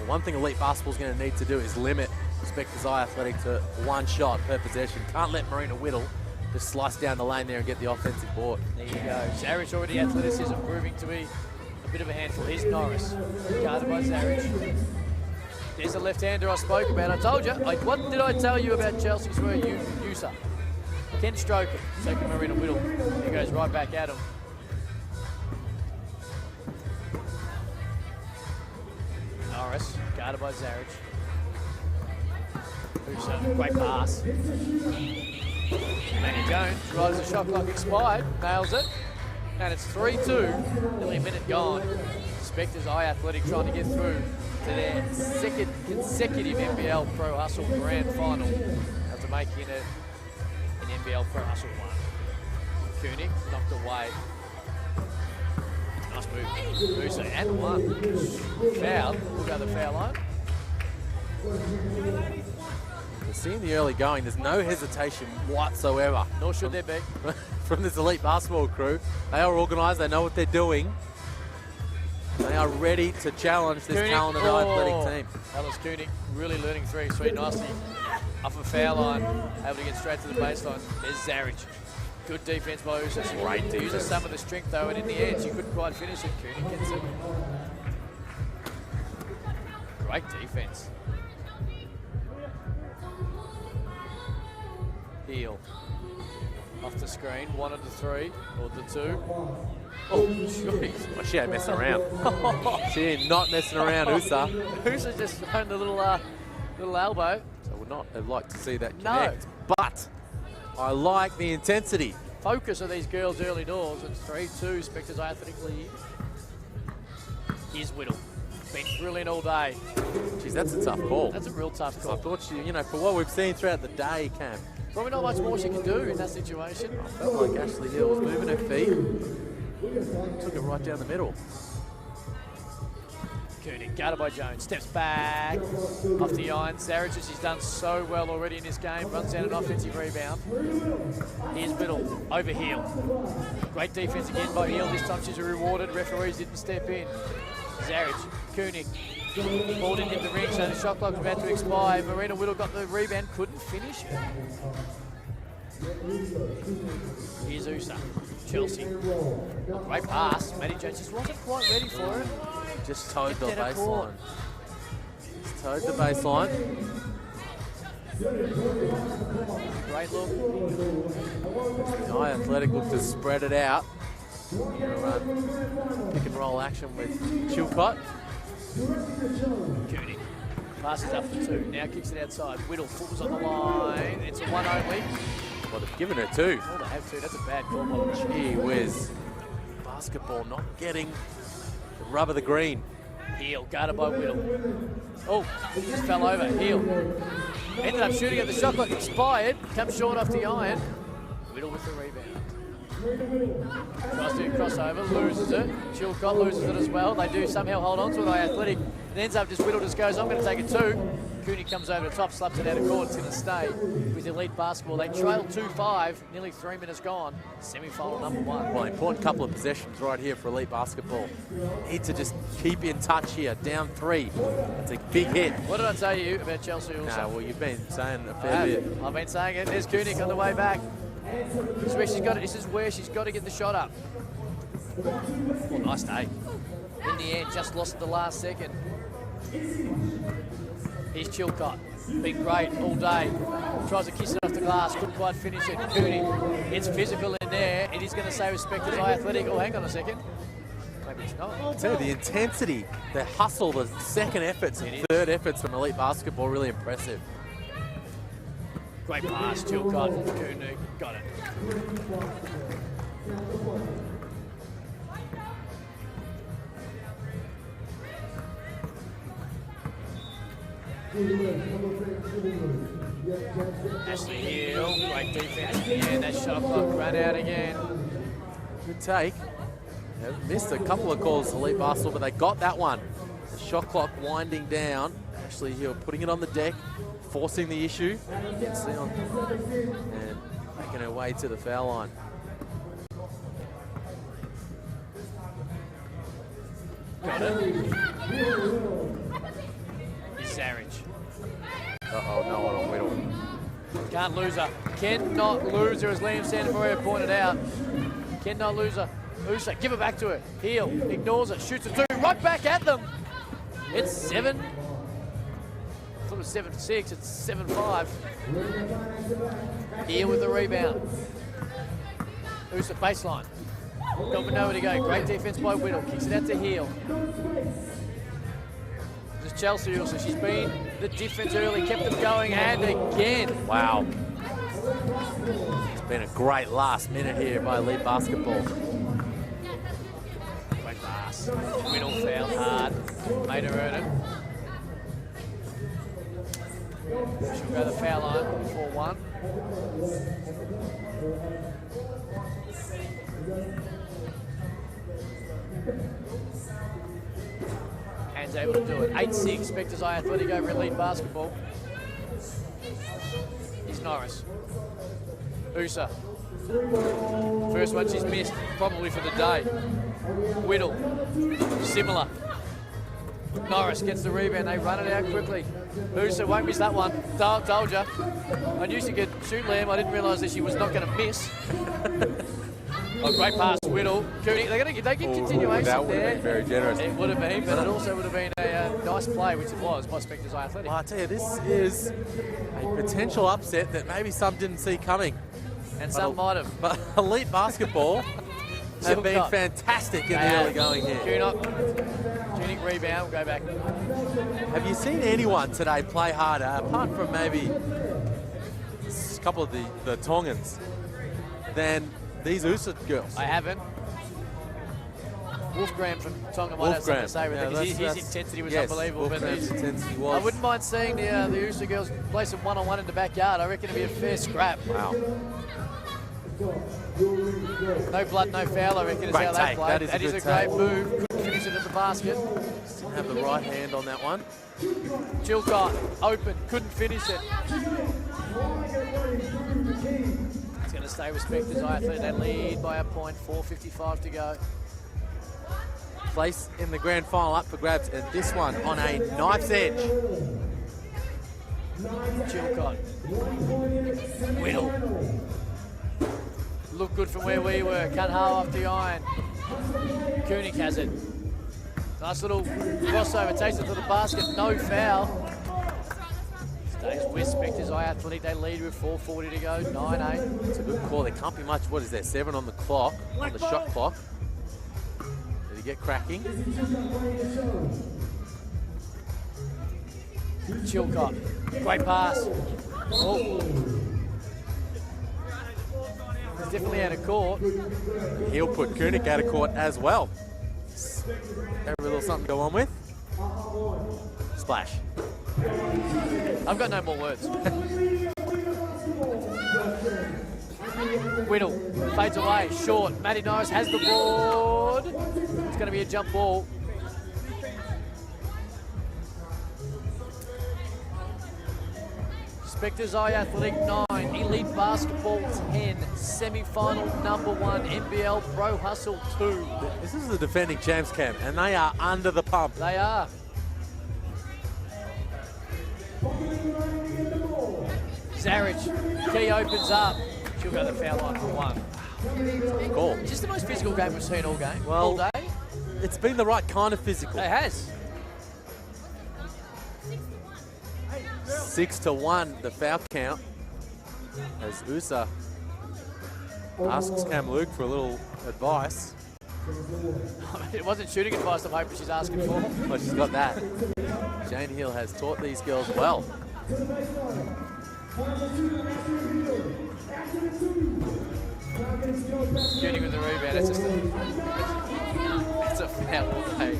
One thing elite basketball is going to need to do is limit Spectres Eye Athletic to 1 shot per possession. Can't let Marina Whittle just slice down the lane there and get the offensive board. There you go. Zarich already athleticism proving to be a bit of a handful. Here's Norris. Guarded by Zarich. There's the left-hander I spoke about. I told you. What did I tell you about Chelsea's user? Ken Stroker. Second Marina Whittle. He goes right back at him. Norris, guarded by Zarich. Great pass. Manny Jones drives the shot clock expired, nails it, and it's 3-2, nearly a minute gone. Spectres Eye Athletic trying to get through to their second consecutive NBL Pro Hustle Grand Final after making it in NBL Pro Hustle 1. Koenig knocked away. Nice move. Musa and one. Foul. We'll go to the foul line. Seeing the early going, there's no hesitation whatsoever. Nor should there be. From this elite basketball crew. They are organised, they know what they're doing. They are ready to challenge this Koenig. talented athletic team. Alice Koenig really learning 3x3 nicely. Off a foul line, able to get straight to the baseline. There's Zaric. Good defense by Usa. Great defense. Uses some of the strength though, and in the end, she couldn't quite finish it. Koenig gets it. Great defense. Heel. Off the screen, 1 of the 3, or the 2. Oh, jeez. Well, she ain't messing around. She ain't not messing around, Usa. Usa just thrown the little elbow. So would not have liked to see that No. connect. But I like the intensity. Focus of these girls early doors. It's 3-2, Spectres Athletic lead. Here's Whittle. Been brilliant all day. Geez, that's a tough call. That's a real tough call. I thought she, you know, for what we've seen throughout the day, Cam, Probably not much more she can do in that situation. I felt like Ashley Hill was moving her feet. Took it right down the middle. Koenig, guarded by Jones, steps back off the iron. Zaric, as she's done so well already in this game, runs down an offensive rebound. Here's Biddle, over Heel. Great defense again by Heel. This time she's rewarded. Referees didn't step in. Zaric, Koenig, ball didn't hit the ring, so the shot clock was about to expire. Marina Whittle got the rebound, couldn't finish it. Here's Usa, Chelsea. A great pass. Maddie Jones just wasn't quite ready for it. Just towed the Get it baseline. caught. Just towed the baseline. Great look. The Eye Athletic look to spread it out. Run pick and roll action with Chilcott. Koenig passes up for 2. Now kicks it outside. Whittle, foot was on the line. It's a 1 only. Well, they've given her 2. Oh, they have 2. That's a bad call by the Gee whiz. Basketball not getting the rub of the green. Heel, guarded by Whittle. Oh, just fell over. Heel. Ended up shooting at the shot clock. Expired. Comes short off the iron. Whittle with the rebound. Tries to crossover, loses it. Chilcott loses it as well. They do somehow hold on to it. Eye Athletic. It ends up just Whittle just goes, I'm going to take it 2. Koenig comes over the top, slaps it out of court. It's going to stay with elite basketball. They trail 2-5, nearly 3 minutes gone. Semi-final number 1. Well, important couple of possessions right here for elite basketball. Need to just keep in touch here. Down 3. It's a big hit. What did I tell you about Chelsea also? No, well, you've been saying a fair bit. I've been saying it. There's Koenig on the way back. This is where she's got it. This is where she's got to get the shot up. Well, nice day. In the end, just lost at the last second. Here's Chilcott. Been great all day. Tries to kiss it off the glass. Couldn't quite finish it. Koenig. It's physical in there. It is going to say Spectres Eye Athletic. Oh, hang on a second. Maybe it's not. I tell you, the intensity, the hustle, the second efforts and third efforts from elite basketball, really impressive. Great pass, Chilcott. Koenig got it. Ashley Hill, great defense. Yeah, that shot clock ran out again. Good take. They've missed a couple of calls to elite basketball, but they got that one. The shot clock winding down. Ashley Hill putting it on the deck, forcing the issue against Leon, and making her way to the foul line. Got it. Zaric. Uh-oh, no one on Whittle. Can't lose her. Cannot lose her, as Liam Santamaria pointed out. Cannot lose her. Usa, give it back to her. Heel, ignores it, shoots a 2, right back at them. It's 7. I thought it was 7-6, it's 7-5. Here with the rebound. Usa, baseline. Got nowhere to go. Great defense by Whittle. Kicks it out to Heel. There's Chelsea also. She's been the defense early, kept them going, and again. Wow. It's been a great last minute here by Elite Basketball. Great pass. Whittle fouled hard. Made her earn it. She'll go the foul line for 1. Hand's able to do it. 8-6. Spectres Eye Athletic over Elite Basketball. Here's Norris. Usa. First one she's missed, probably for the day. Whittle. Similar. Norris gets the rebound. They run it out quickly. Usa won't miss that one. Told ya. I knew she could shoot Lamb. I didn't realise that she was not going to miss. Oh, great pass, Whittle. Cooney, they get continuation that would there. have been very generous. It would have been, but it also would have been a nice play, which it was by Spectres Eye Athletic. Well, I tell you, this is a potential upset that maybe some didn't see coming. And some might have. But Elite Basketball have been fantastic in the early going here. Tunic rebound, we'll go back. Have you seen anyone today play harder, apart from maybe a couple of the Tongans, than these USA girls? I haven't. Wolfgram from Tonga might have something to say with it, because his intensity was unbelievable. But intensity was. I wouldn't mind seeing the USA girls play some one-on-one in the backyard. I reckon it'd be a fair scrap. Wow. No blood, no foul, I reckon is how they play. That is a great move. Couldn't finish it at the basket. Didn't have the right hand on that one. Chilcott, open, couldn't finish it. It's going to stay with Spectres Eye Athletic. They lead by a point, 4:55 to go. Place in the grand final up for grabs, and this one on a knife's edge. Chilcott. Whittle. Look good from where we were. Cut hard off the iron. Koenig has it. Nice little crossover. Takes it to the basket. No foul. Stays with Spectres Eye Athletic. They lead with 4:40 to go. 9-8. It's a good call. There can't be much. What is there? 7 on the clock, on the shot clock. Did he get cracking? Chilcott. Great pass. Oh. He's definitely out of court. He'll put Koenig out of court as well. Have a little something to go on with. Splash. I've got no more words. Whittle fades away, short. Matty Norris has the board. It's going to be a jump ball. Spectres Eye Athletic 9, Elite Basketball 10, semi-final number 1, NBL Pro Hustle 2. This is the defending champs camp, and they are under the pump. They are. Zaric, key opens up. She'll go the foul line for 1. Cool. Is this the most physical game we've seen all game? Well, all day? It's been the right kind of physical. It has. 6-1, the foul count, as USA asks Cam Luke for a little advice. It wasn't shooting advice I'm hoping she's asking for. Well, she's got that. Jane Hill has taught these girls well. Shooting with the rebound, it's just it's a foul play.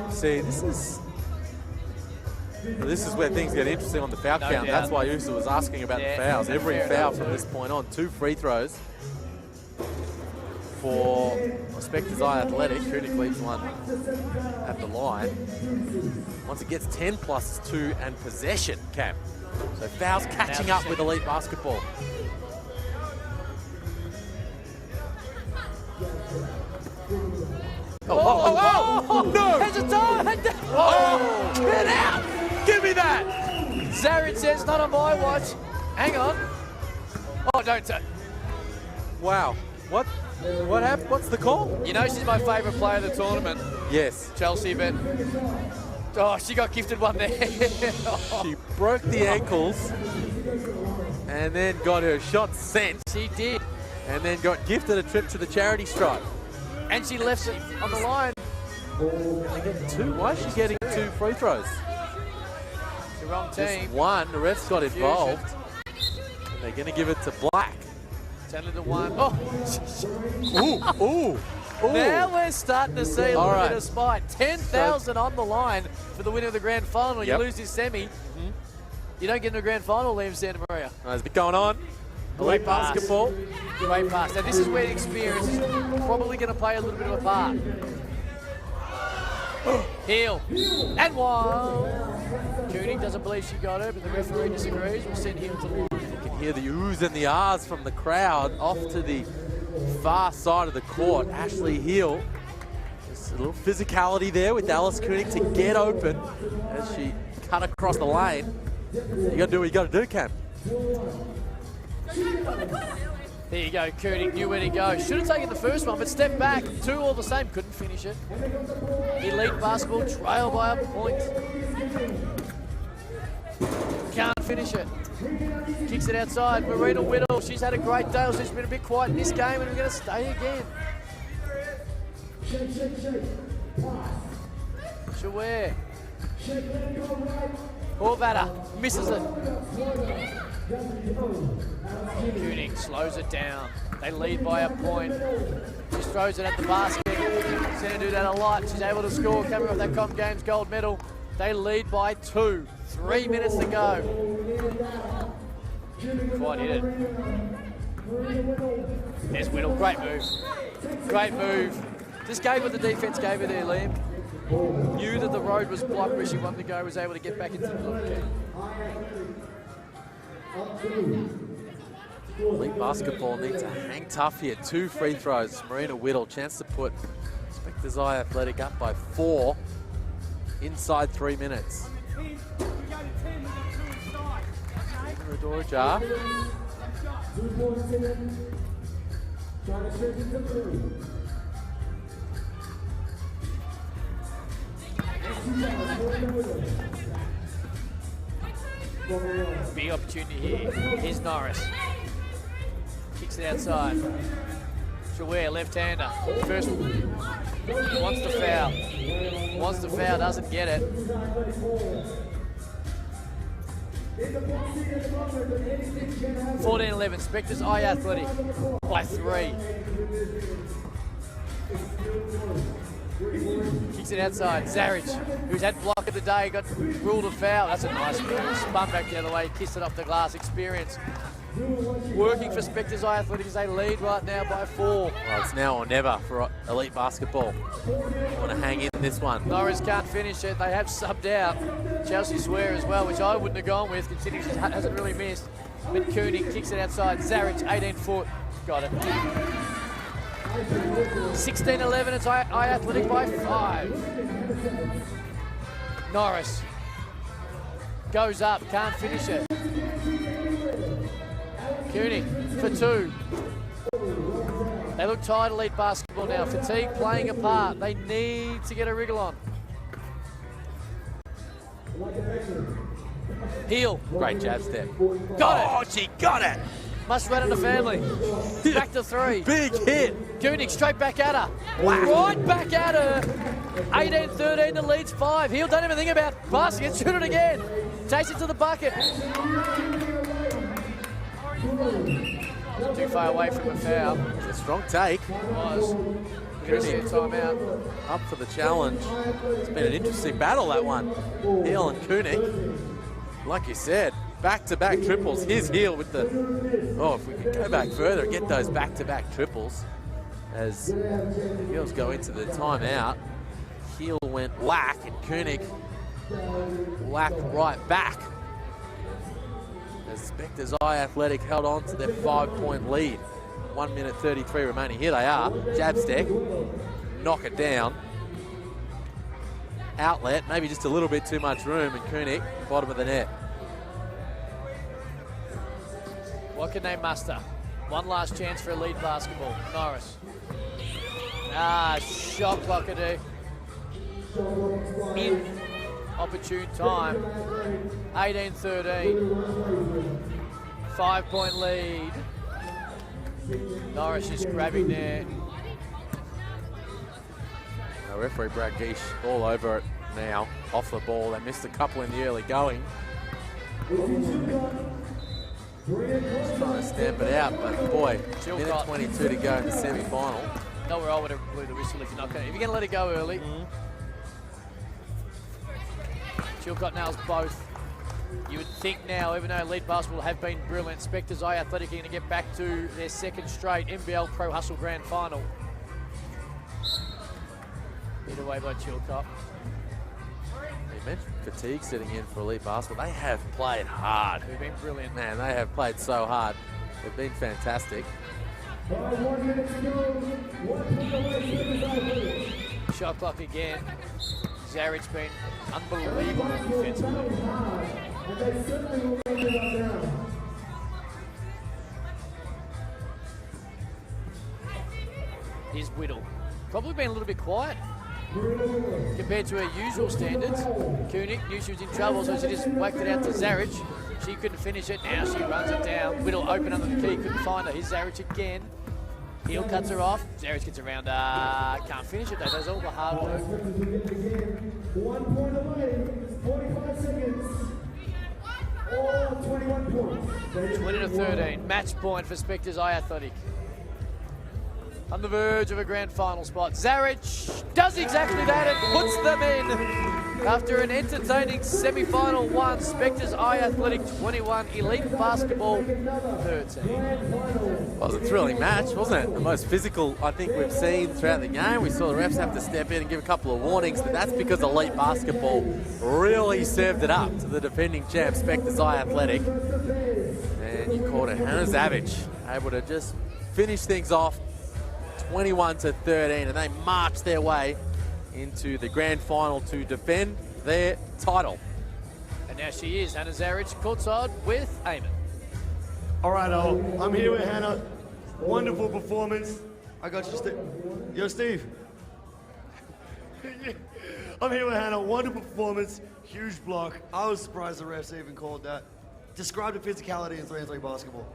See, this is where things get interesting on the foul count. doubt. That's why USA was asking about the fouls. Every foul from this point on. 2 free throws for Spectres Eye Athletic. Koenig leaves one at the line. Once it gets 10 plus 2 and possession, Cam. So fouls catching up with Elite Basketball. Oh, no! There's a time! Oh, get out! Give me that! Zarin says, not on my watch. Hang on. Oh, don't touch. Wow. What happened? What's the call? You know she's my favourite player of the tournament. Yes. Chelsea, but oh, she got gifted one there. She broke the ankles and then got her shot sent. She did. And then got gifted a trip to the charity stripe. And she left it on the line. They get two. Why is she getting 2 free throws? The wrong team. Just one. The refs got involved. And they're going to give it to Black. 10-1. Oh! Ooh! Now we're starting to see a little right. bit of spite. 10,000 on the line for the winner of the grand final. Yep. You lose this semi. You don't get into a grand final, Liam Santa Maria. There's a bit going on. Elite basketball. Great pass. Now this is where the experience is probably going to play a little bit of a part. Heel. And one. Koenig doesn't believe she got her, but the referee disagrees. We'll send Heel to the line. You can hear the oohs and the ahs from the crowd off to the far side of the court. Ashley Heel. Just a little physicality there with Alice Koenig to get open as she cut across the lane. You got to do what you got to do, Cam. There you go, Koenig knew where to go. Should have taken the first one, but stepped back. 2 all the same, couldn't finish it. Elite basketball, trail by a point. Can't finish it. Kicks it outside. Marina Whittle, she's had a great day. She's been a bit quiet in this game, and we're going to stay again. Shaware. Horvath misses it. Koenig slows it down. They lead by a point. Just throws it at the basket. She's going to do that a lot. She's able to score, coming off that Com Games gold medal. They lead by 2. 3 minutes to go. Quite hit it. There's Whittle. Great move. Great move. Just gave what the defense gave her there, Liam. Knew that the road was blocked where she wanted to go, was able to get back into the block. Elite basketball needs to hang tough here. 2 free throws. Marina Whittle, chance to put Spectres Eye Athletic up by 4 inside 3 minutes. The door ajar. Big opportunity here. Here's Norris. Kicks it outside. Shaware, left-hander. First, wants to foul. Wants to foul, doesn't get it. 14-11, Spectres Eye Athletic by 3. Kicks it outside. Zaric, who's had block of the day, got ruled a foul. That's a nice move. Spun back the other way, kissed it off the glass. Experience. Working for Spectres Eye Athletic as they lead right now by 4. Well, it's now or never for elite basketball. Want to hang in this one. Norris can't finish it. They have subbed out Chelsea Swear as well, which I wouldn't have gone with, considering she hasn't really missed. But Koenig kicks it outside. Zaric, 18 foot. Got it. 16-11, it's Eye Athletic by 5. Norris goes up, can't finish it. Koenig for 2. They look tired, elite basketball now. Fatigue playing a part. They need to get a wriggle on. Heel. Great jab step. Got it. Oh, she got it. Must run in the family. Back to 3. Big hit. Koenig straight back at her. Right back at her. 18-13, the lead's 5. Heel done everything about passing it. Shoot it again. Takes it to the bucket. Too far away from the foul. It's a strong take. It was. Gonna see a timeout. Up for the challenge. It's been an interesting battle, that one. Heel and Koenig. Like you said, back-to-back triples. Here's Heel with the... Oh, if we could go back further and get those back-to-back triples. As the girls go into the timeout. Heel went whack and Koenig whacked right back. As Spectres Eye Athletic held on to their 5-point lead. 1 minute 33 remaining. Here they are. Jab stick. Knock it down. Outlet. Maybe just a little bit too much room. And Koenig, bottom of the net. What can they muster? One last chance for elite basketball. Norris. Shot clock it. In opportune time. 18-13. 5-point lead. Norris is grabbing there. Referee Brad Geesh all over it now. Off the ball. They missed a couple in the early going. Just trying to stamp it out, but boy, minute 22 to go in the semi-final. Not where I would have blew the whistle if you're not going. If you're going to let it go early. Chilcott nails both. You would think now, even though elite basketball have been brilliant, Spectres Eye Athletic are going to get back to their second straight NBL Pro Hustle Grand Final. Hit away by Chilcott. You mentioned fatigue sitting in for elite basketball. They have played hard. They've been brilliant. Man, they have played so hard. They've been fantastic. Shot clock again. Zaric's been unbelievable defensively. Here's Whittle. Probably been a little bit quiet compared to her usual standards. Koenig knew she was in trouble, so she just whacked it out to Zaric. She couldn't finish it. Now she runs it down. Whittle open under the key, couldn't find her. Here's Zaric again. Heel cuts her off. Zaric gets around. Can't finish it though. Does all the hard work. 1 point away. 45 seconds. Or 21 points. 20 to 13. Match point for Spectres Eye Athletic. On the verge of a grand final spot. Zaric does exactly that and puts them in. After an entertaining semi-final one, Spectres Eye Athletic 21, Elite Basketball 13. Well, it was a thrilling match, wasn't it? The most physical I think we've seen throughout the game. We saw the refs have to step in and give a couple of warnings, but that's because Elite Basketball really served it up to the defending champ, Spectres Eye Athletic. And you called it Hannah Zavic, able to just finish things off 21 to 13, and they marched their way into the grand final to defend their title. And now she is, Hannah Zaric, courtside with Eamon. All right, I'm here with Hannah. Wonderful performance. I got you, Steve. Yo, Steve. I'm here with Hannah. Wonderful performance. Huge block. I was surprised the refs even called that. Describe the physicality in 3-on-3 basketball.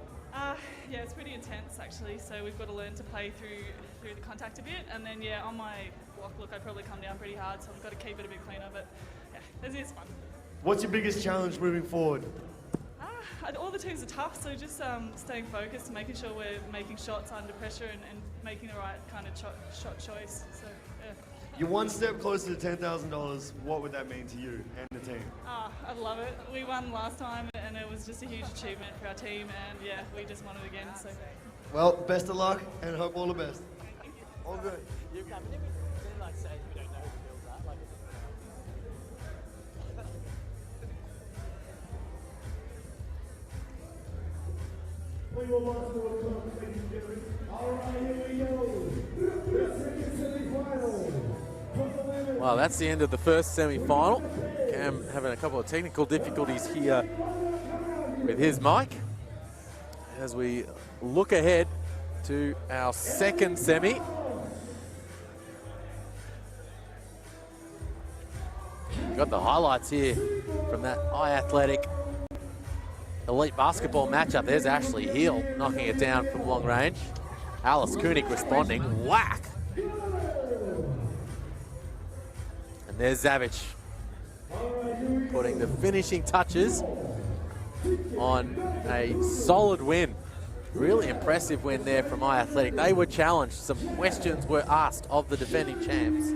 Yeah, it's pretty intense actually. So we've got to learn to play through the contact a bit, and then yeah, on my block look, I probably come down pretty hard, so I've got to keep it a bit cleaner. But yeah, it's fun. What's your biggest challenge moving forward? All the teams are tough, so just staying focused, making sure we're making shots under pressure and making the right kind of shot choice. So yeah. You're one step closer to $10,000. What would that mean to you and the team? I'd love it. We won last time, and it was just a huge achievement for our team, and yeah, we just won it again. So. Well, best of luck, and hope all the best. All good. Well, that's the end of the first semi-final. Cam having a couple of technical difficulties here with his mic. As we look ahead to our second semi. We've got the highlights here from that Eye Athletic Elite Basketball matchup. There's Ashley Heel knocking it down from long range. Alice Koenig responding. Whack! And there's Zavic putting the finishing touches on a solid win. Really impressive win there from Eye Athletic. They were challenged. Some questions were asked of the defending champs.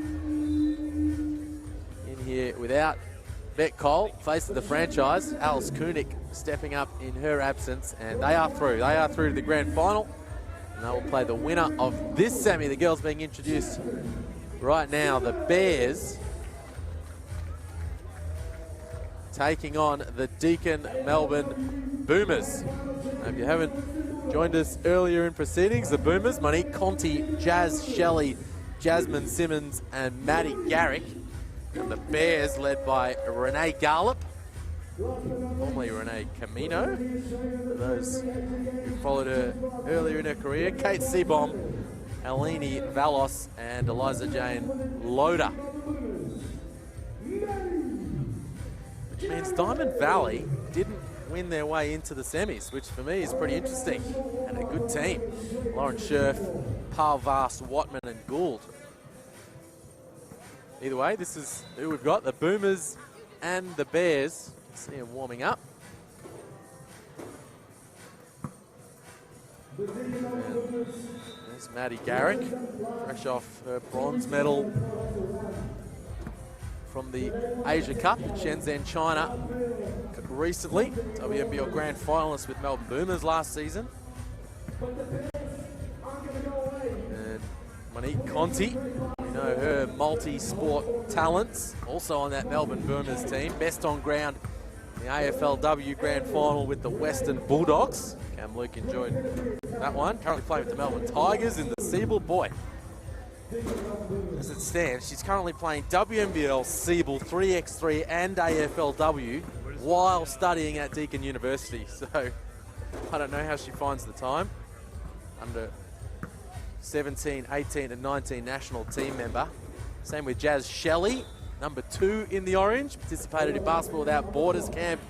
In here without Bet Cole, face of the franchise. Alice Koenig stepping up in her absence, and they are through. They are through to the grand final, and they will play the winner of this semi. The girls being introduced right now, the Bears, taking on the Deakin Melbourne Boomers. If you haven't joined us earlier in proceedings, the Boomers, Monique Conti, Jazz Shelley, Jasmine Simmons, and Maddie Garrick. And the Bears led by Renee Garlop, formerly Renee Camino, for those who followed her earlier in her career, Kate Seabom, Eleni Valos, and Eliza Jane Loader. Which means Dimond Valley didn't win their way into the semis, which for me is pretty interesting, and a good team. Lauren Scherf, Parvas, Watman, and Gould. either way, this is who we've got, the Boomers and the Bears. See them warming up. There's Maddie Garrick, fresh off her bronze medal from the Asia Cup in Shenzhen, China recently. WNBL Grand Finalist with Melbourne Boomers last season. And Monique Conti, you know her multi-sport talents, also on that Melbourne Boomers team. Best on ground in the AFLW Grand Final with the Western Bulldogs. Cam Luke enjoyed that one. Currently playing with the Melbourne Tigers in the Seabull. Boy, as it stands, she's currently playing WNBL, Seabull, 3x3 and AFLW while studying at Deakin University. So I don't know how she finds the time. Under 17, 18 and 19 national team member. Same with Jazz Shelley, number 2 in the Orange. Participated in Basketball Without Borders camp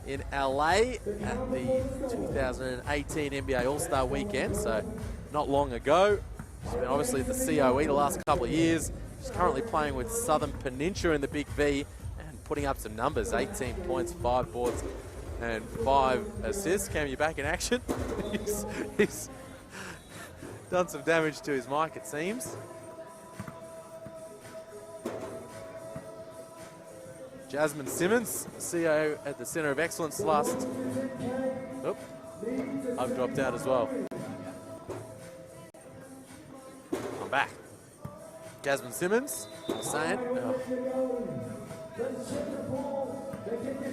in LA at the 2018 NBA All-Star Weekend, so not long ago. She's been obviously at the COE the last couple of years. She's currently playing with Southern Peninsula in the Big V and putting up some numbers, 18 points, 5 boards and 5 assists. Cam, you back in action? he's done some damage to his mic, it seems. Jasmine Simmons, CO at the Centre of Excellence last. Oh, I've dropped out as well. I'm back. Jasmine Simmons, saying, oh.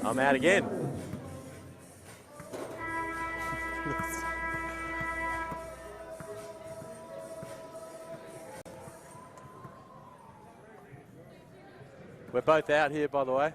I'm out again. We're both out here, by the way.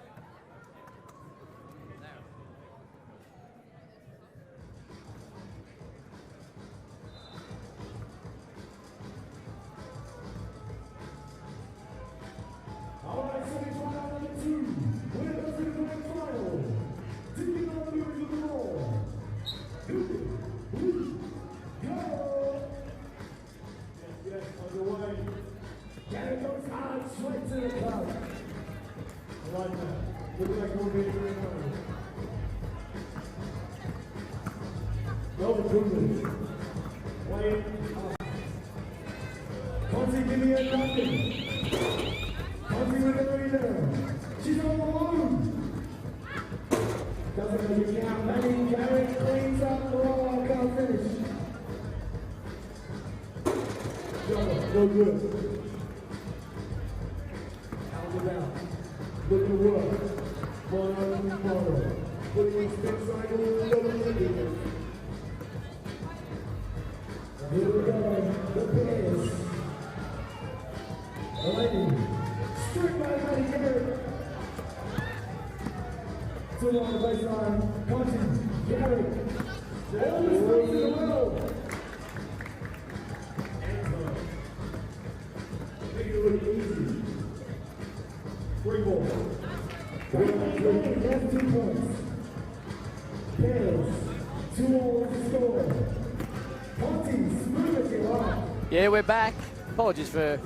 Yeah, we're back. Apologies for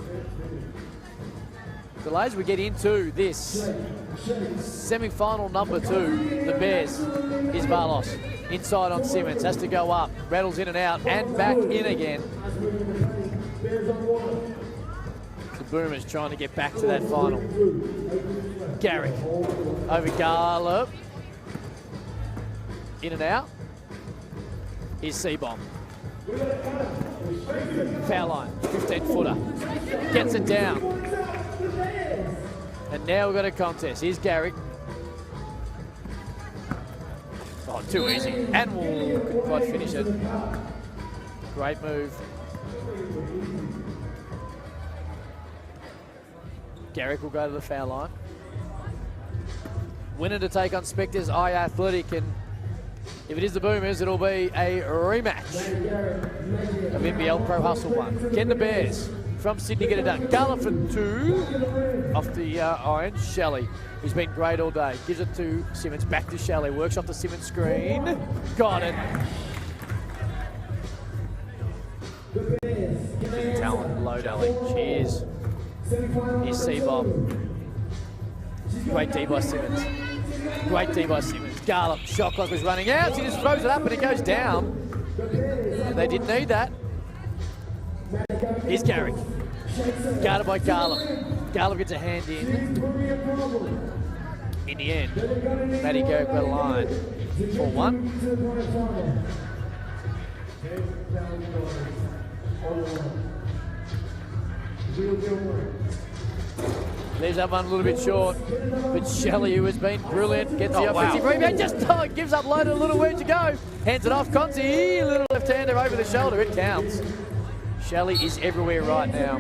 delays. We get into this semi-final number 2. The Bears is Barlos. Inside on Simmons, has to go up. Rattles in and out and back in again. The Boomers trying to get back to that final. Garrick over Garlop. In and out. Here's C-Bomb. Foul line, 15-footer. Gets it down. And now we've got a contest. Here's Garrick. Oh, too easy. And we'll couldn't quite finish it. Great move. Garrick will go to the foul line. Winner to take on Spectres, Athletic, and if it is the Boomers, it'll be a rematch of NBL Pro Hustle 1. Can the Bears from Sydney get it done? Garland for 2 off the Orange. Shelley, who's been great all day, gives it to Simmons. Back to Shelley. Works off the Simmons screen. Got it. Talent, low Shelley. Cheers. Here's C-Bomb. Great D by Simmons. Great D by Simmons. Garlop, shot clock was running out. She just throws it up and it goes down. And they didn't need that. Here's Garrick. Guarded by Garlop. Garlop gets a hand in. In the end, Matty Garrick got a line for 1. Leaves that one a little bit short, but Shelley, who has been brilliant, gets the offensive rebound, just gives up Loader a little way to go. Hands it off, Conti, little left-hander over the shoulder, it counts. Shelley is everywhere right now.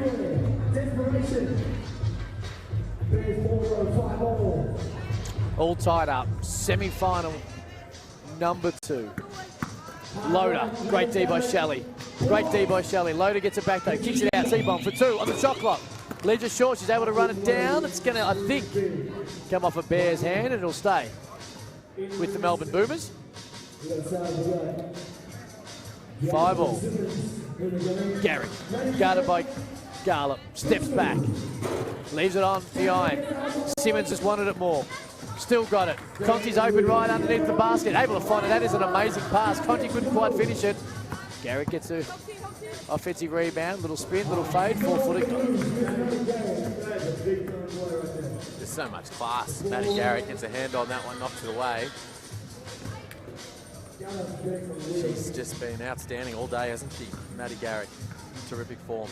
All tied up, semi-final number 2. Loader, great D by Shelley. Great D by Shelley. Loader gets it back though, kicks it out, C-Bomb for 2 on the shot clock. Leaves it short, she's able to run it down. It's going to, I think, come off a Bear's hand and it'll stay with the Melbourne Boomers. 5-all. Garrick, guarded by Garlop, steps back. Leaves it on the iron. Simmons just wanted it more. Still got it. Conti's open right underneath the basket. Able to find it. That is an amazing pass. Conti couldn't quite finish it. Garrick gets a offensive rebound. Little spin, little fade, 4-footing. There's so much class. Matty Garrick gets a hand on that one, knocks it away. She's just been outstanding all day, hasn't she? Matty Garrick, terrific form.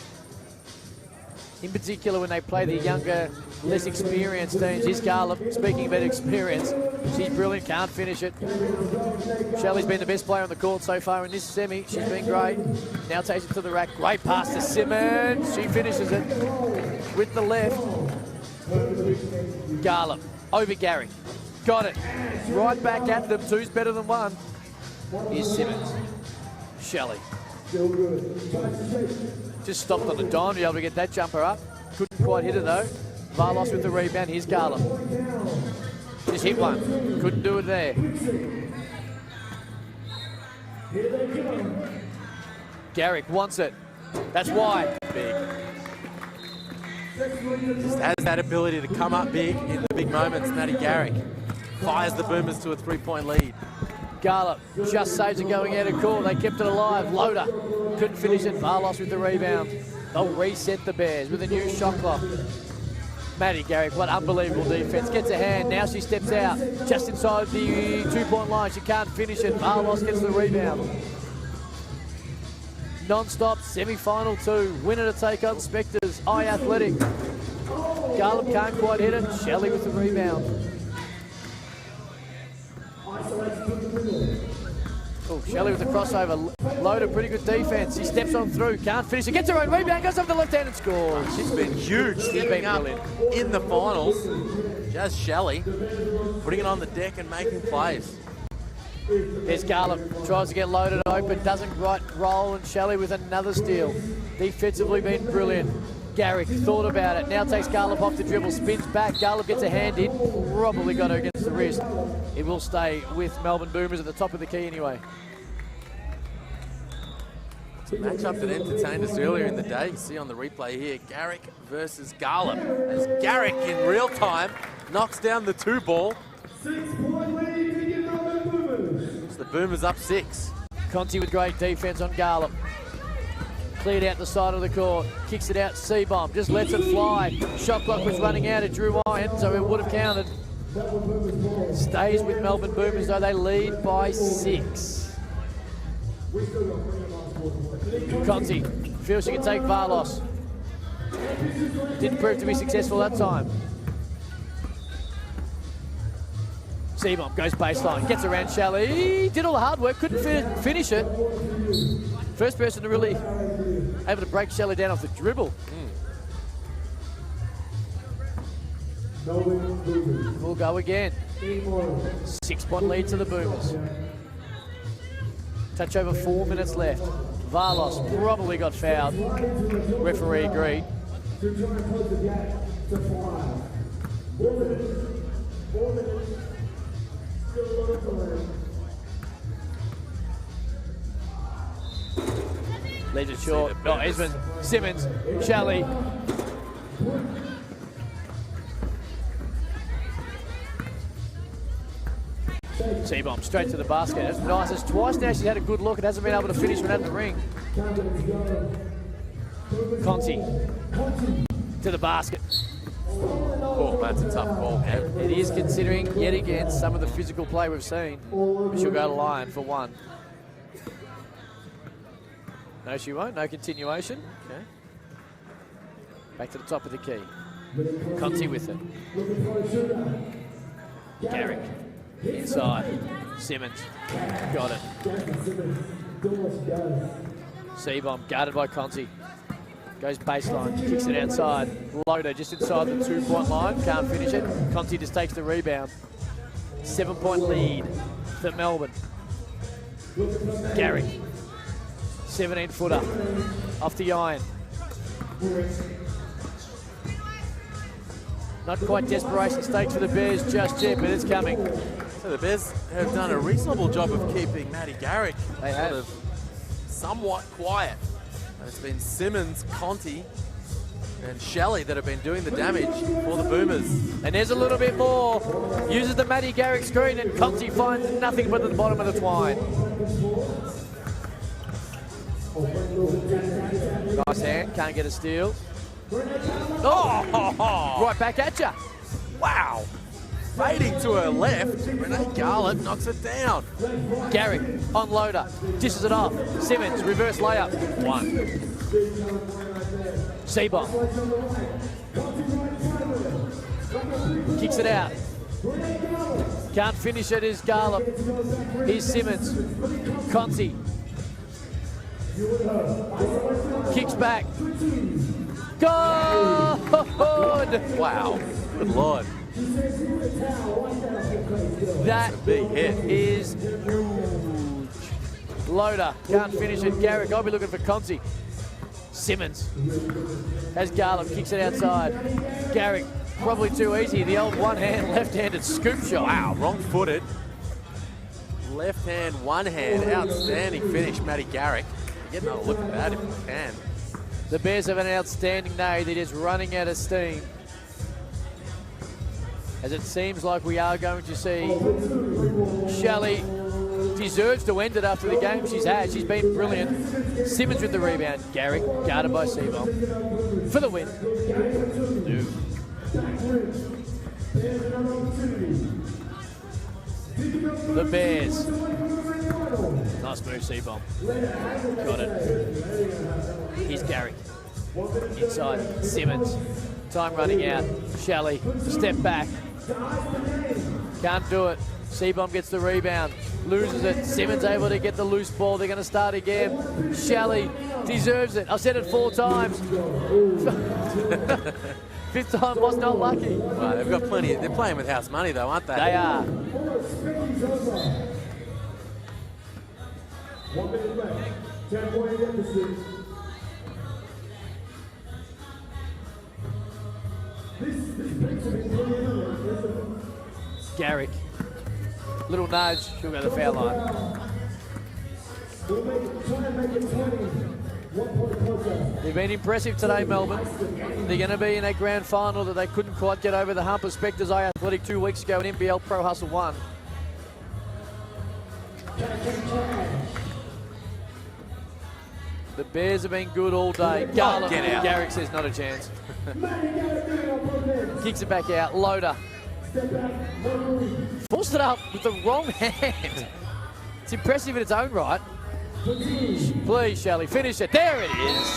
In particular, when they play the younger, less experienced teams. Here's Garlop, speaking about experience. She's brilliant, can't finish it. Shelley's been the best player on the court so far in this semi. She's been great. Now takes it to the rack. Great pass to Simmons. She finishes it with the left. Garlop, over Garrick. Got it. Right back at them. 2's better than 1. Here's Simmons. Shelley. Just stopped on the dime to be able to get that jumper up. Couldn't quite hit it though. Varlos with the rebound. Here's Garlop. Just hit one. Couldn't do it there. Garrick wants it. That's why. Big. Just has that ability to come up big in the big moments. Matty Garrick fires the Boomers to a 3-point lead. Garlop just saves it going out of court. They kept it alive. Loader couldn't finish it. Varlos with the rebound. They'll reset the Bears with a new shot clock. Matty Garrick, what unbelievable defense. Gets a hand. Now she steps out just inside the 2-point line. She can't finish it. Varlos gets the rebound. Non-stop semi-final 2. Winner to take on Spectres. Athletic. Garlop can't quite hit it. Shelley with the rebound. Oh, Shelley with the crossover. Loader, pretty good defense. He steps on through, can't finish it. Gets her own rebound, goes over the left hand and scores. She's been huge, stepping up in the finals. Jazz Shelley putting it on the deck and making plays. There's Garlop, tries to get Loaded open, doesn't quite roll, and Shelley with another steal. Defensively been brilliant. Garrick thought about it, now takes Garlop off the dribble, spins back, Garlop gets a hand in, probably got her against the wrist. It will stay with Melbourne Boomers at the top of the key anyway. It's a matchup that entertained us earlier in the day. You can see on the replay here, Garrick versus Garlop. As Garrick in real time knocks down the 2-ball. 6-point lead to the Melbourne Boomers. So the Boomers up 6. Conti with great defense on Garlop. Cleared out the side of the court, kicks it out, C-Bomb, just lets it fly. Shot clock was running out, it drew iron, so it would have counted. Stays with Melbourne Boomers, though they lead by 6. Conti feels she can take Varlos. Didn't prove to be successful that time. C-Bomb goes baseline, gets around Shelley, did all the hard work, couldn't finish it. First person to really able to break Shelley down off the dribble. We'll go again. 6-point lead to the Boomers. Touch over 4 minutes left. Varlos probably got fouled. Referee agreed. Leaves it short. Oh, Esmond, Simmons, Shelley. T-bomb straight to the basket. That's nice. It's twice now she's had a good look and hasn't been able to finish when at the ring. Conti to the basket. Oh, that's a tough ball. It is, considering yet again some of the physical play we've seen. She'll go to line for one. No, she won't. No continuation. Okay. Back to the top of the key. Conti with it. Garrick. Inside. Simmons. Got it. C-bomb guarded by Conti. Goes baseline. Kicks it outside. Loader just inside the 2-point line. Can't finish it. Conti just takes the rebound. 7-point lead for Melbourne. Garrick. 17-footer. Off the iron. Not quite desperation stakes for the Bears just yet, but it's coming. So the Bears have done a reasonable job of keeping Maddie Garrick somewhat quiet. And it's been Simmons, Conti, and Shelley that have been doing the damage for the Boomers. And there's a little bit more. Uses the Maddie Garrick screen, and Conti finds nothing but at the bottom of the twine. Nice hand, can't get a steal. Oh, right back at you. Wow. Fading to her left, Renee Garland knocks it down. Garrick on loader, dishes it off. Simmons, reverse layup. One. C-bomb. Kicks it out. Can't finish it is Garland. Here's Simmons. Conti. Kicks back. Good! Wow. Good Lord. That big hit is huge. Loader can't finish it. Garrick, I'll be looking for Conti. Simmons has Garland, kicks it outside. Garrick, probably too easy. The old one-hand, left-handed scoop shot. Wow, wrong-footed. Left hand, one hand. Outstanding finish, Maddie Garrick. Get another look at that if you can. The Bears have an outstanding day. They're just running out of steam. As it seems like we are going to see Shelley deserves to end it after the game she's had. She's been brilliant. Simmons with the rebound. Garrick guarded by C-bomb for the win. The Bears. Nice move, C-bomb. Got it. Here's Garrick. Inside, Simmons. Time running out. Shelley, step back. Can't do it. C-bomb gets the rebound. Loses it. Simmons able to get the loose ball. They're going to start again. Shelley deserves it. I've said it 4 times. 5th time was not lucky. Well, they've got plenty. They're playing with house money, though, aren't they? They are. 1 minute left. 10-point deficit. Garrick. Little nudge. She'll go to the foul line. They've been impressive today, Melbourne. They're going to be in a grand final that they couldn't quite get over the hump of Spectres Athletic 2 weeks ago in NBL Pro Hustle 1. The Bears have been good all day. Garland, get out. Garrick says not a chance. Kicks it back out. Loader. Forced it up with the wrong hand. It's impressive in its own right. Please, Shelley, finish it. There it is.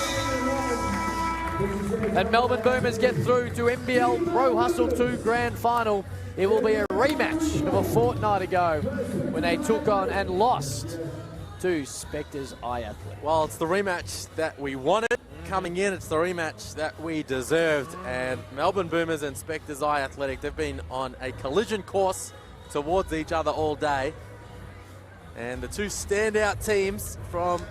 And Melbourne Boomers get through to NBL Pro Hustle 2 Grand Final. It will be a rematch of a fortnight ago when they took on and lost to Spectres Athletic. Well, it's the rematch that we wanted. Coming in, it's the rematch that we deserved. And Melbourne Boomers and Spectres Athletic, they've been on a collision course towards each other all day. And the two standout teams from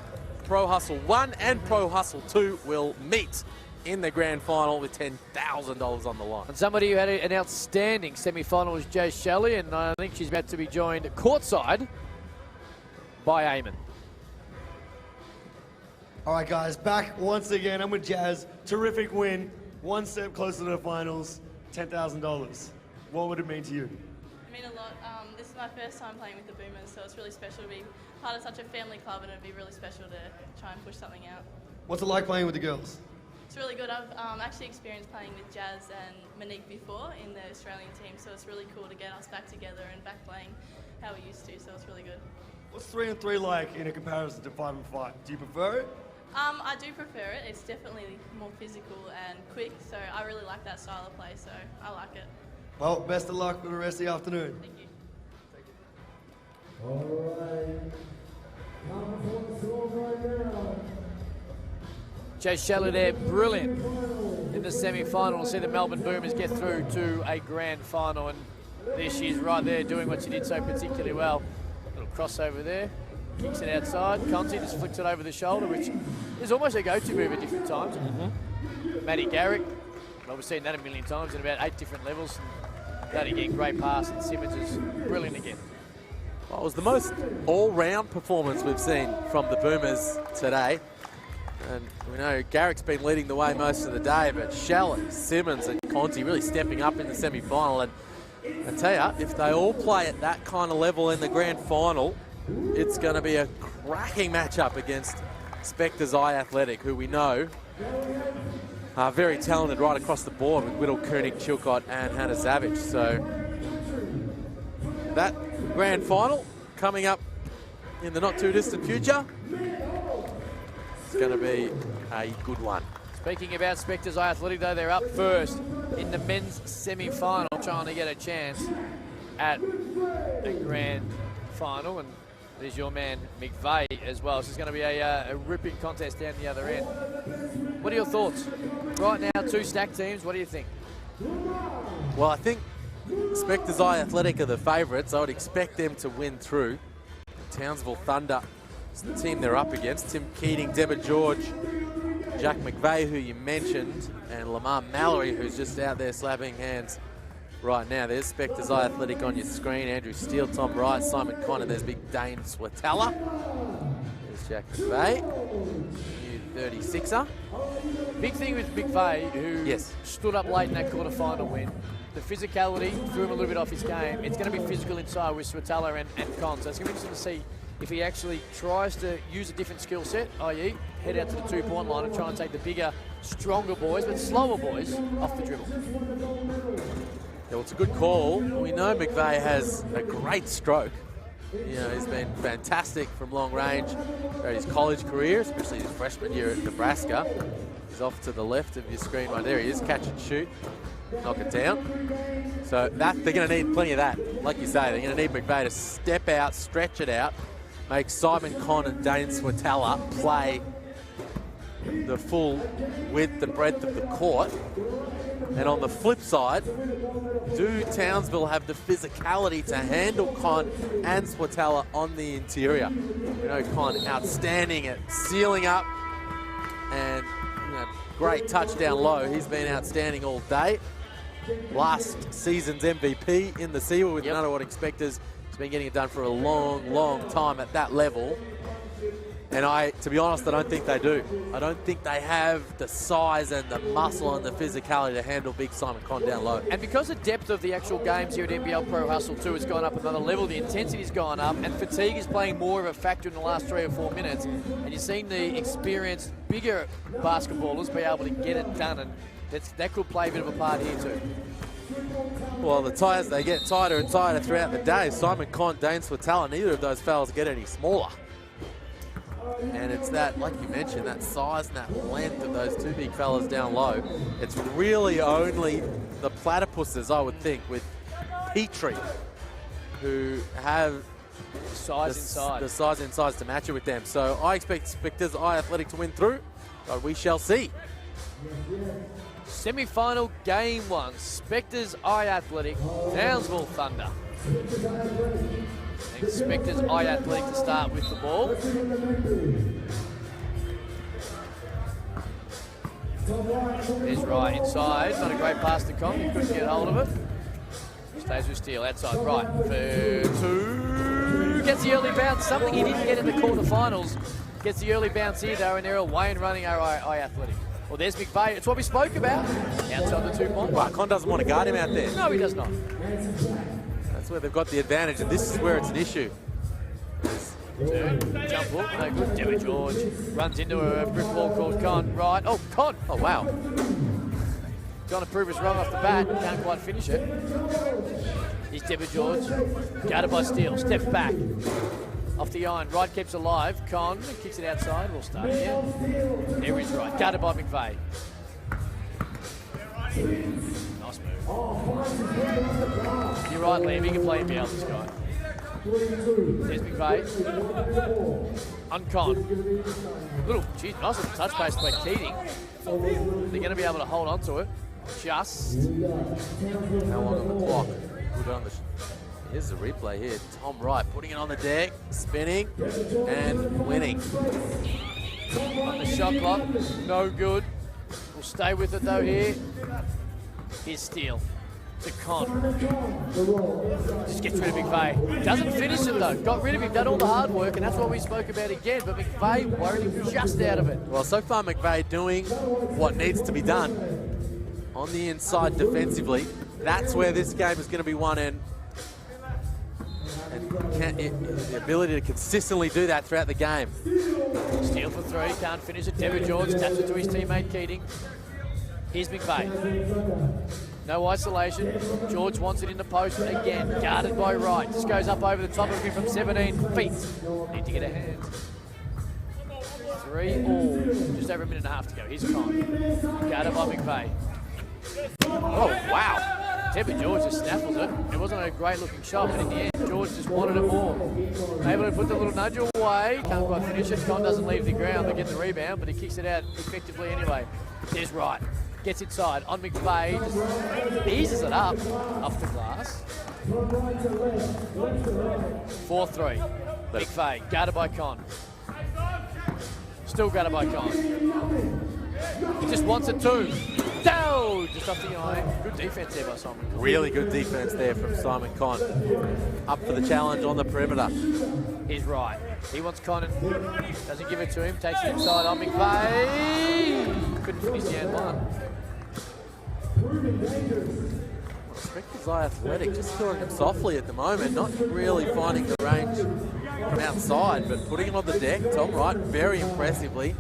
Pro Hustle 1 and Pro Hustle 2 will meet in the grand final with $10,000 on the line. And somebody who had an outstanding semi-final was Jay Shelley, and I think she's about to be joined courtside by Eamon. All right, guys, back once again. I'm with Jazz. Terrific win. one step closer to the finals, $10,000. What would it mean to you? I mean a lot. This is my first time playing with the Boomers, so it's really special to be part of such a family club, and it'd be really special to try and push something out. What's it like playing with the girls? It's really good. I've actually experienced playing with Jazz and Monique before in the Australian team, so it's really cool to get us back together and back playing how we used to, so it's really good. What's 3-on-3 like in a comparison to 5-on-5? Do you prefer it? I do prefer it. It's definitely more physical and quick, so I really like that style of play, so I like it. Well, best of luck for the rest of the afternoon. Thank you. All right. Time for the song right now. Chase Shelley there, brilliant in the semi-final. See the Melbourne Boomers get through to a grand final, and there she is right there doing what she did so particularly well. Little crossover there, kicks it outside. Conti just flicks it over the shoulder, which is almost a go-to move at different times. Maddie Garrick, well, we've seen that a million times in about 8 different levels. And that again, great pass, and Simmons is brilliant again. Well, it was the most all-round performance we've seen from the Boomers today. And we know Garrick's been leading the way most of the day, but Shelley, Simmons and Conti really stepping up in the semi-final. And I tell you, if they all play at that kind of level in the grand final, it's going to be a cracking matchup against Spectres Eye Athletic, who we know are very talented right across the board with Whittle, Koenig, Chilcott and Hannah Savage. So that grand final coming up in the not too distant future. It's going to be a good one. Speaking about Spectres Eye Athletic, though, they're up first in the men's semi-final, trying to get a chance at the grand final. And there's your man McVeigh as well. So it's going to be a ripping contest down the other end. What are your thoughts? Right now, 2 stacked teams. What do you think? Well, I think Spectres Eye Athletic are the favourites. I would expect them to win through. Townsville Thunder is the team they're up against. Tim Keating, Deborah George, Jack McVeigh, who you mentioned, and Lamar Mallory, who's just out there slapping hands right now. There's Spectres Eye Athletic on your screen. Andrew Steele, Tom Wright, Simon Connor. There's big Dane Swatella. There's Jack McVeigh, new 36er. Big thing with McVeigh, who stood up late in that quarterfinal win. The physicality threw him a little bit off his game. It's going to be physical inside with Swatella and Con. So it's going to be interesting to see if he actually tries to use a different skill set, i.e. head out to the 2-point line and try and take the bigger, stronger boys, but slower boys off the dribble. Yeah, well, it's a good call. We know McVeigh has a great stroke. You know, he's been fantastic from long range throughout his college career, especially his freshman year at Nebraska. He's off to the left of your screen right there. He is catch and shoot, knock it down. So that they're going to need plenty of that. Like you say, they're going to need McVeigh to step out, stretch it out, make Simon Conn and Dane Swatella play the full width and breadth of the court. And on the flip side, do Townsville have the physicality to handle Con and Swatella on the interior? You know, Con outstanding at sealing up and, you know, great touchdown low. He's been outstanding all day. Last season's MVP in the Seaway with none of what Spectres. He's been getting it done for a long, long time at that level. And to be honest, I don't think they do. I don't think they have the size and the muscle and the physicality to handle big Simon Conn down low. And because the depth of the actual games here at NBL Pro Hustle 2 has gone up another level, the intensity's gone up, and fatigue is playing more of a factor in the last 3 or 4 minutes. And you've seen the experienced, bigger basketballers be able to get it done, and that could play a bit of a part here too. Well, the tires, they get tighter and tighter throughout the day. Simon Conn, Dane Swatella, neither of those fellas get any smaller. And it's that, like you mentioned, that size and that length of those 2 big fellas down low. It's really only the Platypuses, I would think, with Petrie, who have the size and size to match it with them. So I expect Spectres Eye Athletic to win through, but we shall see. Semi-final game 1, Spectres Eye Athletic, Townsville Thunder. Spectres Eye Athletic to start with the ball. There's Wright inside. Not a great pass to Con. He couldn't get hold of it. Stays with Steele outside. Right for 2. Gets the early bounce. Something he didn't get in the quarterfinals. Gets the early bounce here, though, and they're away and running our Eye Athletic. Well, there's McVeigh. It's what we spoke about. Outside the 2 point. Well, Con doesn't want to guard him out there. No, he does not. That's where they've got the advantage, and this is where it's an issue. Jump hook, no good. Dimond George runs into a brick wall called Con. Right. Oh, Con. Oh, wow. Trying to prove us wrong off the bat. Can't quite finish it. Here's Dimond George. Guarded by Steele. Steps back. Off the iron. Right keeps alive. Con kicks it outside. We'll start again. There is right. Guarded by McVeigh. Nice move. You're right, Liam. He can play NBL, this guy. There's McVeigh. On Con. Little, geez, nice little touch pace by Keating. They're going to be able to hold on to it. Just. How long on the clock? Good on the Here's the replay here. Tom Wright putting it on the deck, spinning, and winning. On the shot clock, no good. We'll stay with it though here. Here's Steele to Con. Just gets rid of McVeigh. Doesn't finish it though. Got rid of him, done all the hard work, and that's what we spoke about again. But McVeigh worried him just out of it. Well, so far McVeigh doing what needs to be done on the inside defensively. That's where this game is going to be won in. And the ability to consistently do that throughout the game. Steele for 3, can't finish it. Devin George taps it to his teammate Keating. Here's McVeigh. No isolation. George wants it in the post again. Guarded by Wright. Just goes up over the top of him from 17 feet. Need to get a hand. 3 all. Just over a minute and a half to go. Here's Con. Guarded by McVeigh. Oh, wow. Devin George just snaffles it. It wasn't a great looking shot, but in the end, George just wanted it more. Able to put the little nudge away. Can't quite finish it. Con doesn't leave the ground to get the rebound, but he kicks it out effectively anyway. There's Wright. Gets inside on McVeigh. Just eases it up off the glass. 4-3. McVeigh, guarded by Con. Still guarded by Con. He just wants it too. Down! Just off the iron. Good defense there by Simon Con. Really good defense there from Simon Con. Up for the challenge on the perimeter. He's right. He wants Con and doesn't give it to him. Takes it inside on McVeigh. Couldn't finish the end one. Spectres are athletic, just throwing him softly at the moment, not really finding the range from outside, but putting him on the deck. Tom Wright very impressively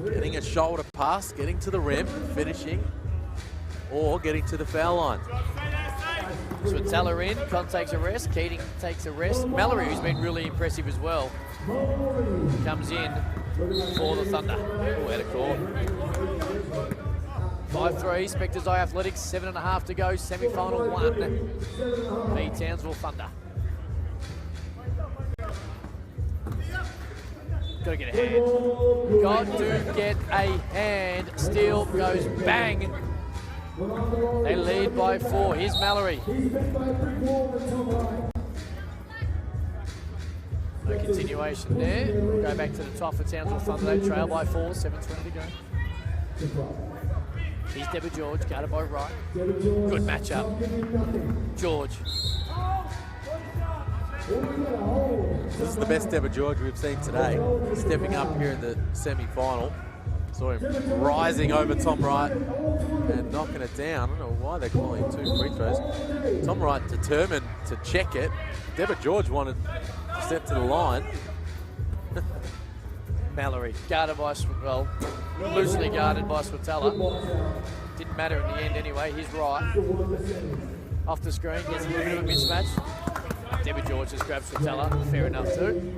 getting a shoulder pass, getting to the rim, finishing, or getting to the foul line. Switala in, Con takes a rest, Keating takes a rest. Mallory, who's been really impressive as well, comes in for the Thunder. Oh, out of court. 5-3, Spectres Eye Athletics, 7.5 to go, semi-final 1. The Townsville Thunder. Got to get a hand. Got to get a hand. Steele goes bang. They lead by 4. Here's Mallory. No continuation there. We'll go back to the top for Townsville Thunder. They trail by 4, 7:20 to go. Here's Deborah George, guarded by Wright. Good matchup. George. This is the best Deborah George we've seen today. Stepping up here in the semi-final. Saw him rising over Tom Wright and knocking it down. I don't know why they're calling 2 free throws. Tom Wright determined to check it. Deborah George wanted to step to the line. Mallory, guarded by, well, loosely guarded by Switala. Didn't matter in the end anyway. He's right. Off the screen, gets a little bit of a mismatch. Deborah George just grabs Switala. Fair enough too.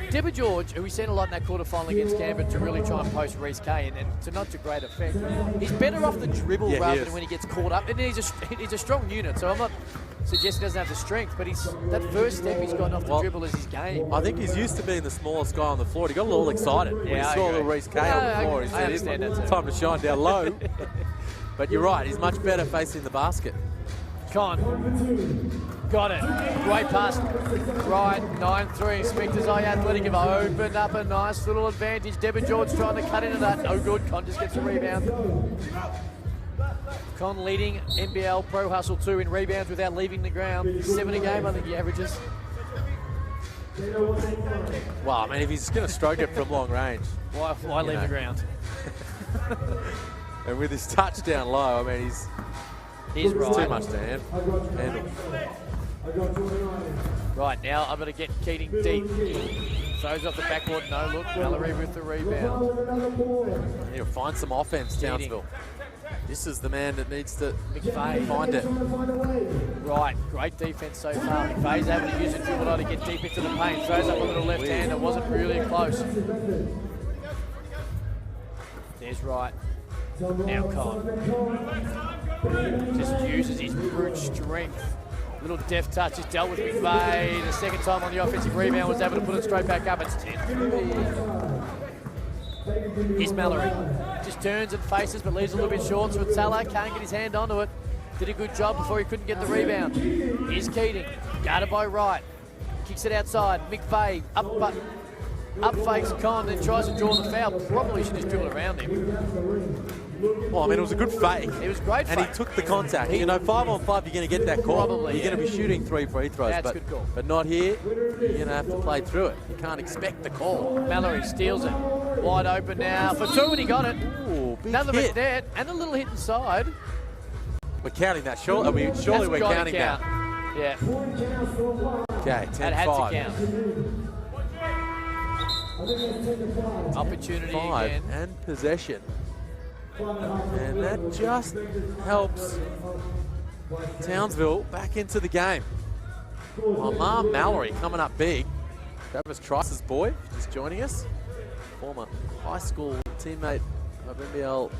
Deborah George, who we've seen a lot in that quarterfinal against Canberra to really try and post Reece Kay, and to not to great effect. He's better off the dribble rather than when he gets caught up. And he's a strong unit, so I'm not suggesting he doesn't have the strength, but that first step he's gotten off the dribble is his game. I think he's used to being the smallest guy on the floor. He got a little excited when he saw little Reece Kay on the floor. He said, it's time to shine down low. But you're right, he's much better facing the basket. Con. Got it. Great pass. Right, 9-3. Spectres Eye Athletic have opened up a nice little advantage. Deborah George trying to cut into that. No good. Con just gets a rebound. Con leading NBL Pro Hustle 2 in rebounds without leaving the ground. 7 a game, I think he averages. Well, I mean, if he's going to stroke it from long range. Why leave the ground? And with his touchdown low, I mean, he's right. too much to handle. Right, now I'm going to get Keating deep. Throws off the backboard, no look. Mallory with the rebound. He'll find some offense, Townsville. This is the man that needs to find it. Right, great defense so far. McVeigh's able to use a dribble to get deep into the paint. Throws up a little left hand. It wasn't really close. There's right. Now Con. Just uses his brute strength. Little deft touch is dealt with McVeigh. The second time on the offensive rebound was able to put it straight back up. It's 10-3. Here's Mallory. Just turns and faces, but leaves a little bit short, so Salah can't get his hand onto it. Did a good job before he couldn't get the rebound. Here's Keating, guarded by Wright. Kicks it outside. McVeigh up fakes Con, then tries to draw the foul. Probably should just dribble around him. Well, I mean, it was a good fake. It was great and fake. He took the contact. You know, 5-on-5, you're going to get that call. Probably, you're going to be shooting 3 free throws. That's a good call. But not here. You're going to have to play through it. You can't expect the call. Mallory steals it. Wide open now for 2, and he got it. Ooh, big Another hit. bit there, and a little hit inside. We're counting that. Surely we're counting that. Yeah. Okay, 10-5. That had to count. Opportunity 5 again. and possession. And that just helps Townsville back into the game. Lamar Mallory coming up big. Travis Trice's boy, just joining us. Former high school teammate of NBL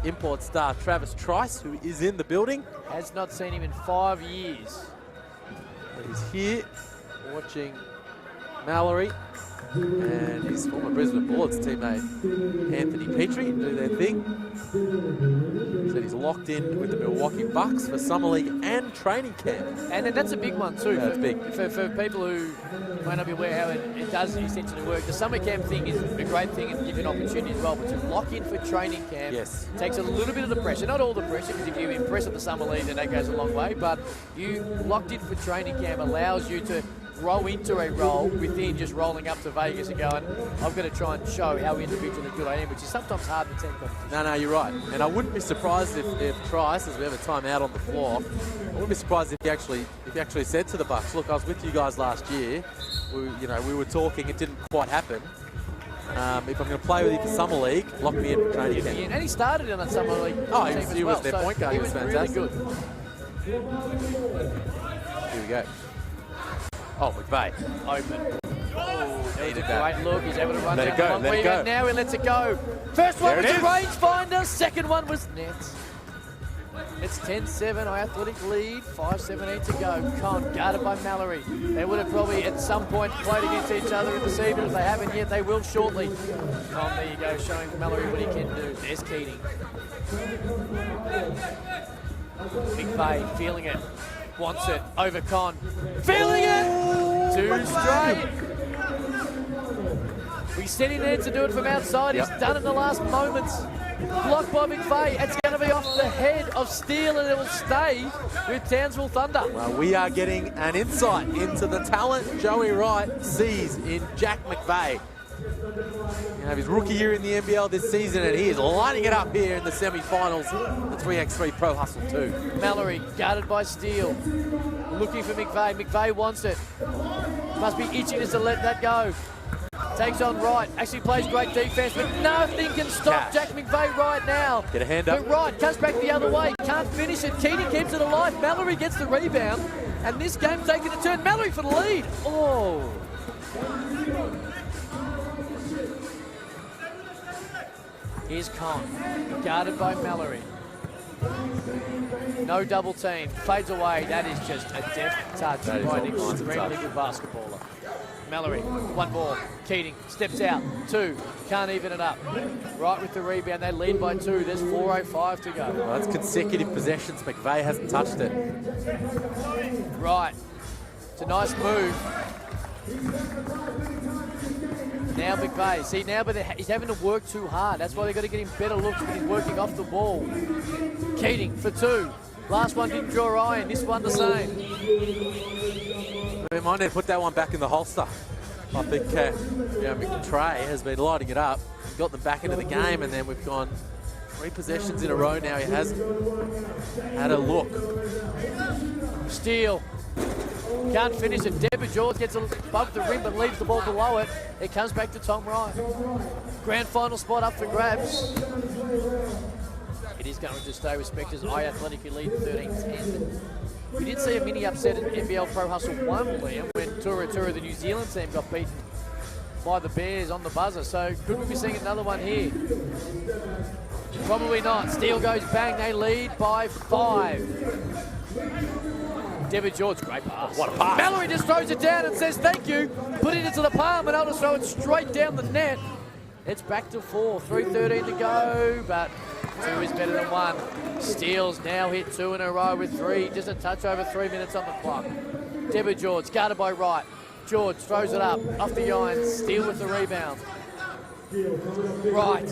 import star Travis Trice, who is in the building. Has not seen him in 5 years. But he's here watching Mallory and his former Brisbane Bullets teammate Anthony Petrie do their thing. So he's locked in with the Milwaukee Bucks for Summer League and training camp. And then that's a big one too. That's big. For people who may not be aware how it does essentially work. The summer camp thing is a great thing and give you an opportunity as well, but to lock in for training camp takes a little bit of the pressure. Not all the pressure, because if you impress at the Summer League, then that goes a long way, but you locked in for training camp allows you to grow into a role within just rolling up to Vegas and going, I've got to try and show how individually good I am, which is sometimes hard to team competition. No, you're right. And I wouldn't be surprised if Trice, as we have a time out on the floor, I wouldn't be surprised if he actually said to the Bucks, look, I was with you guys last year. We were talking, it didn't quite happen. If I'm going to play with you for Summer League, lock me in for training camp. And he started in that Summer League Oh, team he was their point guard. He was fantastic. really good. Here we go. Oh, McVeigh. Open. Oh, needed that. Great look. He's able to run let down it go, the long let it rebound. go. Now he lets it go. First one There was it a is. rangefinder. Second one was net. It's 10-7, our athletic lead. 5:17 to go. Con guarded by Mallory. They would have probably at some point played against each other in the season. If they haven't yet, they will shortly. Con, there you go, showing Mallory what he can do. There's Keating. McVeigh feeling it. Wants it. Over Con. Feeling it! 2 straight. We sent him there to do it from outside. He's done it in the last moments. Blocked by McVeigh. It's going to be off the head of Steele, and it will stay with Townsville Thunder. Well, we are getting an insight into the talent Joey Wright sees in Jack McVeigh. You have his rookie year in the NBL this season, and he is lighting it up here in the semi-finals, the 3x3 Pro Hustle 2. Mallory guarded by Steele. Looking for McVeigh. McVeigh wants it. Must be itching us to let that go. Takes on Wright. Actually plays great defense, but nothing can stop Jack McVeigh right now. Get a hand up. But Wright comes back the other way. Can't finish it. Keating keeps it alive. Mallory gets the rebound. And this game's taking a turn. Mallory for the lead. Oh. Here's Con, guarded by Mallory. No double team, fades away. That is just a deft touch by an extremely good basketballer. Mallory, one ball. Keating steps out, 2, can't even it up. Right with the rebound, they lead by 2. There's 4:05 to go. Well, that's consecutive possessions. McVeigh hasn't touched it. Right, it's a nice move. Now McVeigh, see now, but he's having to work too hard. That's why they've got to get him better looks when he's working off the ball. Keating for 2. Last one didn't draw iron, this one the same. We might need to put that one back in the holster. I think McTray has been lighting it up, got them back into the game, and then we've gone 3 possessions in a row now. He hasn't had a look. Steele. Can't finish it. Deborah George gets above the rim but leaves the ball below it. It comes back to Tom Wright. Grand final spot up for grabs. It is going to stay with Spectres. Athletic who lead 13-10. We did see a mini upset in NBL Pro Hustle 1, Liam, when Tura, the New Zealand team, got beaten by the Bears on the buzzer. So could we be seeing another one here? Probably not. Steele goes bang. They lead by 5. Deborah George, great pass. What a pass. Mallory just throws it down and says thank you. Put it into the palm and I'll just throw it straight down the net. It's back to 4. 3:13 to go, but 2 is better than 1. Steele's now hit 2 in a row with 3. Just a touch over 3 minutes on the clock. Deborah George, guarded by Wright. George throws it up, off the iron. Steele with the rebound. Right.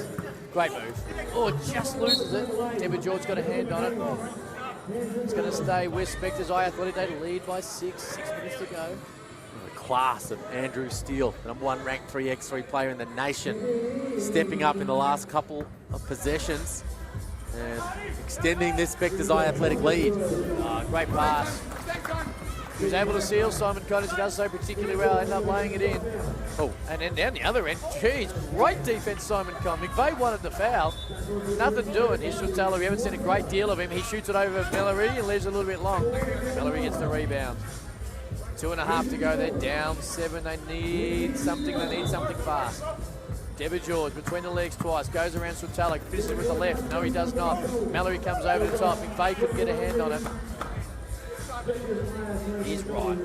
Great move. Oh, just loses it. Deborah George got a hand on it. It's going to stay with Spectres. Athletic, they lead by 6. 6 minutes to go. The class of Andrew Steele, the #1 ranked 3x3 player in the nation, stepping up in the last couple of possessions and extending this Spectres Athletic lead. Great pass. He was able to seal Simon Connors. He does so particularly well. End up laying it in. Oh, and then down the other end. Geez, great defense, Simon Connors. McVeigh wanted the foul. Nothing doing. He should tell her. We haven't seen a great deal of him. He shoots it over Mallory and leaves it a little bit long. Mallory gets the rebound. 2.5 to go. They're down 7. They need something. They need something fast. Deborah George between the legs twice. Goes around Sutalik. Finishes with the left. No, he does not. Mallory comes over the top. McVeigh couldn't get a hand on it. He's right.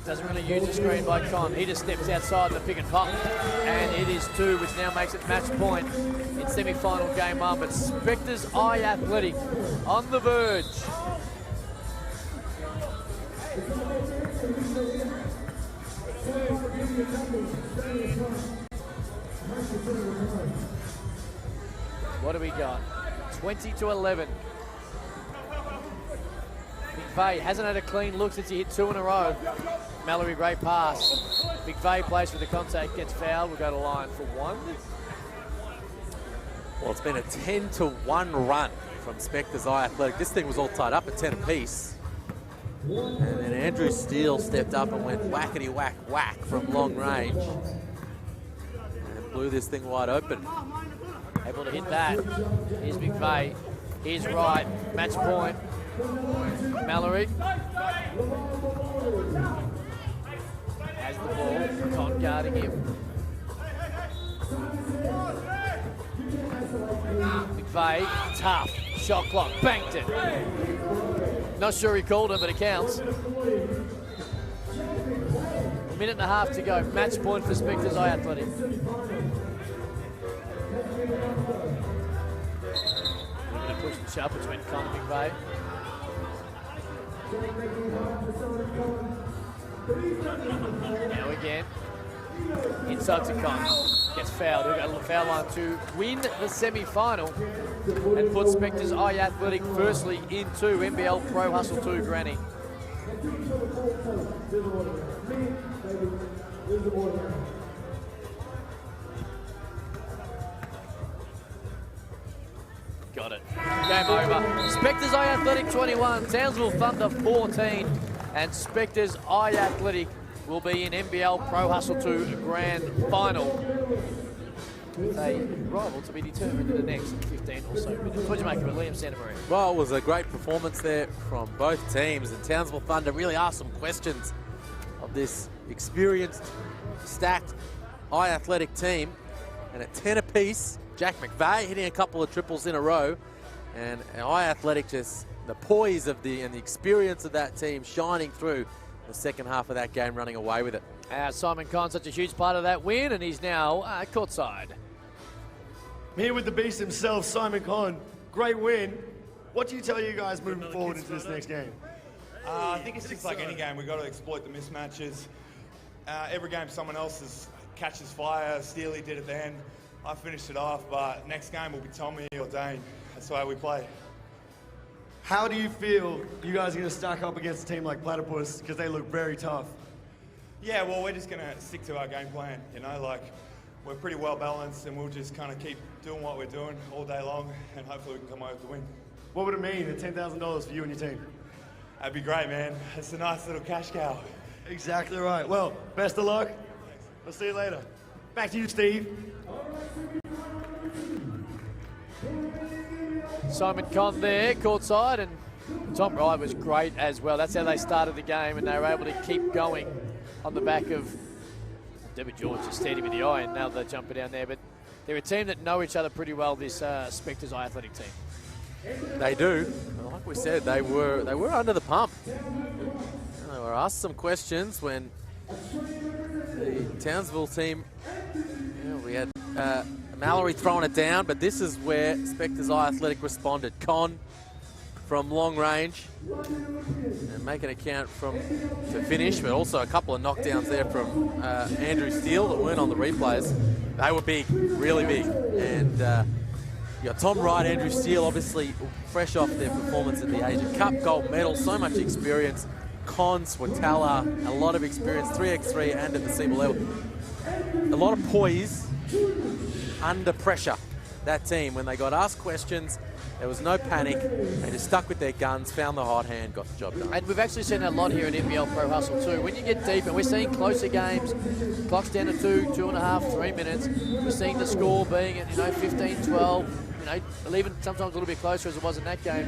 Doesn't really use the screen by Con. He just steps outside the pick and pop. And it is 2, which now makes it match point in semi-final game 1. But Spectres Athletic on the verge. What do we got? 20-11. McVeigh hasn't had a clean look since he hit 2 in a row. Mallory, great pass. McVeigh plays for the contact, gets fouled. We'll go to line for 1. Well, it's been a 10-1 run from Spectres Athletic. This thing was all tied up at 10 apiece. And then Andrew Steele stepped up and went whackety whack whack from long range. And blew this thing wide open. Able to hit that. Here's McVeigh. Here's Wright. Match point. Mallory has the ball. Con guarding him. McVeigh, tough. Shot clock. Banked it. Not sure he called him, but it counts. 1.5 minutes to go. Match point for Spectres Athletic. Push and shove between Con and McVeigh. Now again, inside to Con. Gets fouled. He'll go to the foul line to win the semi-final and put Spectres Athletic firstly into NBL Pro Hustle 2 Granny. Got it. Game over. Spectres Athletic 21, Townsville Thunder 14, and Spectres Athletic will be in NBL Pro Hustle 2 Grand Final with a rival to be determined in the next 15 or so minutes. What did you make of it, Liam Santamaria? Well, it was a great performance there from both teams, and Townsville Thunder really asked some questions of this experienced, stacked, athletic team, and at 10 apiece, Jack McVeigh hitting a couple of triples in a row, and Athletic just the poise of and the experience of that team shining through the second half of that game, running away with it. Simon Conn, such a huge part of that win, and he's now courtside. I'm here with the beast himself, Simon Conn. Great win. What do you tell you guys moving forward into this next game? I think it's just like any game. We've got to exploit the mismatches. Every game someone else catches fire. Steely did at the end. I finished it off, but next game will be Tommy or Dane. That's the way we play. How do you feel you guys are going to stack up against a team like Platypus, because they look very tough? Yeah, well, we're just going to stick to our game plan, you know, like we're pretty well balanced and we'll just kind of keep doing what we're doing all day long and hopefully we can come away with the win. What would it mean, at $10,000 for you and your team? That'd be great, man. It's a nice little cash cow. Exactly right. Well, best of luck. We'll see you later. Back to you, Steve. Simon Conn there, courtside, and Tom Wright was great as well. That's how they started the game, and they were able to keep going on the back of Deborah George just stared him in the eye, and now they're jumping down there. But they're a team that know each other pretty well, this Spectres athletic team. They do. Like we said, they were under the pump. They were asked some questions when the Townsville team, we had Mallory throwing it down, but this is where Spectres Athletic responded. Con from long range and making a count to finish, but also a couple of knockdowns there from Andrew Steele that weren't on the replays. They were big, really big. And you got Tom Wright, Andrew Steele, obviously fresh off their performance at the Asian Cup, gold medal, so much experience. Con, Swatala, a lot of experience, 3x3 and at the SEMA level. A lot of poise under pressure, that team. When they got asked questions, there was no panic. They just stuck with their guns, found the hot hand, got the job done. And we've actually seen that a lot here in NBL Pro Hustle too. When you get deep, and we're seeing closer games, clock's down to 2.5, 3 minutes. We're seeing the score being at 15, 12. Even sometimes a little bit closer as it was in that game.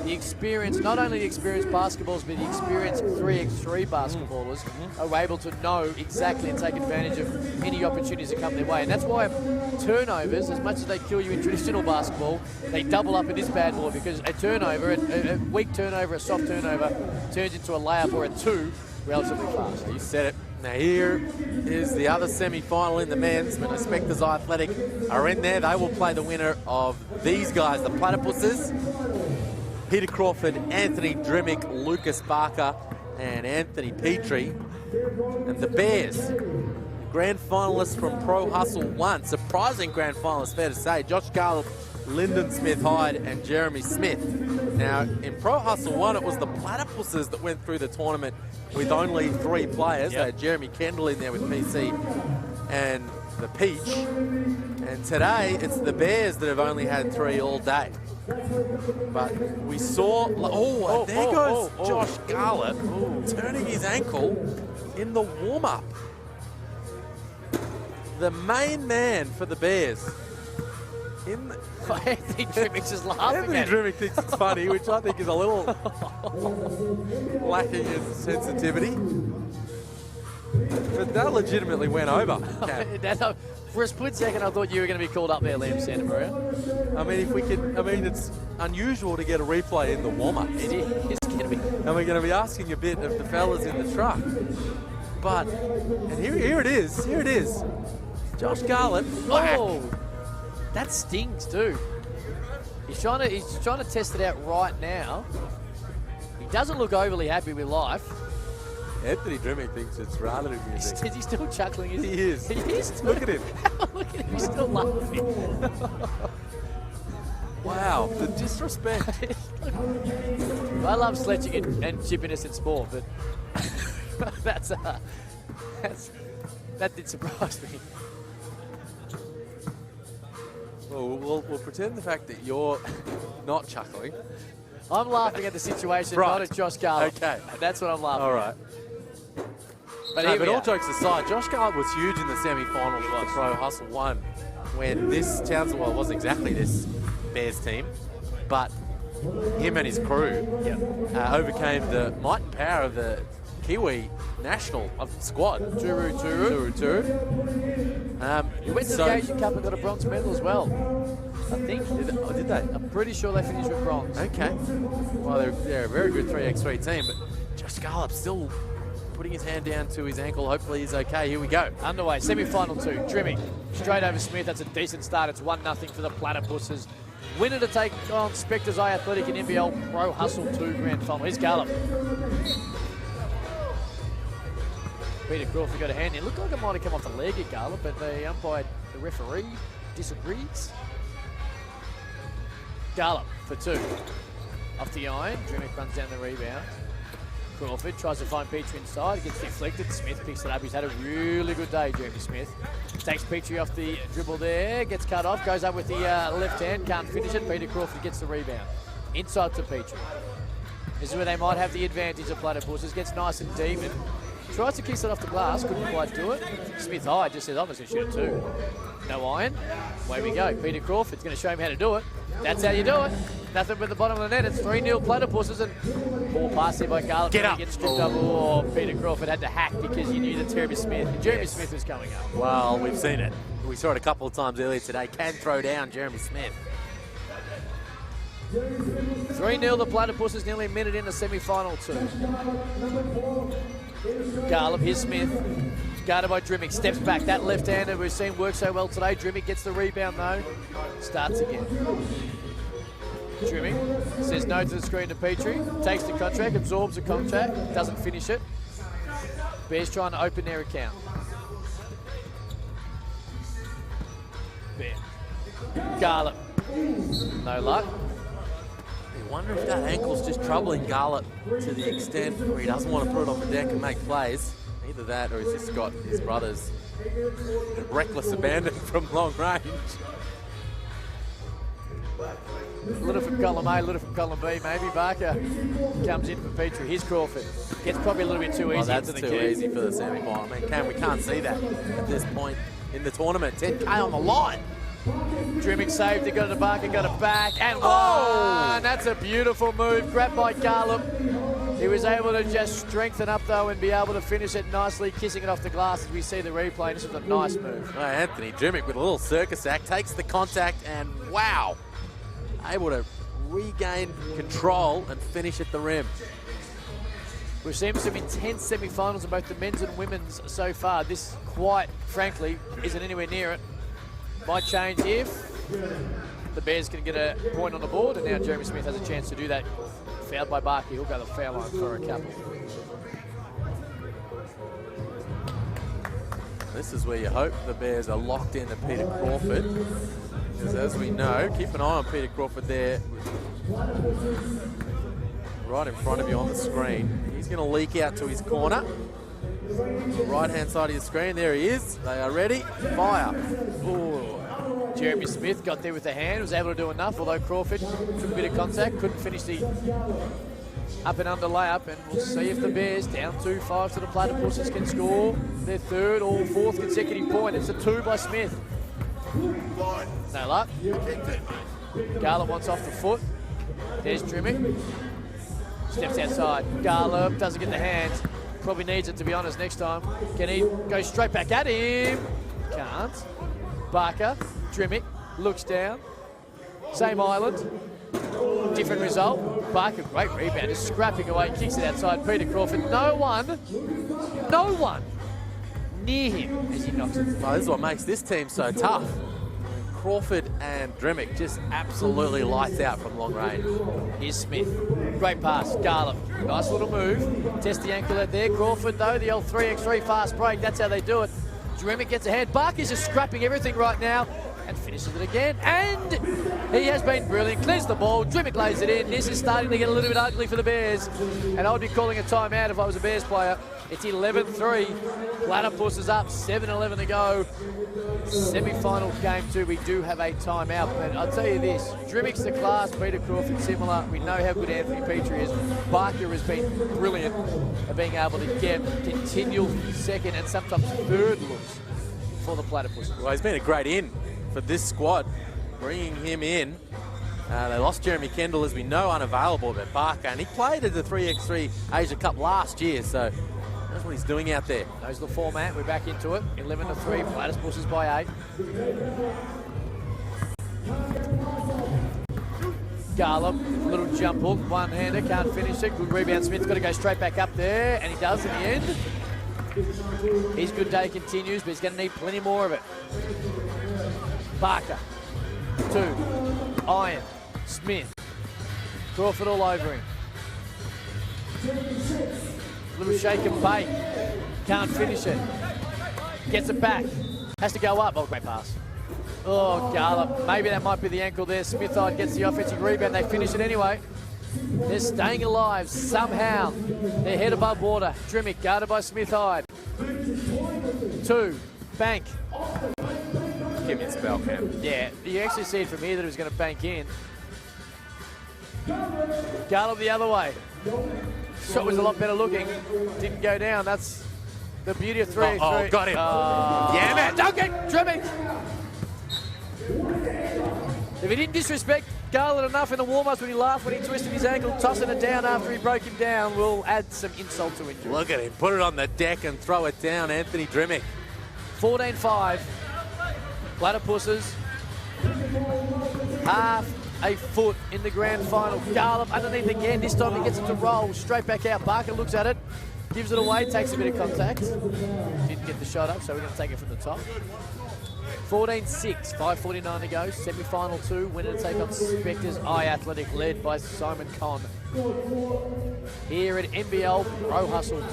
The experience, not only the experienced basketballers, but the experienced 3x3 basketballers are able to know exactly and take advantage of any opportunities that come their way. And that's why turnovers, as much as they kill you in traditional basketball, they double up in this bad boy, because a turnover, a weak turnover, a soft turnover, turns into a layup or a two relatively fast. You said it. Now here is the other semi-final in the men's. When the Spectres Athletic are in there, they will play the winner of these guys, the Platypuses. Peter Crawford, Anthony Drimmick, Lucas Barker, and Anthony Petrie. And the Bears, grand finalists from Pro Hustle 1. Surprising grand finalists, fair to say. Josh Garland, Lyndon Smith-Hyde, and Jeremy Smith. Now, in Pro Hustle 1, it was the Platypuses that went through the tournament with only 3 players. They had Jeremy Kendall in there with PC and the Peach. And today, it's the Bears that have only had 3 all day. But we saw... there goes Josh Garlett turning his ankle in the warm-up. The main man for the Bears. Anthony Drimmick's just laughing. Anthony Drimmick thinks it's funny, which I think is a little lacking in sensitivity. But that legitimately went over. For a split second, I thought you were going to be called up there, Liam Santamaria. I mean, if we could, it's unusual to get a replay in the warm-up. It is going to be. And we're going to be asking a bit of the fellas in the truck. But, and here it is. Here it is. Josh Garlett. Oh! That stings too. He's trying to test it out right now. He doesn't look overly happy with life. Anthony Drimmick thinks it's rather amusing. Is he still chuckling? He is. He is. Look at him. Look at him. He's still laughing. Wow, the disrespect. I love sledging and chippiness in sport, but that did surprise me. Well, we'll pretend the fact that you're not chuckling. I'm laughing at the situation, right. not at Josh Garlett. Okay. That's what I'm laughing All right. at. But all jokes aside, Josh Garlett was huge in the semi-finals of the Pro Hustle 1 when this Townsville, well, it wasn't exactly this Bears team, but him and his crew overcame the might and power of the Kiwi national squad. Turu. He went to the Asian Cup and got a bronze medal as well. I think. Did they? I'm pretty sure they finished with bronze. Okay. Well, they're a very good 3x3 team, but Josh Garlett still putting his hand down to his ankle. Hopefully he's okay. Here we go. Underway, semi-final 2. Drimmick straight over Smith. That's a decent start. It's 1-0 for the Platypuses. Winner to take on Spectres Athletic in NBL Pro Hustle 2 grand final. Here's Garlett. Peter Crawford got a hand in. Looked like it might have come off the leg at Garlett, but the referee disagrees. Garlett for 2. off the iron. Drimmick runs down the rebound. Crawford tries to find Petrie inside. It gets deflected. Smith picks it up. He's had a really good day, Jeremy Smith. Takes Petrie off the dribble there. Gets cut off. Goes up with the left hand. Can't finish it. Peter Crawford gets the rebound. Inside to Petrie. This is where they might have the advantage of Platypuses. Gets nice and deep and tries to kiss it off the glass. Couldn't quite do it. Smith high just says, I'm just going to shoot it too. No iron. Away we go. Peter Crawford's going to show him how to do it. That's how you do it. Nothing but the bottom of the net. It's 3-0 Platypuses, and ball pass here by Garland. Get up. Gets stripped up. Oh, Peter Crawford had to hack because he knew that Jeremy Smith was coming up. Well, we've seen it. We saw it a couple of times earlier today. Can throw down Jeremy Smith. 3-0 the Platypuses, nearly a minute in the semi-final two. Garland, here's Smith. Guarded by Drimmick, steps back. That left-hander we've seen work so well today. Drimmick gets the rebound though. Starts again. Drimmick says no to the screen to Petrie. Takes the contract, absorbs the contract, doesn't finish it. Bears trying to open their account. Bear. Garland. No luck. I wonder if that ankle's just troubling Garlett to the extent where he doesn't want to put it on the deck and make plays. Either that or he's just got his brother's reckless abandon from long range. A little from column A, a little from column B, maybe. Barker comes in for Petrie. Here's Crawford. Gets probably a little bit too easy. That's into the too key. easy for the semi-final. I mean, we can't see that at this point in the tournament. 10K on the line. Drimmick saved it, got it to Barker, got it back, and one! That's a beautiful move, grabbed by Garland. He was able to just strengthen up though and be able to finish it nicely, kissing it off the glass as we see the replay. This was a nice move. Oh, Anthony Drimmick with a little circus act, takes the contact and wow! Able to regain control and finish at the rim. We've seen some intense semi-finals in both the men's and women's so far. This, quite frankly, isn't anywhere near it. Might change if the Bears can get a point on the board, and now Jeremy Smith has a chance to do that. Fouled by Barker, he'll go to the foul line for a couple. This is where you hope the Bears are locked in to Peter Crawford. Because as we know, keep an eye on Peter Crawford there. Right in front of you on the screen. He's going to leak out to his corner. Right-hand side of your screen, there he is. They are ready. Fire. Ooh. Jeremy Smith got there with the hand, was able to do enough, although Crawford took a bit of contact, couldn't finish the up and under layup, and we'll see if the Bears, down 2-5 to the Platypuses, can score their third or fourth consecutive point. It's a 2 by Smith. No luck. Garland wants off the foot. There's Drimmick. Steps outside. Garland doesn't get the hands. Probably needs it, to be honest, next time. Can he go straight back at him? Can't. Barker, Drimmick, looks down. Same island. Different result. Barker, great rebound, just scrapping away, kicks it outside. Peter Crawford, no one near him as he knocks it. Well, this is what makes this team so tough. Crawford and Drimmick just absolutely lights out from long range. Here's Smith. Great pass. Garland. Nice little move. Test the ankle out there. Crawford, though, the old 3x3 fast break. That's how they do it. Drimmick gets ahead. Barker's just scrapping everything right now and finishes it again. And he has been brilliant. Clears the ball. Drimmick lays it in. This is starting to get a little bit ugly for the Bears. And I would be calling a timeout if I was a Bears player. It's 11-3. Platypuses up. 7-11 to go. Semi-final game 2. We do have a timeout. But I'll tell you this. Drimmick's the class. Peter Crawford similar. We know how good Anthony Petrie is. Barker has been brilliant at being able to get continual second and sometimes third looks for the Platypuses. Well, he's been a great in for this squad, bringing him in. They lost Jeremy Kendall, as we know, unavailable, but Barker, and he played at the 3x3 Asia Cup last year, so that's what he's doing out there. Knows the format. We're back into it. 11-3. Platypuses by 8. Garland, little jump hook, one-hander, can't finish it. Good rebound. Smith's got to go straight back up there, and he does in the end. His good day continues, but he's going to need plenty more of it. Barker, 2, Iron, Smith, Crawford all over him. Little shake and bake, can't finish it. Gets it back, has to go up. Oh, great pass. Oh, Garland, maybe that might be the ankle there. Smithside gets the offensive rebound, they finish it anyway. They're staying alive somehow. They're head above water. Drimmick guarded by Smith Hyde. 2, bank. Give me a spell, Cam. Yeah, you actually see it from here that it was going to bank in. Garland the other way. Shot was a lot better looking. Didn't go down. That's the beauty of 3x3. Oh, got him. Yeah, man. Duncan, Drimmick. If he didn't disrespect Garland enough in the warm-ups when he laughed when he twisted his ankle, tossing it down after he broke him down will add some insult to injury. Look at him. Put it on the deck and throw it down, Anthony Drimmick. 14-5. Platypuses. Half a foot in the grand final. Garland underneath again. This time he gets it to roll. Straight back out. Barker looks at it. Gives it away. Takes a bit of contact. Didn't get the shot up, so we're going to take it from the top. 14-6, 5:49 to go. Semi-final 2, winner to take on Spectres Athletic, led by Simon Conn. Here at NBL Pro Hustle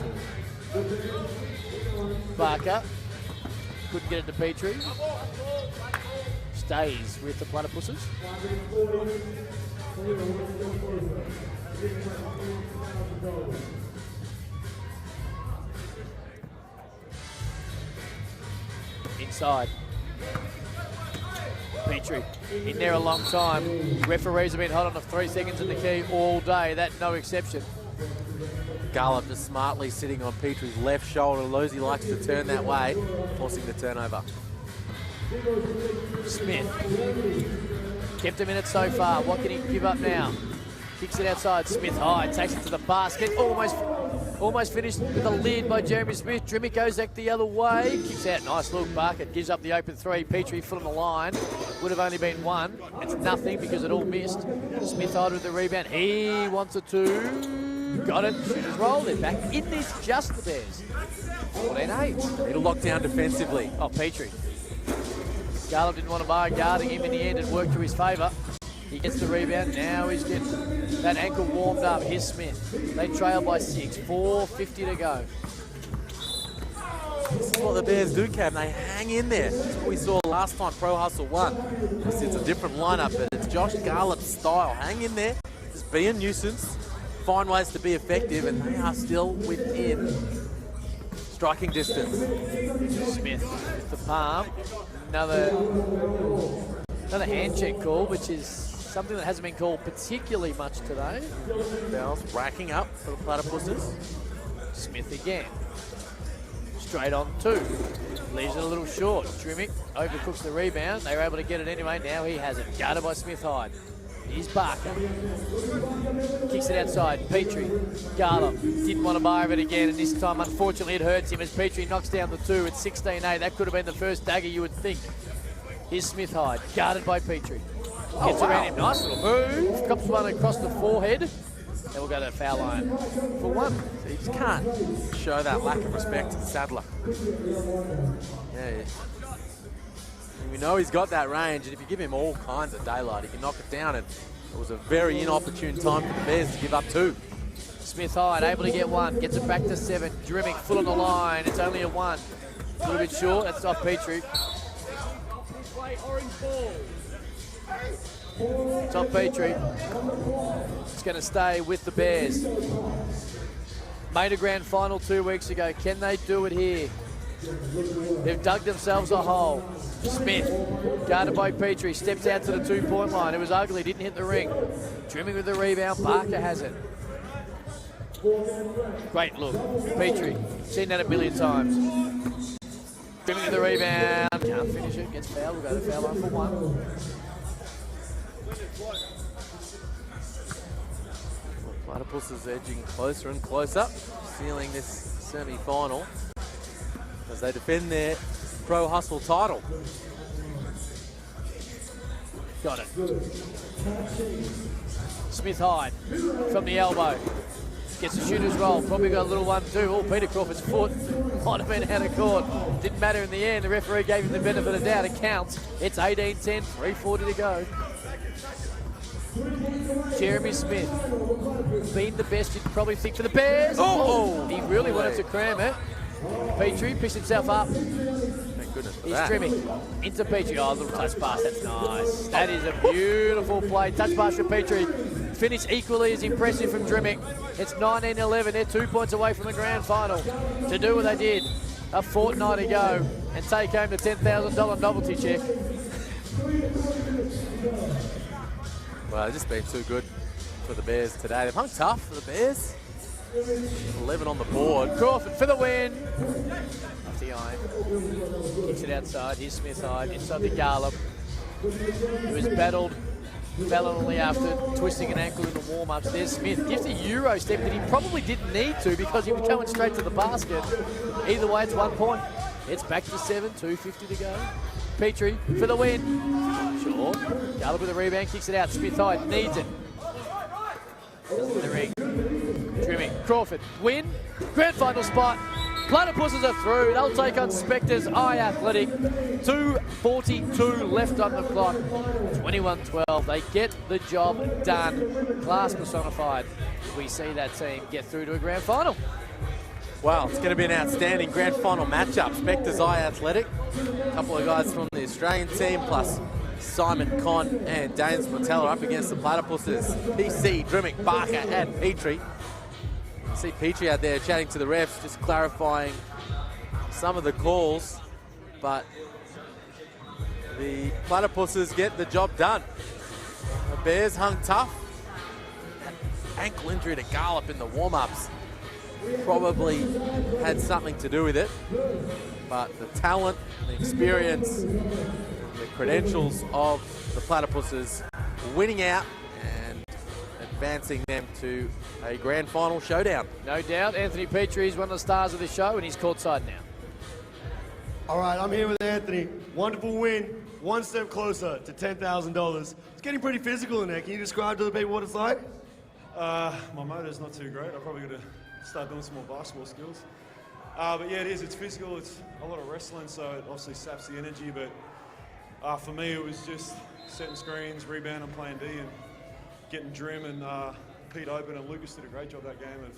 2. Barker couldn't get it to Petrie. Stays with the Platypuses. Inside. Petrie in there a long time. Referees have been hot on the 3 seconds in the key all day. That no exception. Garland just smartly sitting on Petrie's left shoulder. Losey likes to turn that way, forcing the turnover. Smith. Kept a minute so far. What can he give up now? Kicks it outside. Smith high. Takes it to the basket. Almost finished with a lid by Jeremy Smith. Drimmick goes back the other way. Kicks out. Nice look. Barker gives up the open 3. Petrie foot on the line. Would have only been 1. It's nothing because it all missed. Smith Hyde with the rebound. He wants it to. Got it. Shooters roll. They're back in this. Just the Bears. 14-8. It'll lock down defensively. Oh, Petrie. Garland didn't want to bar guarding him in the end. It worked to his favour. He gets the rebound. Now he's getting that ankle warmed up. Here's Smith. They trail by 6. 4:50 to go. This is what the Bears do, Cam. They hang in there. That's what we saw last time Pro Hustle won. It's a different lineup, but it's Josh Garland's style. Hang in there. Just be a nuisance. Find ways to be effective, and they are still within striking distance. Smith with the palm. Another hand check call, which is something that hasn't been called particularly much today. Bells racking up for the Platypuses. Smith again. Straight on 2. Leaves it a little short. Drimmick overcooks the rebound. They were able to get it anyway. Now he has it. Guarded by Smith Hyde. Here's Barker. Kicks it outside. Petrie. Garland didn't want to bar it again, and this time, unfortunately, it hurts him as Petrie knocks down the 2. It's 16-8. That could have been the first dagger, you would think. Here's Smith Hyde. Guarded by Petrie. Gets around him. Nice little move. Drops one across the forehead. And we'll go to the foul line for 1. So you just can't show that lack of respect to the Saddler. Yeah. We know he's got that range, and if you give him all kinds of daylight, he can knock it down, and it was a very inopportune time for the Bears to give up 2. Smith Hyde able to get 1, gets it back to 7. Drimmick full on the line, it's only a 1. A little bit short, that's off Petrie. It's off Petrie. It's going to stay with the Bears. Made a grand final 2 weeks ago. Can they do it here? They've dug themselves a hole. Smith, guarded by Petrie, steps out to the 2-point line. It was ugly, didn't hit the ring. Trimming with the rebound, Barker has it. Great look, Petrie, seen that a million times. Trimming with the rebound, can't finish it, gets fouled, we'll go to foul line for 1. Platypuses edging closer and closer, sealing this semi-final as they defend their Pro Hustle title. Got it. Smith Hyde from the elbow. Gets the shooter's roll. Probably got a little 1-2. Oh, Peter Crawford's foot might have been out of court. Didn't matter in the end. The referee gave him the benefit of doubt. It counts. It's 18-10, 3:40 to go. Jeremy Smith, been the best you'd probably think for the Bears. Oh, he really wanted to cram it. Petrie picks himself up. Thank goodness for He's that. trimming into Petrie. Oh, a little touch pass. That's nice. That is a beautiful play. Touch pass from Petrie. finish equally as impressive from Drimmick. It's 19-11. They're 2 points away from the grand final. To do what they did a fortnight ago and take home the $10,000 novelty check. Well, they've just been too good for the Bears today. They've hung tough for the Bears. 11 on the board. Crawford for the win. Off the iron. Kicks it outside. Here's Smith Hyde inside the Garlop. He was battled valiantly after twisting an ankle in the warm-ups. There's Smith. Gives a Euro step that he probably didn't need to because he was going straight to the basket. Either way, it's 1 point. It's back to 7, 2:50 to go. Petrie for the win. Sure. Garlop with a rebound, kicks it out. Smith Hyde needs it. The ring. Trimming. Crawford win. Grand final spot. Platypuses are through. They'll take on Spectres Eye Athletic. 2:42 left on the clock. 21-12. They get the job done. Class personified. We see that team get through to a grand final. Well, it's going to be an outstanding grand final matchup. Spectres Eye Athletic. A couple of guys from the Australian team, plus Simon Conn and Danes Matella up against the Platypuses. PC, Drimmick, Barker and Petrie. You see Petrie out there chatting to the refs, just clarifying some of the calls, but the Platypuses get the job done. The Bears hung tough. Ankle injury to Garlop in the warm-ups probably had something to do with it, but the talent, the experience, the credentials of the Platypuses winning out and advancing them to a grand final showdown. No doubt, Anthony Petrie is one of the stars of the show and he's courtside now. All right, I'm here with Anthony. Wonderful win, one step closer to $10,000. It's getting pretty physical in there. Can you describe to the people what it's like? My motor's not too great. I've probably got to start doing some more basketball skills. But yeah, it is. It's physical. It's a lot of wrestling, so it obviously saps the energy. But for me, it was just setting screens, rebounding, playing D, and getting Drim and Pete open. And Lucas did a great job that game of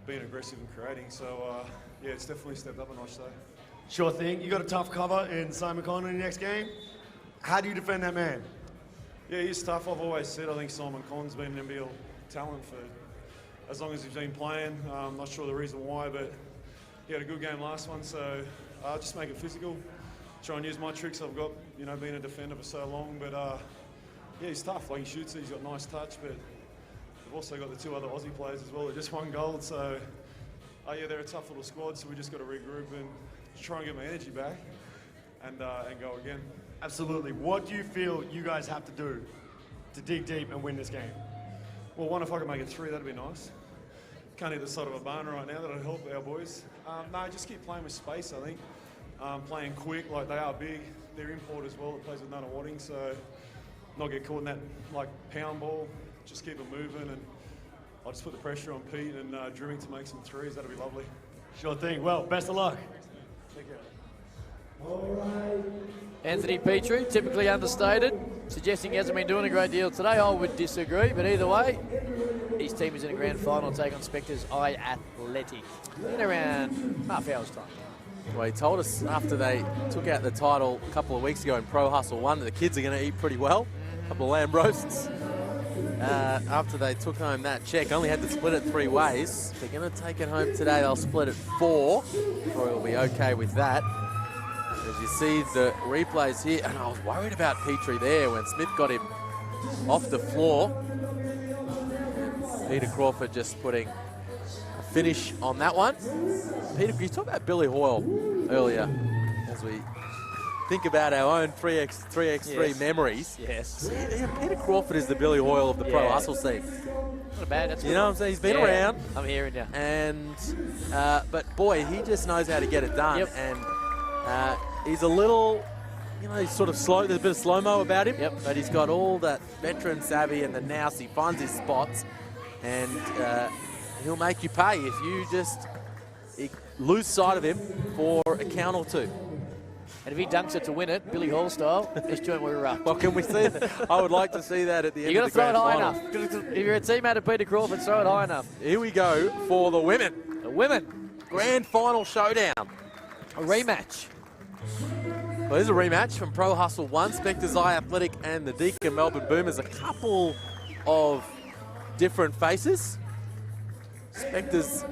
being aggressive and creating. So yeah, it's definitely stepped up a notch today. Sure thing. You got a tough cover in Simon Conn in the next game. How do you defend that man? Yeah, he's tough. I've always said I think Simon Conn's been an NBL talent for as long as he's been playing. I'm not sure the reason why, but he had a good game last one, so just make it physical. Try and use my tricks I've got, you know, being a defender for so long. But yeah, he's tough. Like, he shoots it, he's got nice touch, but we've also got the two other Aussie players as well that just won gold. So yeah, they're a tough little squad, so we just got to regroup and try and get my energy back and go again. Absolutely. What do you feel you guys have to do to dig deep and win this game? Well, one, if I can make it 3, that'd be nice. Can't hit the side of a barn right now. That'll help our boys. No, just keep playing with space, I think. Playing quick, like they are big. They're import as well. It plays with Nana Wadding, so not get caught in that like pound ball. Just keep it moving, and I'll just put the pressure on Pete and Drimmick to make some 3s. That'll be lovely. Sure thing. Well, best of luck. Take care. Anthony Petrie, typically understated, suggesting he hasn't been doing a great deal today. I would disagree, but either way, his team is in a grand final take on Spectres Eye Athletic in around half hour's time. Well, he told us after they took out the title a couple of weeks ago in Pro Hustle 1 that the kids are going to eat pretty well. A couple of lamb roasts. After they took home that check, only had to split it 3 ways. They're going to take it home today. They'll split it 4. Troy will be okay with that. As you see the replays here, and I was worried about Petrie there when Smith got him off the floor. And Peter Crawford just putting a finish on that one. Peter, you talked about Billy Hoyle earlier as we think about our own 3x3 memories. Yes. Yeah, Peter Crawford is the Billy Hoyle of the Pro Hustle scene. Not bad. That's you know what I'm saying? He's been around. I'm hearing you. And but boy, he just knows how to get it done. Yep. And he's a little, you know, he's sort of slow. There's a bit of slow-mo about him. Yep. But he's got all that veteran savvy and the nous. He finds his spots, and he'll make you pay if you just lose sight of him for a count or two. And if he dunks it to win it, Billy Hall style, this joint will erupt. Well, can we see that? I would like to see that at the end of the grand final. final. You've got to throw it high enough. If you're a teammate of Peter Crawford, throw it high enough. Here we go for the women. The women. Grand final showdown. A rematch. Well, there's a rematch from Pro Hustle 1, Spectres Eye Athletic and the Dimond Melbourne Boomers. A couple of different faces. Spectres,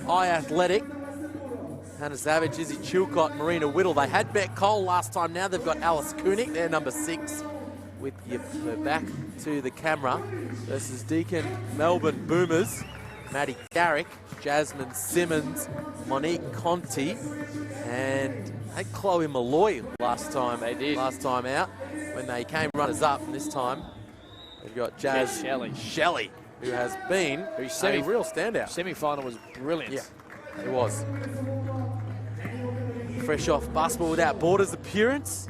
Athletic. Hannah Savage, Izzy Chilcott, Marina Whittle. They had Beck Cole last time. Now they've got Alice Koenig. They're number 6 with your back to the camera versus Deacon Melbourne Boomers. Maddie Garrick, Jasmine Simmons, Monique Conti, and Chloe Malloy last time out when they came runners up. And this time they've got Jazz Shelley, who has been a real standout. Semi-final was brilliant. Yeah, it was. Fresh off Basketball Without Borders appearance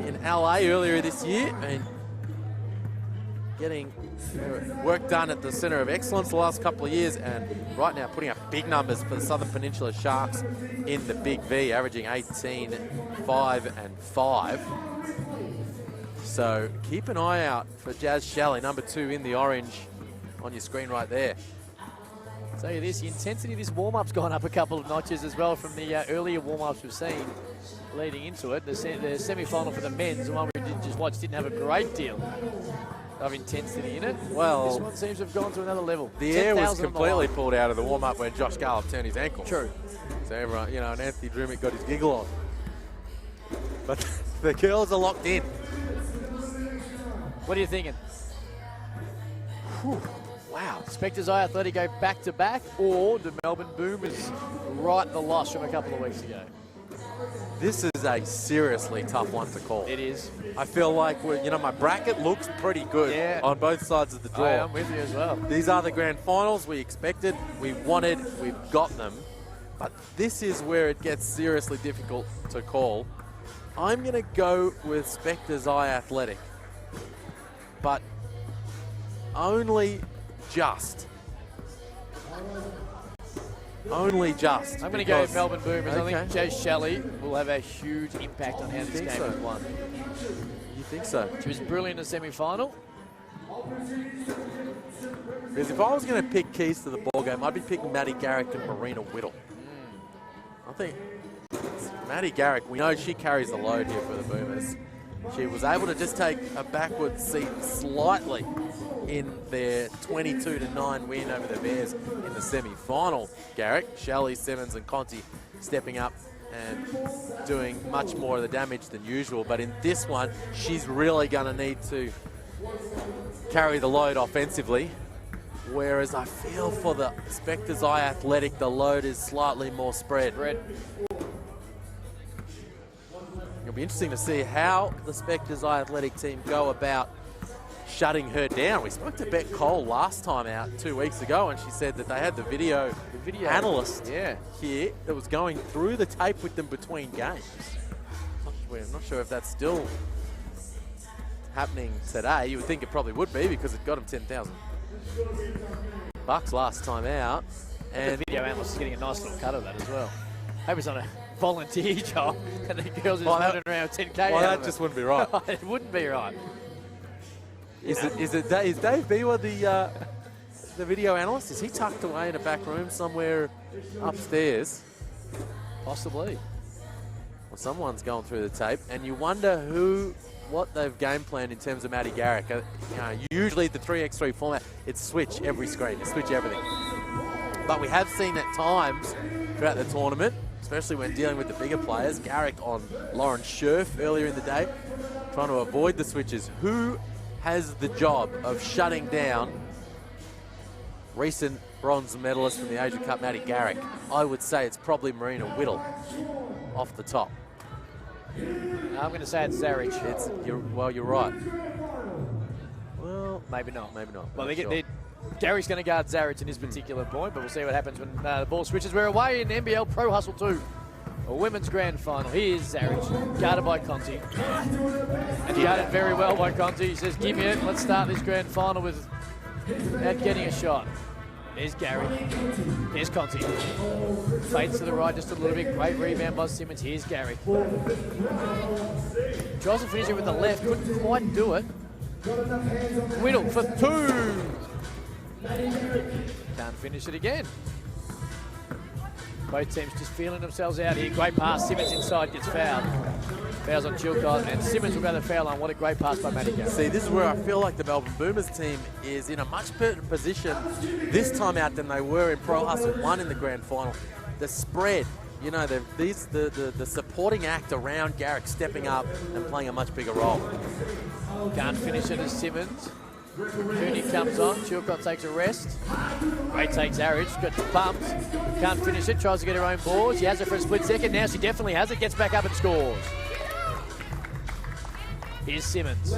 in LA earlier this year, and getting work done at the Centre of Excellence the last couple of years, and right now putting up big numbers for the Southern Peninsula Sharks in the Big V, averaging 18, 5 and 5. So keep an eye out for Jazz Shelley, number 2 in the orange on your screen right there. I'll tell you this, the intensity of this warm-up's gone up a couple of notches as well from the earlier warm-ups we've seen leading into it. The semi-final for the men's, the one we did just watch, didn't have a great deal of intensity in it. Well, this one seems to have gone to another level. The air was completely pulled out of the warm-up when Josh Garloff turned his ankle. True. So everyone, and Anthony Drumick got his giggle on. But the girls are locked in. What are you thinking? Whew. Wow. Spectres Athletic go back-to-back, or the Melbourne Boomers right the loss from a couple of weeks ago? This is a seriously tough one to call. It is. I feel like, my bracket looks pretty good on both sides of the draw. I'm with you as well. These are the grand finals we expected, we wanted, we've got them. But this is where it gets seriously difficult to call. I'm going to go with Spectres Athletic. But only just. Only just. I'm going to go with Melbourne Boomers. Okay. I think Jazz Shelley will have a huge impact on how this game is won. You think so? She was brilliant in the semi-final. Because if I was going to pick keys to the ball game, I'd be picking Maddie Garrick and Marina Whittle. I think Maddie Garrick, we know she carries the load here for the Boomers. She was able to just take a backward seat slightly in their 22-9 win over the Bears in the semi-final. Garrick, Shelley, Simmons and Conti stepping up and doing much more of the damage than usual. But in this one, she's really going to need to carry the load offensively. Whereas I feel for the Spectres Athletic, the load is slightly more spread. It'll be interesting to see how the Spectres Athletic team go about shutting her down. We spoke to Beck Cole last time out 2 weeks ago, and she said that they had the video analyst here that was going through the tape with them between games. I'm not sure if that's still happening today. You would think it probably would be, because it got them $10,000 last time out. And the video analyst is getting a nice little cut of that as well. Hope it's not a volunteer job and the girls are just running around 10K. Well, that just wouldn't be right. It wouldn't be right. Is Dave Beaver the video analyst? Is he tucked away in a back room somewhere upstairs? Possibly. Well, someone's going through the tape, and you wonder what they've game planned in terms of Maddie Garrick. Usually the 3x3 format, it's switch every screen, it's switch everything. But we have seen at times throughout the tournament, especially when dealing with the bigger players, Garrick on Lauren Scherf earlier in the day, trying to avoid the switches. Who has the job of shutting down recent bronze medalist from the Asia Cup, Maddie Garrick? I would say it's probably Marina Whittle off the top. I'm going to say it's Zarich. You're right. Well, maybe not. Well, Sure. Gary's going to guard Zarich in this particular point, but we'll see what happens when the ball switches. We're away in NBL Pro Hustle 2, a women's grand final. Here's Zarich, guarded by Conti. And guarded very well by Conti. He says, give me it. Let's start this grand final without getting a shot. There's Gary. There's Conti. Fades to the right just a little bit. Great rebound by Simmons. Here's Gary. Tries to finish it with the left. Couldn't quite do it. Whittle for 2. Can't finish it again. Both teams just feeling themselves out here. Great pass. Simmons inside, gets fouled. Fouls on Chilcott, and Simmons will go the foul line. What a great pass by Matty Garrett. See, this is where I feel like the Melbourne Boomers team is in a much better position this time out than they were in Pro Hustle 1 in the grand final. The spread, you know, the supporting act around Garrick stepping up and playing a much bigger role. Can't finish it as Simmons. Cooney comes on, Chilcott takes a rest. Great takes Arridge, got bumped. Can't finish it, tries to get her own ball. She has it for a split second, now she definitely has it, gets back up and scores. Here's Simmons.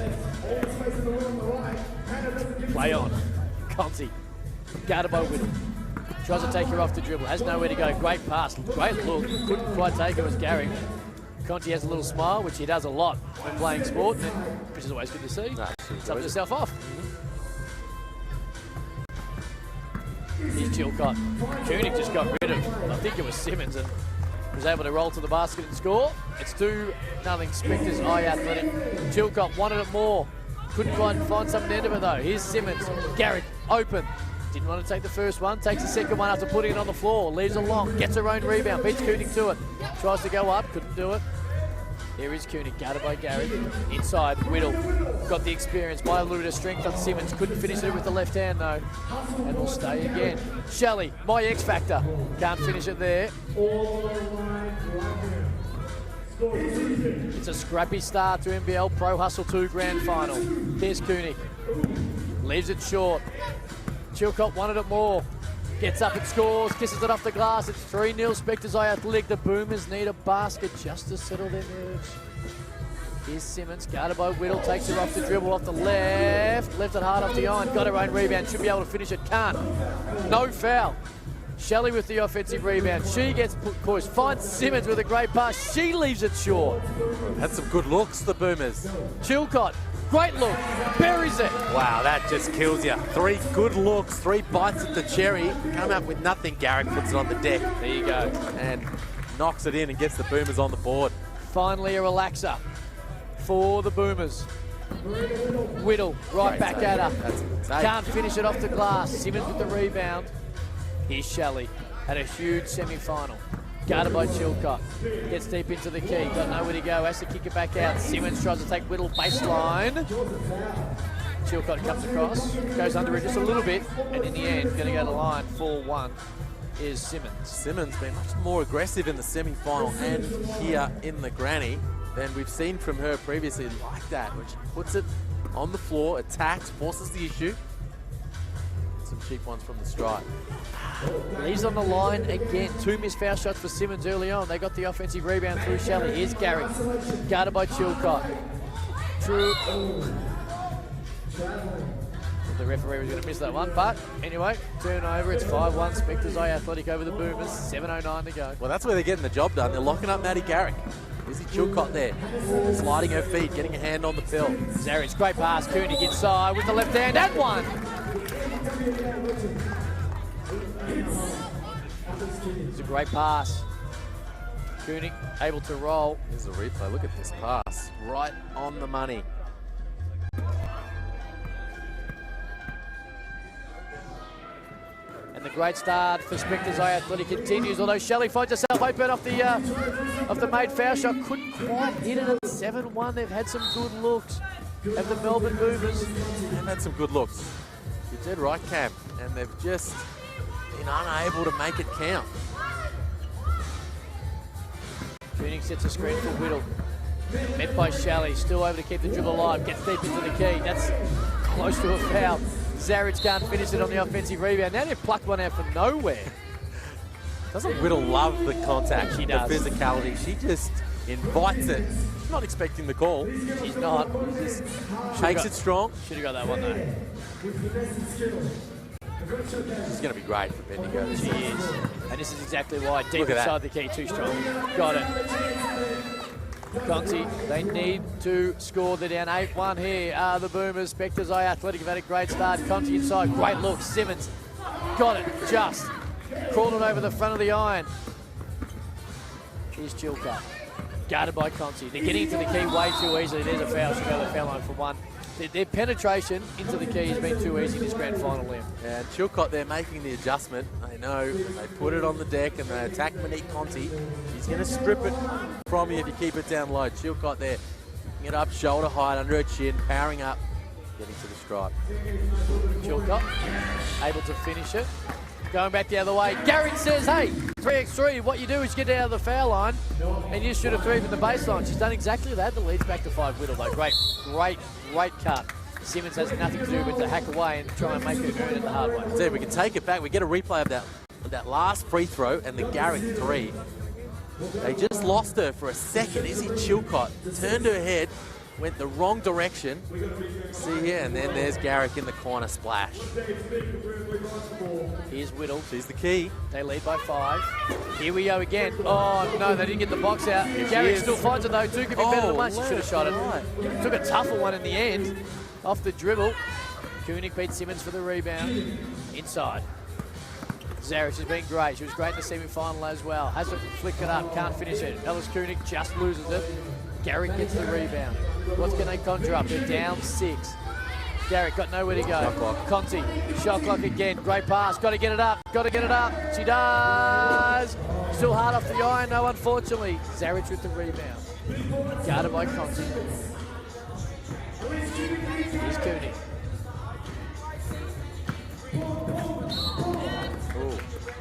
Play on. Conti. Guarded by Whittle. Tries to take her off the dribble, has nowhere to go. Great pass, great look. Couldn't quite take it, was Garrick. Conti has a little smile, which he does a lot when playing sport, which is always good to see. Subbed herself off. Here's Chilcott. Koenig just got rid of, I think it was Simmons, and was able to roll to the basket and score. It's 2-0 Spectres, Athletic. Chilcott wanted it more. Couldn't quite find something at the end of it though. Here's Simmons. Garrick, open. Didn't want to take the first one. Takes the second one after putting it on the floor. Leaves it long. Gets her own rebound. Beats Koenig to it. Tries to go up. Couldn't do it. Here is Koenig, guarded by Garrick. Inside, Whittle. Got the experience by a little bit of strength on Simmons. Couldn't finish it with the left hand though. And will stay again. Shelley, my X factor. Can't finish it there. It's a scrappy start to NBL Pro Hustle 2 Grand Final. Here's Koenig. Leaves it short. Chilcott wanted it more. Gets up and scores, kisses it off the glass. It's 3-0 Spectres Athletic. The Boomers need a basket just to settle their nerves. Here's Simmons, guarded by Whittle, takes her off the dribble, off the left. Left it hard off the iron, got her own rebound, should be able to finish it, can't. No foul. Shelley with the offensive rebound. She gets pushed, finds Simmons with a great pass. She leaves it short. Had some good looks, the Boomers. Chilcott, great look, buries it. Wow, that just kills you. 3 good looks, 3 bites at the cherry. Come up with nothing, Garrick puts it on the deck. There you go. And knocks it in and gets the Boomers on the board. Finally a relaxer for the Boomers. Whittle, right back at her. Can't finish it off the glass. Simmons with the rebound. Here's Shelley. Had a huge semi-final. Guarded by Chilcott. Gets deep into the key. Got nowhere to go. Has to kick it back out. Simmons tries to take Whittle baseline. Chilcott comes across. Goes under it just a little bit. And in the end, going to go to line 4-1 is Simmons. Simmons been much more aggressive in the semi-final and here in the granny than we've seen from her previously like that. When she puts it on the floor, attacks, forces the issue. Some cheap ones from the stripe. Leaves on the line again. 2 missed foul shots for Simmons early on. They got the offensive rebound through Shelley. Here's Garrick, guarded by Chilcott. True. The referee was going to miss that one, but anyway, turnover. It's 5-1 Spectres Athletic over the Boomers. 7:09 to go. Well, that's where they're getting the job done. They're locking up Matty Garrick. Izzy Chilcott there, sliding her feet, getting a hand on the pill. Zaric, great pass. Koenig inside with the left hand and one. It's a great pass. Koenig able to roll. Here's a replay. Look at this pass. Right on the money. And the great start for Spectres Athletic continues, although Shelley finds herself open off the made foul shot. Couldn't quite hit it at 7-1. They've had some good looks. And the Melbourne Boomers have had some good looks. You're dead right, Cam. And they've just been unable to make it count. Koenig sets a screen for Whittle. Met by Shelley, still over to keep the dribble alive. Gets deep into the key. That's close to a foul. Zaric can't finish it on the offensive rebound. Now they've plucked one out from nowhere. Doesn't Whittle love the contact, She does. the physicality? She just invites it. Not expecting the call. She's not. Just takes it strong. Should have got that one though. She's going to be great for Bendigo. She is. And this is exactly why. Deep Look at inside that. the key, too strong. Got it. Conti, they need to score. They're down 8-1 here. The Boomers. Spectres Athletic have had a great start. Conti inside. Great look. Simmons got it. Just crawled it over the front of the iron. Here's Chilcott. Guarded by Conti. They're getting into the key way too easily. There's a foul. Should go to the foul line for one. Their penetration into the key has been too easy this grand final, Liam. And Chilcott, they're making the adjustment. They know they put it on the deck and they attack Monique Conti. She's going to strip it from you if you keep it down low. Chilcott there, picking it up, shoulder height, under her chin, powering up, getting to the stripe. Chilcott able to finish it. Going back the other way. Garrett says, hey, 3x3, what you do is get out of the foul line and you shoot a three from the baseline. She's done exactly that. The lead's back to 5 Whittle, though. Great cut. Simmons has nothing to do but to hack away and try and make her earn it the hard way. See, we can take it back. We get a replay of that last free throw and the Garrett 3. They just lost her for a second. Izzy Chilcott turned her head, went the wrong direction. See here, and then there's Garrick in the corner splash. Here's Whittle. She's the key. They lead by 5. Here we go again. Oh, no, they didn't get the box out. Here Garrick still finds it, though. 2 could be better than 1. She should have shot it. Right. Took a tougher one in the end. Off the dribble. Koenig beat Simmons for the rebound. Inside. Zaric has been great. She was great in the semi-final as well. Has to flick it up, can't finish it. Ellis Koenig just loses it. Garrick gets the rebound. What's going to conjure up? They're down 6. Garrick got nowhere to go. Shot clock. Conti, shot clock again. Great pass. Got to get it up. Got to get it up. She does. Still hard off the iron, no, unfortunately. Zaric with the rebound. Guarded by Conti. Here's Koenig. Ooh,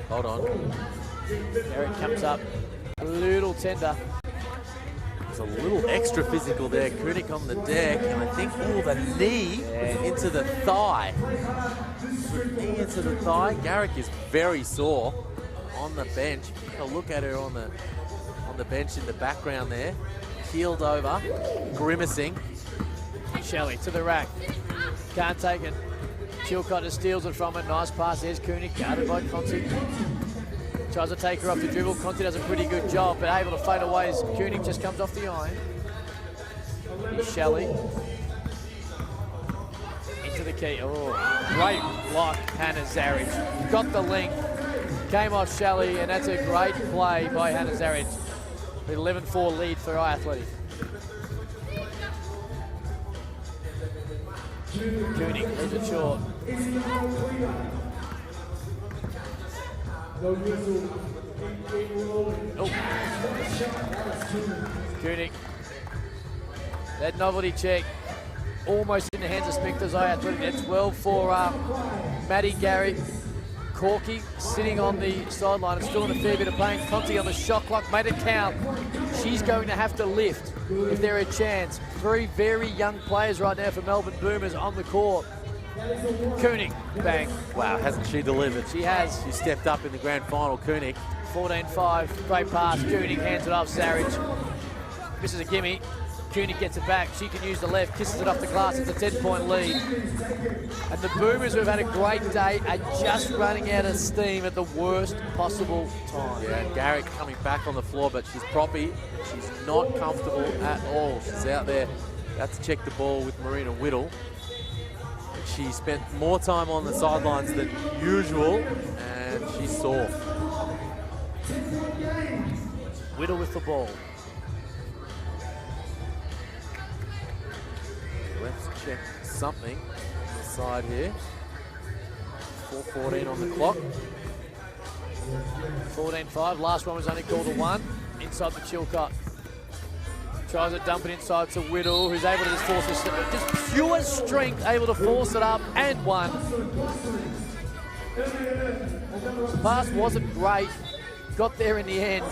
hold on. Garrick comes up. A little tender. It's a little extra physical there. Koenig on the deck, and I think, the knee into the thigh. Knee into the thigh. Garrick is very sore on the bench. A look at her on the bench in the background there. Keeled over, grimacing. Shelley to the rack. Can't take it. Chilcott steals it from it. Nice pass. There's Koenig, guarded by Conti. Tries to take her off the dribble. Conti does a pretty good job, but able to fade away as Koenig just comes off the iron. Here's Shelley. Into the key. Oh, great block, Hannah Zaric. Got the length. Came off Shelley, and that's a great play by Hannah Zaric. With 11-4 lead for iAthletic. Koenig leaves it short. Oh. Koenig. That novelty check almost in the hands of Spectres iAthletic. That's 12 for Maddie Garrick. Corky sitting on the sideline and still in a fair bit of pain. Conti on the shot clock, made it count. She's going to have to lift if there a chance. 3 very young players right now for Melbourne Boomers on the court. Koenig, bang. Wow, hasn't she delivered? She has. She stepped up in the grand final, Koenig. 14-5, great pass. Koenig hands it off, Zaric. This is a gimme. Koenig gets it back. She can use the left, kisses it off the glass. It's a 10-point lead. And the Boomers, who have had a great day, are just running out of steam at the worst possible time. Yeah, and Garrick coming back on the floor, but she's proppy. She's not comfortable at all. She's out there. About to check the ball with Marina Whittle. She spent more time on the sidelines than usual, and she's sore. Whittle with the ball. Let's check something on the side here. 4:14 on the clock. 14-5. Last one was only called a 1. Inside the Chilcott. Tries to dump it inside to Whittle, who's able to just force it. Just pure strength, able to force it up and 1. The pass wasn't great. Got there in the end.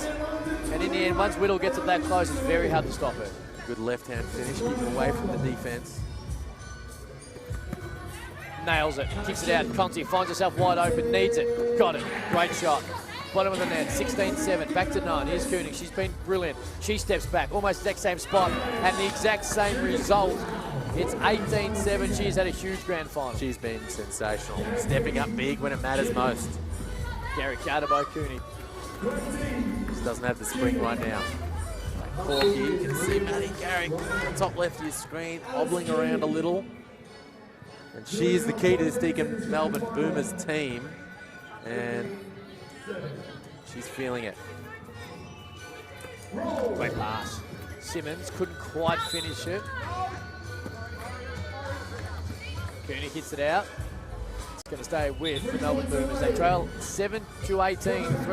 And in the end, once Whittle gets it that close, it's very hard to stop it. Good left-hand finish, keeping away from the defense. Nails it, kicks it out. Conti finds herself wide open, needs it. Got it. Great shot. Bottom of the net, 16-7, back to 9. Here's Koenig, she's been brilliant. She steps back, almost exact same spot, and the exact same result. It's 18-7, she's had a huge grand final. She's been sensational, stepping up big when it matters most. Garrick guarded by Koenig. Just doesn't have the spring right now. Corky, you can see Maddie Garrick, top left of your screen, hobbling around a little. And she is the key to this Deacon Melbourne Boomers team. And she's feeling it. Great pass. Simmons couldn't quite finish it. Koenig hits it out. It's going to stay with the Melbourne Boomers. They trail 7-18,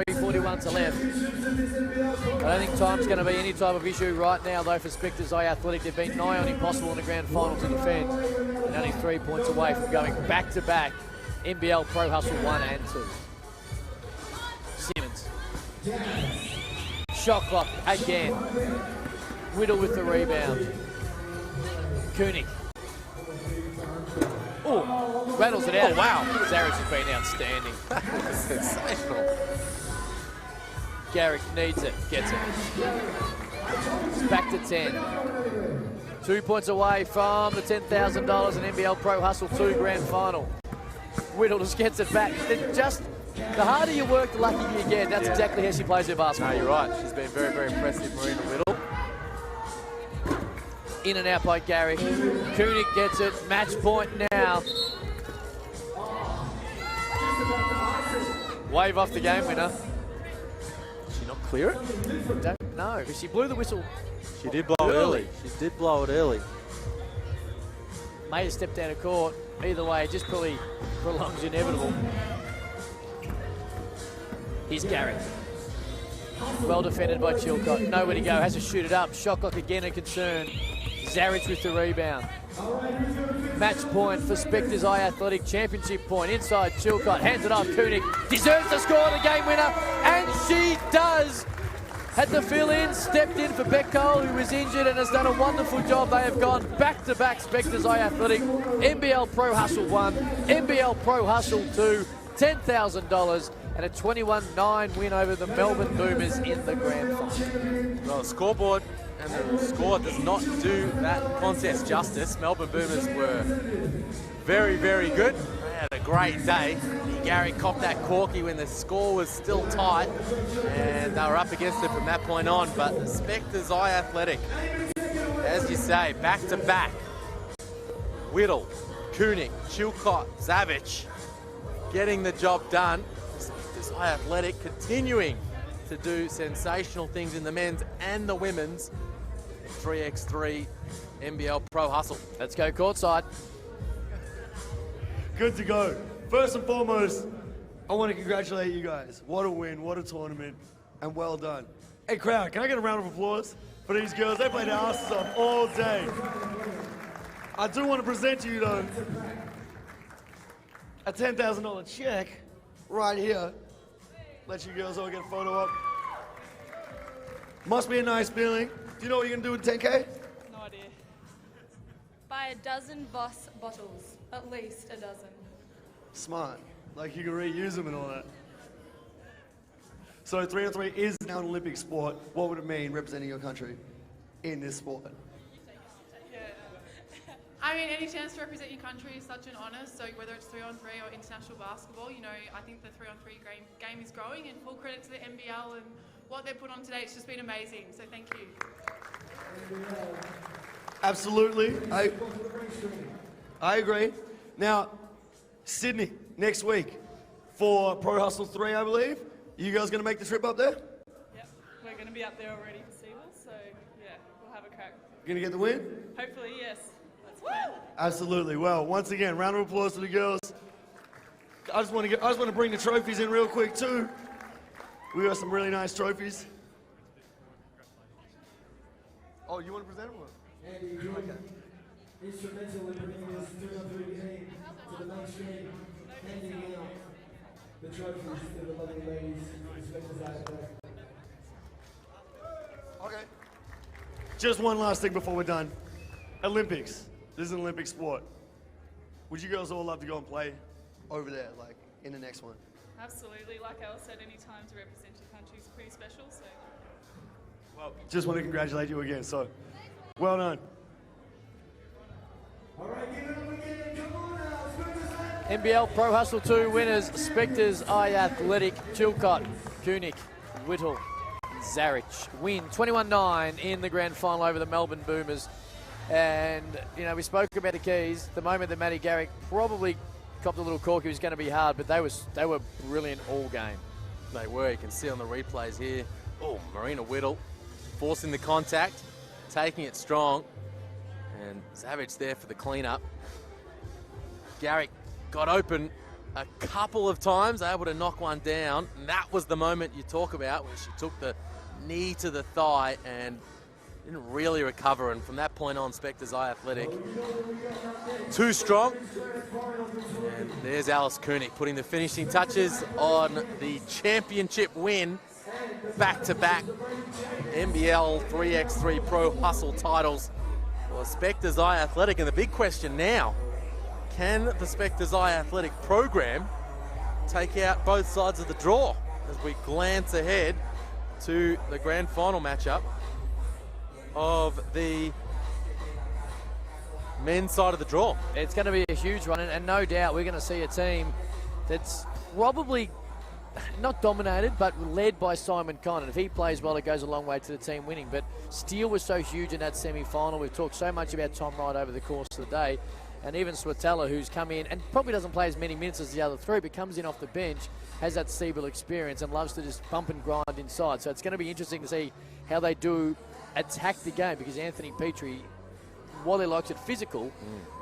3:41 to left. I don't think time's going to be any type of issue right now, though, for Spectres Athletic. They've been nigh on impossible in the grand final to defend, and only 3 points away from going back-to-back NBL Pro Hustle 1 and 2. Simmons. Shot clock again. Whittle with the rebound. Koenig. Oh, rattles it out. Oh, wow. Zarich has been outstanding. Sensational. Garrick needs it, gets it. It's back to 10. 2 points away from the $10,000 in NBL Pro Hustle 2 grand final. Whittle just gets it back. The harder you work, the luckier you get. That's exactly how she plays her basketball. No, you're right. She's been very, very impressive, Marina Whittle. In and out by Garrick. Koenig gets it. Match point now. Wave off the game winner. Did she not clear it? Don't know, because she blew the whistle. She did blow it early. She did blow it early. May have stepped out of court. Either way, it just probably prolongs the inevitable. Here's Garrick. Well defended by Chilcott. Nowhere to go. Has to shoot it up. Shot clock again a concern. Zarich with the rebound. Match point for Spectres Athletic. Championship point inside Chilcott. Hands it off. Koenig deserves to score the game winner. And she does. Had to fill in. Stepped in for Beck Cole, who was injured, and has done a wonderful job. They have gone back-to-back Spectres Athletic. NBL Pro Hustle 1. NBL Pro Hustle 2. $10,000. And a 21-9 win over the Melbourne Boomers in the grand final. Well, the scoreboard and the score does not do that contest justice. Melbourne Boomers were very, very good. They had a great day. Gary copped that corky when the score was still tight, and they were up against it from that point on. But the Spectres Athletic, as you say, back-to-back. Whittle, Koenig, Chilcott, Zavich getting the job done. Spectres Athletic continuing to do sensational things in the men's and the women's 3x3 NBL Pro Hustle. Let's go courtside. Good to go. First and foremost, I want to congratulate you guys. What a win, what a tournament, and well done. Hey crowd, can I get a round of applause for these girls? They played their asses off all day. I do want to present to you though a $10,000 check right here. Let you girls all get a photo up. Must be a nice feeling. Do you know what you're gonna do with 10K? No idea. Buy a dozen Voss bottles, at least a dozen. Smart. Like you can reuse them and all that. So 3x3 is now an Olympic sport. What would it mean representing your country in this sport? I mean, any chance to represent your country is such an honour. So whether it's 3-on-3 or international basketball, you know, I think the 3-on-3 game is growing, and full credit to the NBL and what they've put on today. It's just been amazing. So thank you. Absolutely. I agree. Now, Sydney next week for Pro Hustle 3, I believe. You guys going to make the trip up there? Yep, we're going to be up there already for Seagull, so yeah, we'll have a crack. Going to get the win? Hopefully, yes. Let's plan. Absolutely. Well, once again, round of applause to the girls. I just want to bring the trophies in real quick too. We got some really nice trophies. Oh, you want to present them? Okay. Instrumental in bringing this 3-on-3 game to the mainstream, handing out the trophies to the lovely ladies who Spectres Athletic. Okay. Just one last thing before we're done. Olympics. This is an Olympic sport. Would you girls all love to go and play over there, like in the next one? Absolutely. Like Al said, any time to represent your country is pretty special. So. Well, just want to congratulate you again. So, well done. All right, give it up again. Come on now. NBL Pro Hustle 2 winners, Spectres Athletic, Chilcott, Koenig, Whittle, Zarich win 21-9 in the grand final over the Melbourne Boomers. And, you know, we spoke about the keys. The moment that Matty Garrick probably copped a little cork, it was going to be hard, but they were brilliant all game. They were. You can see on the replays here. Oh, Marina Whittle forcing the contact, taking it strong, and Savage there for the cleanup. Garrick got open a couple of times, able to knock one down, and that was the moment you talk about where she took the knee to the thigh and didn't really recover, and from that point on, Spectres Eye Athletic too strong. And there's Alice Koenig putting the finishing touches on the championship win, back-to-back NBL 3x3 Pro Hustle titles for Spectres Eye Athletic. And the big question now, can the Spectres Eye Athletic program take out both sides of the draw as we glance ahead to the grand final matchup of the men's side of the draw? It's going to be a huge one, and no doubt we're going to see a team that's probably not dominated, but led by Simon Conn. And if he plays well, it goes a long way to the team winning. But Steele was so huge in that semi-final. We've talked so much about Tom Wright over the course of the day. And even Swatella, who's come in and probably doesn't play as many minutes as the other three, but comes in off the bench, has that Siebel experience and loves to just bump and grind inside. So it's going to be interesting to see how they do attack the game, because Anthony Petrie, while he likes it physical,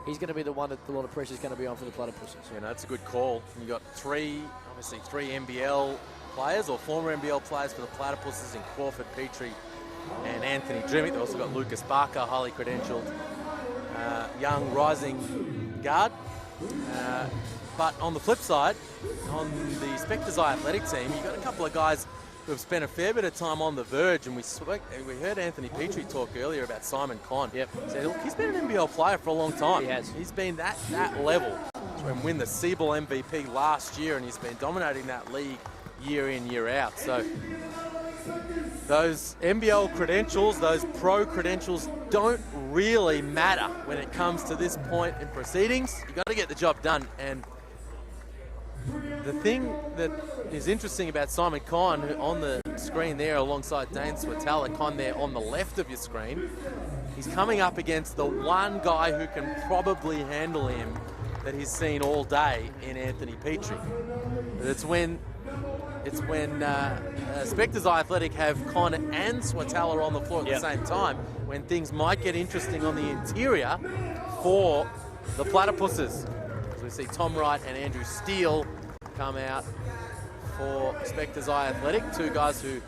he's going to be the one that a lot of pressure is going to be on for the Platypuses. Yeah, no, that's a good call. You've got three NBL players or former NBL players for the Platypuses in Crawford, Petrie and Anthony Drimmick. They've also got Lucas Barker, highly credentialed young rising guard. But on the flip side, on the Spectres Eye Athletic team, you've got a couple of guys who have spent a fair bit of time on the verge, and we heard Anthony Petrie talk earlier about Simon Conn. Yep. So look, he's been an NBL player for a long time. He has. He's been that level. And win the Siebel MVP last year, and he's been dominating that league year in, year out. So those NBL credentials, those pro credentials don't really matter when it comes to this point in proceedings. You've got to get the job done. And the thing that is interesting about Simon Conn, who on the screen there alongside Dane Swatala, Conn there on the left of your screen, he's coming up against the one guy who can probably handle him that he's seen all day in Anthony Petrie. It's when Spectres Eye Athletic have Conn and Swatala on the floor at the same time, when things might get interesting on the interior for the Platypuses. As we see Tom Wright and Andrew Steele come out for Spectres Eye Athletic, two guys who,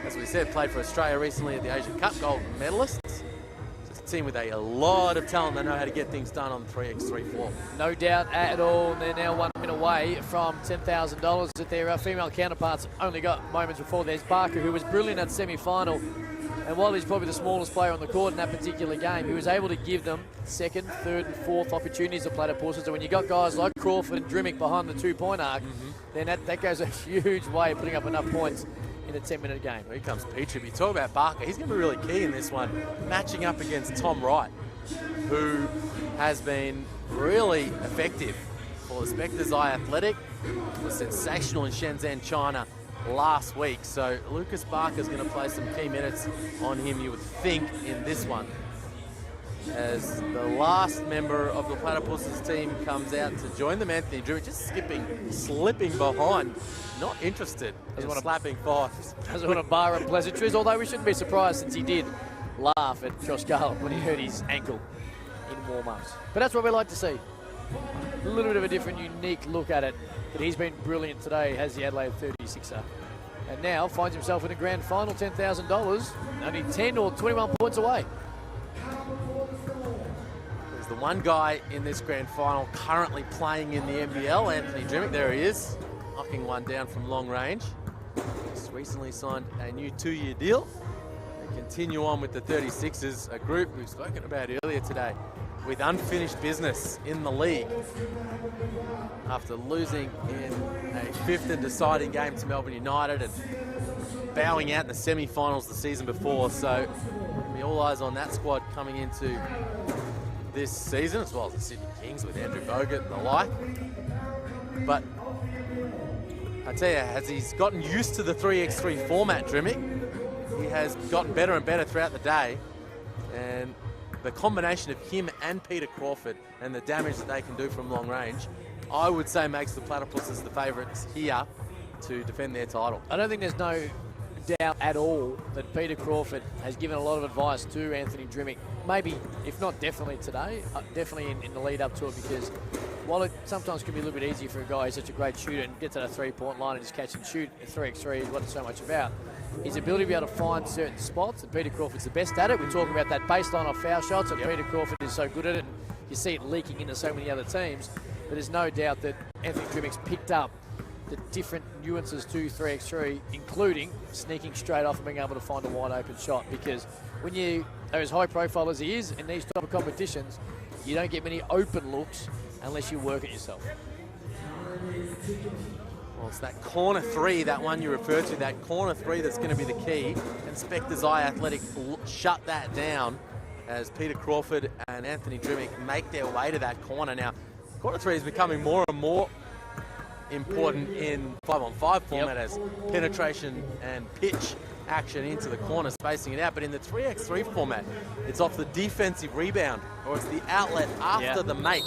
as we said, played for Australia recently at the Asian Cup, gold medalists. It's a team with a lot of talent. They know how to get things done on the 3x3 floor. No doubt at all. They're now 1 minute away from $10,000 that their female counterparts only got moments before. There's Barker, who was brilliant at semi-final. And while he's probably the smallest player on the court in that particular game, he was able to give them second, third and fourth opportunities of Platypuses. And when you got guys like Crawford and Drimmick behind the two-point arc, then that goes a huge way of putting up enough points in a 10-minute game. Here comes Petrie. You talk about Barker. He's going to be really key in this one, matching up against Tom Wright, who has been really effective for the Spectres Eye Athletic. Was sensational in Shenzhen, China last week. So Lucas Barker's going to play some key minutes on him, you would think, in this one, as the last member of the Platypuses team comes out to join them. Anthony Drew just slipping behind, not interested in slapping fives. Doesn't want to bar up pleasantries, although we shouldn't be surprised since he did laugh at Josh Garland when he hurt his ankle in warm-ups. But that's what we like to see. A little bit of a different, unique look at it. But he's been brilliant today, has the Adelaide 36er. And now finds himself in the grand final, $10,000, only 10 or 21 points away. There's the one guy in this grand final currently playing in the NBL, Anthony Drimmick. There he is, knocking one down from long range. Just recently signed a new 2-year deal. They continue on with the 36ers, a group we've spoken about earlier today, with unfinished business in the league after losing in a 5th and deciding game to Melbourne United and bowing out in the semi-finals the season before. So be all eyes on that squad coming into this season, as well as the Sydney Kings with Andrew Bogut and the like. But I tell you, as he's gotten used to the 3x3 format, Drimmick, he has gotten better and better throughout the day. And the combination of him and Peter Crawford and the damage that they can do from long range, I would say makes the Platypuses the favourites here to defend their title. I don't think there's no doubt at all that Peter Crawford has given a lot of advice to Anthony Drimmick. Maybe, if not definitely today, definitely in the lead up to it, because while it sometimes can be a little bit easier for a guy who's such a great shooter and gets to the 3-point line and just catch and shoot at 3x3 is what it's so much about. His ability to be able to find certain spots, and Peter Crawford's the best at it. We're talking about that baseline off foul shots, and Peter Crawford is so good at it. And you see it leaking into so many other teams, but there's no doubt that Anthony Drimmick's picked up the different nuances to 3x3, including sneaking straight off and being able to find a wide open shot, because when you are as high profile as he is in these type of competitions, you don't get many open looks unless you work it yourself. Well, it's that corner three, that one you referred to, that corner three that's going to be the key, and Spectres Eye Athletic shut that down as Peter Crawford and Anthony Drimmick make their way to that corner. Now, corner three is becoming more and more important in 5-on-5 format as penetration and pitch action into the corner, spacing it out. But in the 3x3 format, it's off the defensive rebound, or it's the outlet after the make,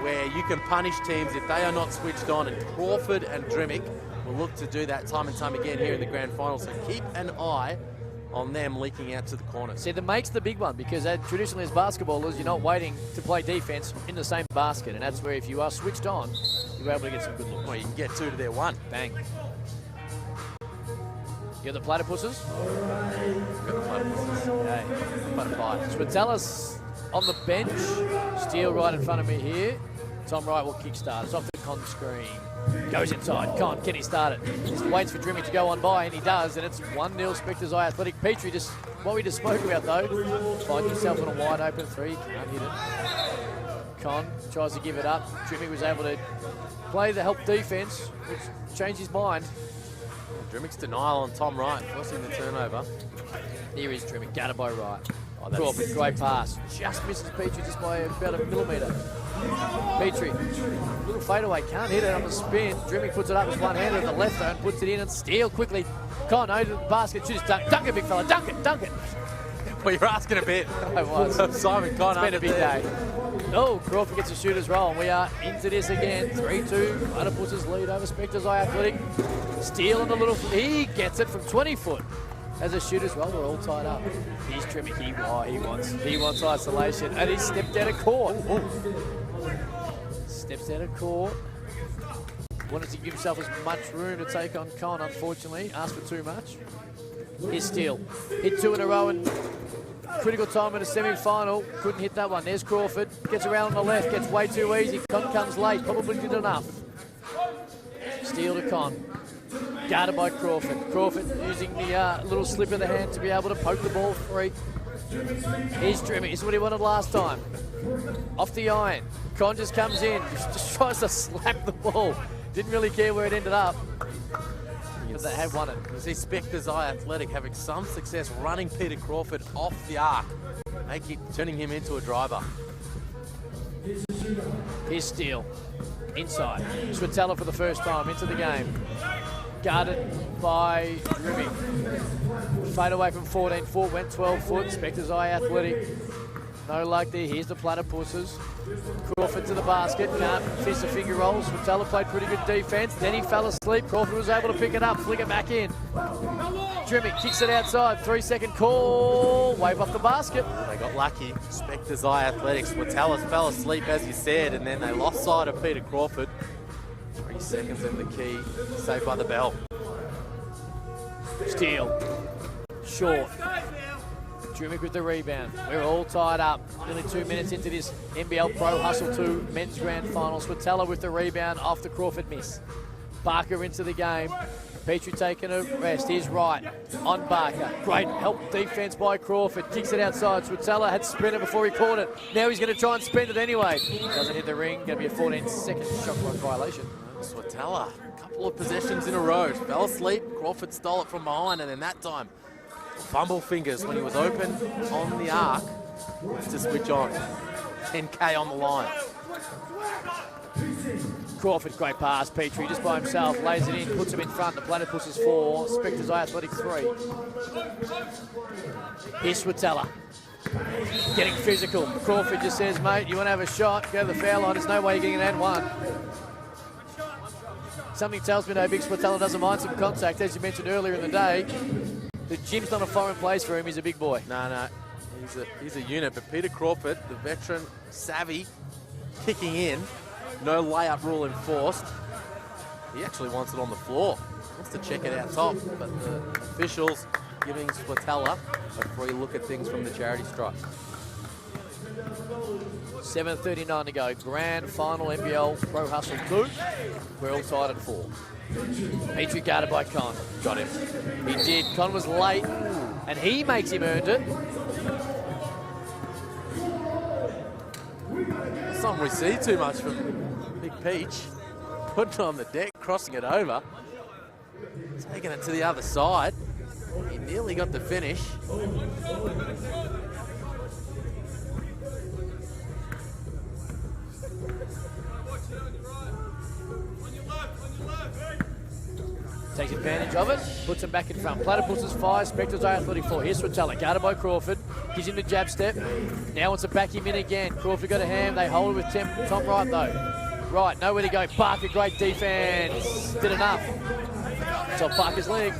where you can punish teams if they are not switched on, and Crawford and Drimmick will look to do that time and time again here in the grand final. So keep an eye on them leaking out to the corner. See, the make's the big one, because traditionally as basketballers, you're not waiting to play defense in the same basket, and that's where if you are switched on, you're able to get some good looks. Well, you can get two to their one. Bang. You got the Platypuses? Got the Platypuses. Okay. Swatellis on the bench. Steele right in front of me here. Tom Wright will kickstart. It's off the con screen. Goes inside. Can he start it? Just waits for Drimmick to go on by, and he does, and it's 1-0 Spectres Eye Athletic. Petrie, just what we just spoke about though, find yourself on a wide open three. Can't hit it. Con tries to give it up. Drimmick was able to play the help defense, which changed his mind. Drimmick's denial on Tom Wright, forcing the turnover. Here is Drimmick, guarded by Wright. Crawford, great pass. Just misses Petrie just by about a millimetre. Petrie, little fadeaway, can't hit it on the spin. Drimmick puts it up with one hand with the left hand, puts it in, and Steele quickly. Con over the basket, shoots, dunk it, big fella, dunk it. Well, you're asking a bit. I was. Simon Con. It's been a big day. Oh, Crawford gets a shooter's roll, and we are into this again. 3-2, Platypuses lead over Spectres Eye Athletic. Steele on the little, he gets it from 20 foot. As a shooter's roll, we're all tied up. Here's Drimmick, he wants isolation, and he stepped out of court. Steps out of court. Wanted to give himself as much room to take on Con, unfortunately. Asked for too much. Here's Steele. Hit two in a row and critical time in the semi-final. Couldn't hit that one. There's Crawford. Gets around on the left. Gets way too easy. Con comes late. Probably did enough. Steele to Con. Guarded by Crawford. Crawford using the little slip of the hand to be able to poke the ball free. Here's Drimmick. This is what he wanted last time. Off the iron. Con just comes in. Just tries to slap the ball. Didn't really care where it ended up. But they have won it. You see Spectres Eye Athletic having some success running Peter Crawford off the arc, turning him into a driver. Here's Steele. Inside. Swatella for the first time into the game. Guarded by Drimmick. Fade away from 14 foot, went 12 foot. Spectres Eye Athletic. No luck there. Here's the Platypuses. Crawford to the basket. Can't fist a finger roll. Swatella played pretty good defense. Then he fell asleep. Crawford was able to pick it up, flick it back in. Drimmick kicks it outside. 3-second call. Wave off the basket. They got lucky. Spectres Eye Athletics. Swatella fell asleep, as you said, and then they lost sight of Peter Crawford. 3 seconds in the key. Saved by the bell. Steele. Short. Drimmick with the rebound. We're all tied up. Nearly 2 minutes into this NBL Pro Hustle 2 men's grand final. Swatella with the rebound off the Crawford miss. Barker into the game. Petrie taking a rest. Here's Wright on Barker. Great help defense by Crawford. Kicks it outside. Swatella had sprinted before he caught it. Now he's going to try and spin it anyway. Doesn't hit the ring. Going to be a 14-second shot clock violation. Swatella, a couple of possessions in a row. Fell asleep. Crawford stole it from behind, and then that time, fumble fingers when he was open on the arc to switch on. 10K on the line. Crawford, great pass. Petrie just by himself, lays it in, puts him in front. The Platypuses 4, Spectres Eye Athletic 3. Here's Swatella. Getting physical. Crawford just says, mate, you want to have a shot? Go to the foul line. There's no way you're getting an and one. Something tells me, though, Big Spatella doesn't mind some contact. As you mentioned earlier in the day, the gym's not a foreign place for him. He's a big boy. No. He's a unit, but Peter Crawford, the veteran, savvy, kicking in. No layup rule enforced. He actually wants it on the floor. Wants to check it out top, but the officials giving Spatella a free look at things from the charity stripe. 7:39 to go. Grand final NBL Pro Hustle 2. We're all tied at 4. Petrie guarded by Con. Got him. He did. Con was late, and he makes him earned it. Something we see too much from Big Peach. Putting it on the deck, crossing it over. Taking it to the other side. He nearly got the finish. Takes advantage of it, puts him back in front. Platypuses 5, Spectres Athletic 4. Here's Swatella, guarded by Crawford. Gives him the jab step. Now wants to back him in again. Crawford got a hand. They hold it with Tom Wright though. Right, nowhere to go. Parker, great defense. Did enough. It's off Parker's leg.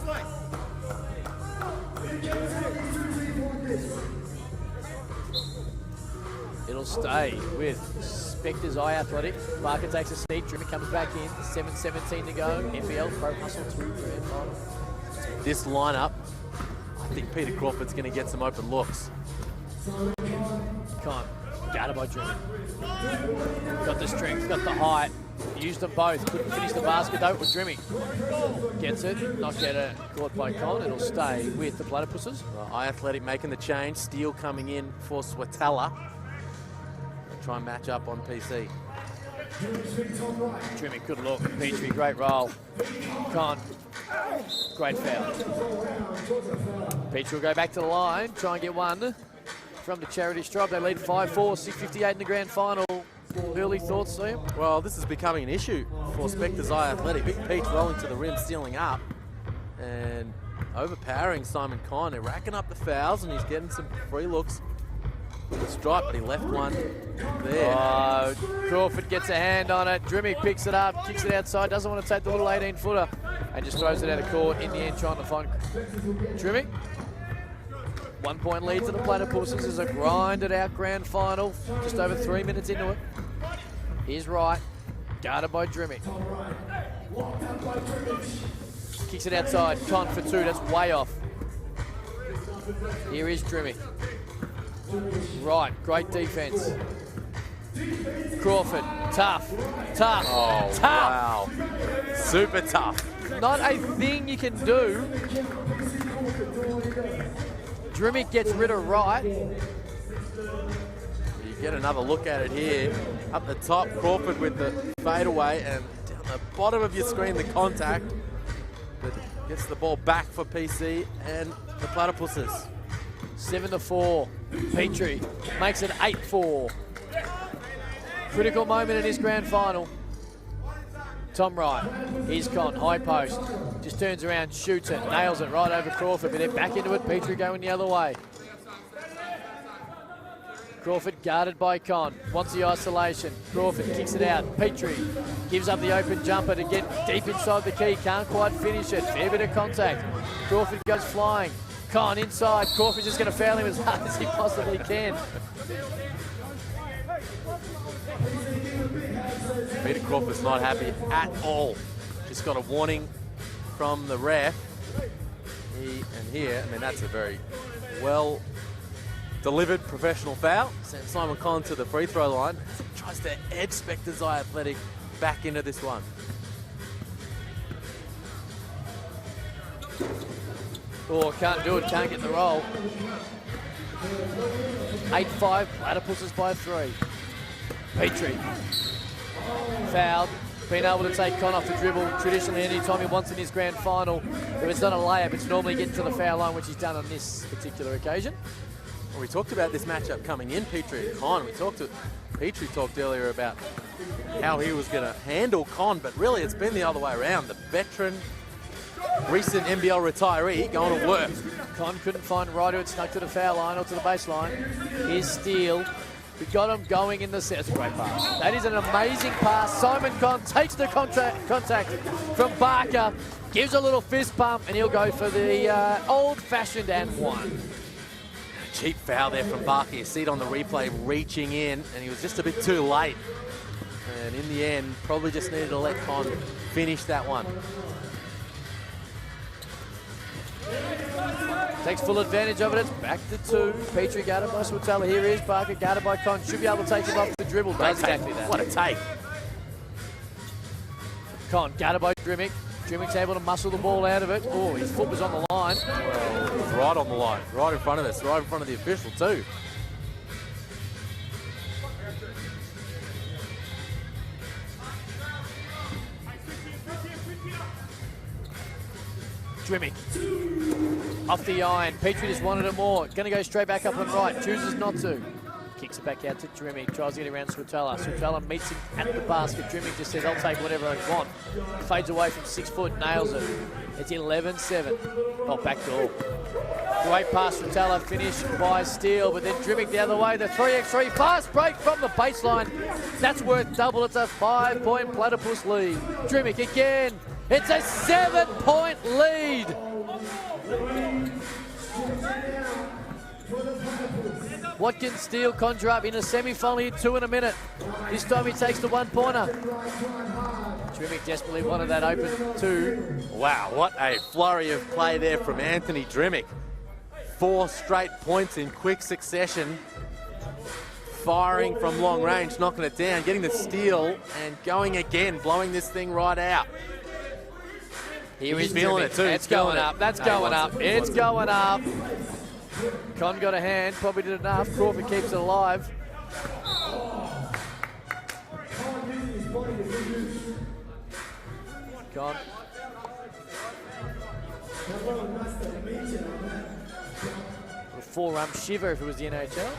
It'll stay with Spectres Athletic. Parker takes a seat. Trimmer comes back in. 7:17 to go. NBL Pro Hustle 2 grand final. This lineup, I think Peter Crawford's going to get some open looks. Con, guarded by Drew. Got the strength, got the height. Used them both. Couldn't finish the basket though with Drimmy. Gets it, not get it. Caught by Con. It'll stay with the Platypuses. Well, Athletic making the change. Steele coming in for Swatella. Try and match up on PC. Drimmy, good look. Petrie, great roll. Con, great foul. Petrie will go back to the line, try and get one from the charity stripe. They lead 5-4, 6:58 in the grand final. Early thoughts, Liam? Well, this is becoming an issue for Spectres Athletic. Big Peach rolling to the rim, stealing up, and overpowering Simon Con. They're racking up the fouls, and he's getting some free looks from the stripe, but he left one there. Oh, Crawford gets a hand on it. Drimmy picks it up, kicks it outside, doesn't want to take the little 18-footer, and just throws it out of court in the end, trying to find Drimmy. 1 point lead to the Platypuses as a grinded out grand final. Just over 3 minutes into it. Here's Wright, guarded by Drimmy. Kicks it outside, Con for 2, that's way off. Here is Drimmy. Right, great defense. Crawford, tough. Oh, tough. Wow. Super tough. Not a thing you can do. Drimmick gets rid of Wright. You get another look at it here. Up the top, Crawford with the fadeaway, and down the bottom of your screen, the contact. But gets the ball back for PC and the Platypuses. 7-4. Petrie makes it 8-4. Critical moment in his grand final. Tom Wright, here's Con, high post. Just turns around, shoots it, nails it right over Crawford, but then back into it, Petrie going the other way. Crawford guarded by Con, wants the isolation. Crawford kicks it out. Petrie gives up the open jumper to get deep inside the key, can't quite finish it. Fair bit of contact. Crawford goes flying. Con inside, Crawford's just going to foul him as hard as he possibly can. Peter Crawford's not happy at all. Just got a warning from the ref. Here, I mean, that's a very well delivered professional foul. Sends Simon Con to the free throw line. Tries to edge Spectres Athletic back into this one. Oh, can't do it, can't get the roll. 8-5, Platypuses by 3. Petrie. Fouled. Being able to take Con off the dribble. Traditionally, any time he wants in his grand final, if it's not a layup, it's normally getting to the foul line, which he's done on this particular occasion. Well, we talked about this matchup coming in, Petrie and Con. Petrie talked earlier about how he was going to handle Con, but really it's been the other way around. The veteran, recent NBL retiree going to work. Con couldn't find Ryder, it snuck to the foul line or to the baseline. Here's Steele. We got him going in the set. That's a great pass. That is an amazing pass. Simon Conn takes the contact from Barker, gives a little fist pump, and he'll go for the old-fashioned and one. Cheap foul there from Barker. You see it on the replay, reaching in, and he was just a bit too late. And in the end, probably just needed to let Conn finish that one. Takes full advantage of it. It's back to 2. Petrie guarded by Swatala. Here is Barker guarded by Conn. Should be able to take him off the dribble. Does exactly that. What a take. Conn guarded by Drimmick. Drimmick's able to muscle the ball out of it. Oh, his foot was on the line. Well, it was right on the line. Right in front of us. Right in front of the official too. Drimmick off the iron. Petrie just wanted it more. Going to go straight back up and right. Chooses not to. Kicks it back out to Drimmick. Tries to get around Swatala. Swatala meets him at the basket. Drimmick just says, I'll take whatever I want. Fades away from 6 foot. Nails it. It's 11-7. Oh, back door. Great pass. Swatala finished by Steele. But then Drimmick the other way. The 3x3. Fast break from the baseline. That's worth double. It's a 5-point Platypus lead. Drimmick again. It's a 7-point lead. What can Steele conjure up in a semi-final? 2 in a minute. This time he takes the 1-pointer. Drimmick desperately wanted that open 2. Wow, what a flurry of play there from Anthony Drimmick. 4 straight points in quick succession. Firing from long range, knocking it down, getting the steal, and going again, blowing this thing right out. He's feeling it too. It's going up. That's going up. It's going up. Conn got a hand. Probably did enough. Crawford keeps it alive. Conn. A forearm shiver if it was the NHL.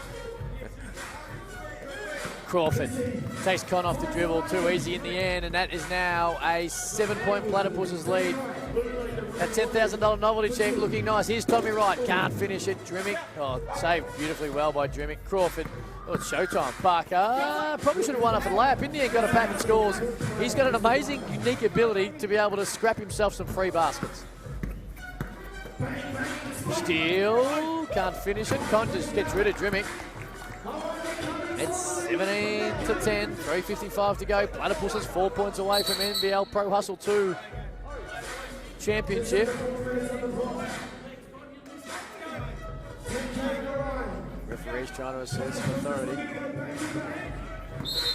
Crawford takes Conn off the dribble, too easy in the end, and that is now a 7-point Platypuses lead. That $10,000 novelty check looking nice. Here's Tommy Wright, can't finish it. Drimmick, oh, saved beautifully well by Drimmick. Crawford, oh, it's showtime. Barker, probably should have won off a layup. In the end, got a pack and scores. He's got an amazing, unique ability to be able to scrap himself some free baskets. Steele, can't finish it. Conn just gets rid of Drimmick. It's 17-10, 3:55 to go. Platypuses 4 points away from NBL Pro Hustle 2 championship. Referee's trying to assert some authority.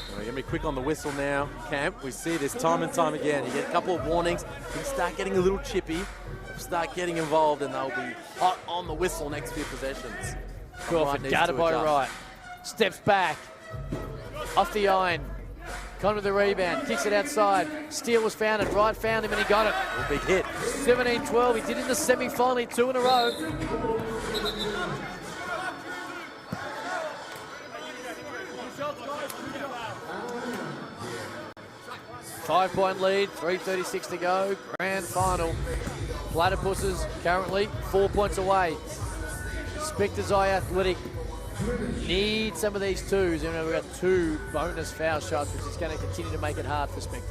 We're going to be quick on the whistle now, Camp. We see this time and time again. You get a couple of warnings, you start getting a little chippy, start getting involved, and they'll be hot on the whistle next few possessions. Crawford guarded by Wright. Steps back, off the iron. Conn with the rebound, kicks it outside. Steele was found and Wright found him and he got it. A big hit. 17-12, he did in the semi-final, 2 in a row. Five-point lead, 3:36 to go, grand final. Platypuses currently 4 points away. Spectres Eye Athletic need some of these twos. You know, we've got 2 bonus foul shots, which is going to continue to make it hard for Spectres.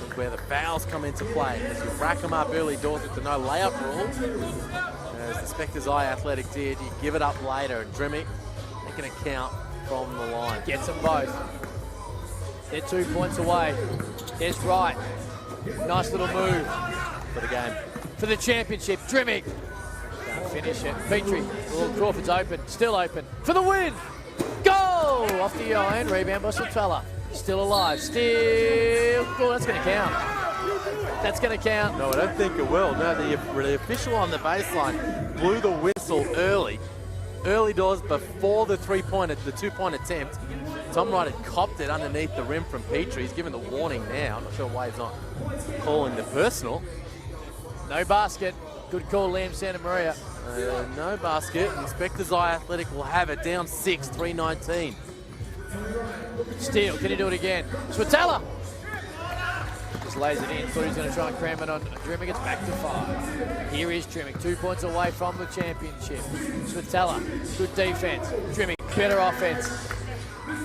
Look where the fouls come into play. As you rack them up early doors with the no layup rule. As the Spectres Eye Athletic did, you give it up later, and Drimmick making a count from the line. Gets them both. They're 2 points away. There's Wright. Nice little move for the game. For the championship, Drimmick. Can't finish it. Petrie. Oh, Crawford's open. Still open. For the win. Goal! Off the iron. Rebound by Swatala. Still alive. Still. Oh, that's going to count. That's going to count. No, I don't think it will. No, the official on the baseline blew the whistle early. Early doors before the 2-point attempt. Tom Wright had copped it underneath the rim from Petrie. He's given the warning now. I'm not sure why he's not calling the personal. No basket. Good call, Liam Santa Maria. No basket. Spectres Eye Athletic will have it down 6, 3:19. Steele, can he do it again? Swatala! Just lays it in. Thought he was going to try and cram it on Drimmick. It's back to 5. Here is Drimmick, 2 points away from the championship. Spatella, good defense. Drimmick, better offense.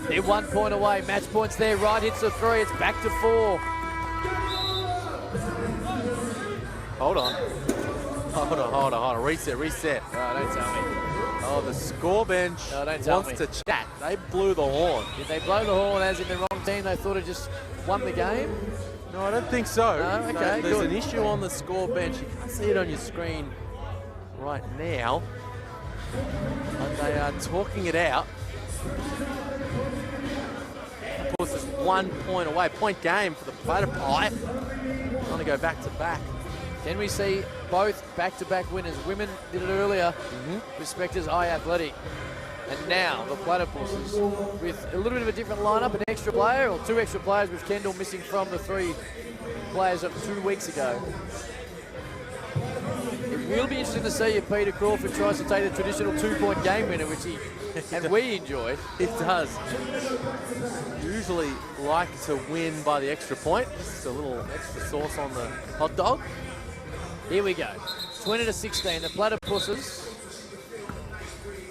They're 1 point away. Match points there. Right hits the 3. It's back to 4. Hold on. Reset. Oh, don't tell me. Oh, the score bench don't tell wants me. to chat. They blew the horn. Did they blow the horn as in the wrong team? They thought it just won the game? No, I don't think so. No? Okay, There's good. an issue on the score bench. You can't see it on your screen right now. But they are talking it out. Of course, it's 1 point away. Point game for the Platypi. Trying to go back to back. Can we see both back-to-back winners? Women did it earlier with Spectres Athletic. And now the Platypuses with a little bit of a different lineup, an extra player or 2 extra players with Kendall missing from the 3 players of 2 weeks ago. It will be interesting to see if Peter Crawford tries to take the traditional 2-point game winner, which he and we enjoy. It does. Usually like to win by the extra point. Just a little extra sauce on the hot dog. Here we go. 20-16. The Platypuses.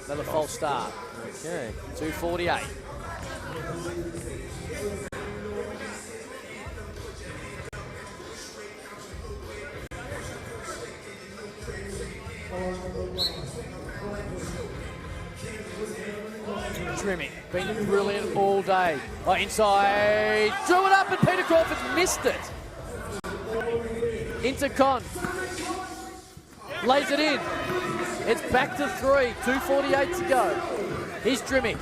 Another false start. Okay. 2:48. Trimming, been brilliant all day. Oh, inside, drew it up and Peter Crawford missed it. Into Con, lays it in. It's back to 3, 2:48 to go. Here's Drimmy,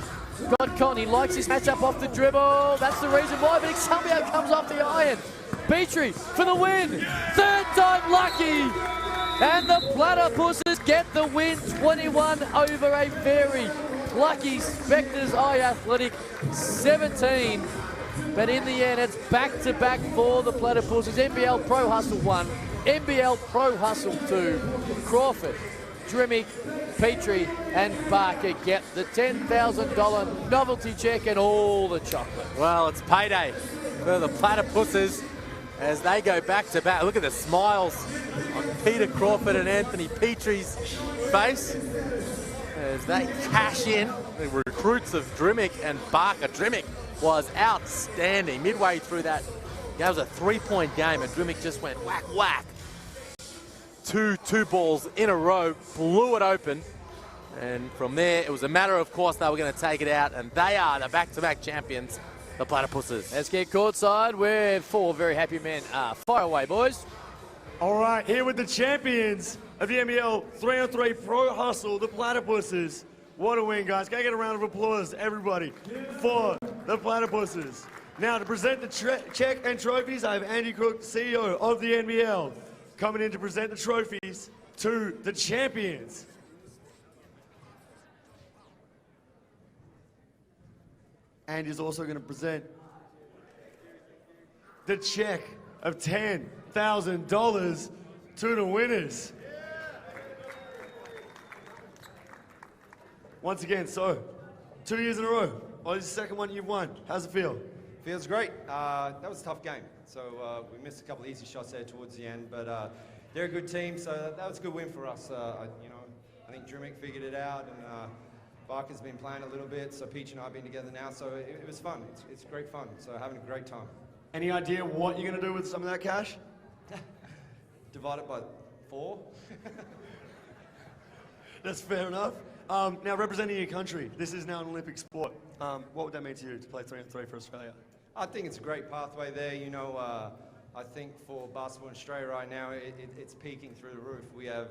got Con, he likes his matchup off the dribble. That's the reason why, but somehow comes off the iron. Petrie for the win, 3rd time lucky. And the Platypuses get the win, 21 over a very lucky Spectres Athletic, 17. But in the end, it's back-to-back for the Platypuses. NBL Pro Hustle 1, NBL Pro Hustle 2. Crawford, Drimmick, Petrie, and Barker get the $10,000 novelty check and all the chocolate. Well, it's payday for the Platypuses as they go back-to-back. Look at the smiles on Peter Crawford and Anthony Petrie's face as they cash in. The recruits of Drimmick and Barker. Drimmick was outstanding. Midway through that was a 3-point game and Drimmick just went whack, whack. Two balls in a row, blew it open. And from there, it was a matter of course they were going to take it out, and they are the back-to-back champions, the Platypuses. Let's get courtside where 4 very happy men are. Fire away, boys. All right, here with the champions of the NBL 3x3 Pro Hustle, the Platypuses. What a win, guys. Can I get a round of applause, everybody, for the Platypuses. Now, to present the check and trophies, I have Andy Cook, CEO of the NBL, coming in to present the trophies to the champions. Andy's also going to present the check of $10,000 to the winners. Once again, so 2 years in a row. Oh, this is the second one you've won. How's it feel? Feels great. That was a tough game. So we missed a couple of easy shots there towards the end, but they're a good team, so that was a good win for us. I think Drimmick figured it out, and Barker's been playing a little bit, so Peach and I have been together now, so it was fun. It's great fun, so having a great time. Any idea what you're going to do with some of that cash? Divide it by 4. That's fair enough. Now, representing your country, this is now an Olympic sport. What would that mean to you to play 3x3 for Australia? I think it's a great pathway there. You know, I think for basketball in Australia right now, it's peaking through the roof. We have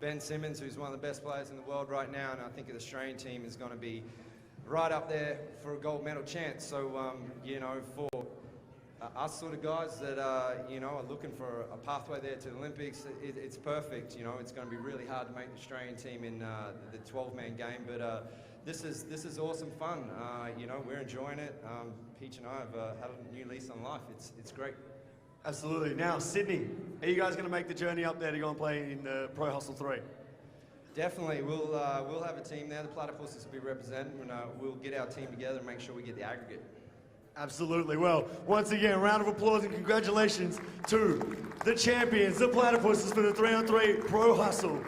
Ben Simmons, who's one of the best players in the world right now, and I think the Australian team is going to be right up there for a gold medal chance. So, you know, for us sort of guys that, you know, are looking for a pathway there to the Olympics, it's perfect. You know, it's going to be really hard to make the Australian team in the 12-man game, but this is awesome fun. You know, we're enjoying it. Peach and I have had a new lease on life. It's great. Absolutely. Now, Sydney, are you guys going to make the journey up there to go and play in Pro Hustle 3? Definitely. We'll have a team there. The Platypuses will be represented, and we'll get our team together and make sure we get the aggregate. Absolutely. Well, once again, round of applause and congratulations to the champions, the Platypuses, for the 3-on-3 Pro Hustle.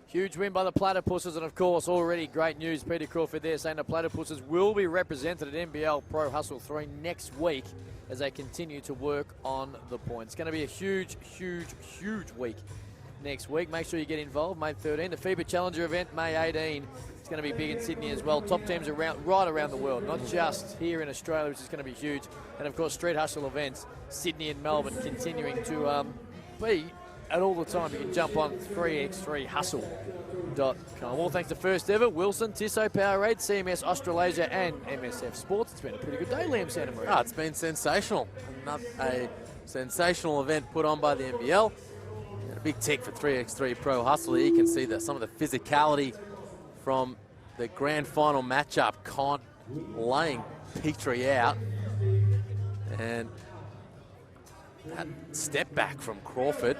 Huge win by the Platypuses, and of course, already great news. Peter Crawford there saying the Platypuses will be represented at NBL Pro Hustle 3 next week as they continue to work on the point. It's going to be a huge, huge, huge week next week. Make sure you get involved. May 13, the FIBA Challenger event, May 18. It's going to be big in Sydney as well. Top teams right around the world, not just here in Australia, which is going to be huge. And of course, street hustle events, Sydney and Melbourne, continuing to be at all the time. You can jump on 3x3hustle.com. All thanks to first ever, Wilson, Tissot, Powerade, CMS Australasia and MSF Sports. It's been a pretty good day, Liam Santa Maria. It's been sensational. Another a sensational event put on by the NBL. And a big tick for 3x3 Pro Hustle. You can see that some of the physicality from the grand final matchup, laying Petrie out. And that step back from Crawford.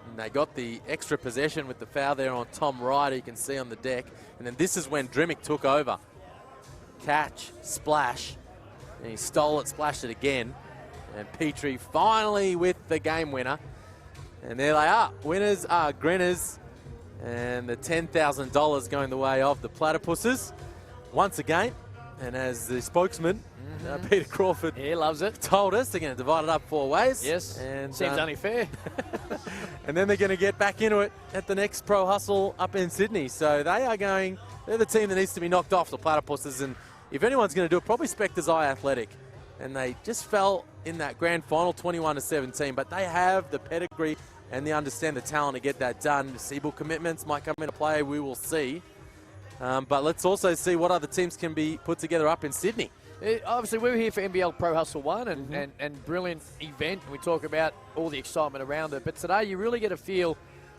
And they got the extra possession with the foul there on Tom Ryder, you can see on the deck. And then this is when Drimmick took over. Catch, splash, and he stole it, splashed it again. And Petrie finally with the game winner. And there they are. Winners are Grinners. And the $10,000 going the way of the Platypuses once again. And as the spokesman, Peter Crawford, he loves it, told us they're going to divide it up 4 ways. Yes, and seems only fair. And then they're going to get back into it at the next Pro Hustle up in Sydney. So they're the team that needs to be knocked off, the Platypuses. And if anyone's going to do it, probably Spectres Athletic. And they just fell in that grand final 21-17. But they have the pedigree and they understand the talent to get that done. The Siebel commitments might come into play, we will see. But let's also see what other teams can be put together up in Sydney. Obviously, we're here for NBL Pro Hustle 1 and brilliant event. We talk about all the excitement around it. But today, you really get a feel.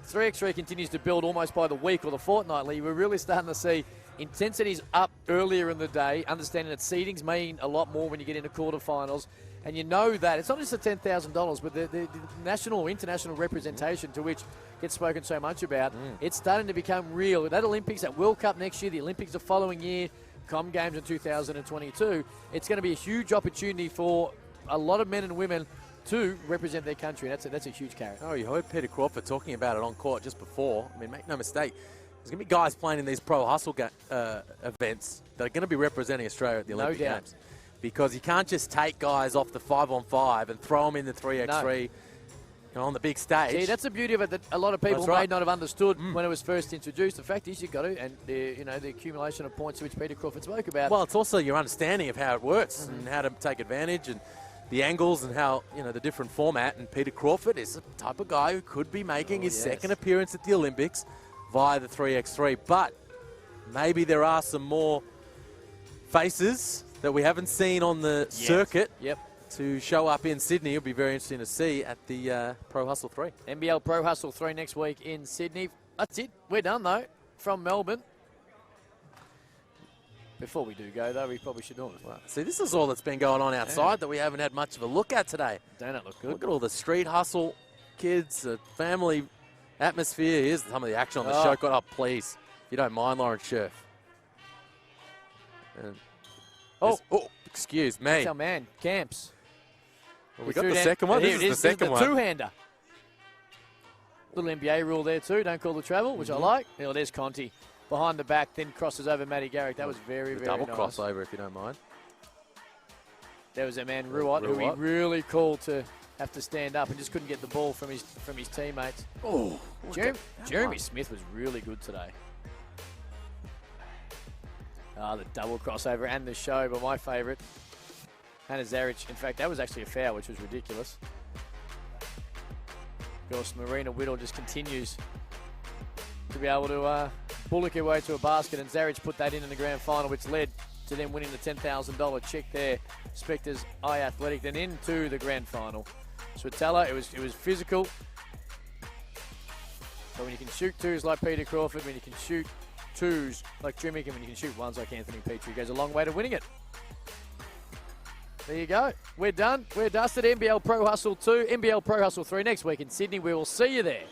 3x3 continues to build almost by the week or the fortnightly. We're really starting to see intensities up earlier in the day, understanding that seedings mean a lot more when you get into quarterfinals. And you know that it's not just the $10,000, but the national or international representation to which gets spoken so much about. It's starting to become real. That Olympics, that World Cup next year, the Olympics the following year, Com Games in 2022, it's going to be a huge opportunity for a lot of men and women to represent their country. That's a huge carrot. Oh, you heard Peter Crawford talking about it on court just before. I mean, make no mistake, there's going to be guys playing in these Pro Hustle events that are going to be representing Australia at the Olympic Games. Because you can't just take guys off the 5-on-5 and throw them in the 3x3 on the big stage. See, that's the beauty of it that a lot of people may not have understood when it was first introduced. The fact is, you've got to, and the accumulation of points which Peter Crawford spoke about. Well, it's also your understanding of how it works and how to take advantage and the angles and how, the different format. And Peter Crawford is the type of guy who could be making his second appearance at the Olympics via the 3x3. But maybe there are some more faces that we haven't seen on the circuit to show up in Sydney. It'll be very interesting to see at the Pro Hustle 3. NBL Pro Hustle 3 next week in Sydney. That's it. We're done, though, from Melbourne. Before we do go, though, we probably should know. Well, see, this is all that's been going on outside that we haven't had much of a look at today. Don't it look good? Look at all the street hustle kids, the family atmosphere. Here's some of the action on the show. God, please, if you don't mind, Lauren Scherf. And excuse me. That's our man, Camps. Well, we got the second one. This is the second one. Two-hander. Little NBA rule there too. Don't call the travel, which I like. Oh, there's Conti. Behind the back, then crosses over Matty Garrick. That was very, very double nice. crossover, if you don't mind. There was our man, Ruot, who he really called to have to stand up and just couldn't get the ball from his teammates. Oh, Jeremy Smith was really good today. The double crossover and the show, but my favourite, Hannah Zaric. In fact, that was actually a foul, which was ridiculous. Of course, Marina Whittle just continues to be able to bullock her way to a basket, and Zaric put that in the grand final, which led to them winning the $10,000 check there. Spectres Athletic, then into the grand final. Switala, it was physical. But when you can shoot twos like Peter Crawford, when you can shoot twos like Drimmick, and when you can shoot ones like Anthony Petrie, goes a long way to winning it. There you go. We're done. We're dusted. NBL Pro Hustle 2, NBL Pro Hustle 3 next week in Sydney. We will see you there.